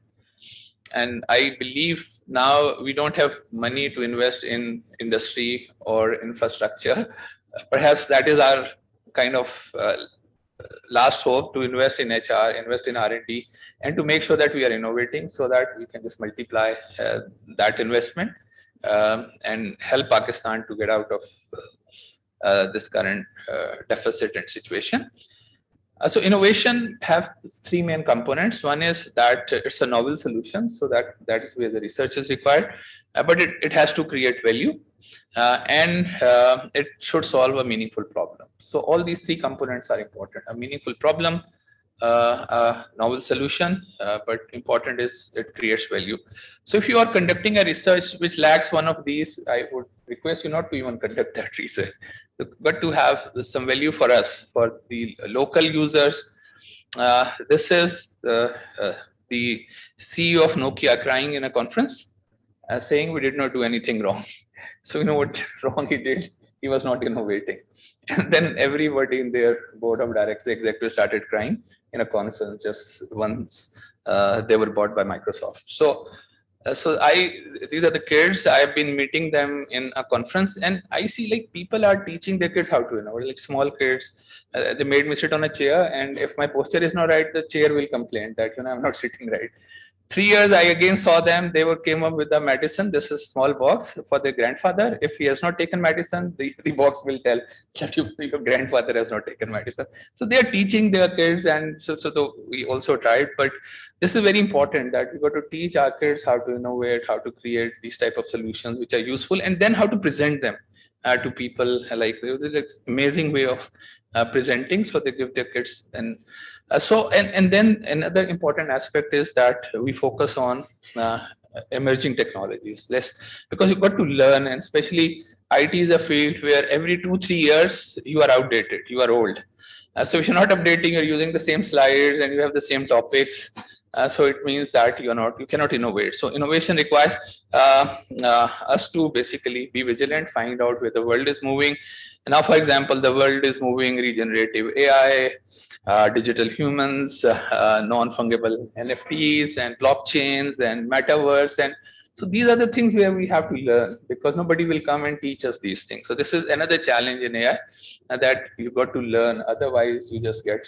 I believe now we don't have money to invest in industry or infrastructure. Perhaps that is our kind of last hope, to invest in HR, invest in R&D, and to make sure that we are innovating so that we can just multiply that investment and help Pakistan to get out of this current deficit and situation. So innovation have 3 main components. One is that it's a novel solution, so that is where the research is required, but it has to create value, and it should solve a meaningful problem. So all these 3 components are important: a meaningful problem, a novel solution, but important is it creates value. So if you are conducting a research which lacks one of these, I would request you not to even conduct that research, but to have some value for us, for the local users. This is the CEO of Nokia crying in a conference, saying we did not do anything wrong. So you know what wrong he did? He was not innovating. And then everybody in their board of directors, executives started crying in a conference just once they were bought by Microsoft. So these are the kids. I have been meeting them in a conference, and I see like people are teaching their kids how to innovate, like small kids. They made me sit on a chair, and if my posture is not right, the chair will complain that I'm not sitting right. 3 years, I again saw them. They came up with the medicine. This is small box for their grandfather. If he has not taken medicine, the box will tell that your grandfather has not taken medicine. So they are teaching their kids, and so we also tried. But this is very important, that we got to teach our kids how to innovate, how to create these type of solutions which are useful, and then how to present them to people. Like it was an amazing way of presenting. So they give their kids and. And then another important aspect is that we focus on emerging technologies, because you've got to learn, and especially IT is a field where every 2-3 years you are outdated, you are old. So if you're not updating, you're using the same slides and you have the same topics. So it means that you cannot innovate. So innovation requires us to basically be vigilant, find out where the world is moving. And now, for example, the world is moving regenerative AI, digital humans, non-fungible NFTs and blockchains and metaverse. And So these are the things where we have to learn, because nobody will come and teach us these things. So this is another challenge in AI, that you got to learn. Otherwise, you just get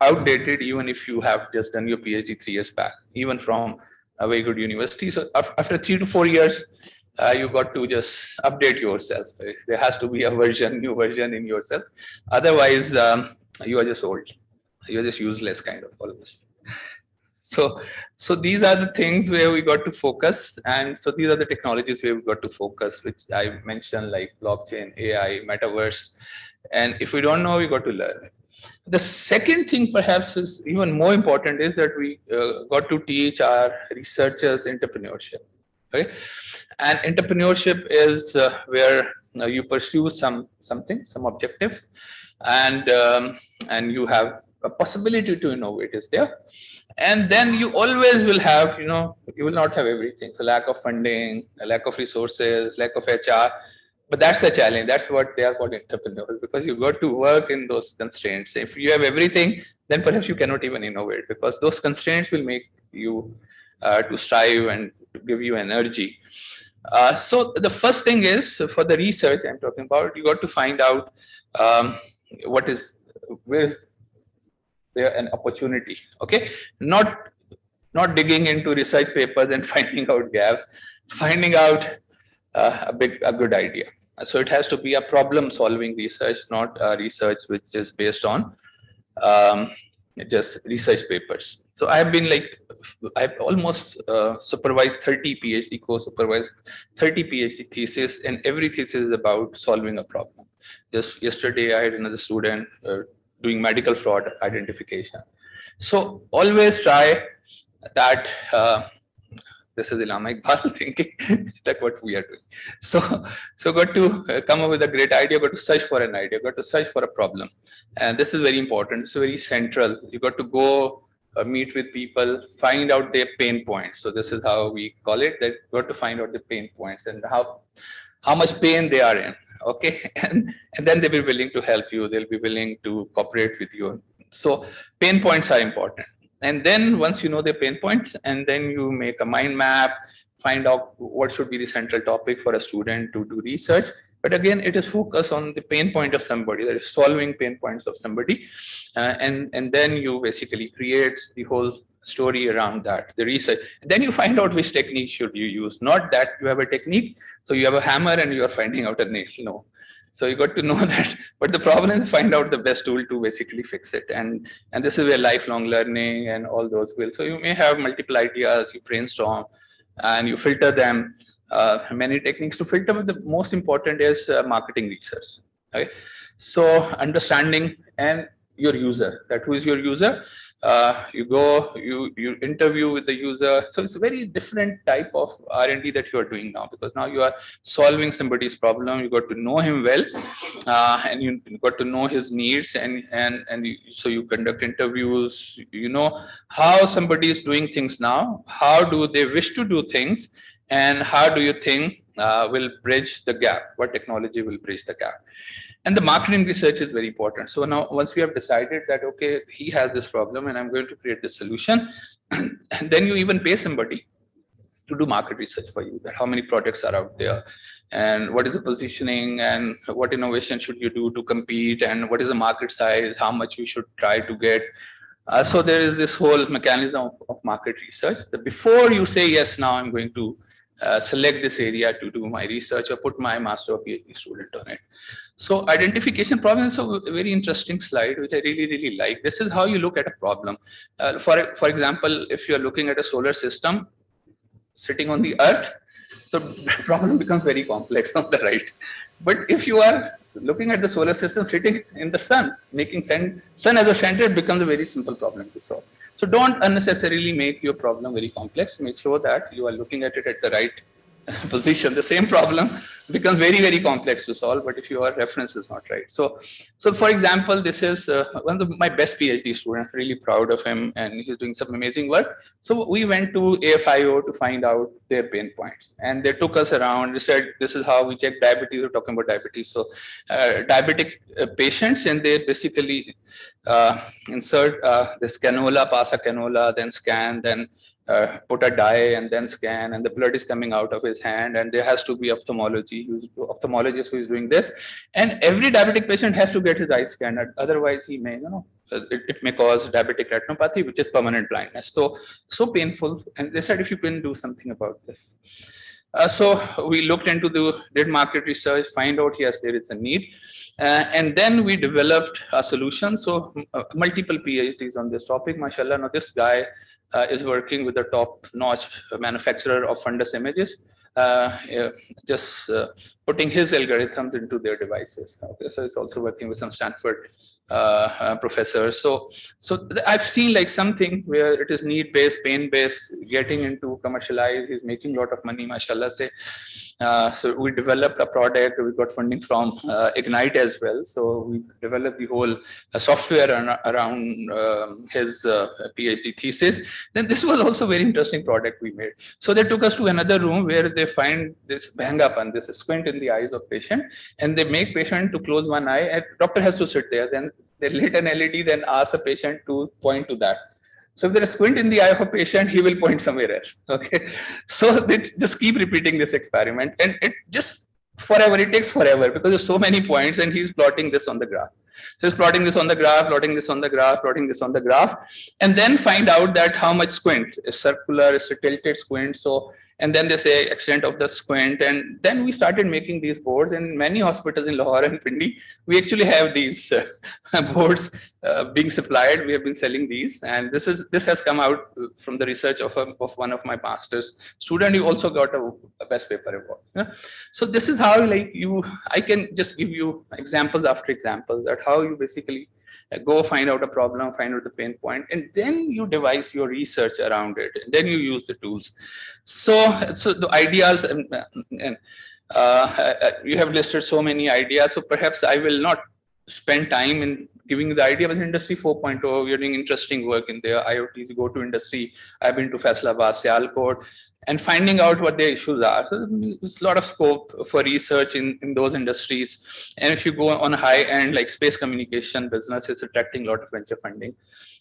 outdated, even if you have just done your PhD 3 years back, even from a very good university. So after 3 to 4 years, you got to just update yourself. There has to be a new version in yourself. Otherwise, you are just old. You're just useless, kind of, all of this. So these are the things where we got to focus. And so these are the technologies where we got to focus, which I mentioned, like blockchain, AI, metaverse. And if we don't know, we got to learn. The second thing perhaps is even more important is that we got to teach our researchers entrepreneurship. Okay, and entrepreneurship is where you pursue some objectives, and you have a possibility to innovate is there. And then you always will have, you will not have everything. So lack of funding, lack of resources, lack of HR. But that's the challenge. That's what they are called entrepreneurs, because you got to work in those constraints. If you have everything, then perhaps you cannot even innovate, because those constraints will make you to strive and to give you energy. So the first thing is, for the research I'm talking about, you got to find out where is there an opportunity. Okay, not digging into research papers and finding out gaps, finding out a good idea. So it has to be a problem solving research, not a research which is based on just research papers. So I've almost supervised 30 PhD, co-supervised 30 PhD theses, and every thesis is about solving a problem. Just yesterday, I had another student doing medical fraud identification. So always try that. This is Ilham Iqbal thinking that what we are doing. So got to come up with a great idea, got to search for an idea, got to search for a problem. And this is very important. It's very central. You got to go meet with people, find out their pain points. So this is how we call it, that you got to find out the pain points and how much pain they are in. Okay, and then they'll be willing to help you. They'll be willing to cooperate with you. So pain points are important. And then once you know the pain points, and then you make a mind map, find out what should be the central topic for a student to do research. But again, it is focused on the pain point of somebody, that is solving pain points of somebody. And then you basically create the whole story around that, the research. And then you find out which technique should you use. Not that you have a technique, so you have a hammer and you are finding out a nail. No. So you got to know that, but the problem is find out the best tool to basically fix it. And this is where lifelong learning and all those will. So you may have multiple ideas, you brainstorm and you filter them, many techniques to filter, but the most important is marketing research. Okay? So understanding and your user, that who is your user. You go, you interview with the user. So it's a very different type of R&D that you are doing now, because now you are solving somebody's problem. You got to know him well, and you got to know his needs, so you conduct interviews. You know how somebody is doing things now. How do they wish to do things, and how do you think will bridge the gap? What technology will bridge the gap? And the marketing research is very important. So now once we have decided that, okay, he has this problem and I'm going to create this solution, and then you even pay somebody to do market research for you, that how many products are out there, and what is the positioning, and what innovation should you do to compete, and what is the market size, how much you should try to get. So there is this whole mechanism of market research, that before you say, yes, now I'm going to select this area to do my research or put my master or PhD student on it. So identification problem is a very interesting slide, which I really like. This is how you look at a problem. For example, if you're looking at a solar system sitting on the earth, the problem becomes very complex on the right. But if you are looking at the solar system sitting in the sun, making sun as a center, it becomes a very simple problem to solve. So don't unnecessarily make your problem very complex. Make sure that you are looking at it at the right position. The same problem becomes very complex to solve, but if your reference is not right. So for example, this is one of my best PhD students, really proud of him, and he's doing some amazing work. So we went to AFIO to find out their pain points, and they took us around. They said, this is how we check diabetes. We're talking about diabetes. So diabetic patients, and they basically insert this cannula, pass a cannula, then scan, then put a dye and then scan, and the blood is coming out of his hand, and there has to be ophthalmologist who is doing this, and every diabetic patient has to get his eyes scanned. Otherwise, he may, it may cause diabetic retinopathy, which is permanent blindness. So painful. And they said, if you can do something about this. So we looked into did market research, find out, yes, there is a need. And then we developed a solution. So multiple PhDs on this topic, mashallah. Now this guy is working with the top-notch manufacturer of fundus images, just putting his algorithms into their devices. Okay, so it's also working with some Stanford professors. So I've seen like something where it is need-based, pain-based, getting into commercialize. He's making a lot of money, mashallah say. So we developed a product. We got funding from Ignite as well. So we developed the whole software around his PhD thesis. Then this was also a very interesting product we made. So they took us to another room where they find this bang up and this squint in the eyes of patient, and they make patient to close one eye, and doctor has to sit there. Then they lit an LED, then ask a patient to point to that. So if there is squint in the eye of a patient, he will point somewhere else. Okay. So they just keep repeating this experiment, and it just forever, it takes forever because there's so many points, and he's plotting this on the graph. Just plotting this on the graph, plotting this on the graph, plotting this on the graph, and then find out that how much squint is circular, is a tilted squint. So, and then they say extent of the squint. And then we started making these boards. In many hospitals in Lahore and Pindi, we actually have these boards being supplied. We have been selling these. And this has come out from the research of one of my master's student. He also got a best paper award. Yeah? So this is how I can just give you examples after examples that how you basically go find out a problem, find out the pain point, and then you devise your research around it, and then you use the tools. So the ideas, you have listed so many ideas, so perhaps I will not spend time in giving the idea, but Industry 4.0, we are doing interesting work in there. IoTs, go to industry. I've been to Faisalabad, Sialkot, and finding out what their issues are. So there's a lot of scope for research in those industries. And if you go on a high end, like space communication business is attracting a lot of venture funding.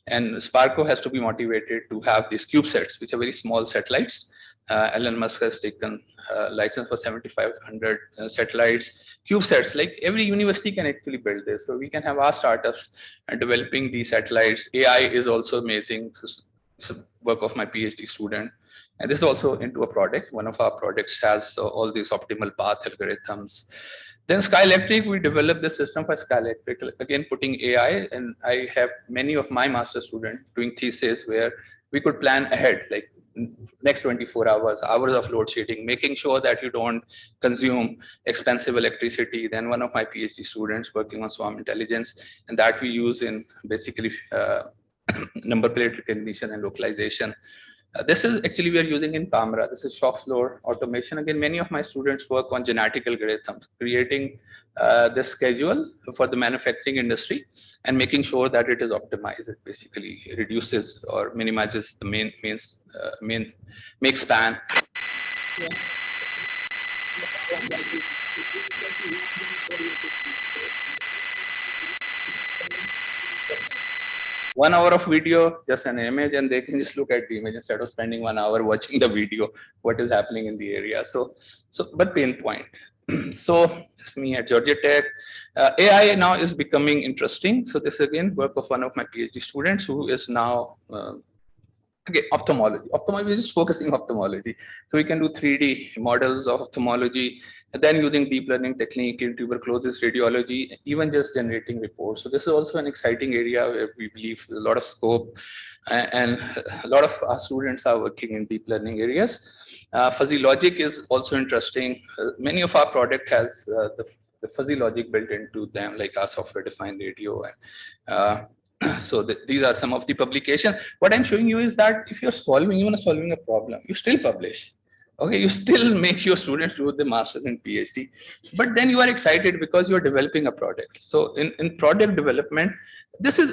And Sparko has to be motivated to have these CubeSats, which are very small satellites. Elon Musk has taken license for 7,500 satellites. CubeSats, like every university can actually build this. So we can have our startups developing these satellites. AI is also amazing. It's work of my PhD student. And this is also into a product. One of our products has all these optimal path algorithms. Then Sky Electric, we developed the system for Sky Electric, again, putting AI. And I have many of my master students doing thesis where we could plan ahead, like next 24 hours of load shedding, making sure that you don't consume expensive electricity. Then one of my PhD students working on swarm intelligence, and that we use in basically number plate recognition and localization. This is actually we are using in camera. This is shop floor automation. Again, many of my students work on genetic algorithms, creating the schedule for the manufacturing industry and making sure that it is optimized. It basically reduces or minimizes the main make span. Yeah. 1 hour of video, just an image, and they can just look at the image instead of spending 1 hour watching the video, what is happening in the area. But pinpoint. So it's me at Georgia Tech. AI now is becoming interesting. So this again, work of one of my PhD students who is now, ophthalmology. Ophthalmology is just focusing on ophthalmology. So we can do 3D models of ophthalmology, and then using deep learning technique in tuberculosis radiology, even just generating reports. So this is also an exciting area where we believe a lot of scope, and a lot of our students are working in deep learning areas. Fuzzy logic is also interesting. Many of our product has the fuzzy logic built into them, like our software-defined radio. So these are some of the publications. What I'm showing you is that if you're solving a problem, you still publish. Okay, you still make your students do the master's and PhD, but then you are excited because you're developing a product. So in product development, this is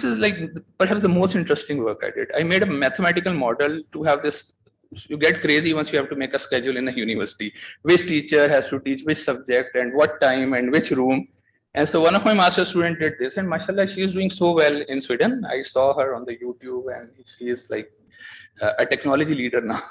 like perhaps the most interesting work I did. I made a mathematical model to have this. You get crazy once you have to make a schedule in a university. Which teacher has to teach which subject and what time and which room. And so one of my master students did this, and mashallah, she is doing so well in Sweden. I saw her on the YouTube, and she is like a technology leader now.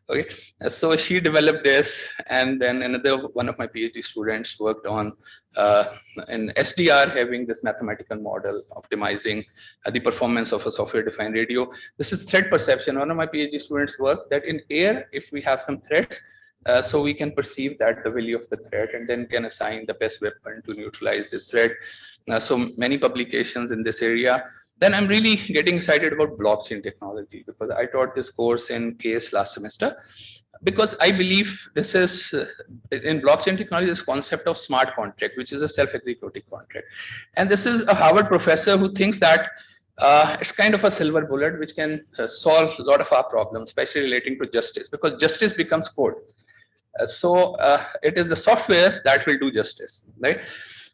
Okay, so she developed this, and then another one of my PhD students worked on an SDR having this mathematical model optimizing the performance of a software-defined radio. This is threat perception. One of my PhD students worked that in air, if we have some threats, so we can perceive that the value of the threat and then can assign the best weapon to neutralize this threat. So many publications in this area. Then I'm really getting excited about blockchain technology because I taught this course in case last semester, because I believe this is in blockchain technology, this concept of smart contract, which is a self-executing contract. And this is a Harvard professor who thinks that it's kind of a silver bullet which can solve a lot of our problems, especially relating to justice, because justice becomes code. So it is the software that will do justice, right?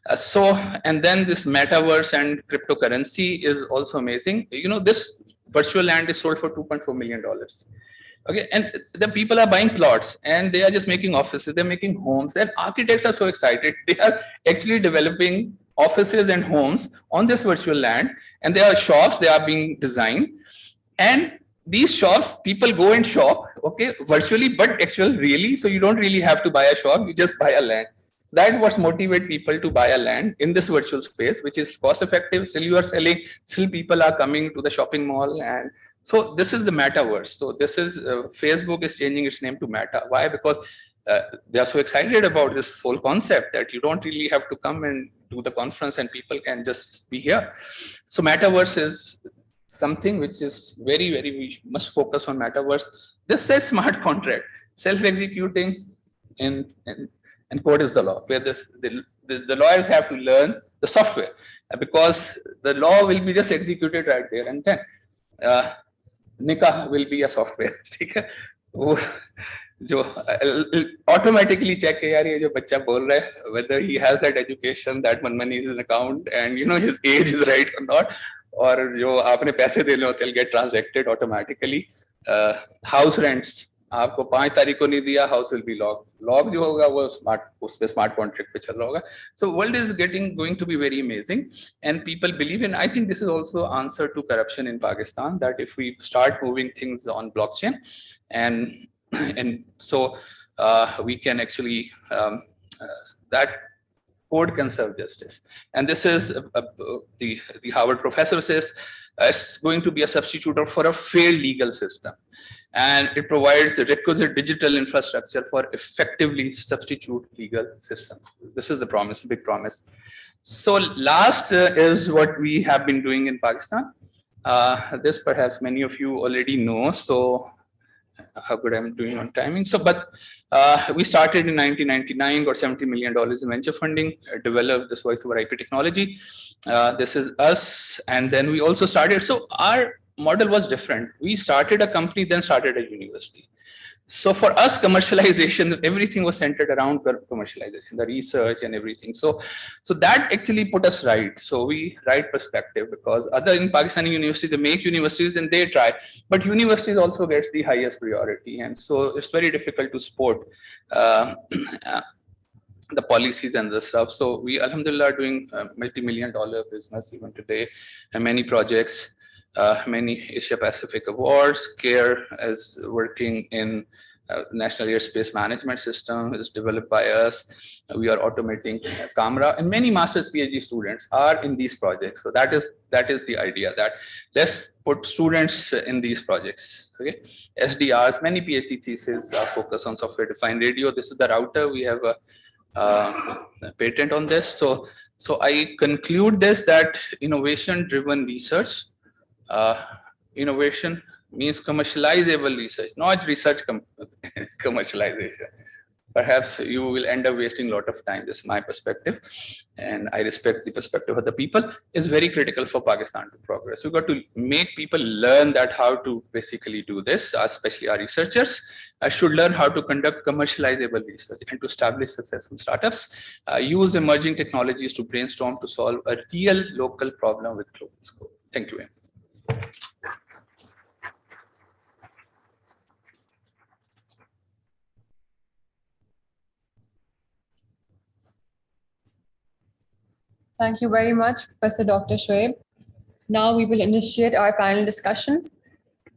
And then this metaverse and cryptocurrency is also amazing. You know, this virtual land is sold for $2.4 million. Okay, and the people are buying plots and they are just making offices, they're making homes, and architects are so excited. They are actually developing offices and homes on this virtual land, and there are shops, they are being designed. And these shops, people go and shop, okay, virtually, but actually really, so you don't really have to buy a shop, you just buy a land. That was motivate people to buy a land in this virtual space, which is cost effective. Still you are selling, still people are coming to the shopping mall. And so this is the metaverse. So this is, Facebook is changing its name to Meta. Why? Because they are so excited about this whole concept that you don't really have to come and do the conference and people can just be here. So metaverse is something which is very, very, we must focus on metaverse. This says smart contract, self-executing and code is the law, where the lawyers have to learn the software, because the law will be just executed right there and then. Nikah will be a software. वो जो automatically check है यार ये जो बच्चा बोल रहा है, whether he has that education, that money is in account, and you know his age is right or not, और जो आपने पैसे देने होते हैं get transacted automatically. House rents, आपको 5 तारीख को नहीं दिया, house will be locked. Lock जो होगा वो smart, उस पे smart contract पे चल रहा होगा. So world is going to be very amazing, and people believe in. I think this is also answer to corruption in Pakistan, that if we start moving things on blockchain, and so we can actually that code can serve justice. And this is the Harvard professor says it's going to be a substitute for a fair legal system. And it provides the requisite digital infrastructure for effectively substitute legal system. This is the promise, big promise. So last is what we have been doing in Pakistan. This perhaps many of you already know. So how good I'm doing on timing. So, but we started in 1999, got $70 million in venture funding, developed this voice over IP technology. This is us. And then we also started, so our model was different. We started a company, then started a university. So for us, commercialization, everything was centered around commercialization, the research and everything. So that actually put us right. So we right perspective, because other in Pakistani universities, they make universities and they try, but universities also gets the highest priority. And so it's very difficult to support the policies and the stuff. So we, alhamdulillah, are doing multi-million-dollar business even today, and many projects. Many Asia Pacific awards. CARE is working in National Airspace Management System is developed by us. We are automating camera, and many master's PhD students are in these projects. So that is the idea, that let's put students in these projects. Okay, SDRs, many PhD theses are focused on software-defined radio. This is the router. We have a patent on this. So I conclude this, that innovation-driven research. Innovation means commercializable research, not research commercialization. Perhaps you will end up wasting a lot of time. This is my perspective, and I respect the perspective of the people. It's very critical for Pakistan to progress. We've got to make people learn that how to basically do this, especially our researchers. Should learn how to conduct commercializable research and to establish successful startups. Use emerging technologies to brainstorm to solve a real local problem with global scope. Thank you. Thank you very much, Professor Dr. Shoaib. Now we will initiate our panel discussion.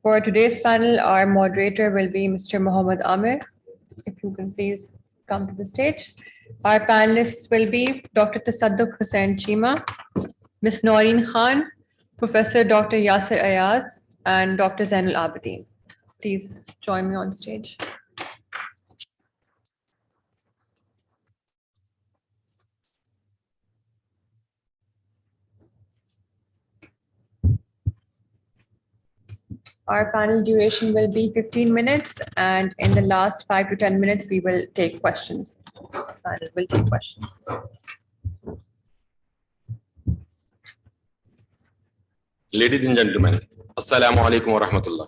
For today's panel, our moderator will be Mr. Mohammed Amir. If you can please come to the stage. Our panelists will be Dr. Tasadduk Hussain Chima, Ms. Noreen Khan, Professor Dr. Yasir Ayaz, and Dr. Zainul Abidin. Please join me on stage. Our panel duration will be 15 minutes, and in the last 5 to 10 minutes, we will take questions. Panel will take questions. Ladies and gentlemen, Assalamu alaikum wa rahmatullah.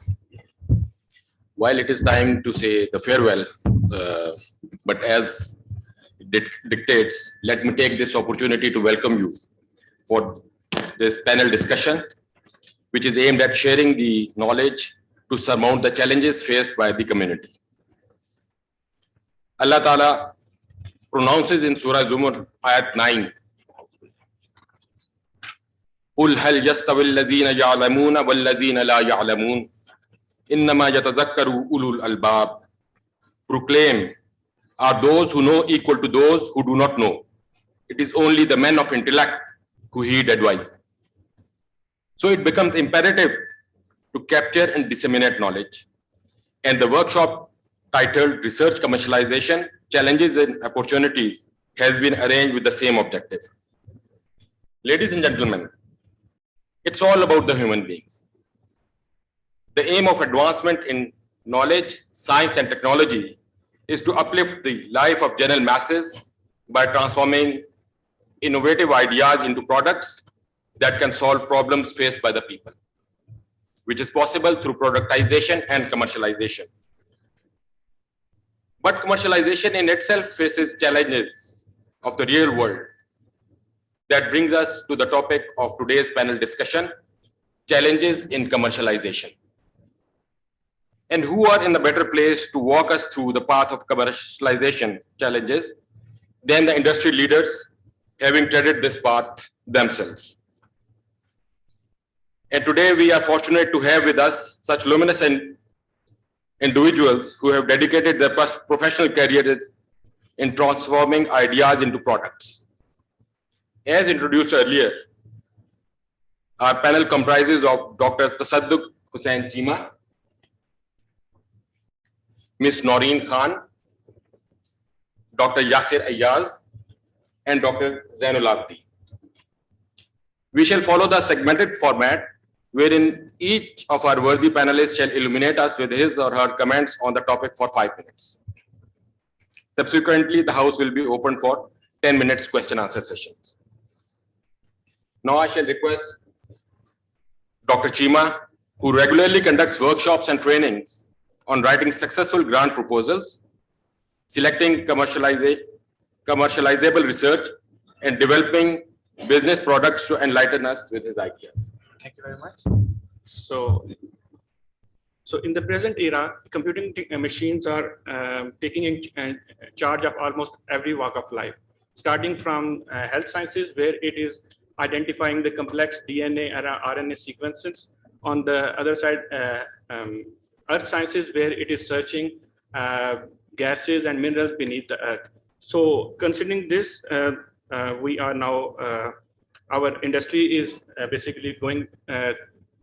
While it is time to say the farewell, but as it dictates, let me take this opportunity to welcome you for this panel discussion, which is aimed at sharing the knowledge to surmount the challenges faced by the community. Allah Ta'ala pronounces in Surah Zumar, Ayat 9, قُلْ هَلْ يَسْتَوِي الَّذِينَ يَعْلَمُونَ وَالَّذِينَ لَا يَعْلَمُونَ إِنَّمَا يَتَذَكَّرُ أُولُو الْأَلْبَابِ. Proclaim, are those who know equal to those who do not know? It is only the men of intellect who heed advice. So it becomes imperative to capture and disseminate knowledge. And the workshop titled Research Commercialization, Challenges and Opportunities has been arranged with the same objective. Ladies and gentlemen, it's all about the human beings. The aim of advancement in knowledge, science, and technology is to uplift the life of general masses by transforming innovative ideas into products that can solve problems faced by the people, which is possible through productization and commercialization. But commercialization in itself faces challenges of the real world. That brings us to the topic of today's panel discussion, challenges in commercialization. And who are in a better place to walk us through the path of commercialization challenges than the industry leaders, having treaded this path themselves. And today we are fortunate to have with us such luminous individuals who have dedicated their professional careers in transforming ideas into products. As introduced earlier, our panel comprises of Dr. Tasadduk Hussain Chima, Ms. Noreen Khan, Dr. Yasir Ayaz, and Dr. Zainul Abidin. We shall follow the segmented format wherein each of our worthy panelists shall illuminate us with his or her comments on the topic for 5 minutes. Subsequently, the house will be open for 10 minutes question answer sessions. Now I shall request Dr. Chima, who regularly conducts workshops and trainings on writing successful grant proposals, selecting commercializable research, and developing business products to enlighten us with his ideas. Thank you very much. So in the present era, computing machines are taking in charge of almost every walk of life, starting from health sciences, where it is identifying the complex DNA and RNA sequences. On the other side, earth sciences, where it is searching gases and minerals beneath the earth. So considering this, we are now, our industry is basically going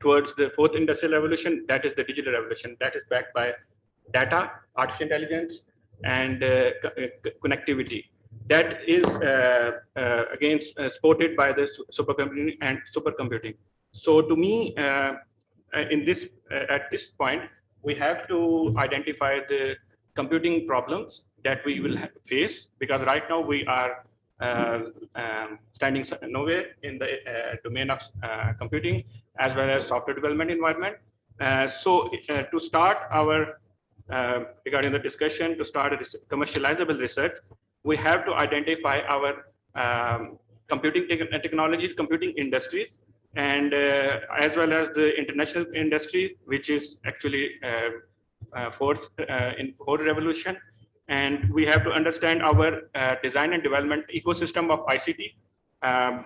towards the fourth industrial revolution, that is the digital revolution, that is backed by data, artificial intelligence, and connectivity. That is again supported by the supercomputing and supercomputing. So to me, in this at this point, we have to identify the computing problems that we will face, because right now we are standing nowhere in the domain of computing as well as software development environment. So to start our regarding the discussion, to start a commercializable research, we have to identify our computing technologies, computing industries, and as well as the international industry, which is actually fourth revolution. And we have to understand our design and development ecosystem of ICT. And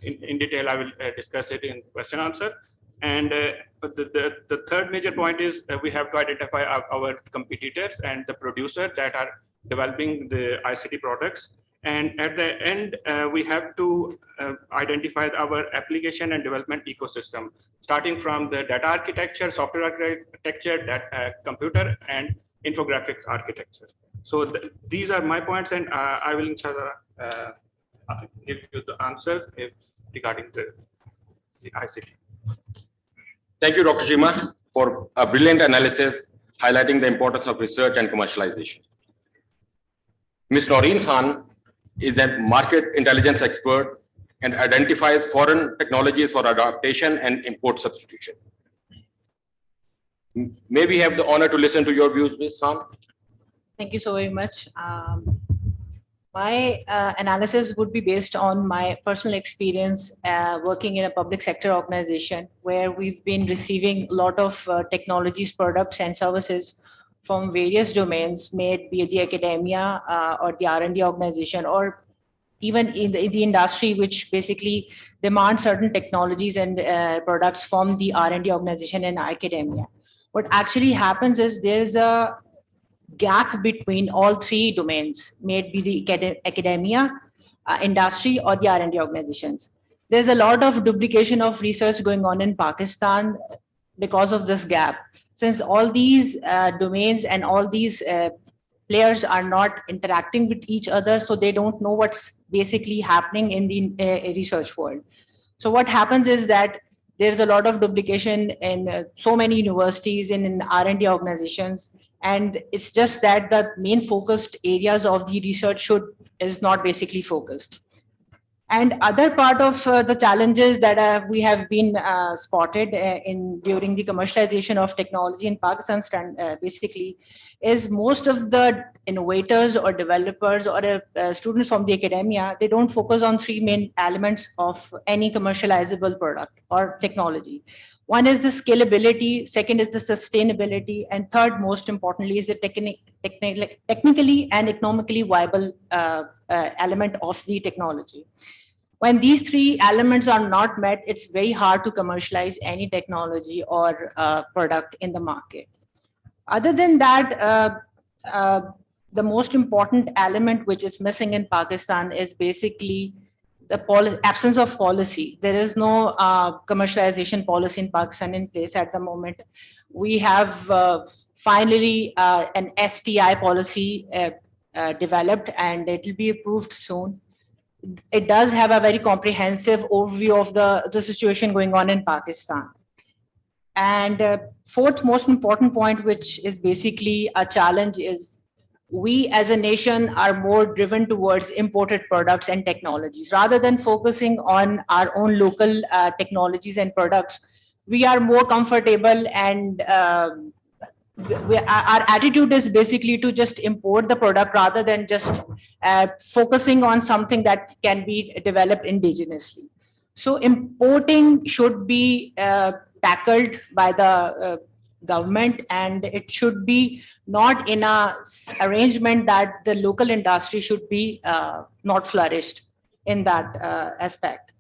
in detail, I will discuss it in question answer. And the third major point is we have to identify our competitors and the producers that are developing the ICT products. And at the end, we have to identify our application and development ecosystem, starting from the data architecture, software architecture, computer and infographics architecture. So these are my points, and I will give you the answer regarding the ICT. Thank you, Dr. Shima, for a brilliant analysis highlighting the importance of research and commercialization. Ms. Noreen Khan is a market intelligence expert and identifies foreign technologies for adaptation and import substitution. May we have the honor to listen to your views, Ms. Khan? Thank you so very much. My analysis would be based on my personal experience working in a public sector organization where we've been receiving a lot of technologies, products and services from various domains, may it be the academia or the R&D organization, or even in the industry, which basically demand certain technologies and products from the R&D organization and academia. What actually happens is there's a gap between all three domains, may it be the academia, industry, or the R&D organizations. There's a lot of duplication of research going on in Pakistan because of this gap. Since all these domains and all these players are not interacting with each other, so they don't know what's basically happening in the research world. So what happens is that there's a lot of duplication in so many universities and in R&D organizations. And it's just that the main focused areas of the research is not basically focused. And other part of the challenges that we have been spotted during the commercialization of technology in Pakistan basically is most of the innovators or developers or students from the academia, they don't focus on three main elements of any commercializable product or technology. One is the scalability, second is the sustainability, and third, most importantly, is the technically and economically viable element of the technology. When these three elements are not met, it's very hard to commercialize any technology or product in the market. Other than that, the most important element which is missing in Pakistan is basically the absence of policy. There is no commercialization policy in Pakistan in place at the moment. We have finally an STI policy developed, and it will be approved soon. It does have a very comprehensive overview of the situation going on in Pakistan. And fourth most important point, which is basically a challenge, is we as a nation are more driven towards imported products and technologies. Rather than focusing on our own local technologies and products, we are more comfortable, and our attitude is basically to just import the product rather than just focusing on something that can be developed indigenously. So importing should be tackled by the government, and it should be not in a arrangement that the local industry should be not flourished in that aspect.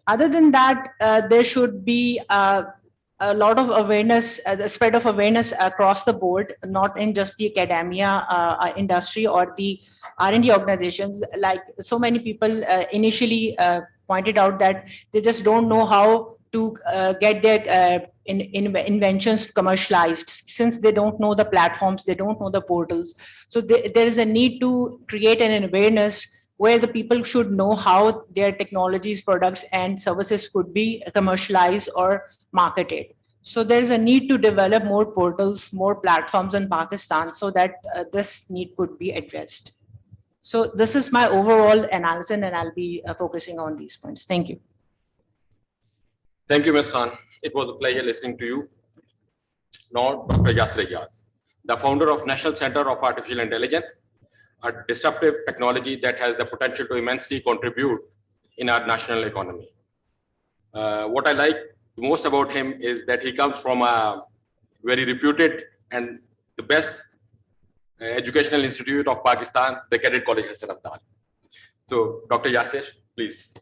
Other than that, there should be a lot of awareness, the spread of awareness across the board, not in just the academia industry or the R&D organizations. Like so many people initially pointed out that they just don't know how to get their inventions commercialized, since they don't know the platforms, they don't know the portals. So there is a need to create an awareness where the people should know how their technologies, products and services could be commercialized or marketed. So there is a need to develop more portals, more platforms in Pakistan so that this need could be addressed. So this is my overall analysis, and I'll be focusing on these points. Thank you. Thank you, Ms. Khan. It was a pleasure listening to you. Now, Dr. Yasir Ayaz, the founder of National Center of Artificial Intelligence, a disruptive technology that has the potential to immensely contribute in our national economy. What I like most about him is that he comes from a very reputed and the best educational institute of Pakistan, the Cadet College Hassan Abdal. So, Dr. Yasir, please.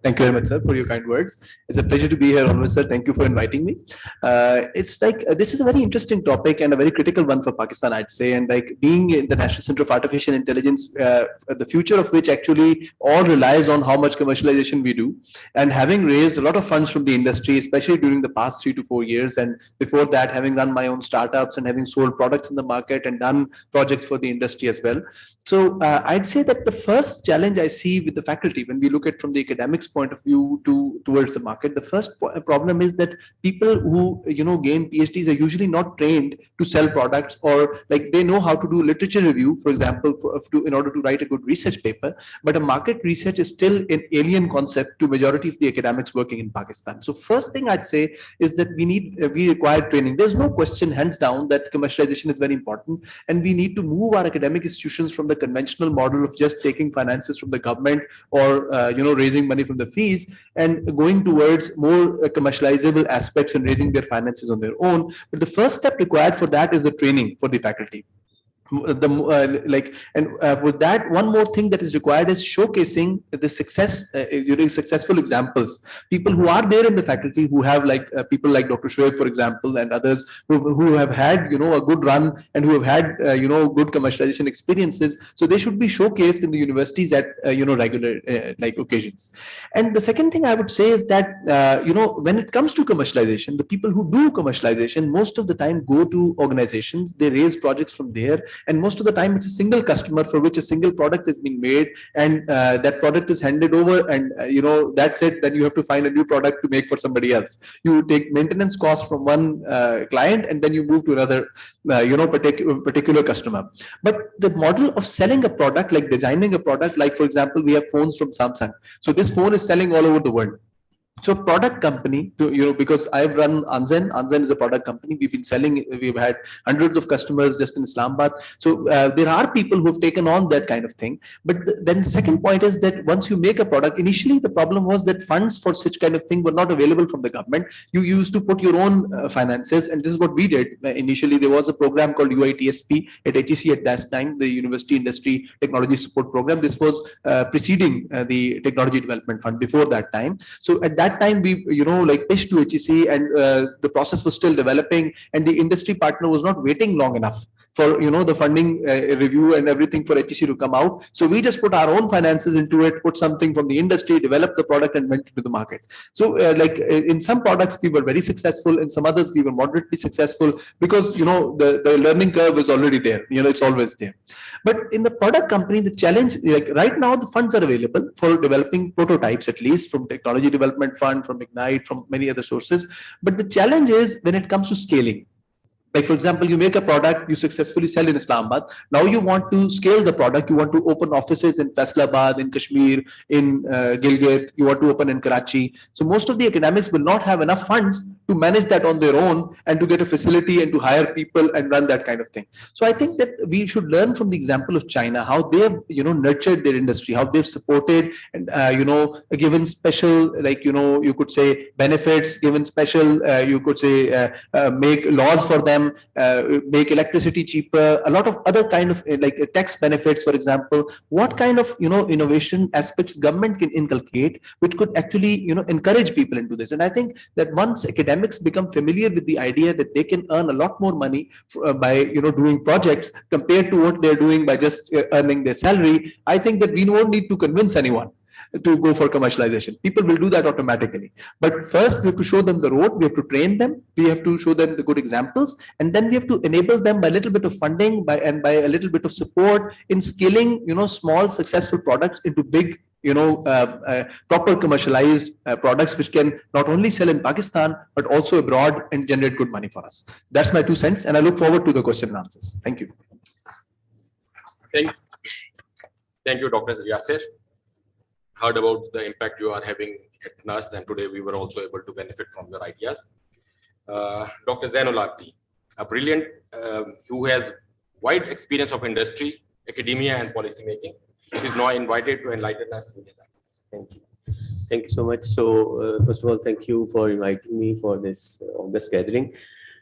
Thank you very much, sir, for your kind words. It's a pleasure to be here always, sir. Thank you for inviting me. It's like this is a very interesting topic and a very critical one for Pakistan, I'd say. And like being in the National Center of Artificial Intelligence, the future of which actually all relies on how much commercialization we do. And having raised a lot of funds from the industry, especially during the past 3 to 4 years, and before that, having run my own startups and having sold products in the market and done projects for the industry as well. So I'd say that the first challenge I see with the faculty, when we look at from the academics point of view towards the market, the first problem is that people who gain PhDs are usually not trained to sell products, or like they know how to do literature review, for example, in order to write a good research paper, but a market research is still an alien concept to majority of the academics working in Pakistan. So first thing I'd say is that we require training. There's no question hands down that commercialization is very important, and we need to move our academic institutions from the conventional model of just taking finances from the government or raising money from the fees and going towards more commercializable aspects and raising their finances on their own. But the first step required for that is the training for the faculty. With that, one more thing that is required is showcasing the success during successful examples. People who are there in the faculty who have people like Dr. Shoaib, for example, and others who have had a good run and who have had good commercialization experiences. So they should be showcased in the universities at regular occasions. And the second thing I would say is that when it comes to commercialization, the people who do commercialization most of the time go to organizations. They raise projects from there. And most of the time, it's a single customer for which a single product is being made, and that product is handed over, and that's it. Then you have to find a new product to make for somebody else. You take maintenance costs from one client, and then you move to another, particular customer. But the model of selling a product, like designing a product, like for example, we have phones from Samsung. So this phone is selling all over the world. So product company, because I've run Anzen. Anzen is a product company. We've been selling, we've had hundreds of customers just in Islamabad. So there are people who have taken on that kind of thing. But then the second point is that once you make a product, initially the problem was that funds for such kind of thing were not available from the government. You used to put your own finances, and this is what we did. Initially, there was a program called UITSP at HEC at that time, the University Industry Technology Support Program. This was preceding the Technology Development Fund before that time. So at that time we pitched to HEC, and the process was still developing, and the industry partner was not waiting long enough for the funding review and everything for HEC to come out. So we just put our own finances into it, put something from the industry, developed the product, and went to the market. So in some products we were very successful, in some others we were moderately successful, because the learning curve is already there. It's always there. But in the product company, the challenge, right now the funds are available for developing prototypes, at least from Technology Development Fund, from Ignite, from many other sources. But the challenge is when it comes to scaling. Like, for example, you make a product, you successfully sell in Islamabad. Now you want to scale the product. You want to open offices in Faisalabad, in Kashmir, in Gilgit. You want to open in Karachi. So most of the academics will not have enough funds to manage that on their own and to get a facility and to hire people and run that kind of thing. So I think that we should learn from the example of China, how they have nurtured their industry, how they've supported and given special, you could say, benefits, given special, you could say, make laws for them, make electricity cheaper, a lot of other kind of tax benefits, for example. What kind of innovation aspects government can inculcate, which could actually encourage people into this? And I think that once academics become familiar with the idea that they can earn a lot more money by doing projects compared to what they're doing by just earning their salary, I think that we won't need to convince anyone to go for commercialization. People will do that automatically. But first, we have to show them the road. We have to train them. We have to show them the good examples, and then we have to enable them by a little bit of funding, by a little bit of support in scaling, small successful products into big, proper commercialized products, which can not only sell in Pakistan but also abroad and generate good money for us. That's my 2 cents, and I look forward to the question and answers. Thank you. Thank you, Dr. Yasser. Heard about the impact you are having at NUST, and today we were also able to benefit from your ideas. Dr. Zainul Abdi, a brilliant, who has wide experience of industry, academia, and policy making. He is now invited to enlighten us with his ideas. Thank you. Thank you so much. So first of all, thank you for inviting me for this August gathering.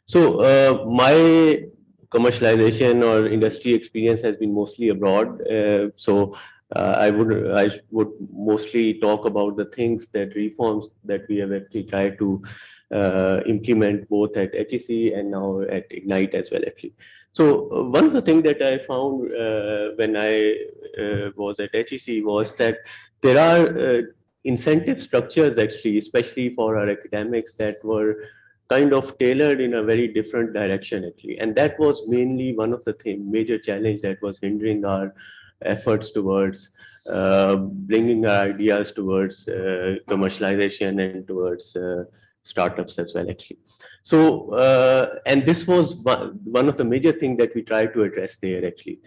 So my commercialization or industry experience has been mostly abroad. I would mostly talk about the things that reforms that we have actually tried to implement both at HEC and now at Ignite as well actually. So one of the things that I found when I was at HEC was that there are incentive structures actually, especially for our academics, that were kind of tailored in a very different direction actually. And that was mainly one of the major challenge that was hindering our efforts towards bringing our ideas towards commercialization and towards startups as well actually. So, and this was one of the major things that we tried to address there actually.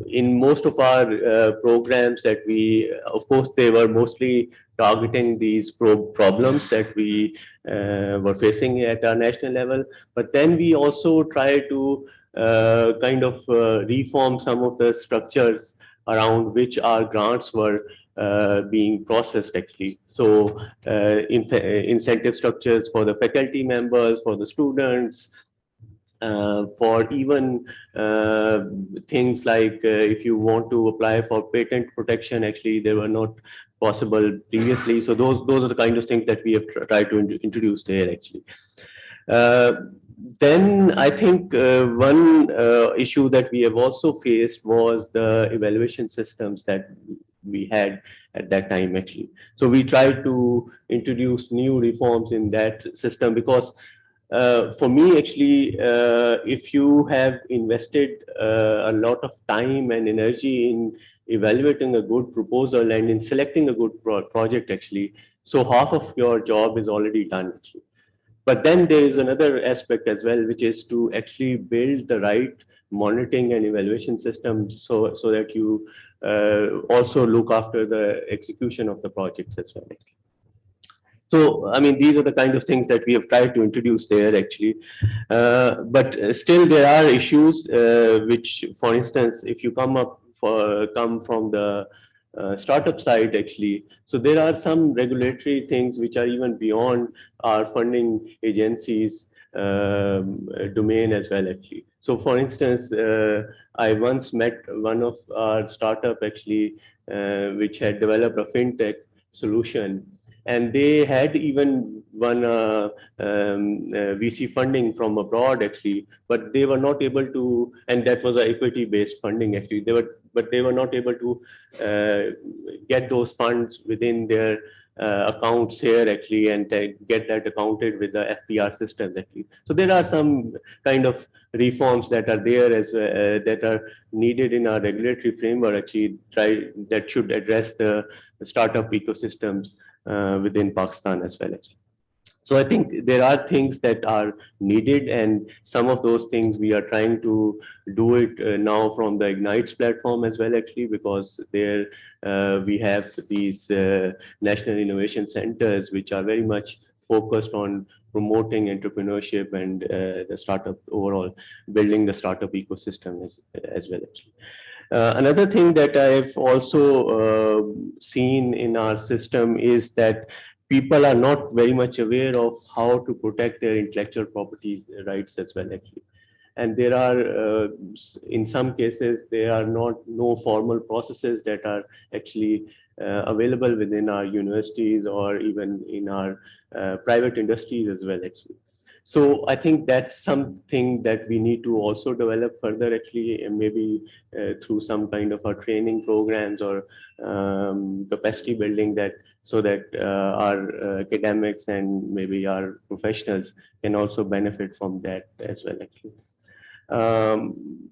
In most of our programs that we, of course, they were mostly targeting these problems that we were facing at our national level. But then we also try to kind of reform some of the structures around which our grants were being processed actually. So incentive structures for the faculty members, for the students, for even things like if you want to apply for patent protection, actually they were not possible previously. So those are the kind of things that we have tried to introduce there actually. Then I think one issue that we have also faced was the evaluation systems that we had at that time actually. So we tried to introduce new reforms in that system because for me actually, if you have invested a lot of time and energy in evaluating a good proposal and in selecting a good project actually, so half of your job is already done actually. But then there is another aspect as well, which is to actually build the right monitoring and evaluation system so that you also look after the execution of the projects as well. So, I mean, these are the kind of things that we have tried to introduce there actually. But still there are issues which, for instance, if you come from the startup side actually. So there are some regulatory things which are even beyond our funding agencies domain as well actually. So for instance, I once met one of our startup actually, which had developed a fintech solution, and they had even won VC funding from abroad actually, but they were not able to, and that was an equity-based funding actually. But they were not able to get those funds within their accounts here actually, and get that accounted with the FPR systems actually. So there are some kind of reforms that are there as that are needed in our regulatory framework actually, that should address the startup ecosystems within Pakistan as well actually. So I think there are things that are needed, and some of those things we are trying to do it now from the Ignites platform as well actually, because there we have these national innovation centers which are very much focused on promoting entrepreneurship and the startup overall, building the startup ecosystem as well actually. Another thing that I've also seen in our system is that people are not very much aware of how to protect their intellectual property rights as well actually. And there are, in some cases, there are no formal processes that are actually available within our universities or even in our private industries as well actually. So I think that's something that we need to also develop further actually, and maybe through some kind of a training programs or capacity building, that so that our academics and maybe our professionals can also benefit from that as well actually.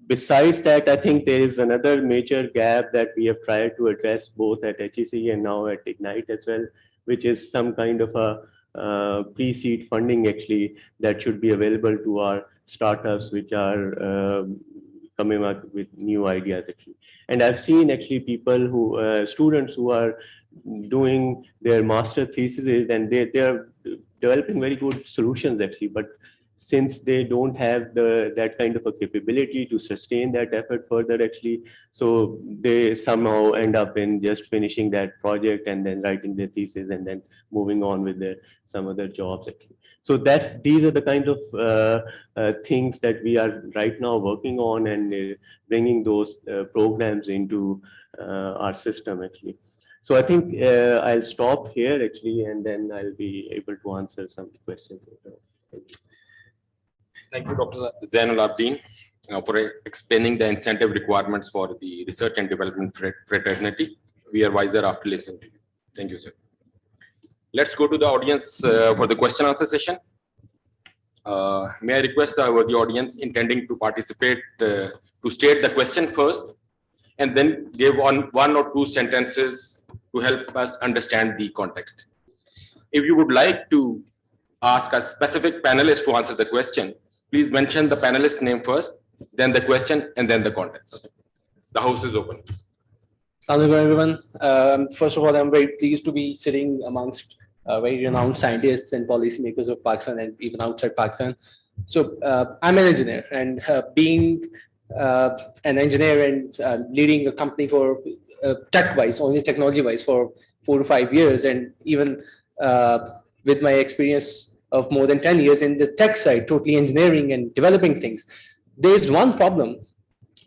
Besides that, I think there is another major gap that we have tried to address both at HEC and now at Ignite as well, which is some kind of a pre-seed funding actually that should be available to our startups which are coming up with new ideas actually. And I've seen actually people who, students who are doing their master theses, and they are developing very good solutions actually, but since they don't have that kind of a capability to sustain that effort further actually, so they somehow end up in just finishing that project and then writing their thesis and then moving on with some other jobs actually. So these are the kind of things that we are right now working on and bringing those programs into our system actually. So I think I'll stop here actually, and then I'll be able to answer some questions later. Thank you, Dr. Zainul Abdin, for explaining the incentive requirements for the research and development fraternity. We are wiser after listening to you. Thank you, sir. Let's go to the audience for the question answer session. May I request the audience intending to participate to state the question first, and then give one or two sentences to help us understand the context. If you would like to ask a specific panelist to answer the question, please mention the panelist name first, then the question, and then the context. The house is open. Assalamu alaikum, everyone. First of all, I'm very pleased to be sitting amongst very renowned scientists and policymakers of Pakistan and even outside Pakistan. So I'm an engineer, and being an engineer and leading a company for tech-wise, only technology-wise, for 4 to 5 years, and even with my experience of more than 10 years in the tech side, totally engineering and developing things, there's one problem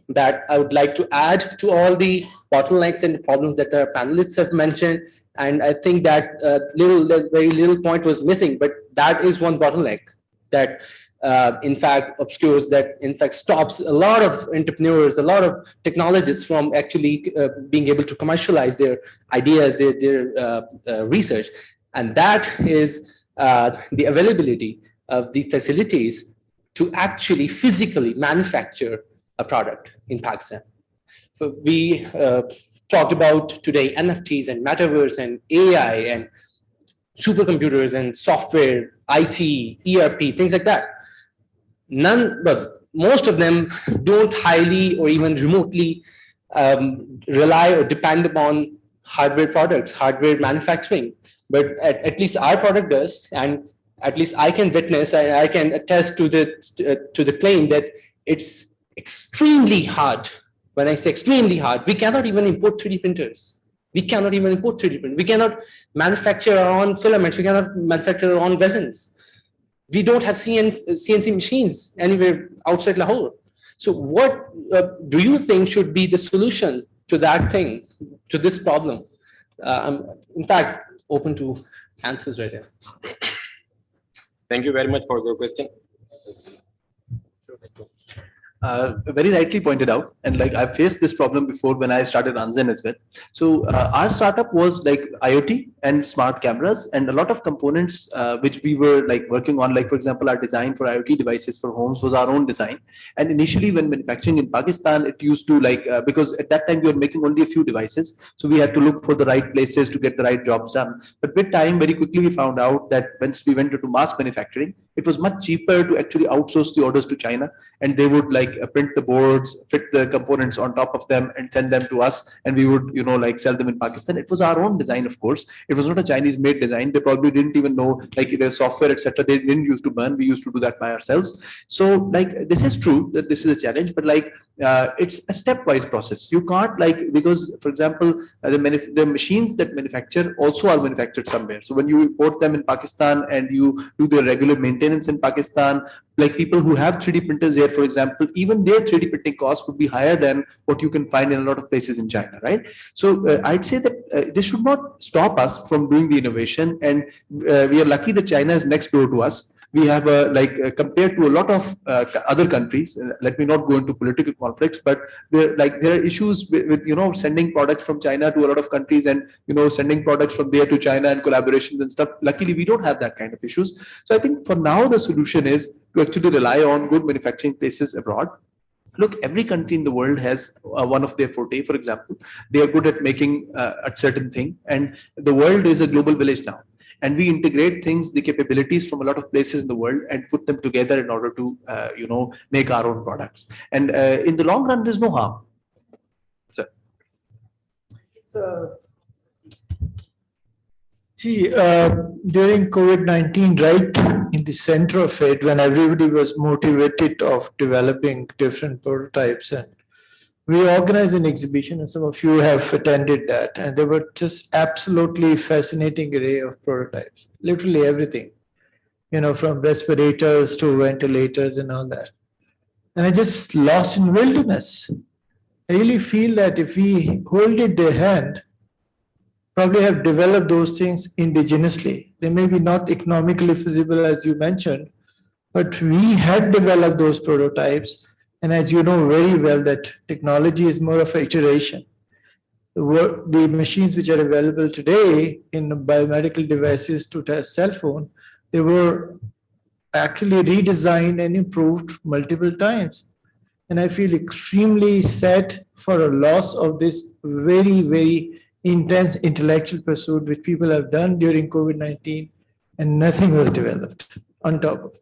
that I would like to add to all the bottlenecks and the problems that the panelists have mentioned. And I think that very little point was missing, but that is one bottleneck that in fact obscures, that in fact stops a lot of entrepreneurs, a lot of technologists from actually being able to commercialize their ideas, their research. And that is the availability of the facilities to actually physically manufacture a product in Pakistan. So we talked about today NFTs and metaverse and AI and supercomputers and software, IT, ERP, things like that. But most of them don't highly or even remotely rely or depend upon hardware products, hardware manufacturing. But at least our product does, and at least I can witness, I can attest to the claim that it's extremely hard. When I say extremely hard, we cannot even import 3D printers. We cannot even import 3D printers. We cannot manufacture our own filaments. We cannot manufacture our own resins. We don't have CNC machines anywhere outside Lahore. So what do you think should be the solution to that thing, to this problem? I'm, in fact, open to answers right here. Thank you very much for your question. Very rightly pointed out, and like I've faced this problem before when I started Anzen as well. So our startup was like IoT and smart cameras, and a lot of components which we were like working on, like for example, our design for IoT devices for homes was our own design. And initially when manufacturing in Pakistan, it used to like, because at that time we were making only a few devices. So we had to look for the right places to get the right jobs done. But with time, very quickly we found out that once we went into mass manufacturing, it was much cheaper to actually outsource the orders to China, and they would like print the boards, fit the components on top of them and send them to us, and we would, like sell them in Pakistan. It was our own design, of course. It was not a Chinese made design. They probably didn't even know like their software, etc. They didn't used to burn. We used to do that by ourselves. So like this is true that this is a challenge, but like it's a stepwise process. You can't like, because for example, the machines that manufacture also are manufactured somewhere. So when you import them in Pakistan and you do the regular maintenance in Pakistan, like people who have 3D printers here, for example, even their 3D printing cost would be higher than what you can find in a lot of places in China, right? So I'd say that this should not stop us from doing the innovation. And we are lucky that China is next door to us. We have compared to a lot of other countries, let me not go into political conflicts, but there are issues with sending products from China to a lot of countries, and sending products from there to China and collaborations and stuff. Luckily, we don't have that kind of issues. So I think for now the solution is to actually rely on good manufacturing places abroad. Look, every country in the world has one of their forte. For example, they are good at making a certain thing, and the world is a global village now. And we integrate things, the capabilities from a lot of places in the world, and put them together in order to, make our own products. And in the long run, there's no harm. So, during COVID-19, right in the center of it, when everybody was motivated of developing different prototypes, and we organized an exhibition, and some of you have attended that, and there were just absolutely fascinating array of prototypes, literally everything. from respirators to ventilators and all that. And I just lost in wilderness. I really feel that if we hold it their hand, probably have developed those things indigenously. They may be not economically feasible, as you mentioned, but we had developed those prototypes. And as you know very well, that technology is more of an iteration. The machines which are available today in biomedical devices to test cell phone, they were actually redesigned and improved multiple times. And I feel extremely sad for a loss of this very, very intense intellectual pursuit which people have done during COVID-19, and nothing was developed on top of it.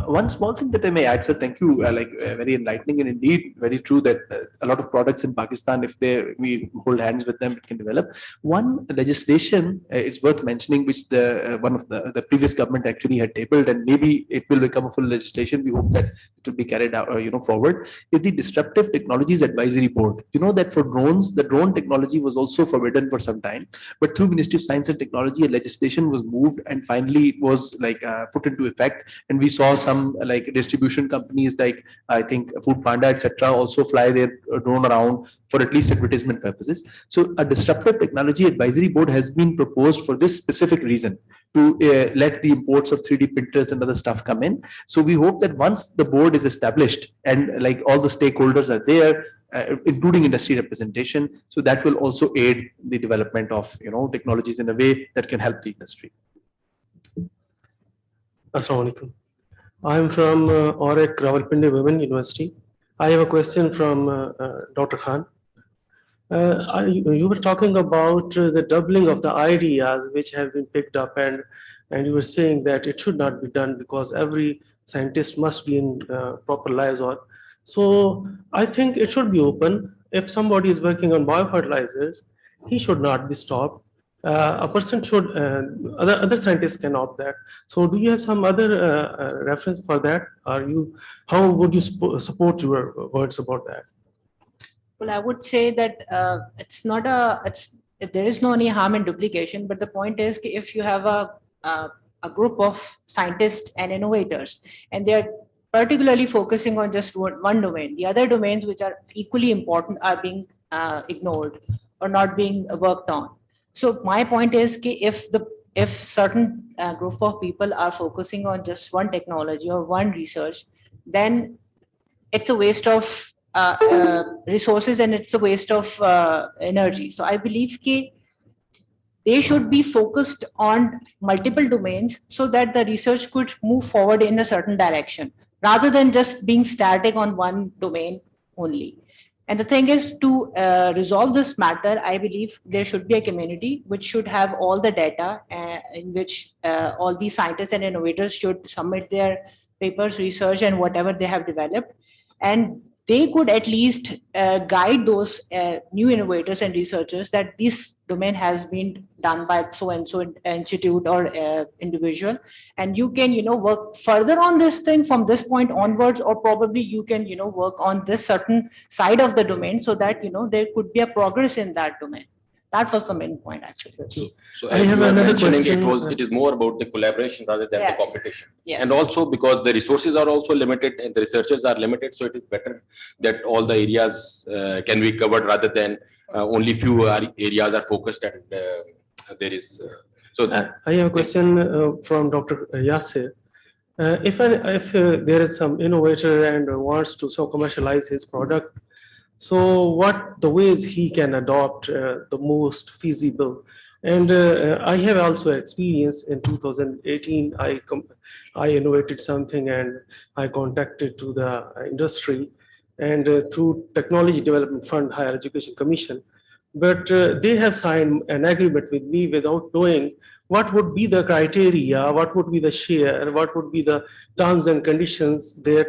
One small thing that I may add, sir, thank you, very enlightening and indeed very true that a lot of products in Pakistan, if we hold hands with them, it can develop. One legislation, it's worth mentioning, which one of the previous government actually had tabled, and maybe it will become a full legislation. We hope that it will be carried out, forward, is the Disruptive Technologies Advisory Board. You know that for drones, the drone technology was also forbidden for some time, but through Ministry of Science and Technology, a legislation was moved and finally it was put into effect, and we saw some distribution companies like I think Food Panda, etc., also fly their drone around for at least advertisement purposes. So a Disruptive Technology Advisory Board has been proposed for this specific reason, to let the imports of 3D printers and other stuff come in. So we hope that once the board is established and all the stakeholders are there, including industry representation, so that will also aid the development of technologies in a way that can help the industry. Assalamu alaikum. I am from Auric Rawalpindi Women University. I have a question from Dr. Khan. You were talking about the doubling of the ideas which have been picked up, and you were saying that it should not be done because every scientist must be in proper liaison. So I think it should be open. If somebody is working on biofertilizers, he should not be stopped. A person should, other scientists can opt that. So do you have some other reference for that? How would you support your words about that? Well, I would say that there is no any harm in duplication, but the point is if you have a group of scientists and innovators, and they're particularly focusing on just one domain, the other domains which are equally important are being ignored or not being worked on. So my point is if certain group of people are focusing on just one technology or one research, then it's a waste of resources and it's a waste of energy. So I believe they should be focused on multiple domains so that the research could move forward in a certain direction rather than just being static on one domain only. And the thing is, to resolve this matter, I believe there should be a community which should have all the data in which all these scientists and innovators should submit their papers, research, and whatever they have developed. And they could at least guide those new innovators and researchers that this domain has been done by so-and-so institute or individual. And you can, work further on this thing from this point onwards, or probably you can, work on this certain side of the domain so that, there could be a progress in that domain. That was the main point, actually. So as you were mentioning, it is more about the collaboration rather than the competition. Yes. And also because the resources are also limited and the researchers are limited, so it is better that all the areas can be covered rather than only few areas are focused and there is. I have a question from Dr. Yasser. If there is some innovator and wants to commercialize his product, so what the ways he can adopt the most feasible? And I have also experience in 2018, I innovated something and I contacted to the industry and through Technology Development Fund, Higher Education Commission, but they have signed an agreement with me without knowing what would be the criteria, what would be the share, what would be the terms and conditions that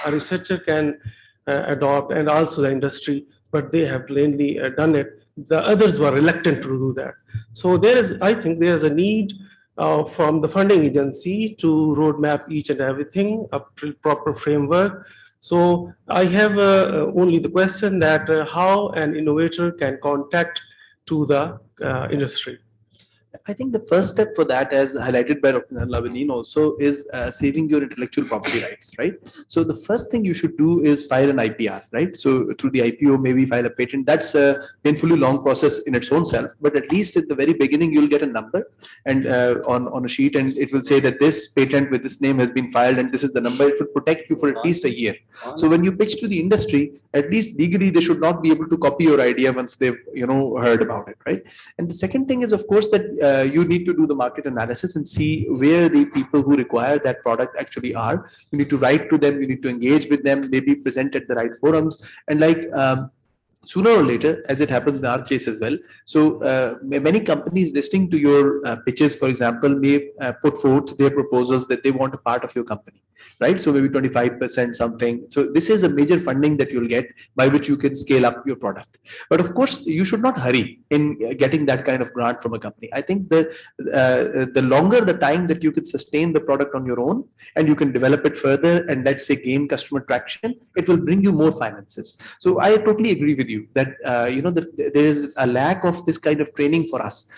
a researcher can adopt, and also the industry, but they have plainly done it. The others were reluctant to do that. So I think there is a need from the funding agency to roadmap each and everything, a proper framework. So I have only the question that how an innovator can contact to the industry. I think the first step for that, as highlighted by Dr. Lavaneen also, is saving your intellectual property rights, right? So the first thing you should do is file an IPR, right? So through the IPO, maybe file a patent. That's a painfully long process in its own self, but at least at the very beginning, you'll get a number and on a sheet, and it will say that this patent with this name has been filed, and this is the number. It will protect you for at least a year. So when you pitch to the industry, at least legally, they should not be able to copy your idea once they've heard about it, right? And the second thing is, of course, that you need to do the market analysis and see where the people who require that product actually are. You need to write to them, you need to engage with them, maybe present at the right forums, and sooner or later, as it happens in our case as well. So many companies listening to your pitches, for example, may put forth their proposals that they want a part of your company, right? So maybe 25% something. So this is a major funding that you'll get by which you can scale up your product. But of course, you should not hurry in getting that kind of grant from a company. I think the longer the time that you can sustain the product on your own and you can develop it further and let's say gain customer traction, it will bring you more finances. So I totally agree with you that there is a lack of this kind of training for us.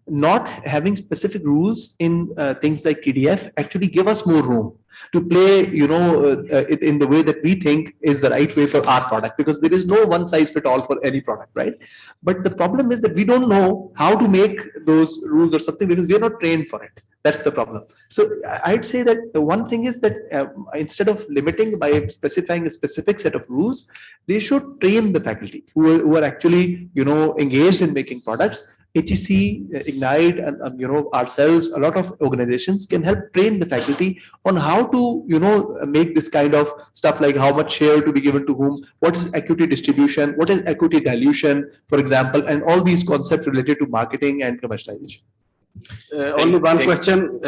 Not having specific rules in things like KDF actually give us more room to play, in the way that we think is the right way for our product, because there is no one size fit all for any product, right? But the problem is that we don't know how to make those rules or something because we are not trained for it. That's the problem. So I'd say that the one thing is that instead of limiting by specifying a specific set of rules, they should train the faculty who are actually, engaged in making products. HEC, Ignite, and ourselves, a lot of organizations can help train the faculty on how to, make this kind of stuff, like how much share to be given to whom, what is equity distribution, what is equity dilution, for example, and all these concepts related to marketing and commercialization. Only one question.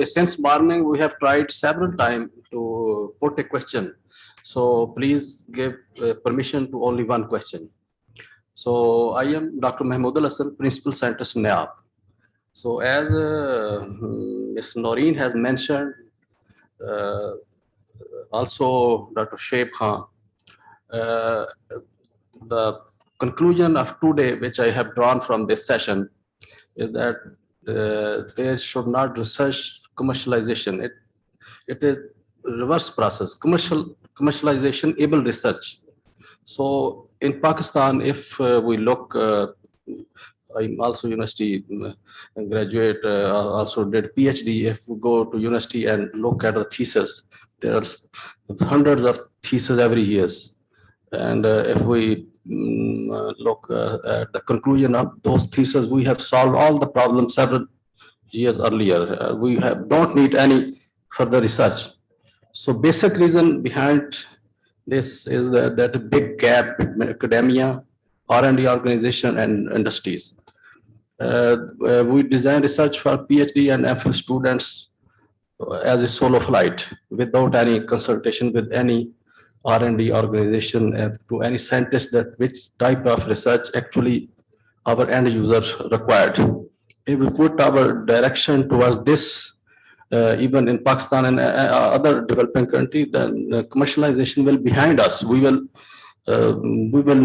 Since morning we have tried several times to put a question. So please give permission to only one question. So I am Dr. Mahmood Al-Hassan, Principal Scientist, NAAP. So as Ms. Noreen has mentioned, also Dr. Shaib Khan, the conclusion of today, which I have drawn from this session, is that there should not research commercialization. It is reverse process, commercialization able research. So in Pakistan, if we look, I'm also university graduate, also did PhD. If we go to university and look at the thesis, there are hundreds of theses every year. And if we look at the conclusion of those theses, we have solved all the problems several years earlier. We don't need any further research. So basic reason behind this is that a big gap between academia, R&D organization, and industries. We design research for PhD and MPhil students as a solo flight without any consultation with any R&D organization and to any scientist that which type of research actually our end users required. If we put our direction towards this, even in Pakistan and other developing countries, then commercialization will be behind us. We will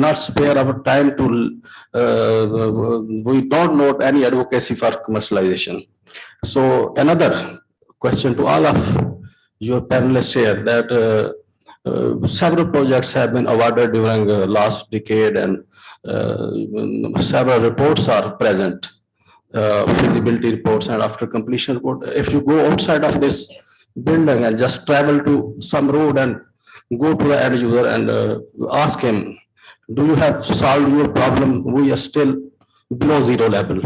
not spare our time to. We don't know any advocacy for commercialization. So another question to all of your panelists here, that several projects have been awarded during the last decade, and several reports are present. Feasibility reports and after completion report. If you go outside of this building and just travel to some road and go to the end user and ask him, do you have solved your problem? We are still below zero level,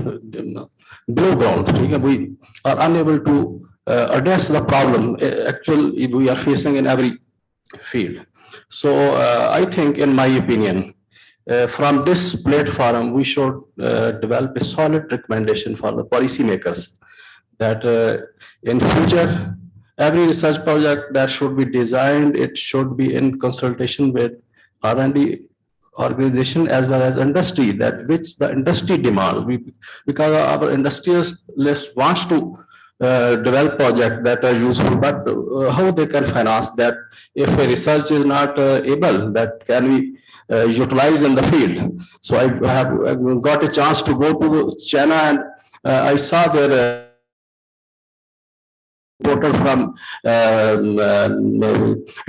below ground. We are unable to address the problem actually we are facing in every field. So I think, in my opinion, from this platform, we should develop a solid recommendation for the policymakers that in future, every research project that should be designed, it should be in consultation with R&D organization as well as industry, that which the industry demands. Because our industrialist wants to develop projects that are useful, but how they can finance that if a research is not able, that can we utilized in the field. So I have got a chance to go to China, and I saw their portal from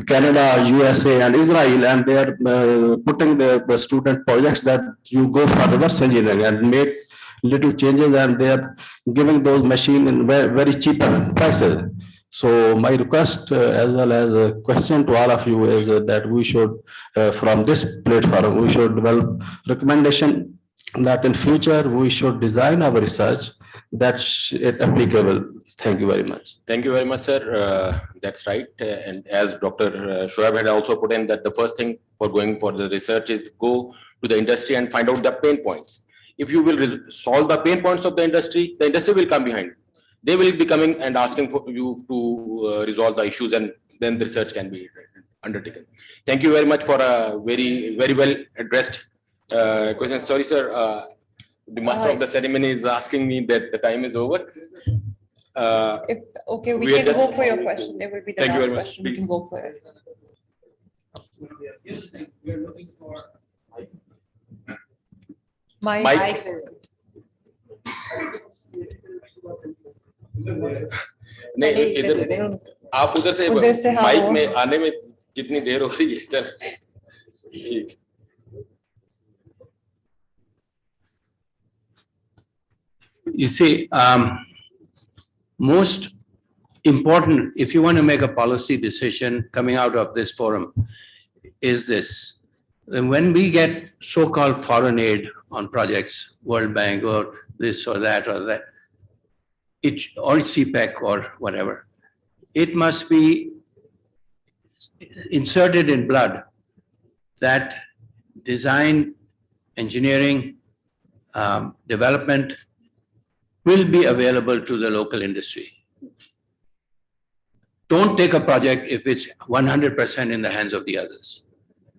Canada, USA, and Israel, and they are putting the student projects that you go for reverse engineering and make little changes, and they are giving those machines in very, very cheap prices. So my request as well as a question to all of you is that we should, from this platform, we should develop recommendation that in future we should design our research that's applicable. Thank you very much. Thank you very much, sir. That's right. And as Dr. Shoaib had also put in, that the first thing for going for the research is go to the industry and find out the pain points. If you will solve the pain points of the industry will come behind. They will be coming and asking for you to resolve the issues, and then the research can be undertaken. Thank you very much for a very, very well addressed question. Sorry, sir. The master of the ceremony is asking me that the time is over. Okay, we can go for your question. It will be the last question. We can go for it. We are looking for Mike. नहीं इधर आप उधर से mic में आने में कितनी देर हो रही है चल ठीक You see, most important, if you want to make a policy decision coming out of this forum, is this. When we get so-called foreign aid on projects, World Bank or this or that, or CPEC or whatever, it must be inserted in blood that design, engineering, development will be available to the local industry. Don't take a project if it's 100% in the hands of the others.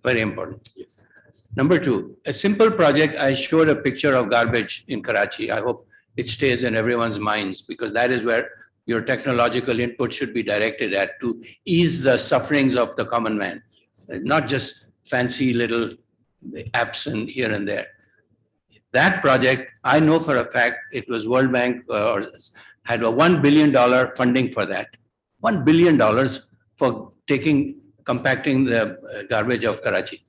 Very important. Yes. Number two, a simple project. I showed a picture of garbage in Karachi. I hope it stays in everyone's minds, because that is where your technological input should be directed at, to ease the sufferings of the common man, not just fancy little apps and here and there. That project, I know for a fact, it was World Bank had a $1 billion funding for that. $1 billion for compacting the garbage of Karachi.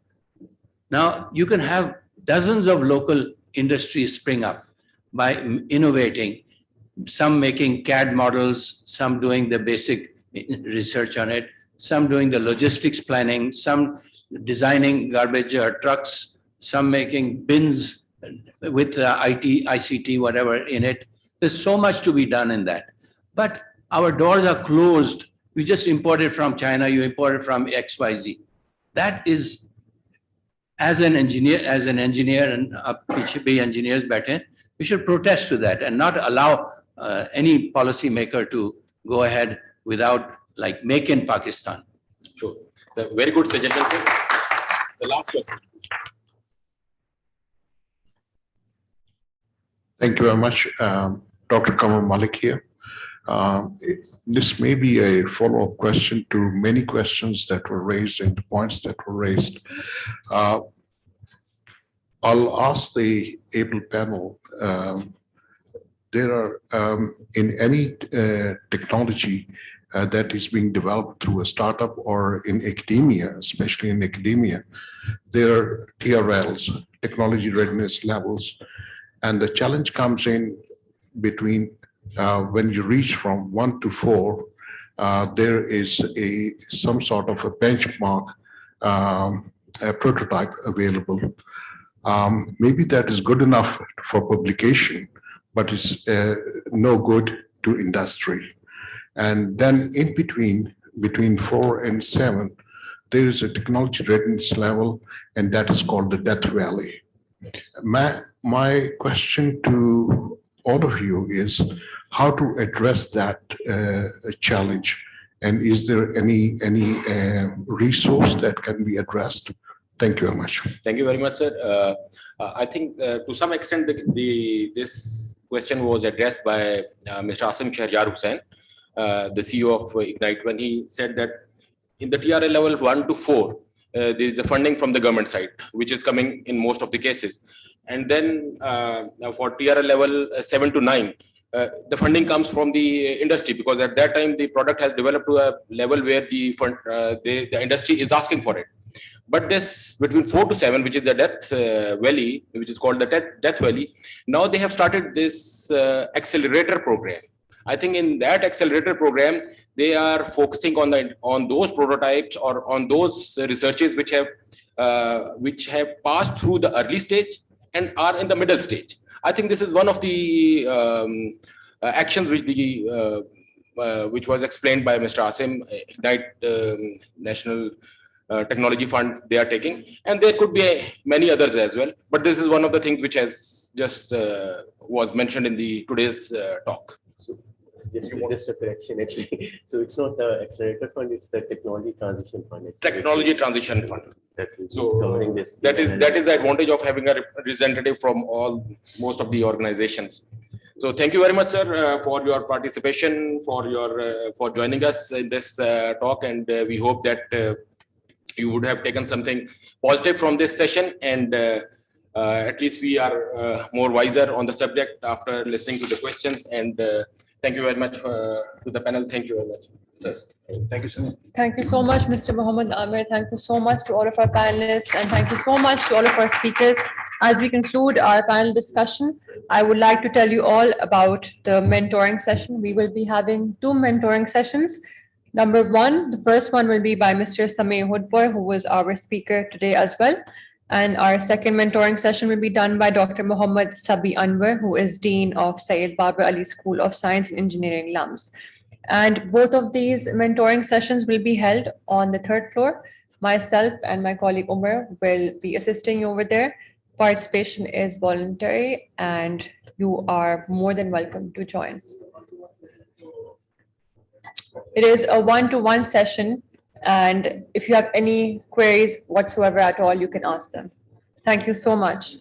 Now, you can have dozens of local industries spring up by innovating, some making CAD models, some doing the basic research on it, some doing the logistics planning, some designing garbage trucks, some making bins with ICT, whatever in it. There's so much to be done in that. But our doors are closed. We just imported from China, you imported from XYZ. That is, as an engineer and PhD engineers better, we should protest to that and not allow any policy maker to go ahead without, like, make in Pakistan. Sure. Very good suggestion, sir. The last question. Thank you very much. Dr. Kamal Malik here. This may be a follow-up question to many questions that were raised and the points that were raised. I'll ask the able panel, there are, in any technology that is being developed through a startup or in academia, especially in academia, there are TRLs, technology readiness levels, and the challenge comes in between when you reach from 1 to 4, there is some sort of a benchmark a prototype available. Maybe that is good enough for publication, but it's no good to industry. And then in between 4 and 7, there is a technology readiness level, and that is called the Death Valley. My question to all of you is how to address that challenge, and is there any resource that can be addressed? Thank you very much. Thank you very much, sir. I think to some extent this question was addressed by Mr. Asim Shahryar Hussain, the CEO of Ignite, when he said that in the TRL level 1 to 4, there is a funding from the government side, which is coming in most of the cases. And then for TRL level 7 to 9, the funding comes from the industry, because at that time the product has developed to a level where the fund, the industry is asking for it. But this between 4 to 7, which is the death valley, which is called the death valley, now they have started this accelerator program. I think in that accelerator program, they are focusing on those prototypes or on those researches which have passed through the early stage and are in the middle stage. I think this is one of the actions which which was explained by Mr. Asim, Ignite National Technology Fund they are taking, and there could be many others as well. But this is one of the things which has just was mentioned in the today's talk. Just a correction, actually. So it's not the accelerator fund; it's the technology transition fund. Technology transition fund. So covering this. That is the advantage of having a representative from most of the organizations. So thank you very much, sir, for your participation, for joining us in this talk, and we hope that you would have taken something positive from this session, and at least we are more wiser on the subject after listening to the questions. And thank you very much to the panel. Thank you very much, sir. Thank you, sir. Thank you so much, Mr. Muhammad Amir. Thank you so much to all of our panelists, and thank you so much to all of our speakers. As we conclude our panel discussion, I would like to tell you all about the mentoring session. We will be having 2 mentoring sessions. Number 1, the first one will be by Mr. Samir Hudpur, who was our speaker today as well. And our second mentoring session will be done by Dr. Muhammad Sabi Anwar, who is Dean of Syed Babar Ali School of Science and Engineering, LUMS. And both of these mentoring sessions will be held on the 3rd floor. Myself and my colleague Umar will be assisting you over there. Participation is voluntary, and you are more than welcome to join. It is a 1-to-1 session, and if you have any queries whatsoever at all, you can ask them. Thank you so much.